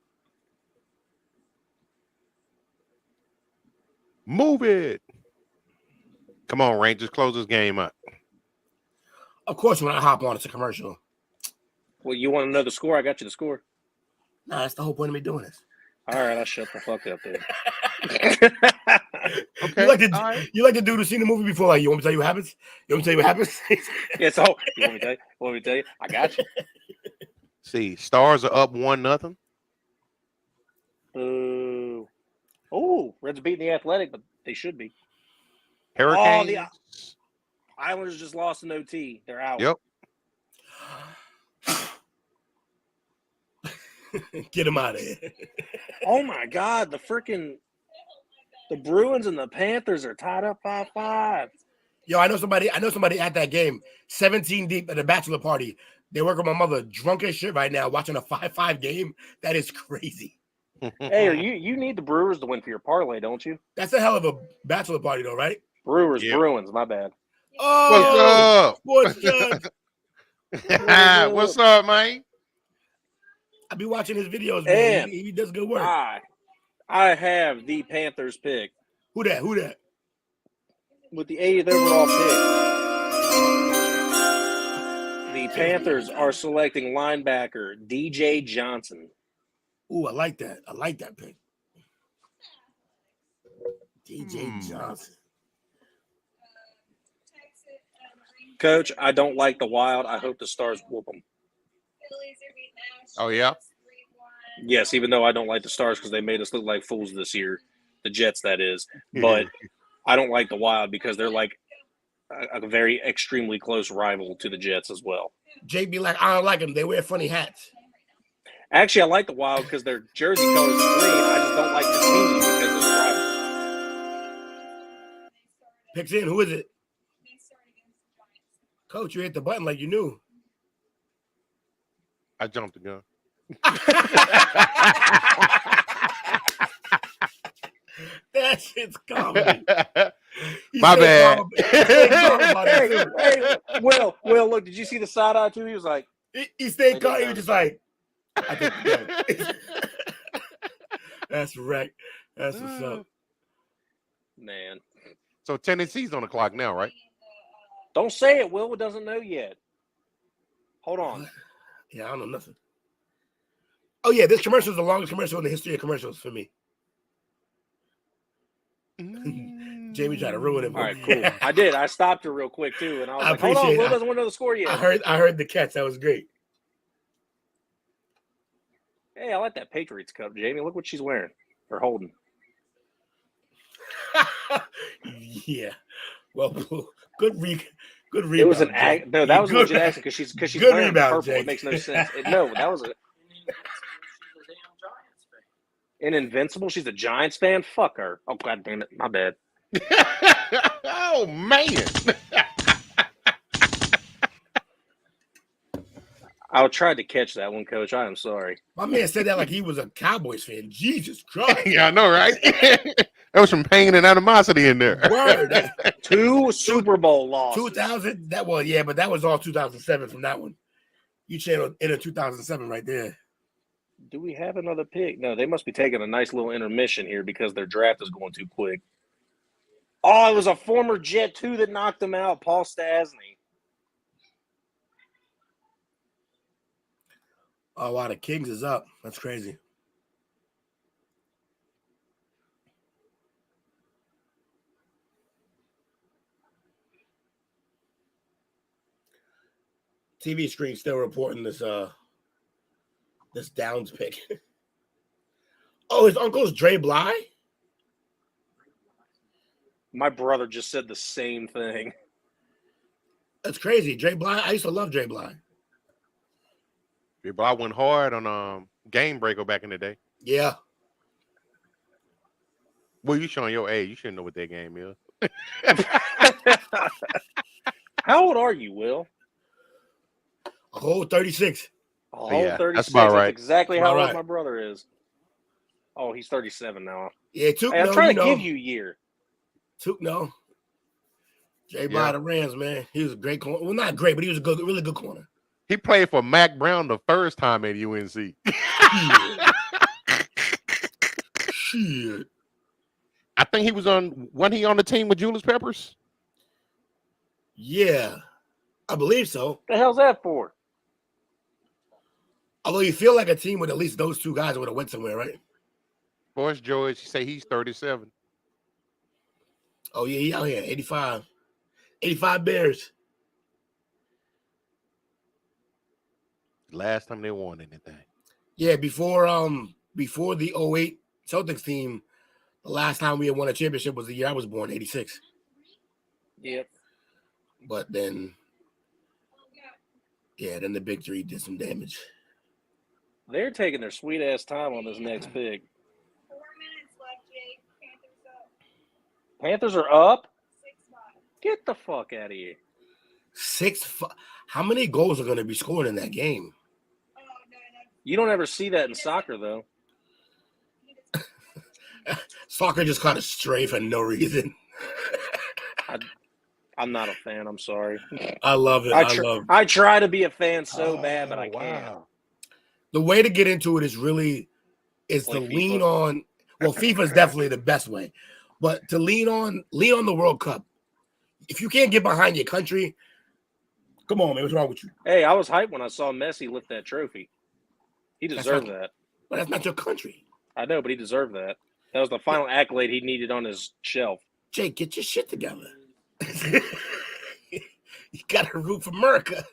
Move it. Come on, Rangers, close this game up. Of course, when I hop on, it's a commercial. Well, you want to know the score? I got you the score. Nah, that's the whole point of me doing this. All right, I'll shut the fuck up then. Okay. You like the dude who's seen the movie before? Like, you want me to tell you what happens? You want me to tell you what happens? Yeah, so you want me to tell you? Want me to tell you? I got you. See, Stars are up 1-0. Boo. Oh, Reds are beating the Athletic, but they should be. Hurricanes. Oh, the Islanders just lost an OT. They're out. Yep. Get him out of here. Oh my God, the Bruins and the Panthers are tied up 5-5. Yo, I know somebody at that game, 17 deep at a bachelor party. They work with my mother, drunk as shit right now, watching a 5-5 game. That is crazy. Hey, you need the Brewers to win for your parlay, don't you? That's a hell of a bachelor party, though, right? Bruins, Yeah. Bruins, my bad. Oh, What's up? What's up, man? I be watching his videos, man. And He does good work. I have the Panthers pick. Who that? With the 80th overall pick, the Panthers are selecting linebacker DJ Johnson. Ooh, I like that. I like that pick. DJ Johnson. Coach, I don't like the Wild. I hope the Stars whoop them. Oh, yeah? Yes, even though I don't like the Stars because they made us look like fools this year. The Jets, that is. But I don't like the Wild because they're like a very extremely close rival to the Jets as well. JB, like, I don't like them. They wear funny hats. Actually, I like the Wild because their jersey colors are green. I just don't like the team because of the rival. Picks in. Who is it? Coach, you hit the button like you knew. I jumped the gun. That shit's comedy. My bad. Hey, Will, look, did you see the side eye too? He was like, he stayed calm. He was just like, I think the gun. That's right. That's what's up. Man. So Tennessee's on the clock now, right? Don't say it, Will. Doesn't know yet. Hold on. Yeah, I don't know nothing. Oh, yeah, this commercial is the longest commercial in the history of commercials for me. Jamie tried to ruin it. All right, cool. I did. I stopped her real quick, too. And I was like, hold on, Will doesn't want to know the score yet. I heard the catch. That was great. Hey, I like that Patriots cup, Jamie. Look what she's wearing or holding. Yeah. Well, good rebound. It was an no. That was a legit accent because she's wearing rebound, purple. Jake. It makes no sense. No, that was an Invincible. She's a Giants fan. Fuck her. Oh god damn it. My bad. Oh man. I tried to catch that one, Coach. I am sorry. My man said that like he was a Cowboys fan. Jesus Christ. Yeah, I know, right? There was some pain and animosity in there. Word. 2 Super Bowl losses. 2000. That was but that was all 2007 from that one. You channeled in 2007 right there. Do we have another pick? No, they must be taking a nice little intermission here because their draft is going too quick. Oh, it was a former Jet too that knocked him out, Paul Stasny. Oh wow, the Kings is up. That's crazy. TV screen still reporting this Downs pick. Oh, his uncle's Dre Bly? My brother just said the same thing. That's crazy. Dre Bly. I used to love Dre Bly. Dre Bly went hard on Game Breaker back in the day. Yeah. Well, you showing your age. You shouldn't know what that game is. How old are you, Will? A whole 36. A whole 36. That's about right. That's exactly how About old right. my brother is. Oh, he's 37 now. Yeah, Hey, I'm trying to give you a year. No. Dre Bly, the Rams, man. He was a great corner. Well, not great, but he was a really good corner. He played for Mac Brown the first time at UNC. Shit. I think he was wasn't he on the team with Julius Peppers? Yeah, I believe so. The hell's that for? Although you feel like a team with at least those two guys would have went somewhere, right? Boris George say he's 37. Oh, yeah, he out here, 85. 85 Bears. Last time they won anything. Yeah, before the 08 Celtics team, the last time we had won a championship was the year I was born, 86. Yep. But then, then the big three did some damage. They're taking their sweet ass time on this next pick. 4 minutes left, Jake. Panthers are up? 6-5. Get the fuck out of here. 6-5. How many goals are going to be scored in that game? You don't ever see that in soccer, though. Soccer just caught a stray for no reason. I'm not a fan. I'm sorry. I love it. I try to be a fan so bad, but I can't. The way to get into it is to lean on. Well, FIFA is definitely the best way, but to lean on the World Cup. If you can't get behind your country, come on, man. What's wrong with you? Hey, I was hyped when I saw Messi lift that trophy. He deserved that. But that's not your country. I know, but he deserved that. That was the final accolade he needed on his shelf. Jake, get your shit together. You got to root for America.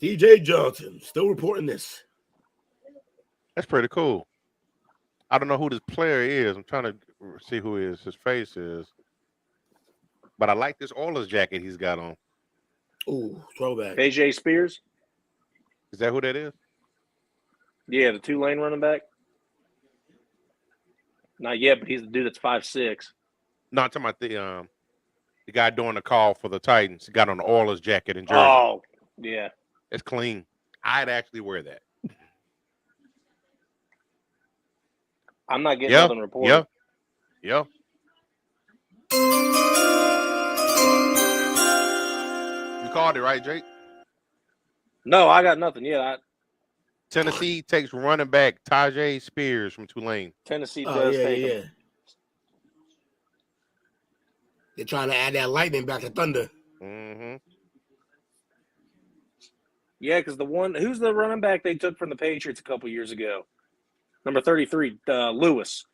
DJ Johnson still reporting this. That's pretty cool. I don't know who this player is. I'm trying to see who his face is. But I like this Oilers jacket he's got on. Ooh, throwback. AJ Spears. Is that who that is? Yeah, the Tulane running back. Not yet, but he's the dude that's 5'6". No, I'm talking about the guy doing the call for the Titans. He got on the Oilers jacket and jersey. Oh, yeah. It's clean. I'd actually wear that. I'm not getting nothing reported. Yeah. You called it, right, Jake? No, I got nothing yet. Tennessee takes running back Tajay Spears from Tulane. Tennessee does take him. They're trying to add that lightning back to Thunder. Mm-hmm. Yeah, because who's the running back they took from the Patriots a couple years ago? Number 33, Lewis.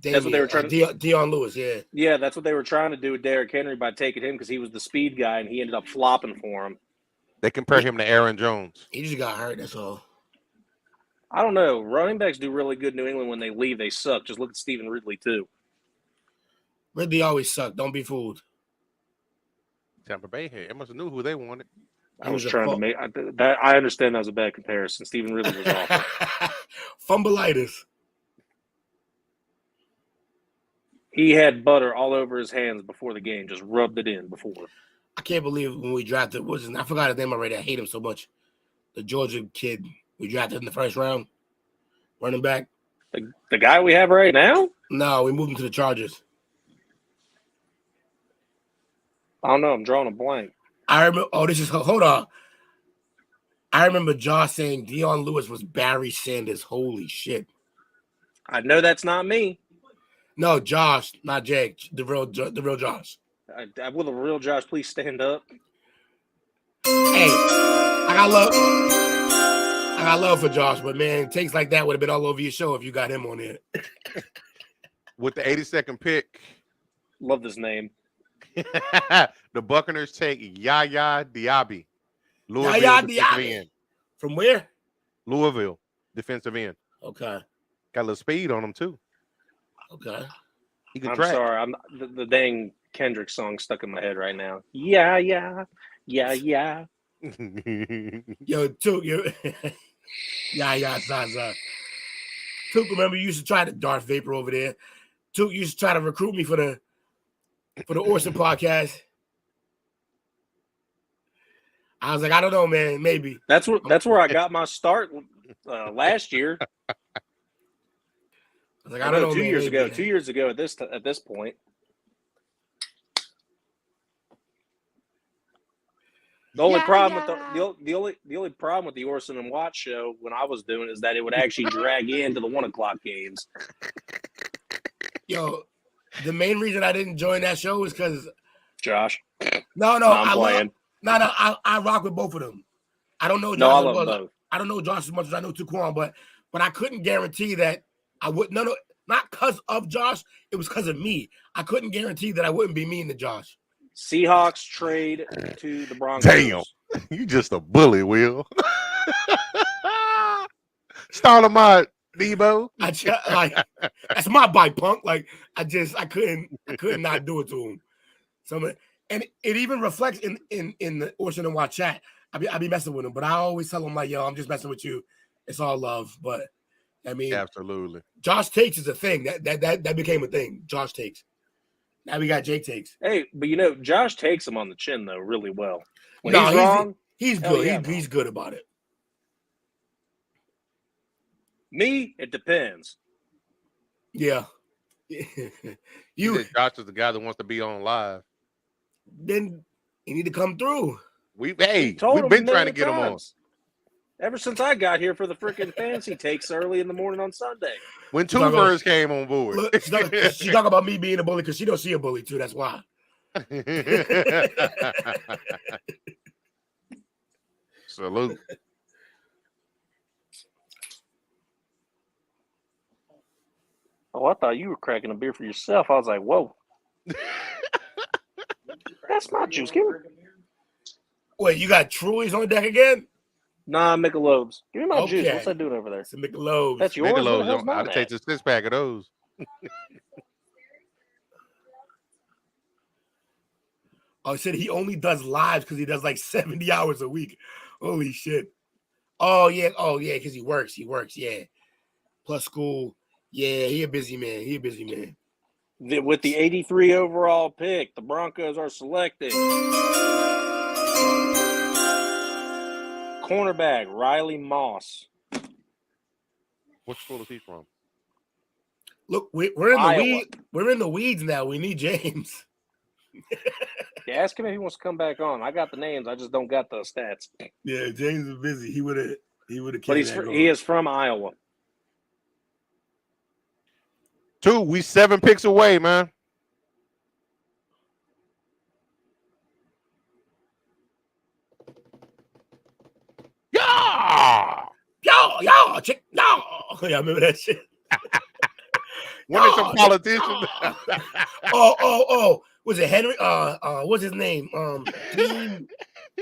That's what they were trying to Dion Lewis, yeah. Yeah, that's what they were trying to do with Derrick Henry by taking him because he was the speed guy and he ended up flopping for him. They compare him to Aaron Jones. He just got hurt, that's all. I don't know. Running backs do really good in New England. When they leave, they suck. Just look at Stephen Ridley, too. Ridley always sucked. Don't be fooled. Tampa Bay here. It must have knew who they wanted. I was trying to make that. I understand that was a bad comparison. Stephen Ridley was awful. Fumbleitis. He had butter all over his hands before the game. Just rubbed it in before. I can't believe when we drafted. I forgot his name already. I hate him so much. The Georgia kid we drafted in the first round, running back. The guy we have right now? No, we moved him to the Chargers. I don't know. I'm drawing a blank. I remember. Oh, hold on. I remember Josh saying Dion Lewis was Barry Sanders. Holy shit! I know that's not me. No, Josh, not Jake. The real Josh. Will the real Josh please stand up? Hey, I got love for Josh, but man, takes like that would have been all over your show if you got him on there. With the 82nd pick. Love this name. The Buccaneers take Yaya Diaby. Yaya Diaby. From where? Louisville, defensive end. Okay. Got a little speed on him, too. Okay. He can I'm track. sorry. The dang Kendrick song stuck in my head right now. Yeah. Yo, Took, yeah, Zaza. Took, remember you used to try to Darth Vapor over there. Took used to try to recruit me for the Orson podcast. I was like, I don't know, man. Maybe that's where I got my start last year. I was like, I don't know. 2 years ago. 2 years ago at this point. The only problem with the only problem with the Orson and Watts show when I was doing it is that it would actually drag into the 1 o'clock games. Yo, the main reason I didn't join that show is because Josh. No, I'm playing. I rock with both of them. I don't know Josh. No, I love both. I don't know Josh as much as I know Tuquan, but I couldn't guarantee that I would. No, not because of Josh. It was because of me. I couldn't guarantee that I wouldn't be mean to Josh. Seahawks trade to the Broncos. Damn, you just a bully, Will. Start my Debo. That's my bike, punk. Like I couldn't not do it to him. So, and it even reflects in the Orson and Watch chat. I be messing with him, but I always tell him like, yo, I'm just messing with you. It's all love. But I mean, absolutely. Josh Takes is a thing. That became a thing. Josh Takes. Now we got Jake Takes. Hey, but Josh takes him on the chin though really well. When he's wrong, he's good. Yeah, he's good about it. Me, it depends. Yeah. Josh is the guy that wants to be on live. Then you need to come through. We've been trying to get him on. Ever since I got here for the freaking fancy takes early in the morning on Sunday. When Two Birds came on board. Look, she talk about me being a bully because she don't see a bully too. That's why. Salute. Oh, I thought you were cracking a beer for yourself. I was like, whoa. That's my juice. Give me. Wait, you got Truly's on deck again? Nah, Michelob's. Give me my juice. What's that doing over there? It's a Michelob's. That's yours. Michelob's. I'll take the 6-pack of those. Oh, he said he only does lives because he does like 70 hours a week. Holy shit. Oh, yeah. Because he works. Yeah. Plus school. Yeah, he a busy man. With the 83 overall pick, the Broncos are selecting cornerback Riley Moss. What school is he from? Look, we're in Iowa. the weeds. We're in the weeds now. We need James. Yeah, ask him if he wants to come back on. I got the names. I just don't got the stats. Yeah, James is busy. He would have But he is from Iowa. 2, we 7 picks away, man. Yeah! Chick, yeah, I remember that shit. When is some politician? Was it Henry? What's his name?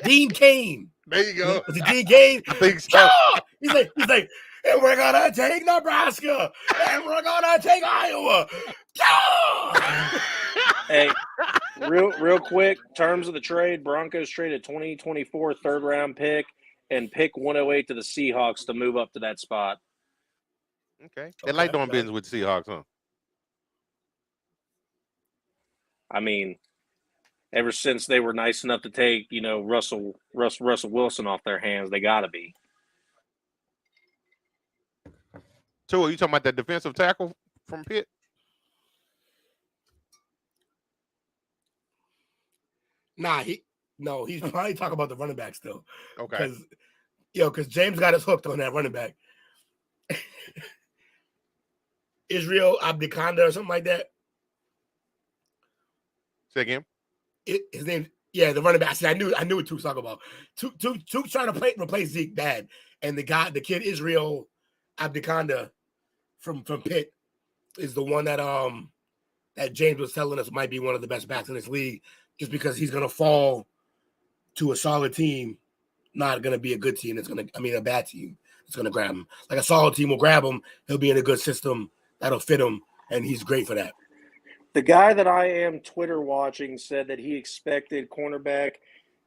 Dean Cain. There you go. Was it Dean Cain? I think so. Yeah! He's like, and we're gonna take Nebraska, and we're gonna take Iowa. Yeah! Hey, real quick, terms of the trade, Broncos traded 2024 third-round pick and pick 108 to the Seahawks to move up to that spot. Okay. They like doing business with Seahawks, huh? I mean, ever since they were nice enough to take, Russell Wilson off their hands, they got to be. 2, are you talking about that defensive tackle from Pitt? Nah, he's probably talking about the running back still. Okay. Because James got us hooked on that running back. Israel Abdiconda or something like that. Say again. His name, the running back. See, I knew what Tuke's talking about. Tuke trying to replace Zeke bad, and the kid Israel Abdiconda from Pitt is the one that James was telling us might be one of the best backs in this league, just because he's gonna fall to a solid team, not gonna be a good team. A bad team. It's gonna grab him. Like a solid team will grab him. He'll be in a good system that'll fit him, and he's great for that. The guy that I am Twitter watching said that he expected cornerback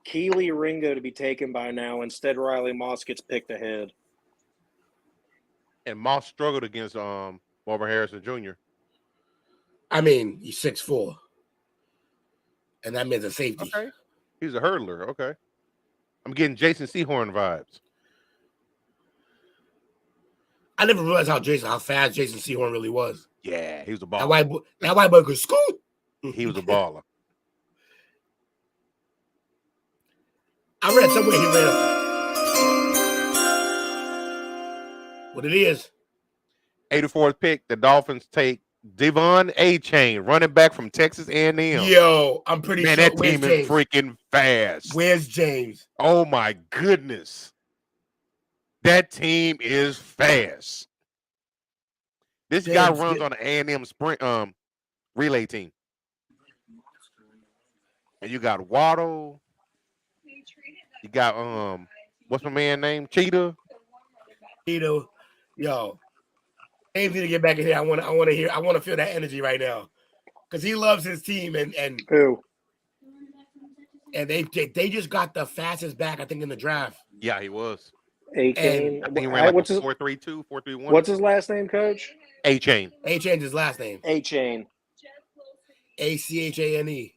Keely Ringo to be taken by now. Instead, Riley Moss gets picked ahead. And Moss struggled against Marvin Harrison Jr. I mean, he's 6'4", and that means a safety. Okay. He's a hurdler. Okay. I'm getting Jason Sehorn vibes. I never realized how fast Jason Sehorn really was. Yeah, he was a baller. That white boy could scoot. He was a baller. I read somewhere he ran what it is. 84th pick, the Dolphins take Devon A-Chain, running back from Texas A&M. Yo, I'm pretty sure. Man, that team is freaking fast. Where's James? Oh, my goodness. That team is fast. This guy runs on an A&M sprint relay team. And you got Waddle. You got what's my man name? Cheetah. Yo, James need to get back in here. I want to feel that energy right now, because he loves his team and they just got the fastest back, I think, in the draft. Yeah, he was. A-Chain. I think he ran like 4.32, 4.31. What's his last name, Coach? A-Chain. A-Chain's his last name. A-Chain. A-C-H-A-N-E.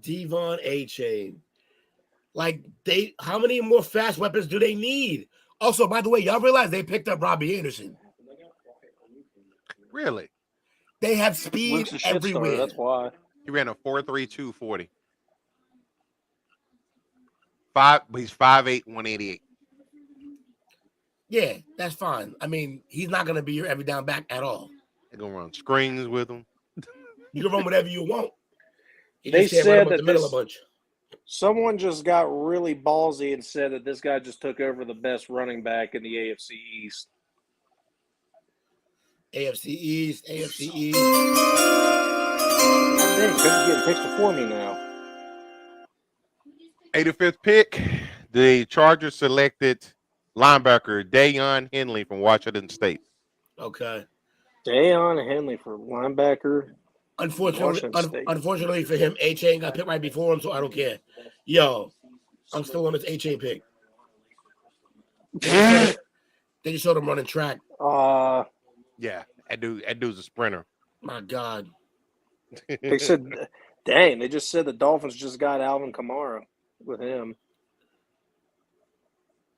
Devon A-Chain. Like, how many more fast weapons do they need? Also, by the way, y'all realize they picked up Robbie Anderson. Really? They have speed everywhere. That's why. He ran a 4.32 40. He's 5'8", 188. Yeah, that's fine. I mean, he's not going to be your every down back at all. They're going to run screens with him. You can run whatever you want. They said that someone just got really ballsy and said that this guy just took over the best running back in the AFC East. AFC East. Dang, Coach is getting picks before me now. 85th pick, the Chargers selected linebacker Dayon Henley from Washington State. Okay. Deion Henley for linebacker. Unfortunately, Washington State. unfortunately for him, A-Chain got picked right before him, so I don't care. Yo, I'm still on this A-Chain pick. They just showed him running track. Yeah, that dude's a sprinter. My God. They said, dang, they just said the Dolphins just got Alvin Kamara with him.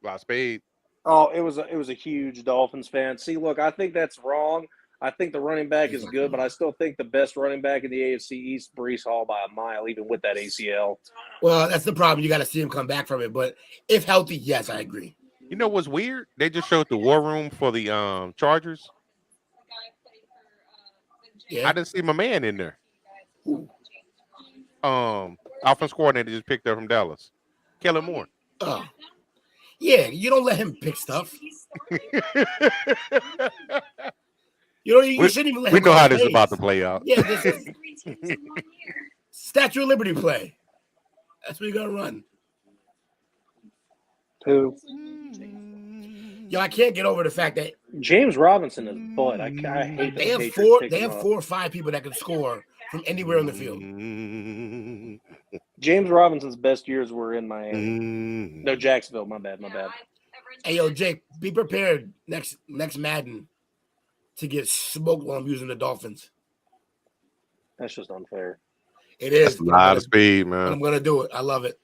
Lot speed. Oh, it was a huge Dolphins fan. See, look, I think that's wrong. I think the running back is good, but I still think the best running back in the AFC East, Breece Hall, by a mile, even with that ACL. Well, that's the problem. You got to see him come back from it. But if healthy, yes, I agree. You know what's weird? They just showed the war room for the Chargers. Yeah. I didn't see my man in there. Offense coordinator just picked up from Dallas. Kellen Moore. Oh. Yeah, you don't let him pick stuff. You shouldn't even let him. We know how this is about to play out. Yeah, this is Statue of Liberty play. That's what you gotta run. Who? Yo, I can't get over the fact that James Robinson is butt. I hate they have Patriots four. pick They him have up. 4 or 5 people that can score from anywhere on the field. James Robinson's best years were in Miami. No, Jacksonville. My bad. Hey, yo, Jake, be prepared next Madden to get smoked while I'm using the Dolphins. That's just unfair. It is. That's a lot of speed, But man. I'm gonna do it. I love it.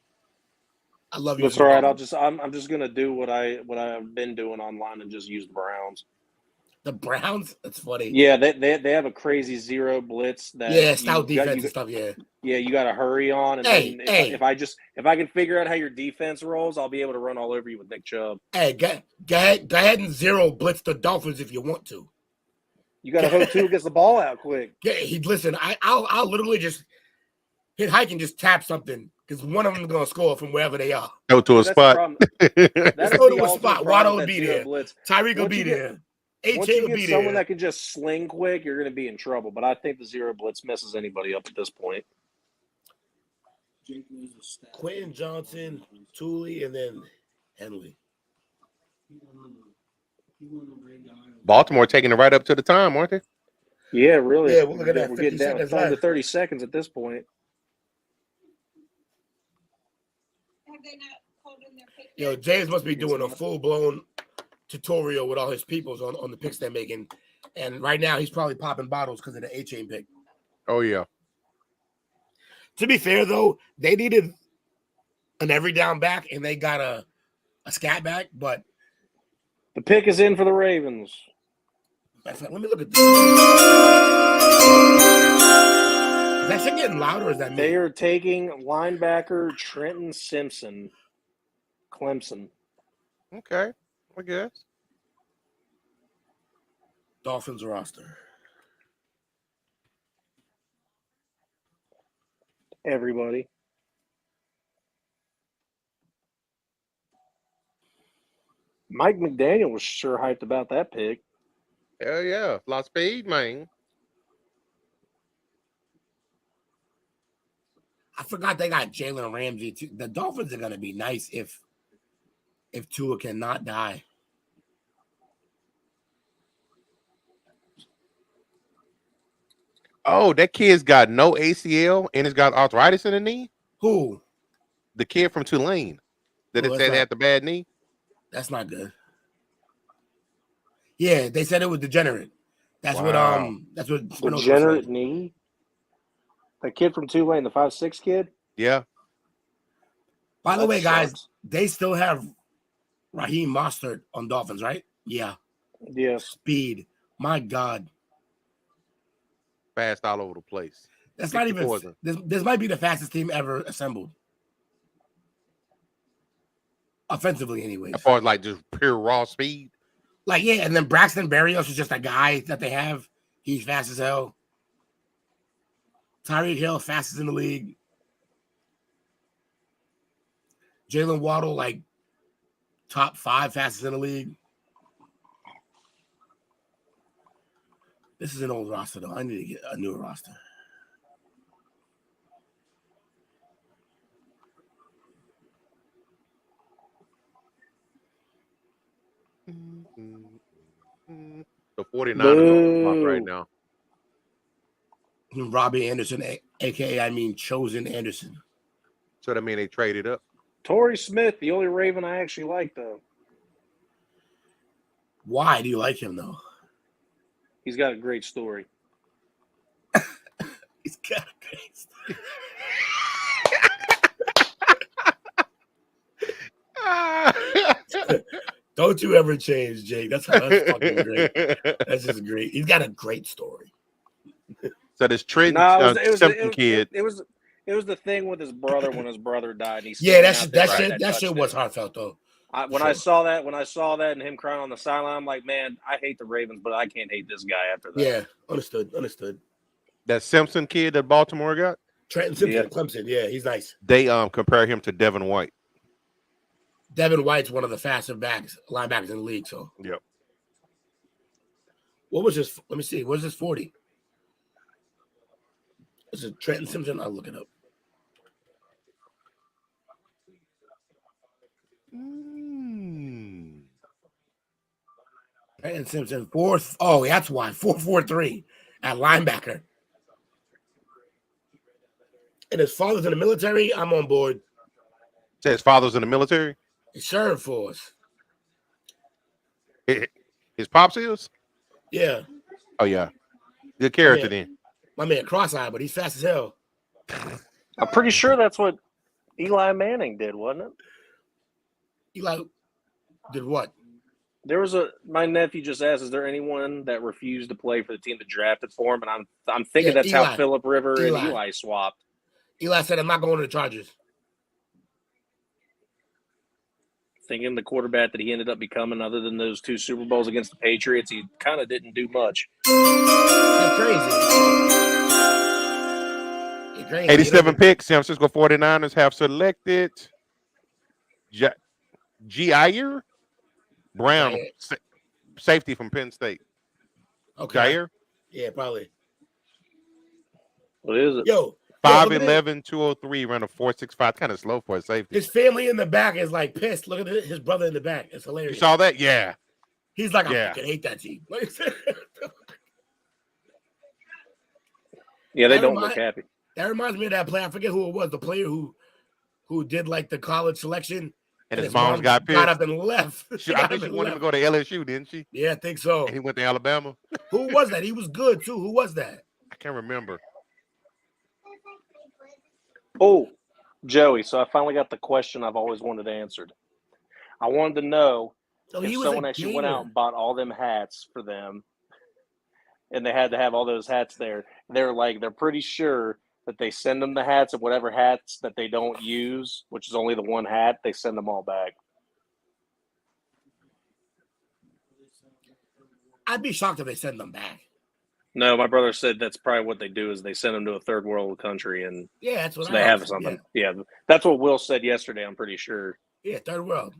I love you. That's all right. I'm just gonna do what I've been doing online and just use the Browns. The Browns? That's funny. Yeah, they have a crazy zero blitz that stout defense and stuff. Yeah. Yeah, you got to hurry on, and then if I can figure out how your defense rolls, I'll be able to run all over you with Nick Chubb. Hey, go ahead and zero blitz the Dolphins if you want to. You got to hope Tua gets the ball out quick. Yeah, listen. I'll literally just hit hike and just tap something because one of them is gonna score from wherever they are. Go to a spot. Let's go to a spot. Waddle will be there. Tyreek will be there. Once you get someone that can just sling quick, you're going to be in trouble. But I think the zero blitz messes anybody up at this point. Quentin Johnson, Tooley, and then Henley. Baltimore taking it right up to the time, aren't they? Yeah, really. Yeah, we're looking at We're 50 getting down seconds to left. 30 seconds at this point. Yo, James must be doing a full-blown tutorial with all his peoples on the picks they're making. And right now, he's probably popping bottles because of the A-Chain pick. Oh, yeah. To be fair, though, they needed an every down back, and they got a scat back, but the pick is in for the Ravens. Let me look at this. Is that shit getting louder, or is that me? They are taking linebacker Trenton Simpson, Clemson. Okay, I guess. Dolphins roster. Everybody. Mike McDaniel was sure hyped about that pick. Hell yeah. Lot speed, man. I forgot they got Jalen Ramsey too. The Dolphins are gonna be nice if Tua cannot die. Oh, that kid's got no ACL and he's got arthritis in the knee? Who? The kid from Tulane that Oh, it said had the bad knee? That's not good. Yeah, they said it was degenerate. That's Wow. that's what Degenerate knee. That kid from Tulane, the 5'6" kid. Yeah. By the That way, guys, sucks. they still have Raheem Mostert on Dolphins, right? Yeah. Yes. Speed. My God. Fast all over the place. That's not even. This might be the fastest team ever assembled. Offensively, anyways. As far as like just pure raw speed. Like, yeah, and then Braxton Berrios is just a guy that they have. He's fast as hell. Tyreek Hill, fastest in the league. Jalen Waddle, like top 5 fastest in the league. This is an old roster, though. I need to get a newer roster. The 49ers are on top right Boo. now. Robbie Anderson, aka Chosen Anderson. So that means they traded up. Torrey Smith, the only Raven I actually like, though. Why do you like him though? He's got a great story. He's got a great story. Don't you ever change, Jake. That's fucking great. That's just great. He's got a great story. So this Trent Simpson kid. It was the thing with his brother when his brother died. And that shit was heartfelt though. I saw that and him crying on the sideline, I'm like, man, I hate the Ravens, but I can't hate this guy after that. Yeah, understood. That Simpson kid that Baltimore got? Trenton Simpson, Clemson. Yeah, he's nice. They compare him to Devin White. Devin White's one of the fastest linebackers in the league. So, yep. What was this? Let me see. What was this 40? Is it Trenton Simpson? I'll look it up. Trenton Simpson, fourth. Oh, that's why 4.43 at linebacker. And his father's in the military. I'm on board. Say his father's in the military. He served for us. His pops is? Yeah. Oh, yeah. Good character then. My man cross-eyed, but he's fast as hell. I'm pretty sure that's what Eli Manning did, wasn't it? Eli did what? There was my nephew just asked, is there anyone that refused to play for the team that drafted for him? And I'm thinking that's Eli. how Phillip Rivers and Eli swapped. Eli said, I'm not going to the Chargers. Thinking the quarterback that he ended up becoming, other than those 2 Super Bowls against the Patriots, he kind of didn't do much. That's crazy. 87 picks. San Francisco 49ers have selected Jair Brown, safety from Penn State. Okay. Jair? Yeah, probably. What is it? Yo. 5'11", 203, ran a 4.65. Kind of slow for a safety. His family in the back is like pissed. Look at his brother in the back. It's hilarious. You saw that? Yeah. He's like, I fucking hate that team. Yeah, they don't look happy. That reminds me of that player. I forget who it was. The player who did like the college selection. And his mom got pissed. Got up and left. I think she wanted him to go to LSU, didn't she? Yeah, I think so. And he went to Alabama. Who was that? He was good too. Who was that? I can't remember. Oh, Joey, so I finally got the question I've always wanted answered. I wanted to know if someone actually went out and bought all them hats for them, and they had to have all those hats there. They're pretty sure that they send them the hats, and whatever hats that they don't use, which is only the one hat, they send them all back. I'd be shocked if they send them back. No, my brother said that's probably what they do is they send them to a third world country, and yeah, that's what they have something. Yeah, that's what Will said yesterday. I'm pretty sure. Yeah, third world.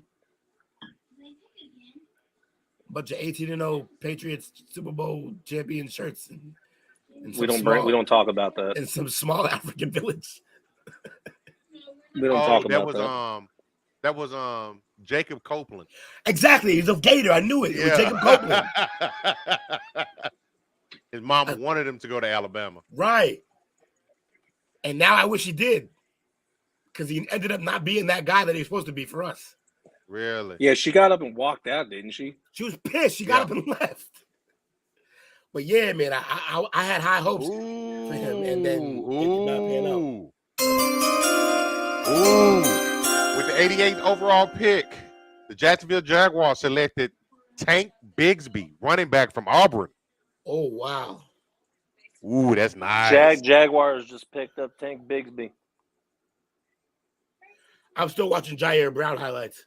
Bunch of 18-0 Patriots Super Bowl champion shirts, and we don't talk about that. In some small African village. We don't talk about that. That was Jacob Copeland. Exactly, he's a Gator. I knew it. It was Jacob Copeland. His mom wanted him to go to Alabama. Right. And now I wish he did. Because he ended up not being that guy that he was supposed to be for us. Really? Yeah, she got up and walked out, didn't she? She was pissed. She got up and left. But yeah, man, I had high hopes for him. And then it did not pan out. With the 88th overall pick, the Jacksonville Jaguars selected Tank Bigsby, running back from Auburn. Oh, wow. Ooh, that's nice. Jaguars just picked up Tank Bigsby. I'm still watching Jair Brown highlights.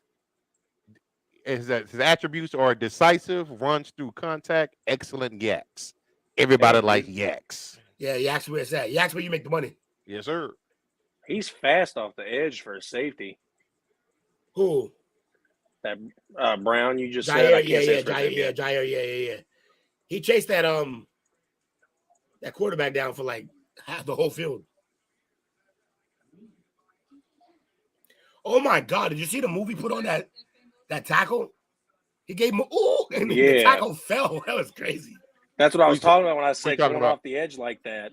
His attributes are decisive, runs through contact, excellent yaks. Everybody likes yaks. Yeah, yaks where it's at. Yaks where you make the money. Yes, sir. He's fast off the edge for a safety. Who? That Brown you just Jair, said. I can't say Jair, yeah. He chased that quarterback down for like half the whole field. Oh my God! Did you see the movie put on that tackle? He gave him and the Yeah. tackle fell. That was crazy. That's what I was talking about when I you said talking going about? off the edge like that.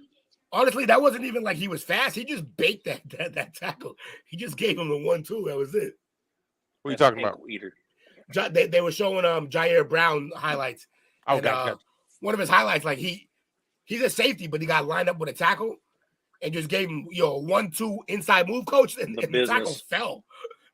Honestly, that wasn't even like he was fast. He just baked that tackle. He just gave him the 1-2. That was it. What are you talking about? Eater. They were showing Jair Brown highlights. Oh, And, gotcha. one of his highlights, like he's a safety, but he got lined up with a tackle and just gave him 1-2 inside move, coach, and the tackle fell.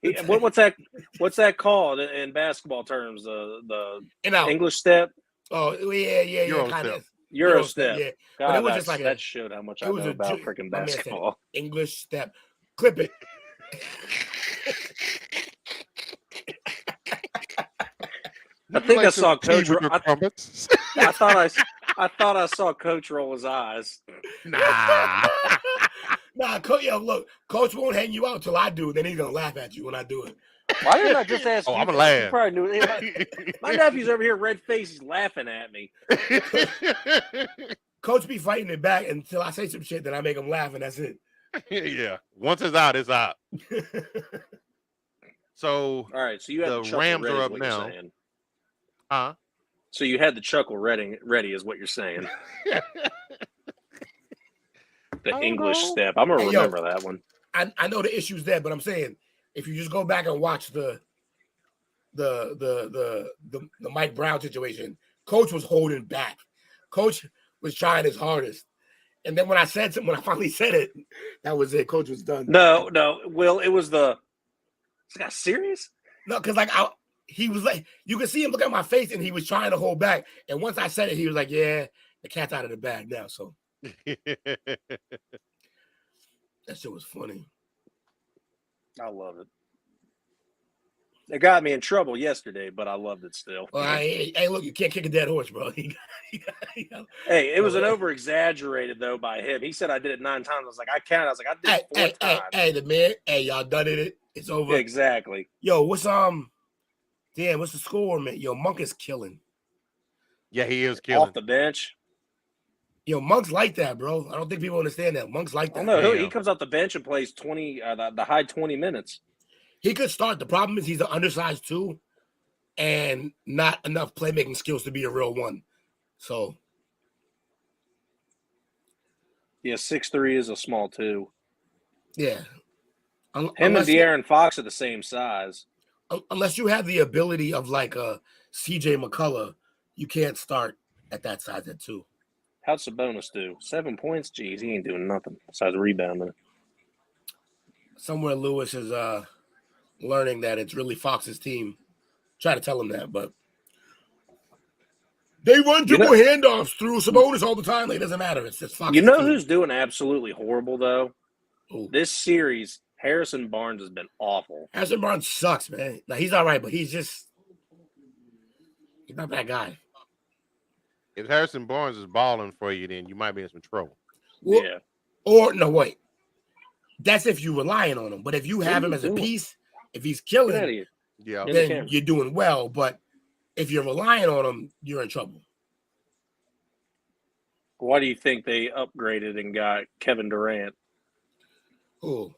What's that called in basketball terms? The English step. Oh yeah, kind of Euro step. Yeah, God, but it was just like that showed how much I know about freaking basketball. English step. Clip it. I think I saw Coach. Coach. I thought I saw Coach roll his eyes. Nah. Coach. Look, Coach won't hang you out till I do. Then he's gonna laugh at you when I do it. Why didn't I just ask you? I'm You laugh. probably knew. My nephew's over here, red face. He's laughing at me. Coach be fighting it back until I say some shit that I make him laugh, and that's it. Yeah. Once it's out, it's out. So all right. So you had the Rams are up now. Huh? So you had the chuckle ready, is what you're saying. The English step. I'm gonna remember that one. I know the issue's there, but I'm saying if you just go back and watch the Mike Brown situation, Coach was holding back. Coach was trying his hardest. And then when I finally said it, that was it. Coach was done. No, Will, it was this guy serious? No, because he was like, you could see him look at my face and he was trying to hold back. And once I said it, he was like, yeah, the cat's out of the bag now. So that shit was funny. I love it. It got me in trouble yesterday, but I loved it still. Well, hey, look, you can't kick a dead horse, bro. Hey, it was an over-exaggerated, though, by him. He said I did it 9 times. I was like, I counted. I was like, I did it 4 times. Hey, the man. Hey, y'all done it. It's over. Exactly. Yo, what's the score, man? Yo, Monk is killing. Yeah, he is killing. Off the bench. Yo, Monk's like that, bro. I don't think people understand that. Monk's like that. No, he comes off the bench and plays 20, the high 20 minutes. He could start. The problem is he's an undersized 2 and not enough playmaking skills to be a real 1. So. Yeah, 6'3" is a small 2. Yeah. Him and De'Aaron Fox are the same size. Unless you have the ability of like a CJ McCullough, you can't start at that size at 2. How'd Sabonis do? 7 points? Jeez, he ain't doing nothing besides rebounding. Somewhere Lewis is learning that it's really Fox's team. Try to tell him that, but they run triple handoffs through Sabonis all the time. Like, it doesn't matter. It's just Fox's team. Who's doing absolutely horrible, though? Ooh. This series, Harrison Barnes has been awful. Harrison Barnes sucks, man. Now, he's all right, but he's not that guy. If Harrison Barnes is balling for you, then you might be in some trouble. Well, yeah. Or, no, wait. That's if you're relying on him. But if you have him as a piece, if he's killing, then you're doing well. But if you're relying on him, you're in trouble. Why do you think they upgraded and got Kevin Durant? Who?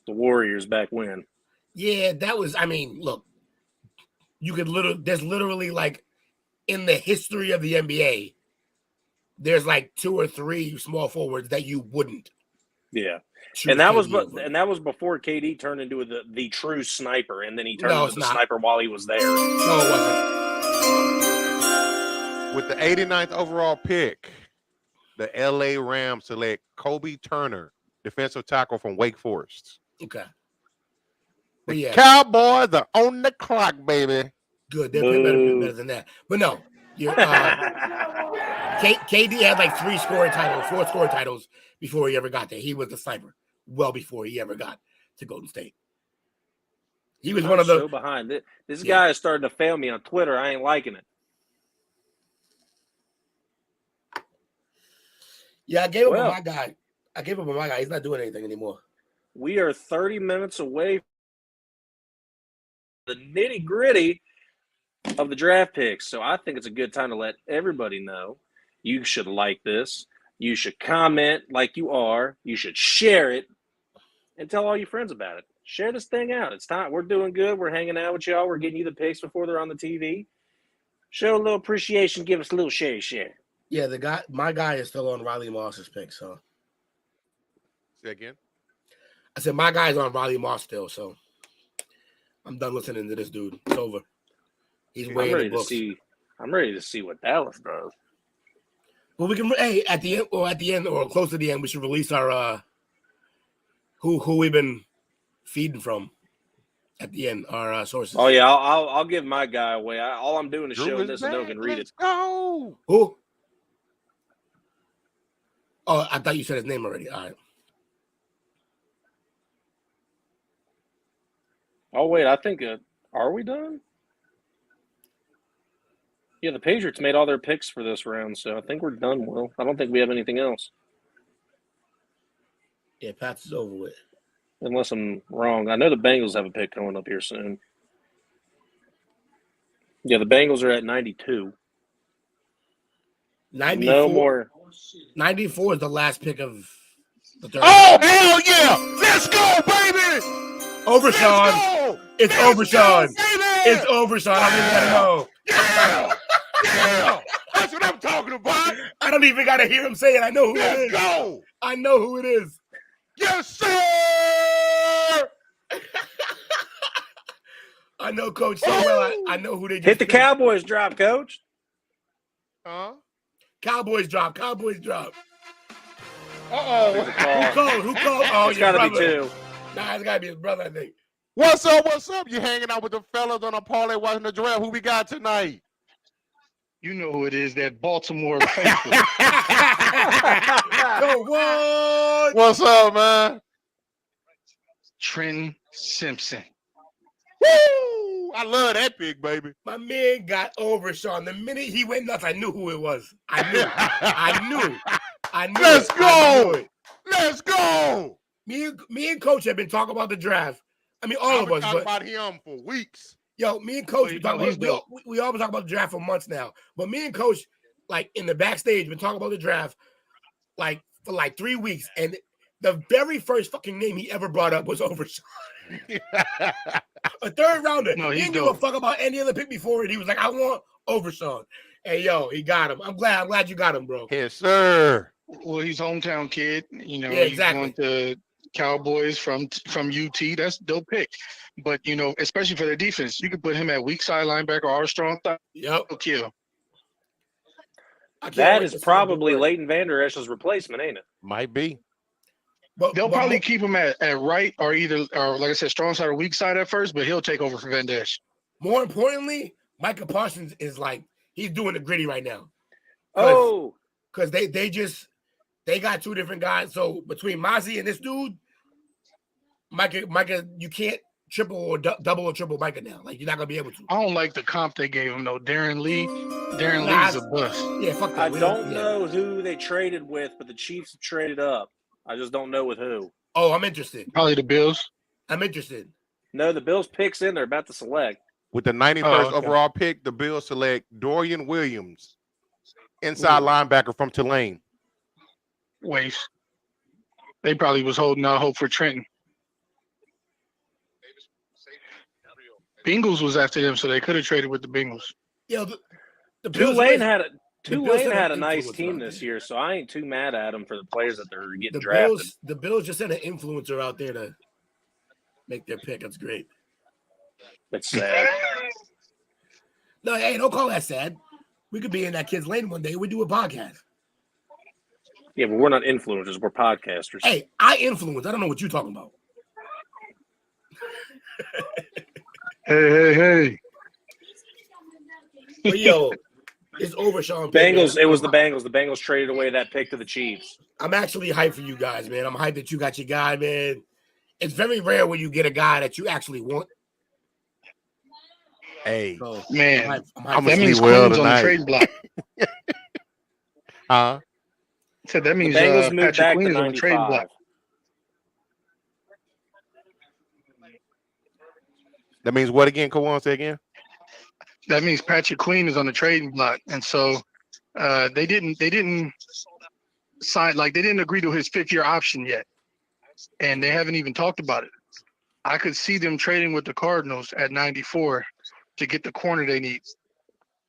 The Warriors back when. Yeah, that was, look, you could there's literally like in the history of the NBA, there's like 2 or 3 small forwards that you wouldn't. Yeah. And that was before KD turned into the true sniper, and then he turned into the sniper while he was there. No, it wasn't. With the 89th overall pick, the LA Rams select Kobe Turner, defensive tackle from Wake Forest. Okay. The Cowboys are on the clock, baby. Good. They're better than that. But no, KD had like 4 scoring titles before he ever got there. He was the sniper well before he ever got to Golden State. He was one of the behind it. This guy is starting to fail me on Twitter. I ain't liking it. Yeah, I gave him my guy. He's not doing anything anymore. We are 30 minutes away from the nitty-gritty of the draft picks. So I think it's a good time to let everybody know you should like this. You should comment like you are. You should share it. and tell all your friends about it. Share this thing out. It's time. We're doing good. We're hanging out with y'all. We're getting you the picks before they're on the TV. Show a little appreciation. Give us a little share. Yeah, my guy is still on Riley Moss's pick, so. Say again? I said my guy's on Riley Moss still, so I'm done listening to this dude. It's over. He's way in the books. I'm ready to see what Dallas does. Well, we can at the end or close to the end, we should release our who we've been feeding from at the end, our sources. Oh yeah, I'll give my guy away. All I'm doing is showing this and no one can read it. Go. Who? Oh, I thought you said his name already. All right. Oh wait, I think are we done? Yeah, the Patriots made all their picks for this round, so I think we're done, Will. I don't think we have anything else. Yeah, Pats is over with. Unless I'm wrong. I know the Bengals have a pick coming up here soon. Yeah, the Bengals are at 92. 94. No more. 94 is the last pick of the third. Oh, hell yeah! Let's go, baby! Over, Sean. It's over, Sean. It's Baby! over, Sean. I don't even gotta know. Yeah! That's what I'm talking about. I don't even gotta hear him say it. I know who it Let's is. go! I know who it is. Yes, sir! I know Coach so well. I know who they just Hit the picked. Cowboys drop, Coach. Huh? Cowboys drop. Cowboys drop. Uh-oh. Who called? Oh, It's your got to be brother. two. Nah, it's gotta be his brother, I think. What's up? What's up? You hanging out with the fellas on a parlay watching the draft. Who we got tonight? You know who it is, that Baltimore faithful. Go, what? What's up, man? Trenton Simpson. Woo! I love that pick, baby. My man got over, Sean. The minute he went nuts, I knew who it was. I knew. Let's it. go. I knew it. Let's go. Me and Coach have been talking about the draft. I mean, all I've of been us. talking But about him for weeks. yo, me and Coach, He's dope. we always talk about the draft for months now. But me and Coach, like in the backstage, been talking about the draft like for like 3 weeks. And the very first fucking name he ever brought up was Overshawn. A third rounder. No, he he's didn't give a dope. fuck about any other pick before it. He was like, I want Overshawn. And yo, he got him. I'm glad you got him, bro. Yes, sir. Well, he's hometown kid. You know, Yeah, he's exactly. going to Cowboys from UT. That's a dope pick. But, you know, especially for the defense, you could put him at weak side linebacker or strong side. Yep. He'll kill. That is probably Leighton Vander Esch's replacement, ain't it? Might be. They'll probably keep him at right or like I said, strong side or weak side at first, but he'll take over for Van Der Esch. More importantly, Micah Parsons is like, he's doing the gritty right now. Because they got two different guys. So between Mozzie and this dude, Micah, you can't triple or double or triple Micah now. Like, you're not gonna be able to. I don't like the comp they gave him though. Darren Lee's a bust. Yeah, fuck that. I don't know who they traded with, but the Chiefs have traded up. I just don't know with who. Oh, I'm interested. Probably the Bills. I'm interested. No, the Bills picks in. They're about to select. With the 91st overall pick, the Bills select Dorian Williams, inside linebacker from Tulane. Waste. They probably was holding out hope for Trenton. Bengals was after them, so they could have traded with the Bengals. Yeah, the Bills Tulane had a an nice influencer team out this there. year, so I ain't too mad at them for the players that they're getting drafted. The Bills just sent an influencer out there to make their pick. That's great. It's sad. No, hey, don't call that sad. We could be in that kid's lane one day. We do a podcast. Yeah, but we're not influencers. We're podcasters. Hey, I influence. I don't know what you're talking about. Hey. But yo, it's over, Sean. Bengals. It was the Bengals. The Bengals traded away that pick to the Chiefs. I'm actually hyped for you guys, man. I'm hyped that you got your guy, man. It's very rare when you get a guy that you actually want. Hey, So, Man, I'm that gonna means sleep well Queen's on the tonight. trade block. Huh? So that means Bengals moved Patrick back Queen to is on the trade 95. block. That means what again? Kawan, say again. That means Patrick Queen is on the trading block, and so they didn't sign, like they didn't agree to his 5th-year option yet. and they haven't even talked about it. I could see them trading with the Cardinals at 94 to get the corner they need.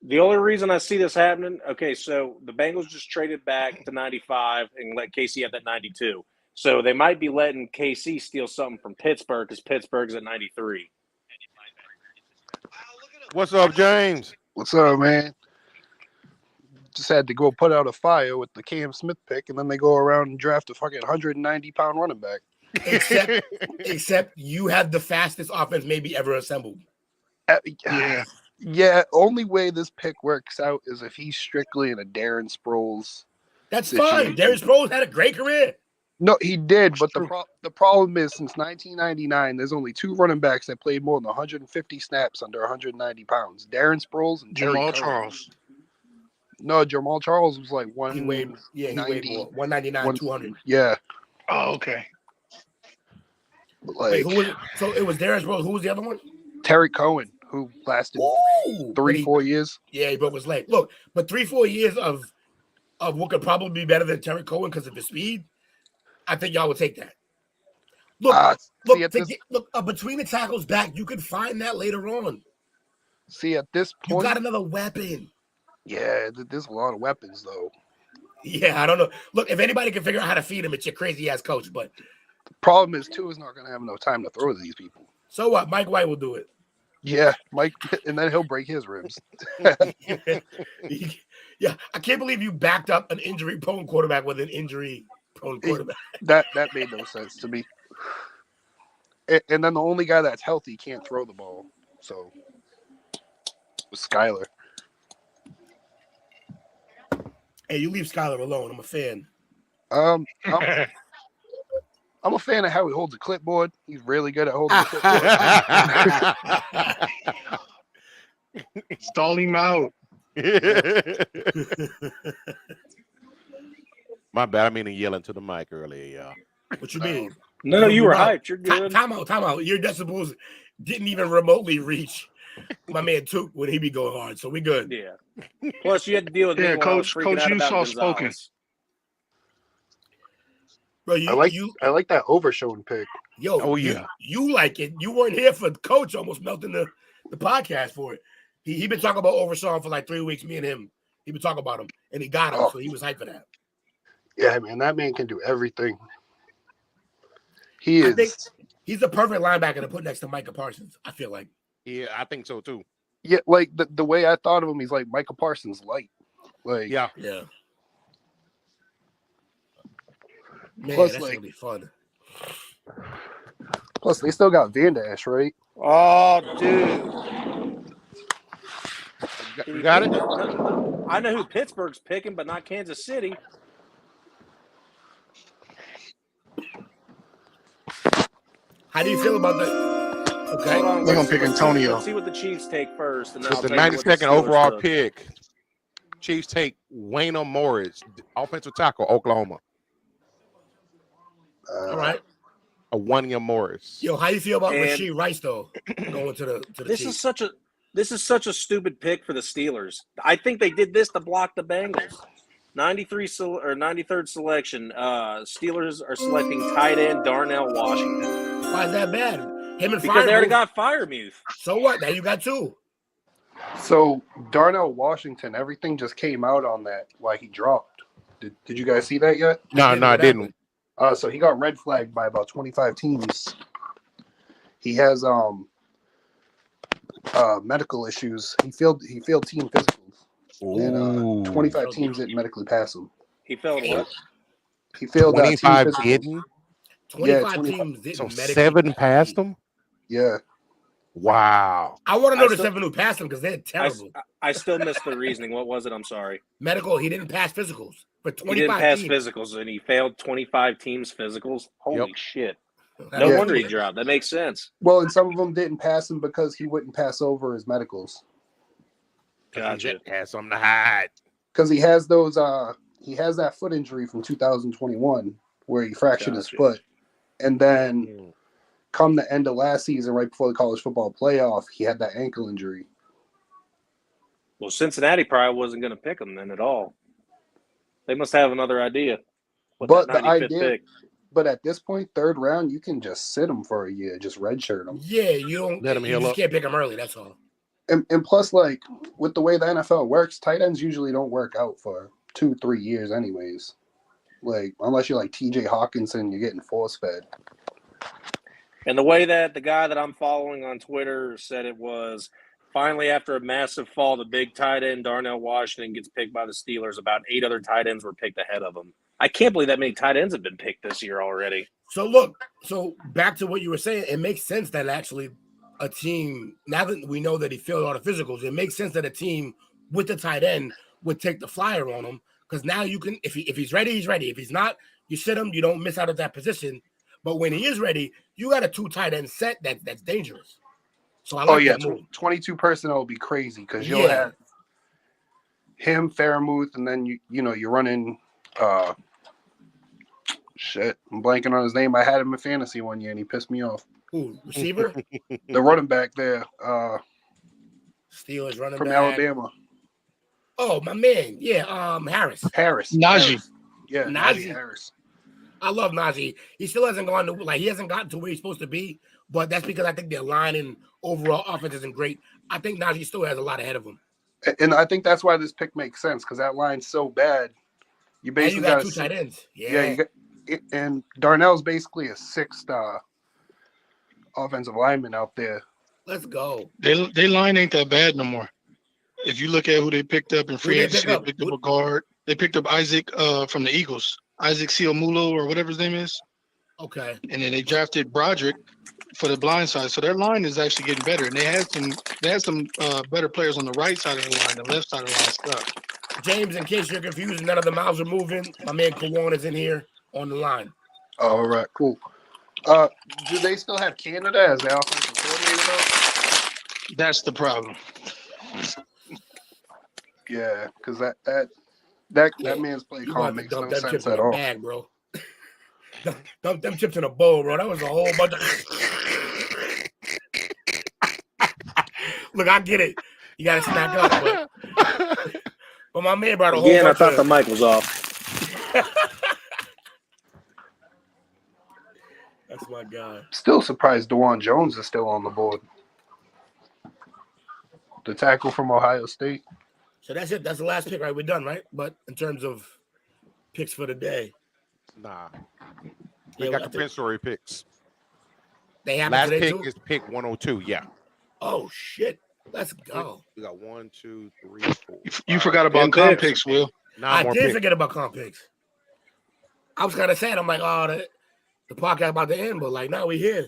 The only reason I see this happening, okay, so the Bengals just traded back to 95 and let KC have that 92. So they might be letting KC steal something from Pittsburgh because Pittsburgh's at 93. What's up, James? What's up, man? Just had to go put out a fire with the Cam Smith pick, and then they go around and draft a fucking 190-pound running back. Except you have the fastest offense maybe ever assembled. Yeah, only way this pick works out is if he's strictly in a Darren Sproles. That's fine. Darren Sproles had a great career. No, he did, but the problem is since 1999, there's only 2 running backs that played more than 150 snaps under 190 pounds. Darren Sproles and Jamal Charles. No, Jamal Charles was like 190. He weighed more. 199, 200. Yeah. Oh, okay. Like, wait, who was it? So it was Darren Sproles. Who was the other one? Terry Cohen, who lasted 3-4 years. Yeah, he broke his leg. Look, but 3-4 years of what could probably be better than Terry Cohen because of his speed, I think y'all would take that. Look, between the tackles back, you could find that later on. See, at this point, you got another weapon. Yeah, there's a lot of weapons, though. Yeah, I don't know. Look, if anybody can figure out how to feed him, it's your crazy-ass coach. But the problem is, Tua is not going to have no time to throw to these people. So what? Mike White will do it. Yeah, Mike, and then he'll break his ribs. Yeah, I can't believe you backed up an injury-prone quarterback with an injury-prone quarterback. That made no sense to me. And then the only guy that's healthy can't throw the ball. So, with Skyler. Hey, you leave Skyler alone. I'm a fan. I'm a fan of how he holds a clipboard. He's really good at holding a clipboard. Stall him out. My bad. I mean to yell into the mic earlier, y'all. What you mean? No, you were hyped. You're good. Time out. Your decibels didn't even remotely reach my man Took when he be going hard. So we good. Yeah. Plus, you had to deal with me Coach. Coach, you soft spoken. Bro, I like that overshowing pick. Yo, you like it. You weren't here for Coach almost melting the podcast for it. He been talking about Overshawn for like 3 weeks. Me and him, he been talking about him, and he got him, so he was hyped for that. Yeah, man, that man can do everything. I think he's the perfect linebacker to put next to Micah Parsons. I feel like. Yeah, I think so too. Yeah, like the way I thought of him, he's like Micah Parsons light. Like yeah. Man, plus, that's gonna be fun. Plus, they still got Van Dash, right? Oh, dude. You got it? I know who Pittsburgh's picking, but not Kansas City. How do you feel about that? Okay. They're going to pick Antonio. Let's see what the Chiefs take first. And then With the 92nd overall pick, Chiefs take Wayne Morris, offensive tackle, Oklahoma. All right. A 1-year Morris. Yo, how you feel about Rashee Rice though? Going to the This Chiefs? is such a stupid pick for the Steelers. I think they did this to block the Bengals. 93rd selection. Steelers are selecting tight end Darnell Washington. Why is that bad? Him and because they already got Freiermuth. So what? Now you got 2. So Darnell Washington, everything just came out on that why he dropped. Did you guys see that yet? No, I didn't. So he got red flagged by about 25 teams. He has medical issues. He failed team physicals. And 25 teams didn't medically pass him. He failed what? He failed 25 team didn't? 25 teams didn't. So medically 7 passed him? Yeah. Wow. I want to know the 7 who passed him because they're terrible. I still missed the reasoning. What was it? I'm sorry. Medical. He didn't pass physicals. For 25 he didn't pass teams. physicals, and he failed 25 teams physicals. Holy shit. No wonder he dropped. That makes sense. Well, and some of them didn't pass him because he wouldn't pass over his medicals. Gotcha. Has something to hide. Because he has those he has that foot injury from 2021 where he fractured his foot. And then come the end of last season, right before the college football playoff, he had that ankle injury. Well, Cincinnati probably wasn't going to pick him then at all. They must have another idea. But the idea, But at this point, third round, you can just sit him for a year, just redshirt him. Yeah, you don't. Let him You heal just up. can't pick him early. That's all. And plus, like with the way the NFL works, tight ends usually don't work out for 2-3 years, anyways. Like unless you're like T.J. Hawkinson, you're getting force fed. And the way that the guy that I'm following on Twitter said it was, finally, after a massive fall, the big tight end, Darnell Washington, gets picked by the Steelers. About 8 other tight ends were picked ahead of him. I can't believe that many tight ends have been picked this year already. So look, back to what you were saying, it makes sense that actually a team, now that we know that he filled all the physicals, it makes sense that a team with the tight end would take the flyer on him, because now you can, if he's ready, he's ready. If he's not, you sit him, you don't miss out of that position. But when he is ready, you got a 2 tight end set that's dangerous. So I like that move. 22 personnel will be crazy because you'll have him, Fairmouth, and then you're running shit. I'm blanking on his name. I had him in fantasy one year and he pissed me off. Who, receiver? The running back there. Steelers running from back. Alabama. Oh, my man. Yeah, Harris. Najee. Yeah, Najee Harris. I love Najee. He still hasn't gone to, he hasn't gotten to where he's supposed to be, but that's because I think their line and overall offense isn't great. I think Najee still has a lot ahead of him. And I think that's why this pick makes sense, because that line's so bad. You basically got 2 tight ends. Yeah, you got, and Darnell's basically a 6th offensive lineman out there. Let's go. They line ain't that bad no more. If you look at who they picked up in free agency, they picked up a guard. They picked up Isaac from the Eagles, Isaac Seumulo or whatever his name is. Okay. And then they drafted Broderick for the blind side. So their line is actually getting better. And they had some better players on the right side of the line. The left side of the line stuck. James, in case you're confused, none of the mouths are moving. My man Kawan is in here on the line. All right, cool. Do they still have Canada as the offensive coordinator though? That's the problem. Yeah, because that man's play call makes no sense at all. Bag, bro. Dump them chips in a bowl, bro. That was a whole bunch of. Look, I get it. You gotta snack up, but my man brought a whole. Again, I thought of... the mic was off. That's my guy. Still surprised DeJuan Jones is still on the board. The tackle from Ohio State. So that's it. That's the last pick, right? We're done, right? But in terms of picks for the day, nah, we got compensatory picks. They have last pick too? is pick 102. Yeah. Oh shit! Let's go. We got 1, 2, 3, 4. You forgot about comp picks, Will. I did forget about comp picks. I was kind of sad. I'm like, oh, the podcast about to end, but like now we here.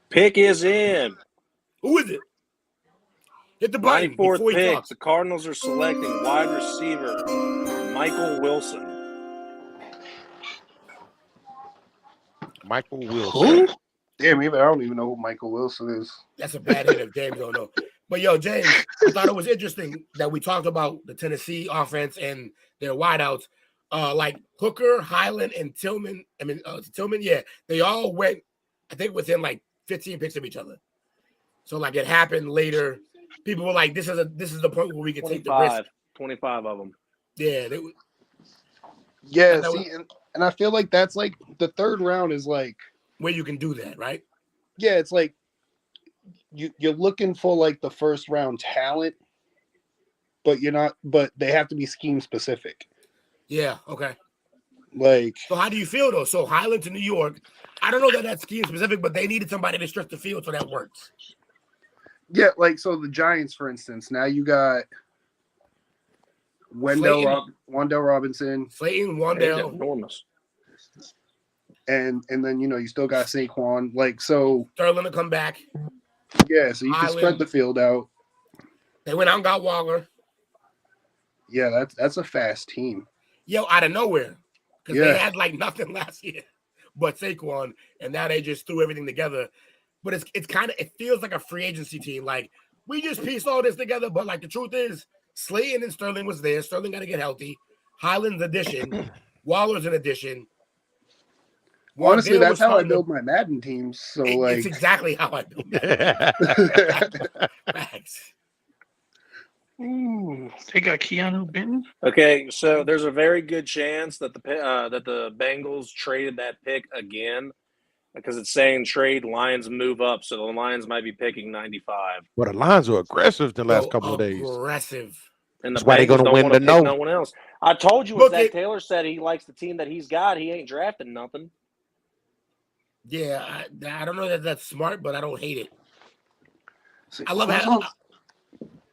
Pick is in. Who is it? Hit the button. 94th pick. The Cardinals are selecting wide receiver Michael Wilson. Michael Wilson. Who? Damn, I don't even know who Michael Wilson is. That's a bad hit if James don't know. But yo, James, I thought it was interesting that we talked about the Tennessee offense and their wideouts. Like Hooker, Highland, and Tillman. Tillman, yeah, they all went, I think, within like 15 picks of each other. So like it happened later. People were like, "This is the point where we can take the risk." 25 of them. Yeah, and I feel like that's like the third round is like where you can do that, right? Yeah, it's like you're looking for like the first round talent, but you're not. But they have to be scheme specific. Yeah. Okay. Like, so how do you feel though? So Highland to New York, I don't know that that's scheme specific, but they needed somebody to stretch the field, so that works. Yeah, like so the Giants, for instance. Now you got Wendell Robinson, Slayton, Wendell, enormous, and then you still got Saquon. Like so, Sterling to come back. Yeah, so you can spread the field out. They went out and got Waller. Yeah, that's a fast team. Yo, out of nowhere, because they had like nothing last year, but Saquon, and now they just threw everything together. But it's kind of, it feels like a free agency team. Like we just pieced all this together, but like the truth is, Slayton and Sterling was there. Sterling got to get healthy. Highland's addition, Waller's an addition. Honestly, that's how I build my Madden teams. So it's exactly how I build. Ooh, they got Keanu Benton. Okay, so there's a very good chance that the Bengals traded that pick again because it's saying trade Lions move up, so the Lions might be picking 95. Well, the Lions are aggressive the last couple of days. Aggressive. And the That's why they're Bengals going to don't win want the to pick no. no one else. I told you when Look, Zach Taylor said he likes the team that he's got, he ain't drafting nothing. Yeah, I don't know that that's smart, but I don't hate it. See, I love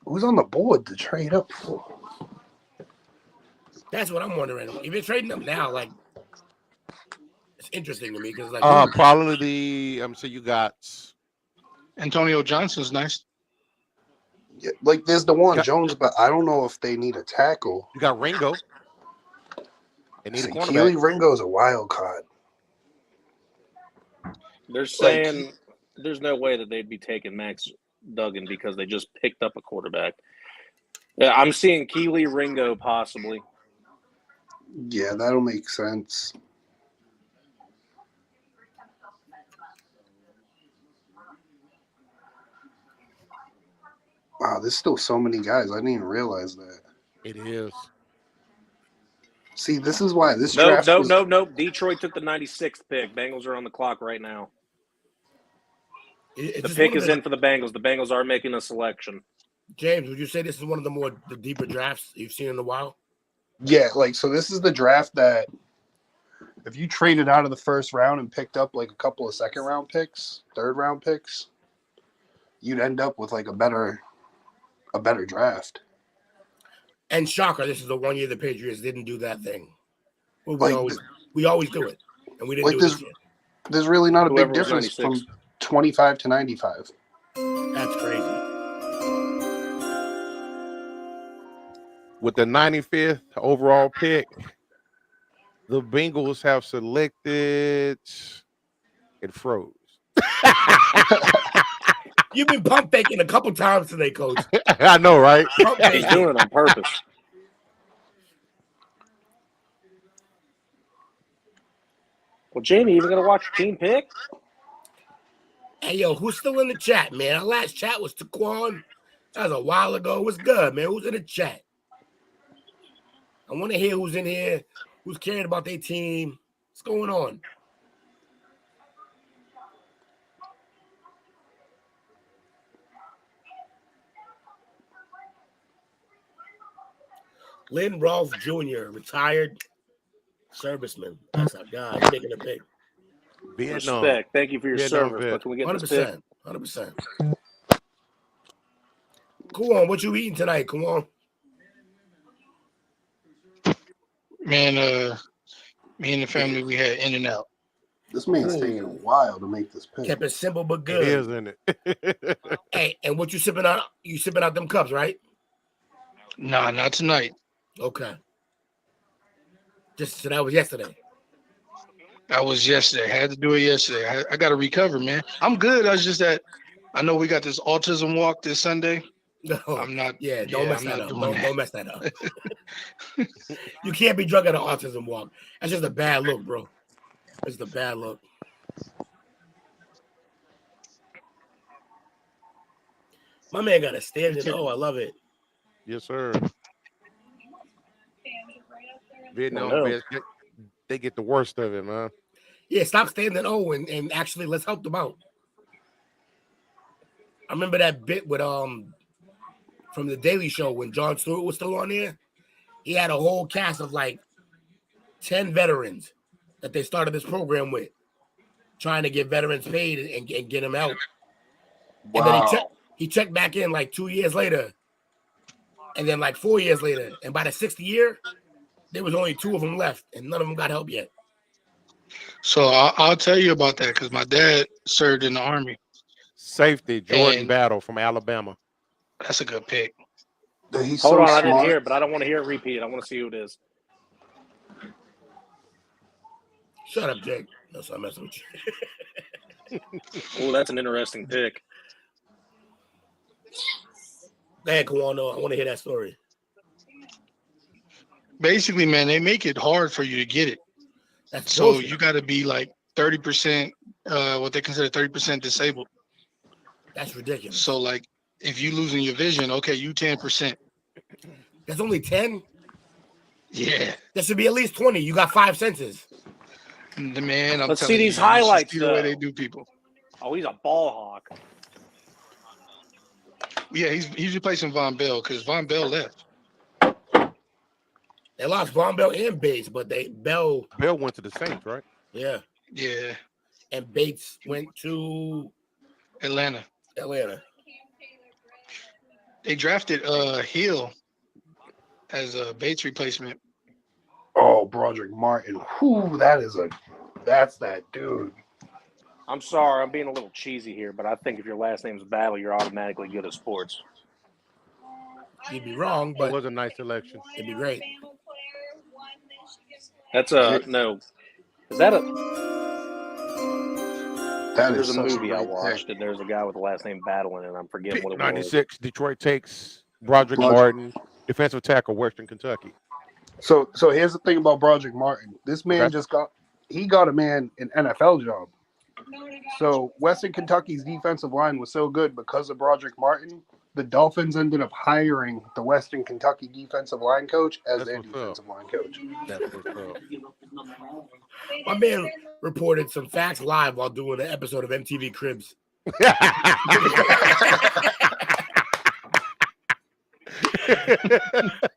who's on the board to trade up for? That's what I'm wondering. If you're trading up now, like, it's interesting to me because, like, probably the so you got Antonio Johnson's nice. Yeah, like there's DeJuan Jones, but I don't know if they need a tackle. You got Ringo. They need a cornerback. Keely Ringo's a wild card. They're saying there's no way that they'd be taking Max Duggan because they just picked up a quarterback. Yeah, I'm seeing Keely Ringo possibly. Yeah, that'll make sense. Wow, there's still so many guys. I didn't even realize that. It is. See, this is why this Nope. draft Detroit took the 96th pick. Bengals are on the clock right now. Is the this pick one of is the- in for the Bengals. The Bengals are making a selection. James, would you say this is one of the deeper drafts you've seen in a while? Yeah, like so this is the draft that if you traded out of the first round and picked up like a couple of second round picks, third round picks, you'd end up with like a better draft. And shocker, this is the 1 year the Patriots didn't do that thing. Well, Like, we always do it, and we didn't Like do it there's this year. there's really not a Whoever big was difference 96. from 25 to 95. That's crazy. With the 95th overall pick, the Bengals have selected. It froze. You've been pump faking a couple times today, Coach. I know, right? He's doing it on purpose. Well, Jamie, even gonna watch your team pick? Hey, yo, who's still in the chat, man? Our last chat was Taquan. That was a while ago. What's good, man? Who's in the chat? I want to hear who's in here, who's caring about their team. What's going on? Lynn Rolfe Jr., retired serviceman. That's our guy. He's making a pick. Vietnam. Respect. Thank you for your Vietnam service. vet. But can we get this pick? 100%. Cool on. What you eating tonight? Come on. Man, me and the family, we had In-N-Out. This man's taking a while to make this pick. Kept it simple but good. It is, isn't it? Hey, and what you sipping out? You sipping out them cups, right? Nah, not tonight. Okay. Just so that was yesterday. That was yesterday. Had to do it yesterday. I got to recover, man. I'm good. I was just that I know we got this autism walk this Sunday. No, I'm not. Yeah, don't mess I'm that not up. doing Don't, that. don't mess that up. You can't be drunk at an autism walk. That's just a bad look, bro. It's a bad look. My man got a standing. Oh, I love it. Yes, sir. Vietnam Oh, no. vets, they get the worst of it, man. Yeah, stop standing and actually let's help them out. I remember that bit with from the Daily Show when Jon Stewart was still on there. He had a whole cast of like 10 veterans that they started this program with, trying to get veterans paid and get them out. And then he checked back in like 2 years later, and then like 4 years later, and by the 6th year, there was only 2 of them left, and none of them got help yet. So I'll tell you about that because my dad served in the Army. Safety, Jordan And- Battle from Alabama. That's a good pick. He's Hold so on, I didn't smart. hear it, but I don't want to hear it repeat. I want to see who it is. Shut up, Jake. No, so I'm messing with you. Oh, that's an interesting pick. Go ahead, Kawano. I want to hear that story. Basically, man, they make it hard for you to get it. That's So bullshit. you got to be like 30%, what they consider 30% disabled. That's ridiculous. So like, if you losing your vision, okay, you 10%. There's only 10? Yeah. There should be at least 20. You got 5 senses. Man, I'm Let's telling see these you, highlights, see the way though. they do people. Oh, he's a ball hawk. Yeah, he's replacing Von Bell because Von Bell left. They lost Von Bell and Bates, but Bell went to the Saints, right? Yeah. Yeah. And Bates went to Atlanta. They drafted Hill as a Bates replacement. Oh, Broderick Martin. Whew, that's that dude. I'm sorry, I'm being a little cheesy here, but I think if your last name's Battle, you're automatically good at sports. You'd be wrong, but it was a nice selection. It'd be great. That's no. Is that a? There's a movie I watched, and there's a guy with the last name Battle in it, and I'm forgetting what it was. 96, Detroit takes Broderick Martin, defensive tackle, Western Kentucky. So here's the thing about Broderick Martin. This man got a man an NFL job. So Western Kentucky's defensive line was so good because of Broderick Martin. The Dolphins ended up hiring the Western Kentucky defensive line coach as their defensive line coach. That's what's up. My man reported some facts live while doing an episode of MTV Cribs.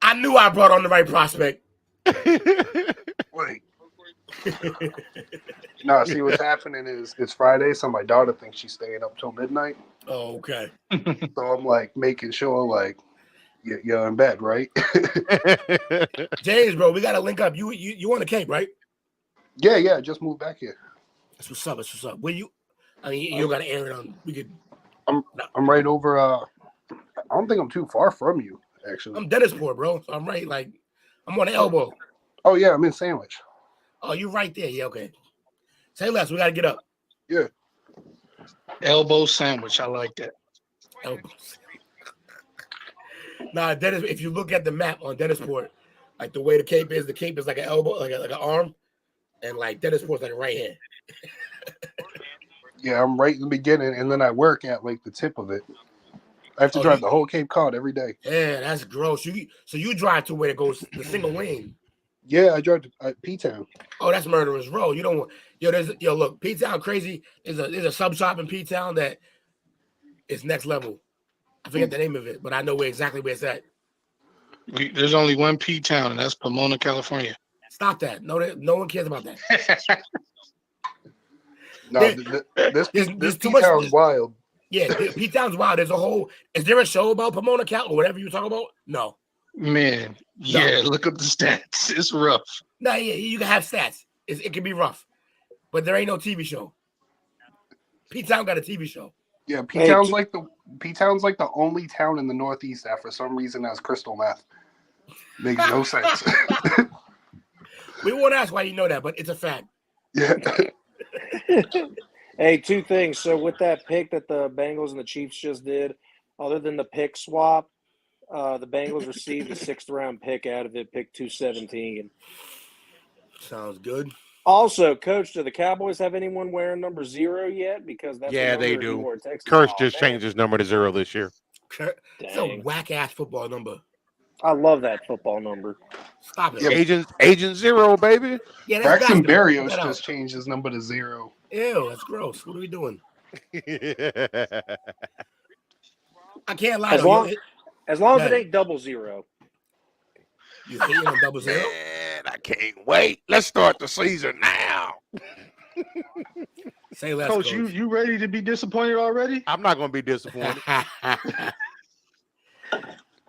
I knew I brought on the right prospect. Wait. No, see what's happening is it's Friday, so my daughter thinks she's staying up till midnight. Oh, okay. So I'm like making sure like you're in bed, right? James, bro, we gotta link up. You on the Cape, right? Yeah, just moved back here. That's what's up. That's what's up. Where you? I mean, you gotta air it on. We could. I'm right over. I don't think I'm too far from you, actually. I'm Dennisport, bro. So I'm right. Like, I'm on the elbow. Oh yeah, I'm in Sandwich. Oh, you right there. Yeah, okay. Say less. We gotta get up. Yeah. Elbow sandwich. I like that. Elbow. Nah, Dennis. If you look at the map on Dennisport, like the way the Cape is like an elbow, like an arm, and like Dennisport's like a right hand. Yeah, I'm right in the beginning, and then I work at like the tip of it. I have to drive the whole Cape Cod every day. Yeah, that's gross. You drive to where it goes the single lane. Yeah, I drive to P-Town. Oh, that's Murderers Row. You don't want look, P-Town crazy. There's a sub shop in P-Town that is next level. I forget the name of it, but I know exactly where it's at. There's only one P-Town, and that's Pomona, California. Stop that. No one cares about that. No, this P-Town's wild. Yeah, P-Town's wild. There's a whole. Is there a show about Pomona, Cal, or whatever you talk about? No. Man, yeah, look up the stats. It's rough. No, yeah, you can have stats. It can be rough, but there ain't no TV show. P-Town got a TV show. Yeah, P-Town's like the only town in the Northeast that for some reason has crystal meth. Makes no sense. We won't ask why you know that, but it's a fact. Yeah. Hey, two things. So with that pick that the Bengals and the Chiefs just did, other than the pick swap, the Bengals received a 6th round pick out of it, pick 217. Sounds good. Also, Coach, do the Cowboys have anyone wearing number 0 yet? Because that's they do. Curse just changed his number to 0 this year. It's a whack ass football number. I love that football number. Stop it. Yeah, Agent 0, baby. Yeah, Braxton Berrios just changed his number to 0. Ew, that's gross. What are we doing? I can't lie. As long as it ain't 00. You hating on 00? Man, I can't wait. Let's start the season now. Say less, Coach. You ready to be disappointed already? I'm not going to be disappointed.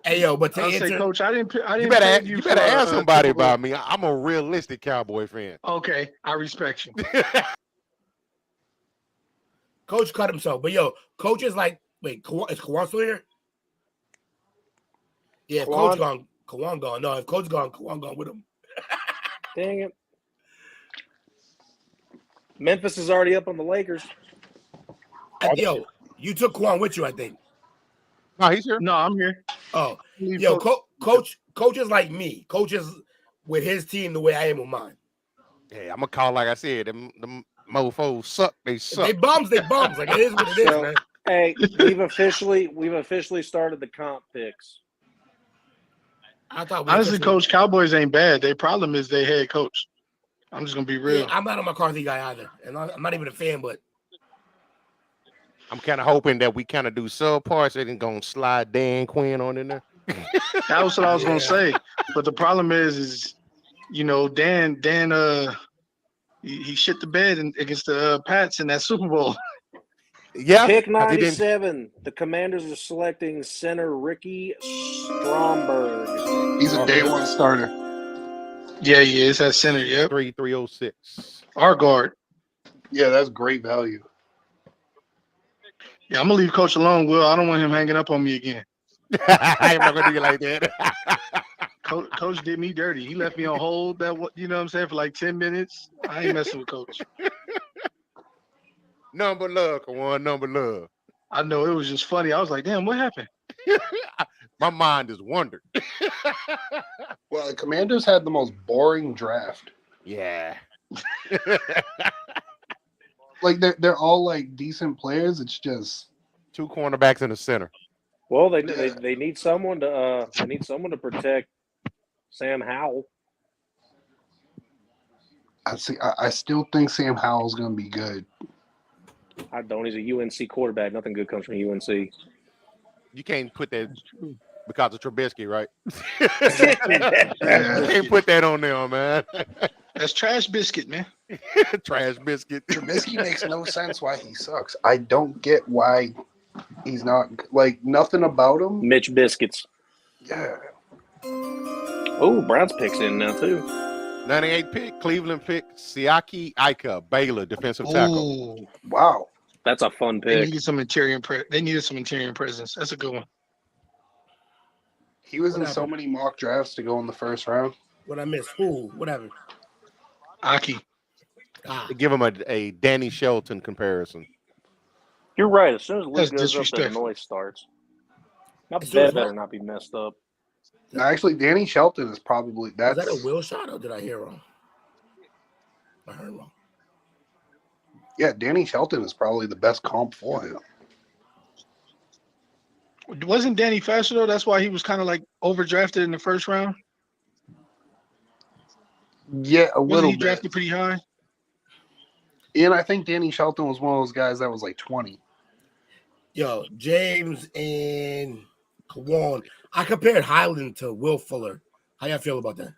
Hey, yo, but to answer, Coach, I didn't. You better ask somebody about me. I'm a realistic Cowboy fan. Okay, I respect you. Coach cut himself, but yo, Coach is like, wait, is Kawan still here? Yeah, if Coach gone, Kawan gone. No, if Coach gone, Kawan gone with him. Dang it. Memphis is already up on the Lakers. Yo, you took Kawan with you, I think. No, he's here. No, I'm here. Oh, yo, Coach is like me. Coach is with his team the way I am with mine. Yeah, I'm gonna call like I said. Them mofos suck. They suck. They bums. Like it is what it is, man. Hey, we've officially started the comp picks. I thought honestly, Coach, Cowboys ain't bad. Their problem is their head coach. I'm just gonna be real. Yeah, I'm not a McCarthy guy either, and I'm not even a fan. But I'm kind of hoping that we kind of do subparts that ain't gonna slide Dan Quinn on in there. That was what I was gonna say. But the problem is Dan he shit the bed against the Pats in that Super Bowl. Yeah. Pick 97. The Commanders are selecting center Ricky Stromberg. He's a day one starter. Yeah, he is at center. Yep. 306. Our guard. Yeah, that's great value. Yeah, I'm gonna leave Coach alone, Will. I don't want him hanging up on me again. I'm not gonna do you like that. Coach did me dirty. He left me on hold. You know what I'm saying, for like 10 minutes. I ain't messing with Coach. Number love, come on, number love. I know, it was just funny. I was like, damn, what happened? My mind is wondered. Well, the Commanders had the most boring draft. Yeah. Like they're all like decent players. It's just 2 cornerbacks in the center. Well, they need someone to protect Sam Howell. I still think Sam Howell's going to be good. I don't. He's a UNC quarterback. Nothing good comes from UNC. You can't put that because of Trubisky, right? You can't put that on there, man. That's trash biscuit, man. Trash biscuit. Trubisky makes no sense why he sucks. I don't get why he's not, like, nothing about him. Mitch Biscuits. Yeah. Oh, Browns picks in now too. 98 pick, Cleveland pick, Siaki Ika, Baylor, defensive tackle. Ooh, wow. That's a fun they pick. needed some interior. They needed some interior presence. That's a good one. He was in so many mock drafts to go in the first round. what I missed? Who? Whatever. Aki. They give him a Danny Shelton comparison. You're right. As soon as Luke That's goes up, the disrespectful. noise starts. My As soon as bed better what? not be messed up. No, actually, Danny Shelton is probably Was that's that a Will shot or did I hear wrong? I heard wrong. yeah. Danny Shelton is probably the best comp for him. Wasn't Danny faster though? That's why he was kind of like overdrafted in the first round. Yeah, a Wasn't little he bit. drafted pretty high? And I think Danny Shelton was one of those guys that was like 20. Yo, James and Kawan. I compared Highland to Will Fuller. How y'all feel about that?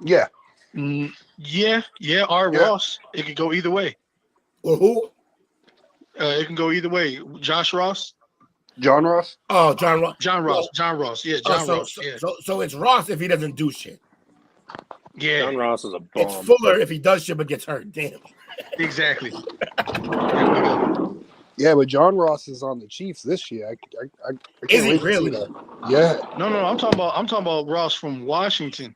Yeah. Yeah. Ross. It could go either way. Or who? It can go either way. Josh Ross. John Ross? Oh, John Ross. John Ross. Well, John Ross. Yeah, John Ross. Yeah. So it's Ross if he doesn't do shit. Yeah. John Ross is a bum. It's Fuller if he does shit but gets hurt. Damn. Exactly. Yeah, but John Ross is on the Chiefs this year. I Is can't he wait to see really? that. Yeah. No. I'm talking about Ross from Washington.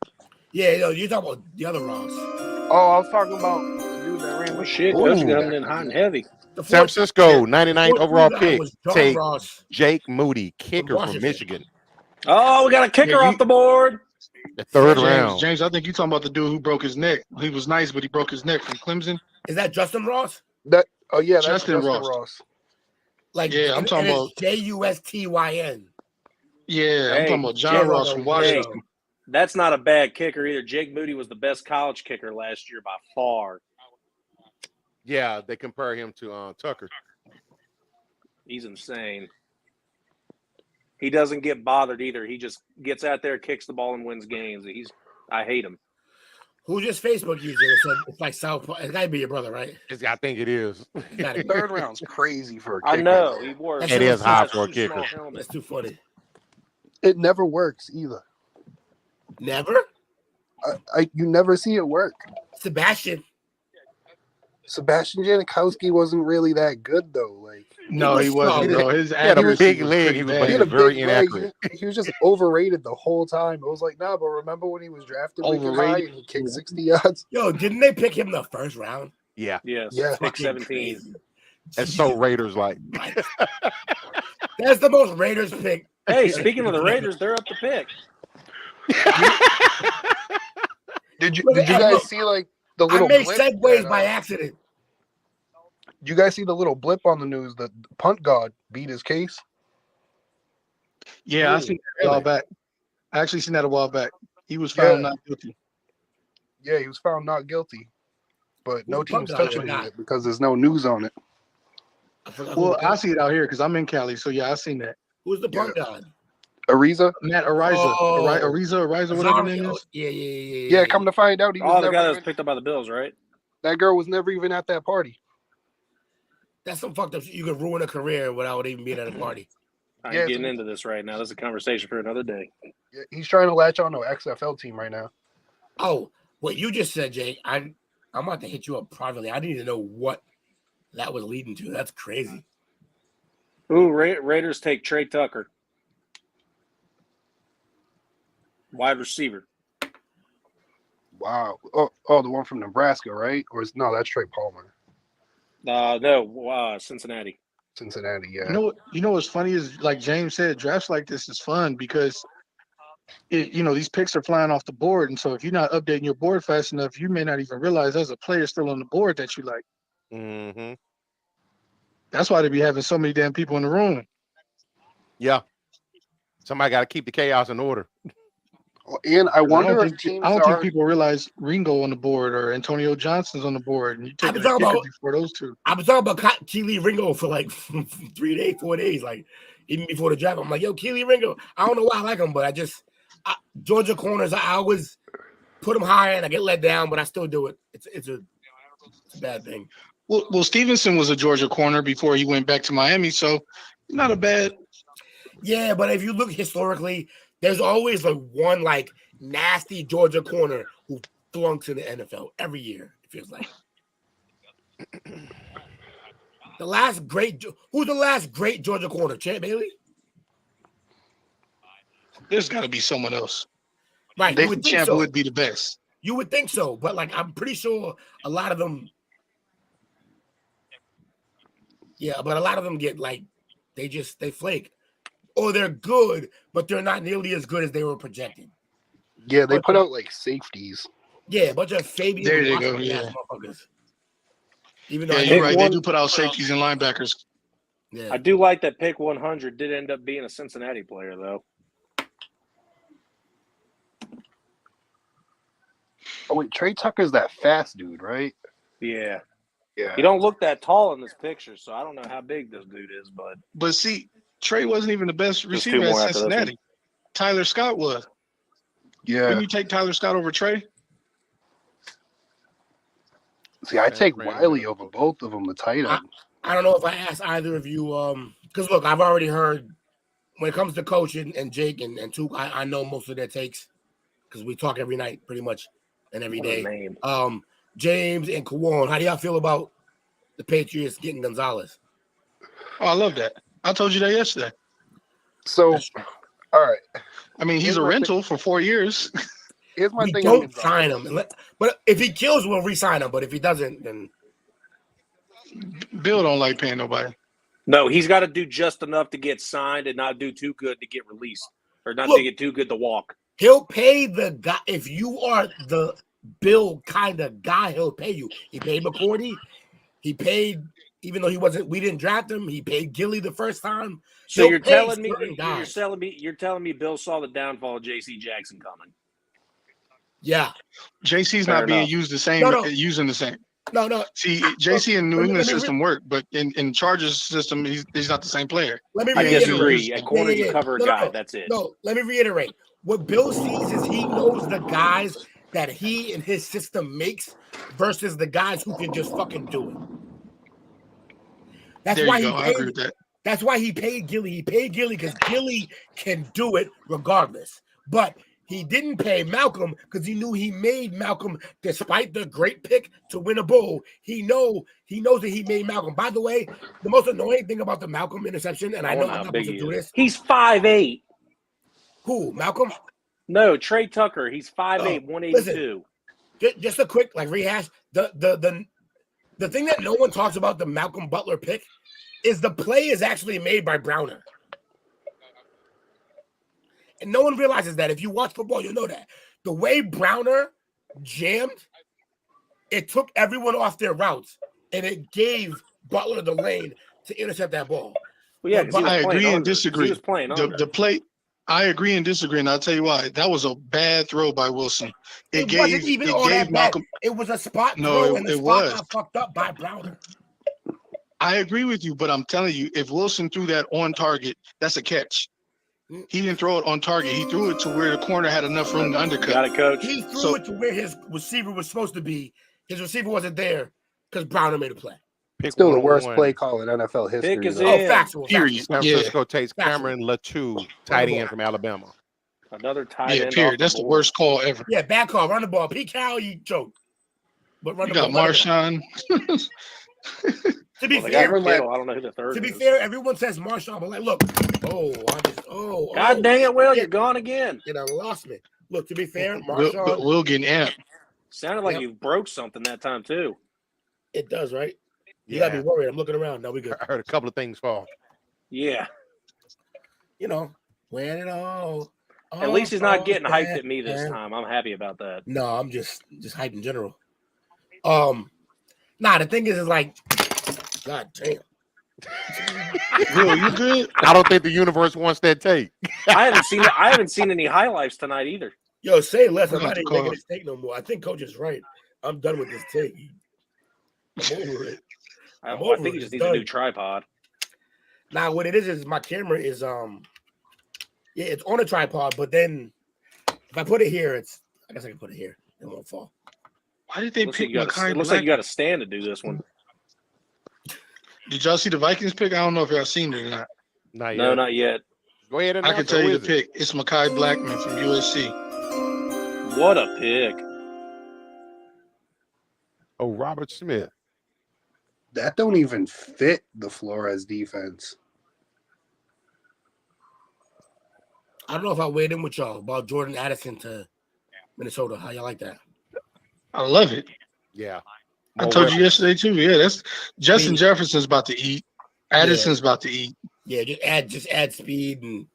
Yeah, yo, you're talking about the other Ross. Oh, I was talking about the dude that ran Oh with shit, Coach coming in hot and heavy. The San fourth- Francisco, the 99th fourth overall guy pick. was John Take Ross Jake Moody, kicker from Washington. Michigan. Oh, we got a kicker off the board. The third round. James, I think you're talking about the dude who broke his neck. He was nice, but he broke his neck from Clemson. Is that Justin Ross? That. Oh yeah, that's Justin Justin Ross. Ross. Like, Yeah, I'm talking about. Justyn. Yeah, I'm Hey, talking about John Jake- Ross from Washington. Hey, that's not a bad kicker either. Jake Moody was the best college kicker last year by far. Yeah, they compare him to Tucker. He's insane. He doesn't get bothered either. He just gets out there, kicks the ball, and wins games. I hate him. Who's just Facebook user? It said it's like South Park. It's gotta be your brother, right? I think it is. Gotta be. Third round's crazy for a I kicker. know. He wore That It shit is was high too- for a too kicker. small helmet. That's too funny. It never works either. Never? You never see it work. Sebastian. Sebastian Janikowski wasn't really that good though. Like No, he wasn't, bro. His He had a accuracy big was leg. pretty He was, bad. but he he had a was very big leg. inaccurate. He was just overrated the whole time. It was like, nah, but remember when he was drafted Lincoln High Overrated? and he kicked 60 yards? Yo, didn't they pick him the first round? Yeah, Yes. Yeah. Pick Fucking 17. crazy. that's so Raiders like. That's the most Raiders pick. Hey, speaking of the Raiders, they're up to pick. Did you Look, guys see like the I little make blip segues that, by accident. Did you guys see the little blip on the news that the punt god beat his case? Yeah, I seen that a while back. I actually seen that a while back. He was found not guilty. Yeah, he was found not guilty, but no the punk team's guy touching that it because there's no news on it. Well, I see it out here because I'm in Cali. So yeah, I seen that. Who's the punk guy? Ariza? Matt Ariza. Ariza, whatever his name is. Yeah, come to find out, he was Oh, the never guy that was even, picked up by the Bills, right? that girl was never even at that party. That's some fucked up shit. You could ruin a career without even being at a party. I Yeah, ain't it's getting into this right now. That's a conversation for another day. Yeah, he's trying to latch on to an XFL team right now. Oh, what you just said, Jake, I'm about to hit you up privately. I need to know what that was leading to. That's crazy. Ooh, Raiders take Trey Tucker, wide receiver. Wow. Oh, the one from Nebraska, right? Or is no, that's Trey Palmer. No, Cincinnati. Cincinnati, yeah. You know what's funny is, like James said, drafts like this is fun because these picks are flying off the board, and so if you're not updating your board fast enough, you may not even realize there's a player still on the board that you like. Mm-hmm. That's why they be having so many damn people in the room. Yeah. Somebody got to keep the chaos in order. And I wonder if I teams don't are. think people realize Ringo on the board or Antonio Johnson's on the board, and you take a kicker before those two. I've been talking about Keely Ringo for like 3 days, 4 days, like even before the draft. I'm like, yo, Keely Ringo. I don't know why I like him, but Georgia corners, I always put them higher and I get let down, but I still do it. It's a bad thing. Well, Stevenson was a Georgia corner before he went back to Miami, so not a bad. Yeah, but if you look historically, there's always like one like nasty Georgia corner who flunks in the NFL every year. It feels like. Who's the last great Georgia corner? Champ Bailey? There's got to be someone else. Right, you would think Champ so. would be the best. You would think so, but like I'm pretty sure a lot of them. Yeah, but a lot of them get like they flake, or they're good, but they're not nearly as good as they were projected. Yeah, they put out like safeties. Yeah, a bunch of Fabian. There you go. Yeah. Motherfuckers. Even though you're right. They do put out safeties and linebackers. Yeah, I do like that pick 100 did end up being a Cincinnati player though. Oh wait, Trey Tucker's that fast dude, right? Yeah. Yeah. He don't look that tall in this picture, so I don't know how big this dude is, But see, Trey wasn't even the best There's two receiver at more after this Cincinnati. Tyler Scott was. Yeah. Didn't you take Tyler Scott over Trey? See, I take Wiley over both of them, the tight end. I don't know if I asked either of you, because look, I've already heard when it comes to coaching and Jake and Took, I know most of their takes because we talk every night pretty much and every day. James and Kawan, how do y'all feel about the Patriots getting Gonzalez? Oh, I love that. I told you that yesterday. So, all right. I mean, he's a rental for 4 years. Here's my we thing. Don't sign him. But if he kills, we'll re-sign him. But if he doesn't, then Bill don't like paying nobody. No, he's got to do just enough to get signed and not do too good to get released or not to get too good to walk. He'll pay the guy. If you are the Bill kind of guy, he'll pay you. He paid McCourty. He paid, even though we didn't draft him. He paid Gilly the first time. So you're telling me you're telling me Bill saw the downfall of J.C. Jackson coming. Yeah, JC's Fair not being enough. used the same. Using the same. No. See, JC in New England system worked, but in Chargers system, he's not the same player. Let me I reiterate. disagree. At corner, you cover a guy. That's it. No, let me reiterate. What Bill sees is he knows the guys that he and his system makes versus the guys who can just fucking do it. That's There why you go. I agree with that. That's why he paid Gilly. He paid Gilly because Gilly can do it regardless. But he didn't pay Malcolm because he knew he made Malcolm, despite the great pick to win a bowl. He knows that he made Malcolm. By the way, the most annoying thing about the Malcolm interception, and I know I'm not supposed to do this. He's 5'8". Who? Malcolm? No, Trey Tucker. He's 5'8", 182. Listen, just a quick rehash. The thing that no one talks about the Malcolm Butler pick is the play is actually made by Browner. And no one realizes that. If you watch football, you'll know that. The way Browner jammed, it took everyone off their routes, and it gave Butler the lane to intercept that ball. Well, yeah, because I agree and disagree. He was playing under. The play. I agree and disagree, and I'll tell you why. That was a bad throw by Wilson. It wasn't even all that Malcolm. bad. It was a spot No, throw, and the it spot was. got fucked up by Browner. I agree with you, but I'm telling you, if Wilson threw that on target, that's a catch. He didn't throw it on target. He threw it to where the corner had enough room to undercut. Got it, coach. He threw it to where his receiver was supposed to be. His receiver wasn't there because Browner made a play. Still the worst play call in NFL history. Pick is though. in. Oh, factual. Period. San Yeah. Francisco takes Cameron Latu, tight end from Alabama. Another tight Yeah, end. period. off That's the board. worst call ever. Yeah, bad call. Run the ball. Pete Carroll, you choked. But run You the got ball. Marshawn. To be Well, they got fair, Kittle. I don't know who the third to be is. fair, everyone says Marshawn, but like, look, God dang it, Will, you're gone again. You know, lost me. Look, to be fair, Will Marshawn, getting amped. Sounded like you broke something that time too. it does, right? You Yeah. gotta be worried. I'm looking around. No, we good. I heard a couple of things fall. Yeah. You know, when it all. At least he's not getting hyped bad, at me this man. time. I'm happy about that. No, I'm just hype in general. Nah, the thing is like, God damn. Will, you good? I don't think the universe wants that take. I haven't seen any highlights tonight either. Yo, say less. I'm We're not gonna even call making this take no more. I think Coach is right. I'm done with this take. I'm over it. I over think it. he just It's needs a done. new tripod. Now, what it is my camera is yeah, it's on a tripod, but then if I put it here, I guess I can put it here. It won't fall. Why did they Looks pick like you got Mekhi it looks like Black? you got a stand to do this one. Did y'all see the Vikings pick? I don't know if y'all seen it or not. Not No, yet. not yet. Go ahead and I can announce it. tell Who you is the pick. It's Mekhi Blackman from USC. What a pick. Oh, Robert Smith. That don't even fit the Flores defense. I don't know if I weighed in with y'all about Jordan Addison to Minnesota. How y'all like that? I love it. Yeah. I told you yesterday too. Yeah, that's Justin Me. Jefferson's about to eat. Addison's about to eat. Yeah, just add speed and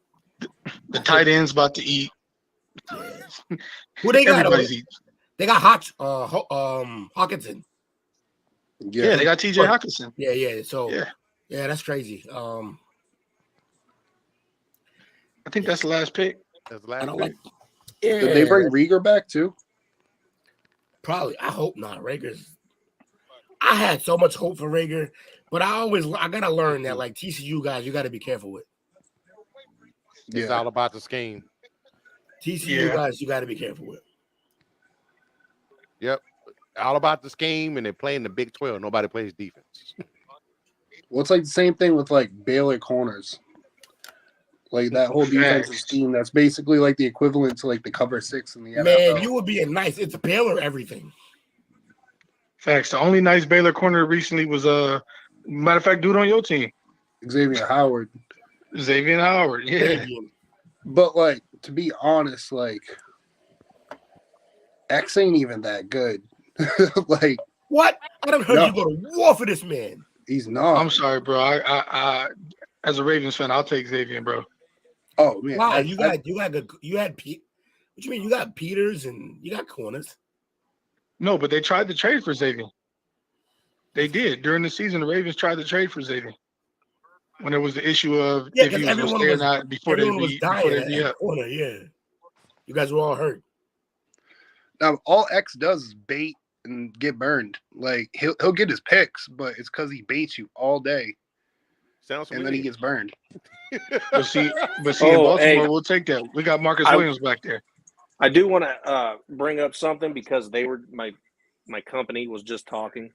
The tight end's about to eat. who they got? Everybody's eating. They got Hawkinson. Yeah, they got TJ Hawkinson. Yeah. So Yeah. yeah, that's crazy. I think that's the last pick. That's the I last don't pick. like. Yeah, Did they bring Rieger back too? probably. I hope not. Rager's. I had so much hope for Rager, but I gotta learn that like TCU guys, you gotta be careful with. It's all about the scheme. TCU guys, you gotta be careful with. Yep. All about the scheme, and they're playing the Big 12. Nobody plays defense. Well, it's like the same thing with like Baylor corners. Like that whole defensive scheme, that's basically like the equivalent to like the cover six in the NFL. Man, you would be a nice. It's Baylor everything. Facts. The only nice Baylor corner recently was matter of fact, dude on your team. Xavier Howard. Xavier Howard. Yeah. But like to be honest, like X ain't even that good. Like what? I don't heard you go to war for this man. He's not. I'm sorry, bro. I as a Ravens fan, I'll take Xavier, bro. Oh man. Wow, you had good. You had Pete. What you mean? You got Peters and you got corners. No, but they tried to trade for Xavier. They did during the season. The Ravens tried to trade for Xavier when there was the issue of if he was going to stay or not before they re-up. Corner, yeah. You guys were all hurt. Now all X does is bait and get burned. Like he'll get his picks, but it's because he baits you all day. Sounds and then he gets burned. But see, in Baltimore, we'll take that. We got Marcus Williams back there. I do want to bring up something because they were my company was just talking.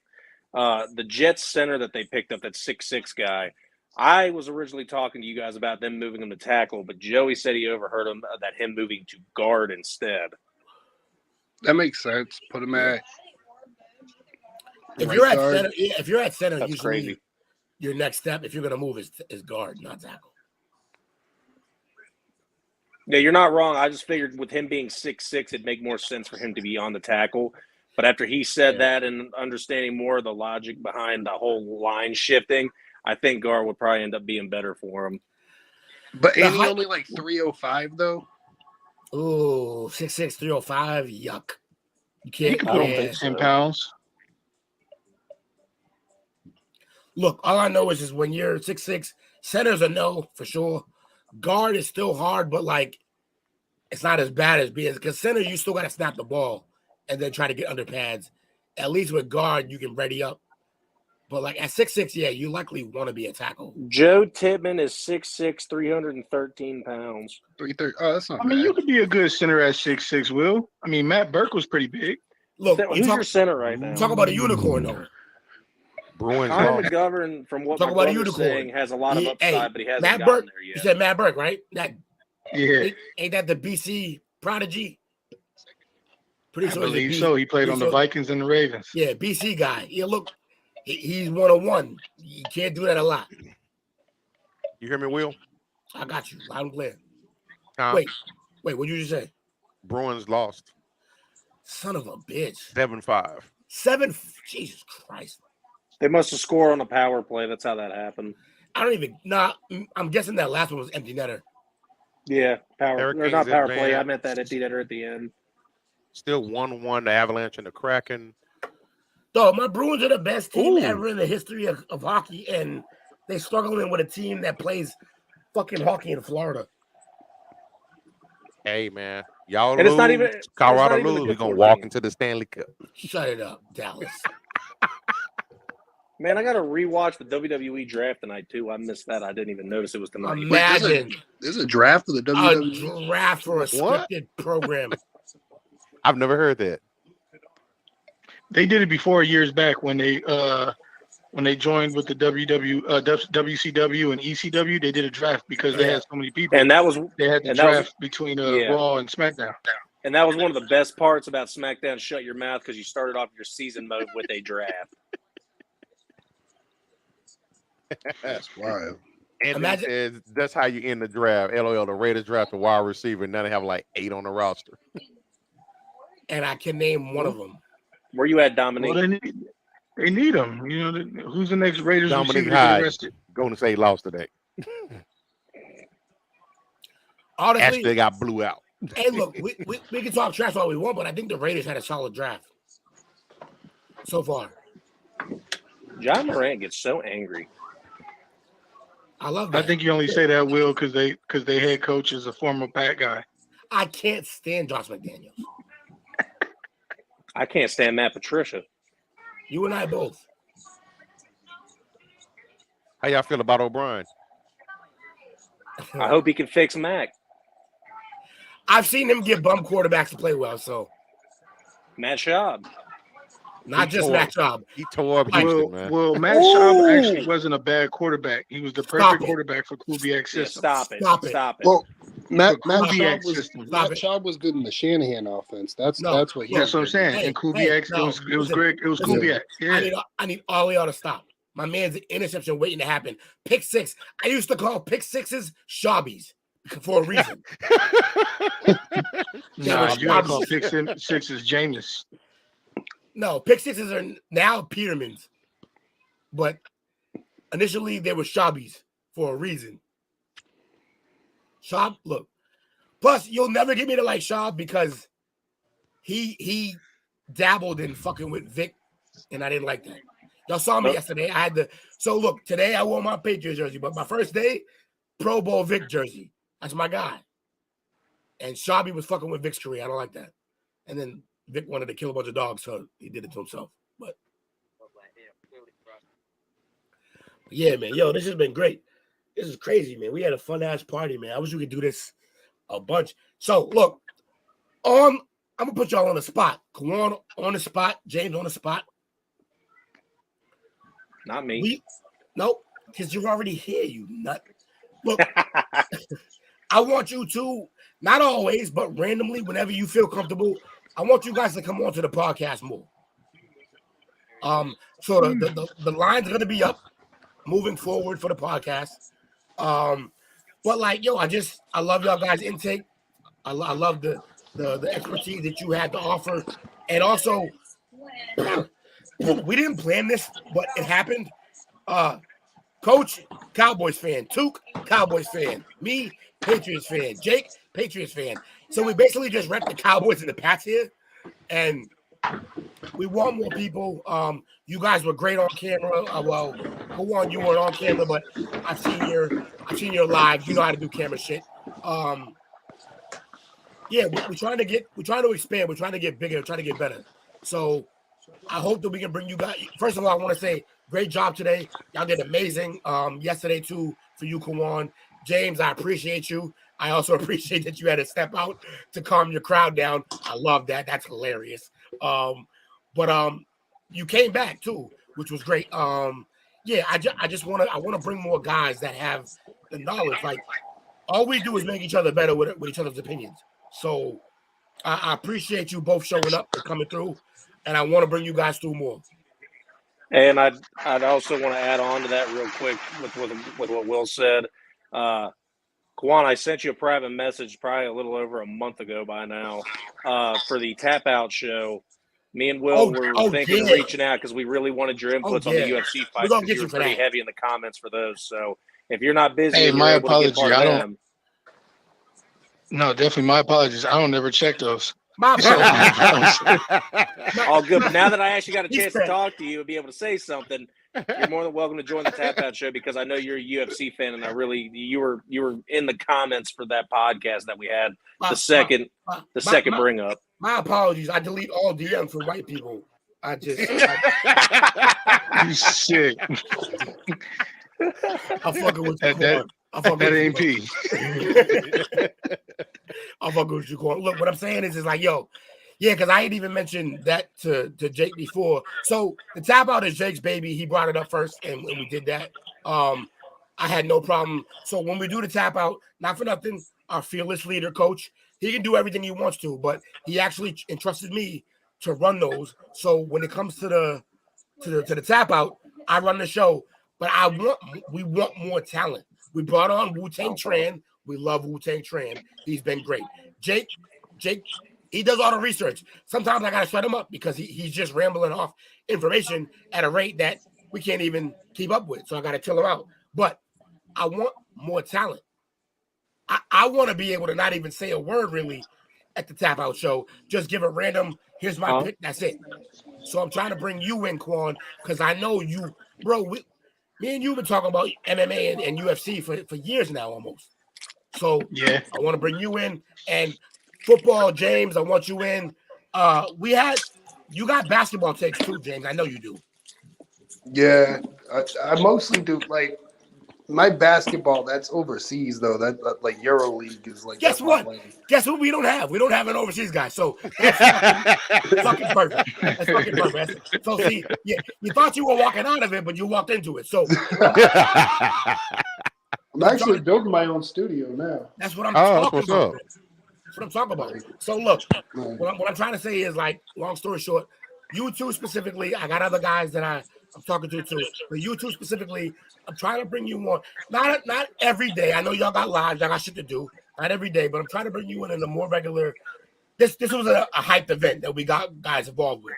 The Jets center that they picked up, that 6'6" guy. I was originally talking to you guys about them moving him to tackle, but Joey said he overheard him moving to guard instead. That makes sense. Put him at. If you're at center, that's usually crazy. Your next step, if you're gonna move, is guard, not tackle. Yeah, you're not wrong. I just figured with him being 6'6", it'd make more sense for him to be on the tackle. But after he said that and understanding more of the logic behind the whole line shifting, I think guard would probably end up being better for him. But ain't he only like 305 though? Ooh, 6'6", 305. Yuck. You can't. I don't think 10 pounds. Look, all I know is when you're 6'6", center's a no for sure. Guard is still hard, but like it's not as bad as being because center you still got to snap the ball and then try to get under pads. At least with guard you can ready up. But like at 6'6", yeah, you likely want to be a tackle. Joe Tippmann is 6'6", 313 pounds. 330. Oh, that's not I mean, you could be a good center at 6'6", Will. I mean, Matt Burke was pretty big. Look, Who's your center right now? Talk about a unicorn though. Bruins. Connor McGovern, from what Talk my about a brother's unicorn. saying, has a lot of upside, but he hasn't Matt gotten Burke. there You yet. said Matt Burke, right? Yeah. Ain't that the BC prodigy? Pretty I sure he's a believe BC so. He played on the Vikings and the Ravens. Yeah, BC guy. Yeah, look, he's 101. You can't do that a lot. You hear me, Will? I got you. Loud and clear. Huh? Wait, what did you just say? Bruins lost. Son of a bitch. 7-5. 7. Jesus Christ. They must have scored on a power play. That's how that happened. I don't even. Nah, I'm guessing that last one was empty netter. Yeah, power. Or Hurricanes not power play. I advance. meant that empty netter at the end. Still 1-1. The Avalanche and the Kraken. Dog, my Bruins are the best team Ooh. ever in the history of hockey, and they're struggling with a team that plays fucking hockey in Florida. Hey, man. Y'all And lose. it's not even- Colorado it's not even a lose. We're good going to four walk team. into the Stanley Cup. Shut it up, Dallas. Man, I got to rewatch the WWE draft tonight, too. I missed that. I didn't even notice it was tonight. Imagine There's a draft of the WWE. a draft for a scripted program. I've never heard that. They did it before years back when they joined with the WCW and ECW. They did a draft because they had so many people. And that was they had the and that was- draft between yeah. Raw and SmackDown. And that was one of the best parts about SmackDown Shut Your Mouth because you started off your season mode with a draft. That's wild. And Imagine- it says that's how you end the draft. LOL, the Raiders draft a wide receiver. Now they have like 8 on the roster. And I can name one of them. Where you at, Dominique? Well, they need them. You know, who's the next Raiders Dominic receiver to get Hyde. arrested? Golden State lost today. Honestly, Actually, got blew out. hey, look, we can talk trash all we want, but I think the Raiders had a solid draft so far. John Morant gets so angry. I love I that. think you only say that, Will, because they head coach is a former Pat guy. I can't stand Josh McDaniels. I can't stand Matt Patricia. You and I both. How y'all feel about O'Brien? I hope he can fix Mac. I've seen him get bum quarterbacks to play well, so Matt Schaub. not just Matt Schaub. He tore up Houston, man. Well, Matt Schaub actually wasn't a bad quarterback. He was the Stop perfect it. quarterback for Kubiak's Yeah, system. stop it. Stop it. Stop it. Well, Matt Kubiak Schaub was system. Stop it. Schaub was good in the Shanahan offense. That's No. what he. That's what I'm did. saying. Hey, and Kubiak, no, it was listen, Greg. It was listen. Kubiak. Yeah. I need all y'all to stop. My man's interception waiting to happen. Pick six. I used to call pick sixes Schaubbies for a reason. Nah, you gotta call pick sixes Jameis. No, pick sixes are now Petermans, but initially they were Schaubbies for a reason. Schaub, look. Plus, you'll never get me to like Schaub because he dabbled in fucking with Vic, and I didn't like that. Y'all saw me yesterday. I had so look, today I wore my Patriots jersey, but my first day, Pro Bowl Vic jersey. That's my guy. And Schaubby was fucking with Vic's career. I don't like that. And then Vic wanted to kill a bunch of dogs, so he did it to himself. But yeah, man. Yo, this has been great. This is crazy, man. We had a fun ass party, man. I wish we could do this a bunch. So look, I'm gonna put y'all on the spot. Kawan on the spot, James on the spot. Not me. Nope, because you're already here, you nut. Look, I want you to, not always, but randomly, whenever you feel comfortable, I want you guys to come on to the podcast more. So the line's gonna be up moving forward for the podcast. But like, yo, I love y'all guys' intake. I love the expertise that you had to offer, and also we didn't plan this, but it happened. Coach, Cowboys fan. Took, Cowboys fan. Me, Patriots fan. Jake, Patriots fan. So we basically just rep the Cowboys and the Pats here, and We want more people. You guys were great on camera. Well, go on, you weren't on camera, but I've seen your live. You know how to do camera shit. Yeah, we're trying to expand. We're trying to get bigger. We're trying to get better. So I hope that we can bring you guys. First of all, I want to say great job today. Y'all did amazing. Yesterday too for you, Kawan. James, I appreciate you. I also appreciate that you had to step out to calm your crowd down. I love that. That's hilarious. But you came back too, which was great. Yeah, I just want to bring more guys that have the knowledge. Like all we do is make each other better with each other's opinions. So I appreciate you both showing up and coming through, and I want to bring you guys through more. And I'd also want to add on to that real quick with what Will said. Kwan, I sent you a private message probably a little over a month ago by now for the Tap Out show. Me and Will were thinking of reaching out because we really wanted your inputs on the UFC fights because you were pretty heavy in the comments for those. So if you're not busy, hey, and my you're able to get apology. part of them. No, definitely my apologies. I don't ever check those. My apologies. All good. But now that I actually got a chance to talk to you and be able to say something, you're more than welcome to join the Tap Out show because I know you're a UFC fan, and you were in the comments for that podcast that we had the second bring up. My apologies. I delete all DMs for white people. I just you sick. I'm fucking with you. That ain't P. I'm fucking with you. Look, what I'm saying is like, yo, yeah, because I ain't even mentioned that to Jake before. So the Tap Out is Jake's baby. He brought it up first, and we did that. I had no problem. So when we do the Tap Out, not for nothing, our fearless leader, coach, he can do everything he wants to, but he actually entrusted me to run those. So when it comes to the Tap Out, I run the show. But we want more talent. We brought on Wu-Tang Tran. We love Wu-Tang Tran. He's been great. Jake, he does all the research. Sometimes I gotta shut him up because he's just rambling off information at a rate that we can't even keep up with. So I gotta chill him out. But I want more talent. I want to be able to not even say a word really at the Tap Out show. Just give a random, here's my pick, that's it. So I'm trying to bring you in, Quan, because I know you, bro, me and you have been talking about MMA and UFC for years now almost. So yeah, I want to bring you in. And football, James, I want you in. You got basketball takes too, James. I know you do. Yeah, I mostly do. Like my basketball, that's overseas though. That like Euro League is like. Guess what? Guess what? We don't have an overseas guy. So that's fucking perfect. That's fucking perfect. So see, you thought you were walking out of it, but you walked into it. So I'm actually building my own studio now. That's what I'm talking about. That's what I'm talking about. So look, what I'm trying to say is like, long story short, you two specifically, I got other guys that I'm talking to too, but you two specifically, I'm trying to bring you on. Not every day. I know y'all got lives, y'all got shit to do. Not every day, but I'm trying to bring you in a more regular. This was a hyped event that we got guys involved with,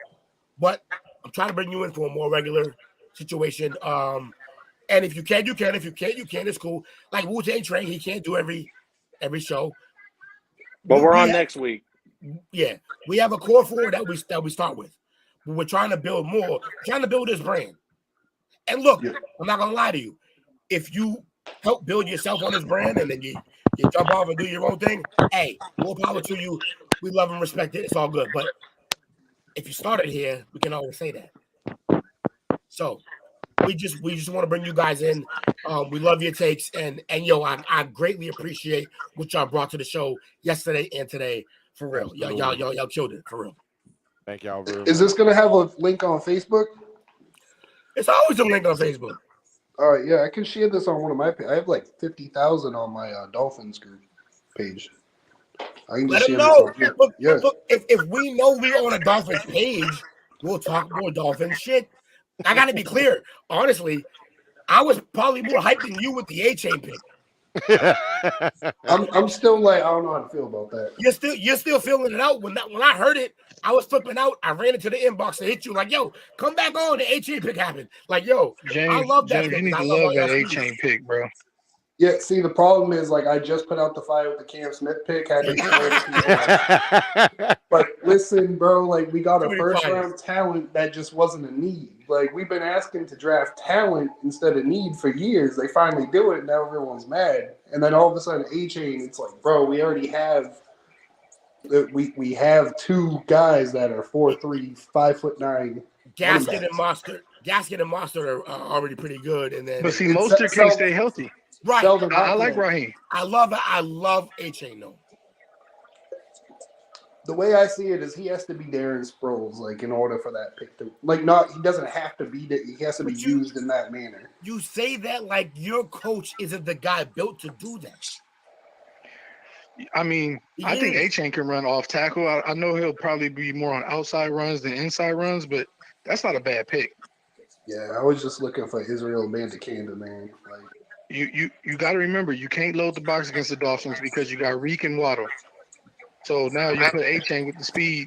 but I'm trying to bring you in for a more regular situation. And if you can, you can. If you can't, you can. It's cool. Like Wu-Tang Tran, he can't do every show. But we're on next week. Yeah, we have a core four that we start with. But we're trying to build more. We're trying to build this brand. And look, I'm not gonna lie to you. If you help build yourself on this brand and then you jump off and do your own thing, hey, more power to you. We love and respect it. It's all good. But if you started here, we can always say that. So we just want to bring you guys in. We love your takes, and yo, I greatly appreciate what y'all brought to the show yesterday and today. For real, y'all killed it for real. Thank y'all very much. Is this gonna have a link on Facebook? It's always a link on Facebook. All right, yeah, I can share this on one of my pages. I have like 50,000 on my Dolphins group page. I can Let them know. Look, if we know we're on a Dolphins page, we'll talk more Dolphins shit. I gotta be clear. Honestly, I was probably more hyped than you with the A-Chain pick. I'm still like, I don't know how to feel about that. You're still feeling it out. When I heard it, I was flipping out. I ran into the inbox to hit you like, yo, come back on. The A-Chain pick happened. Like, yo, James, I love that. James, you need to love that A-Chain pick, bro. Yeah, see, the problem is, like, I just put out the fire with the Cam Smith pick. Had to explain to people. But listen, bro, like, we got a first-round talent that just wasn't a need. Like, we've been asking to draft talent instead of need for years. They finally do it, and now everyone's mad. And then all of a sudden, A-Chain, it's like, bro, we already have we have two guys that are 4'3", 5'9". Gaskin and Mostert are already pretty good, and then But see, Mostert can't stay healthy. Right, I like Raheem. I love A-Chain though. The way I see it is he has to be Darren Sproles, like, in order for that pick to he doesn't have to be he has to be used in that manner. You say that like your coach isn't the guy built to do that. I mean, I think A-Chain can run off tackle. I know he'll probably be more on outside runs than inside runs, but that's not a bad pick. Yeah, I was just looking for Israel Bandicanda, man. Like, you got to remember, you can't load the box against the Dolphins because you got Reek and Waddle. So now you put A-Chain with the speed,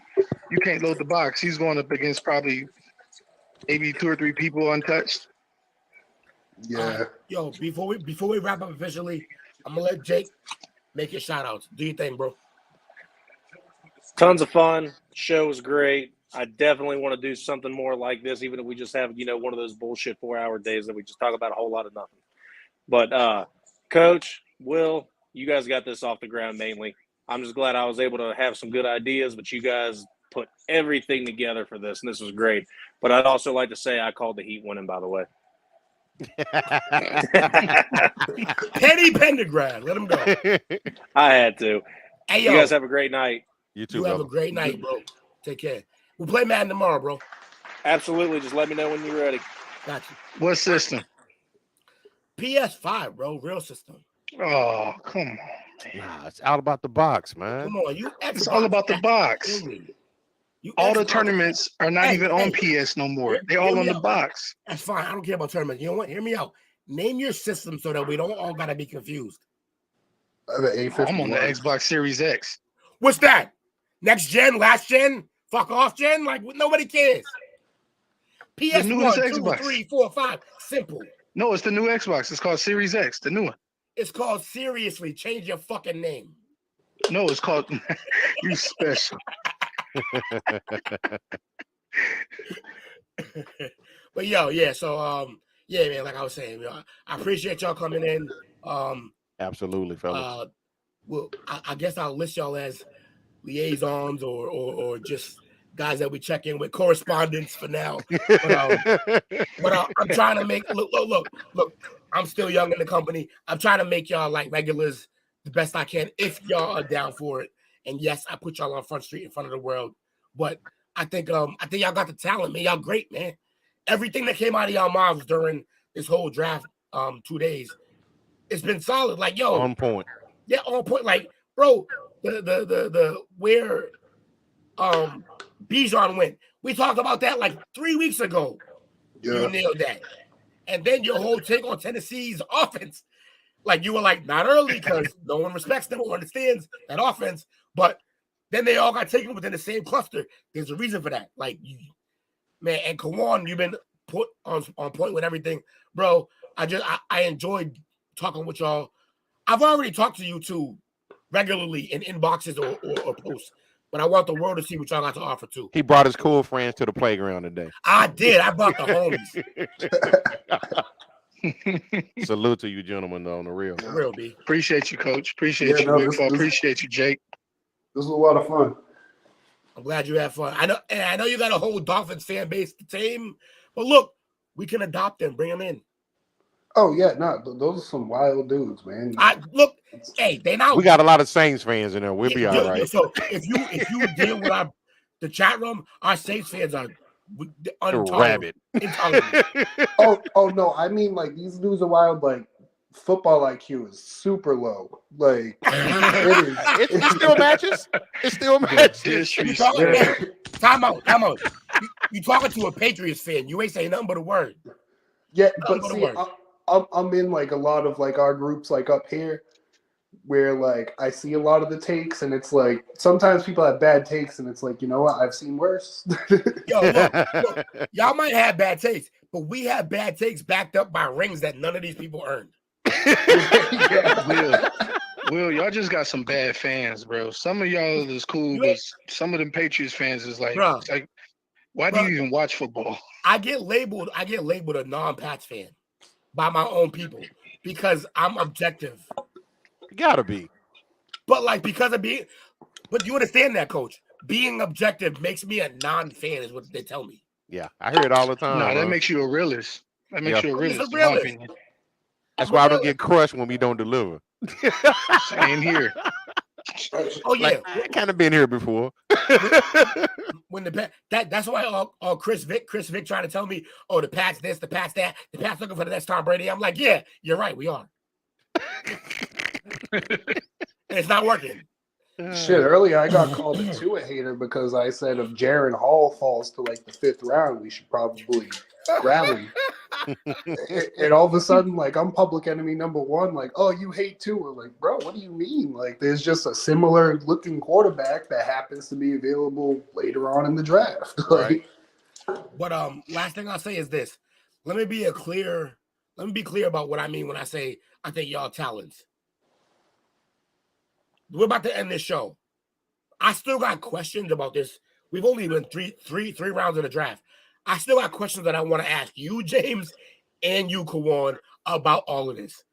you can't load the box. He's going up against probably maybe 2 or 3 people untouched. Yeah. Yo, before we wrap up officially, I'm gonna let Jake make your shout outs. Do your thing, bro. Tons of fun. Show was great. I definitely want to do something more like this, even if we just have, one of those bullshit 4-hour days that we just talk about a whole lot of nothing. But Coach, Will, you guys got this off the ground mainly. I'm just glad I was able to have some good ideas, but you guys put everything together for this, and this was great. But I'd also like to say I called the Heat winning, by the way. Penny Pendergrad, let him go. I had to. Hey, you guys have a great night. You too, You have a great night, bro. Take care. We'll play Madden tomorrow, bro. Absolutely. Just let me know when you're ready. Got you. What system? PS5, bro. Real system. Oh, come on. Nah, it's all about the box, man. Come on, you. It's all about the box. All the tournaments are not even on PS no more. They're all on the box. That's fine. I don't care about tournaments. You know what? Hear me out. Name your system so that we don't all gotta be confused. I'm on the Xbox Series X. What's that? Next gen, last gen, fuck off gen? Like nobody cares. PS1, newest 2, Xbox. 3, 4, 5. Simple. No, it's the new Xbox. It's called Series X, the new one. It's called Seriously. Change your fucking name. No, it's called You Special. But yeah, so yeah, man, like I was saying, I appreciate y'all coming in. Absolutely, fellas. Well, I guess I'll list y'all as liaisons or just guys that we check in with, correspondents for now. But I'm trying to make look. I'm still young in the company. I'm trying to make y'all like regulars the best I can if y'all are down for it. And yes, I put y'all on Front Street in front of the world. But I think y'all got the talent, man. Y'all great, man. Everything that came out of y'all mouths during this whole draft 2 days, it's been solid. Like, yo, on point. Yeah, on point. Like, bro, the where Bijan went. We talked about that like 3 weeks ago. Yeah. You nailed that. And then your whole take on Tennessee's offense, like you were like, not early because no one respects them or understands that offense. But then they all got taken within the same cluster. There's a reason for that. Like, man, and Kawan, you've been put on point with everything. Bro, I enjoyed talking with y'all. I've already talked to you two regularly in inboxes or posts. But I want the world to see what y'all got to offer too. He brought his cool friends to the playground today. I did. I brought the homies. Salute to you, gentlemen, though, on the real. The real, B. Appreciate you, Coach. Appreciate you, Wick. Appreciate you, Jake. This was a lot of fun. I'm glad you had fun. I know you got a whole Dolphins fan base to tame, but look, we can adopt them, bring them in. Oh yeah, no, those are some wild dudes, man. Look, hey, they now we got a lot of Saints fans in there. We'll be all right. So if you deal with the chat room, our Saints fans are rabid. oh no, I mean like these dudes are wild. Like football IQ is super low. Like it still matches. It still matches. Time out. You talking to a Patriots fan? You ain't saying nothing but a word. Yeah, but see, I'm in like a lot of like our groups like up here where like I see a lot of the takes and it's like sometimes people have bad takes and it's like, you know what, I've seen worse. Yo, look, y'all might have bad takes, but we have bad takes backed up by rings that none of these people earned. Will, y'all just got some bad fans, bro. Some of y'all is cool, but some of them Patriots fans is like, why do you even watch football? I get labeled a non-Pats fan by my own people because I'm objective. You gotta be. But like because of being, but you understand that, Coach? Being objective makes me a non-fan, is what they tell me. Yeah, I hear it all the time. No, that makes you a realist. That makes you a realist, in my opinion. That's why I don't get crushed when we don't deliver. Same here. Oh yeah, like, I kind of been here before. when that's why Chris Vick trying to tell me, oh, the Pats this, the Pats that, the Pats looking for the next Tom Brady. I'm like, yeah, you're right, we are. And it's not working. Shit, earlier I got called a Tua hater because I said if Jaron Hall falls to like the 5th round, we should probably grab him. And all of a sudden, like, I'm public enemy number 1. Like, oh, you hate Tua. Like, bro, what do you mean? Like, there's just a similar looking quarterback that happens to be available later on in the draft. Right. But last thing I'll say is this. Let me be clear about what I mean when I say I think y'all talents. We're about to end this show. I still got questions about this. We've only been three rounds of the draft. I still got questions that I want to ask you, James, and you, Kawan, about all of this.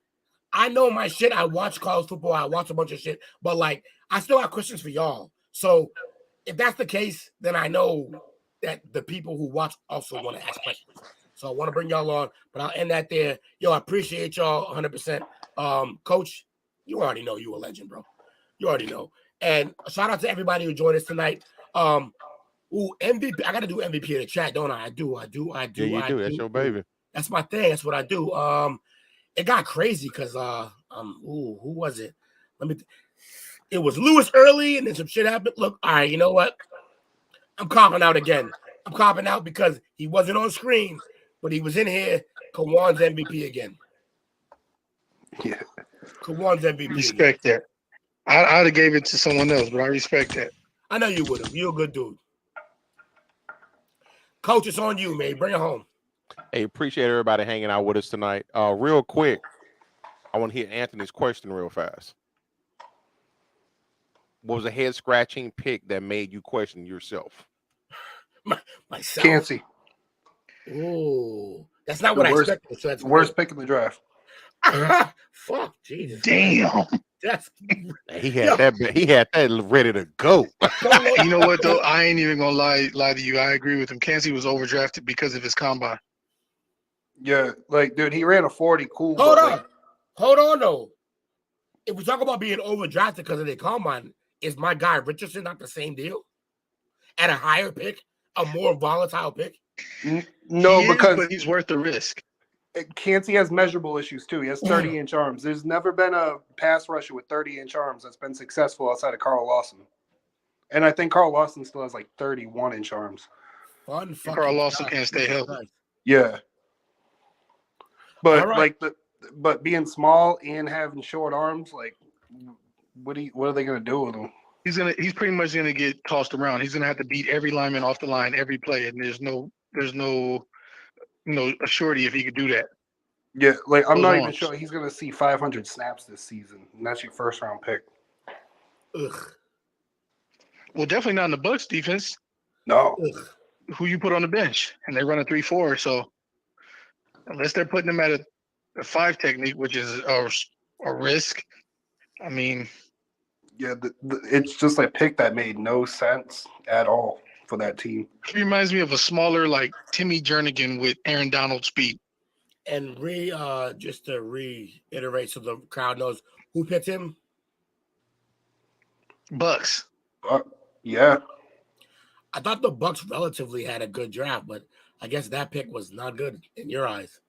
I know my shit. I watch college football. I watch a bunch of shit. But, like, I still have questions for y'all. So if that's the case, then I know that the people who watch also want to ask questions. So I want to bring y'all on, but I'll end that there. Yo, I appreciate y'all 100%. Coach, you already know you a legend, bro. You already know. And shout out to everybody who joined us tonight. MVP. I got to do MVP in the chat, don't I? I do. Yeah, you do. That's your baby. That's my thing. That's what I do. It got crazy because who was it? It was Lewis early, and then some shit happened. Look, all right, you know what? I'm copping out again. I'm copping out because he wasn't on screen, but he was in here. Kawan's MVP again. Yeah. Kawan's MVP. Respect that. I'd have gave it to someone else, but I respect that. I know you would have. You're a good dude. Coach, it's on you, man. Bring it home. Hey, appreciate everybody hanging out with us tonight. Real quick, I want to hear Anthony's question real fast. What was a head-scratching pick that made you question yourself? Myself. Cansey. Oh, that's not what I expected. So that's worst pick in the draft. Fuck, Jesus. Damn. That's he had that ready to go. You know what though? I ain't even gonna lie to you. I agree with him. Cansey was overdrafted because of his combine. Yeah, like dude, he ran a 40 cool. Hold on though. If we talk about being overdrafted because of the combine, is my guy Richardson not the same deal? At a higher pick, a more volatile pick? No, because but he's worth the risk. Cansey has measurable issues too. He has 30-inch arms. There's never been a pass rusher with 30-inch arms that's been successful outside of Carl Lawson. And I think Carl Lawson still has like 31-inch arms. Carl Lawson can't stay healthy. Yeah. But right. but being small and having short arms, like what are they gonna do with him? He's pretty much gonna get tossed around. He's gonna have to beat every lineman off the line every play, and there's no a surety if he could do that. Yeah, like I'm not even sure he's gonna see 500 snaps this season, and that's your first round pick. Ugh. Well, definitely not in the Bucs defense. No. Ugh. Who you put on the bench, and they run a 3-4. So unless they're putting them at a 5 technique, which is a risk, I mean, yeah, it's just a pick that made no sense at all for that team. He reminds me of a smaller, like Timmy Jernigan with Aaron Donald speed. And just to reiterate so the crowd knows, who picked him? Bucks. Yeah. I thought the Bucks relatively had a good draft, but I guess that pick was not good in your eyes.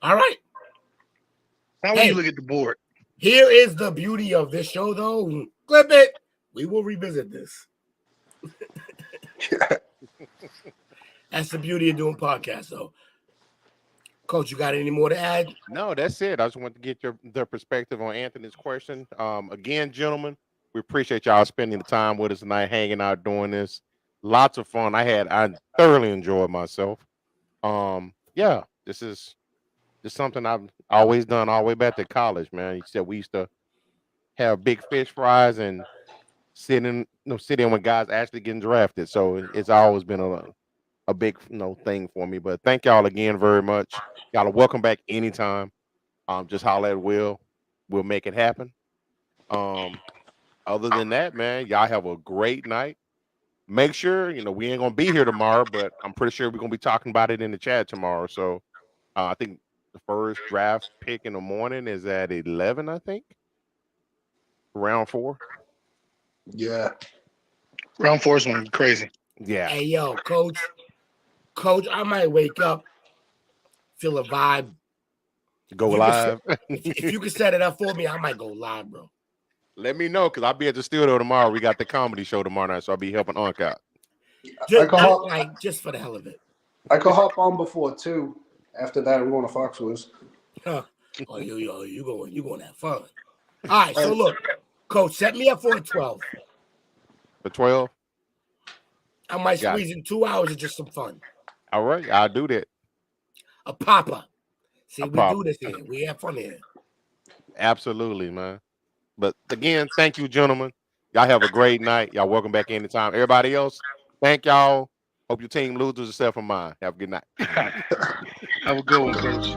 All right. Now when you look at the board. Here is the beauty of this show, though. Clip it. We will revisit this. That's the beauty of doing podcasts, though. Coach, you got any more to add? No, that's it. I just want to get their perspective on Anthony's question. Again, gentlemen, we appreciate y'all spending the time with us tonight, hanging out, doing this. Lots of fun. I thoroughly enjoyed myself. Yeah, this is just something I've always done all the way back to college, man. You said we used to have big fish fries and sit in when guys actually getting drafted. So it's always been a big thing for me. But thank y'all again very much. Y'all are welcome back anytime. Just holler at Will. We'll make it happen. Other than that, man, y'all have a great night. Make sure, we ain't gonna be here tomorrow, but I'm pretty sure we're gonna be talking about it in the chat tomorrow. So I think the first draft pick in the morning is at 11, I think. Round 4. Yeah. Round 4 is gonna be crazy. Yeah. Hey, yo, coach, I might wake up, feel a vibe. Go live. If you could set it up for me, I might go live, bro. Let me know, because I'll be at the studio tomorrow. We got the comedy show tomorrow night, so I'll be helping Unc out. Just for the hell of it. I could hop on before 2. After that, I'm going to Foxwoods. Oh, you going to have fun. All right, so look, coach, set me up for a 12. For 12? I might squeeze in 2 hours of just some fun. All right, I'll do that. A popper. See, we do this here. We have fun here. Absolutely, man. But again, thank you, gentlemen. Y'all have a great night. Y'all welcome back anytime. Everybody else, thank y'all. Hope your team loses except for mine. Have a good night. Have a good one, coach.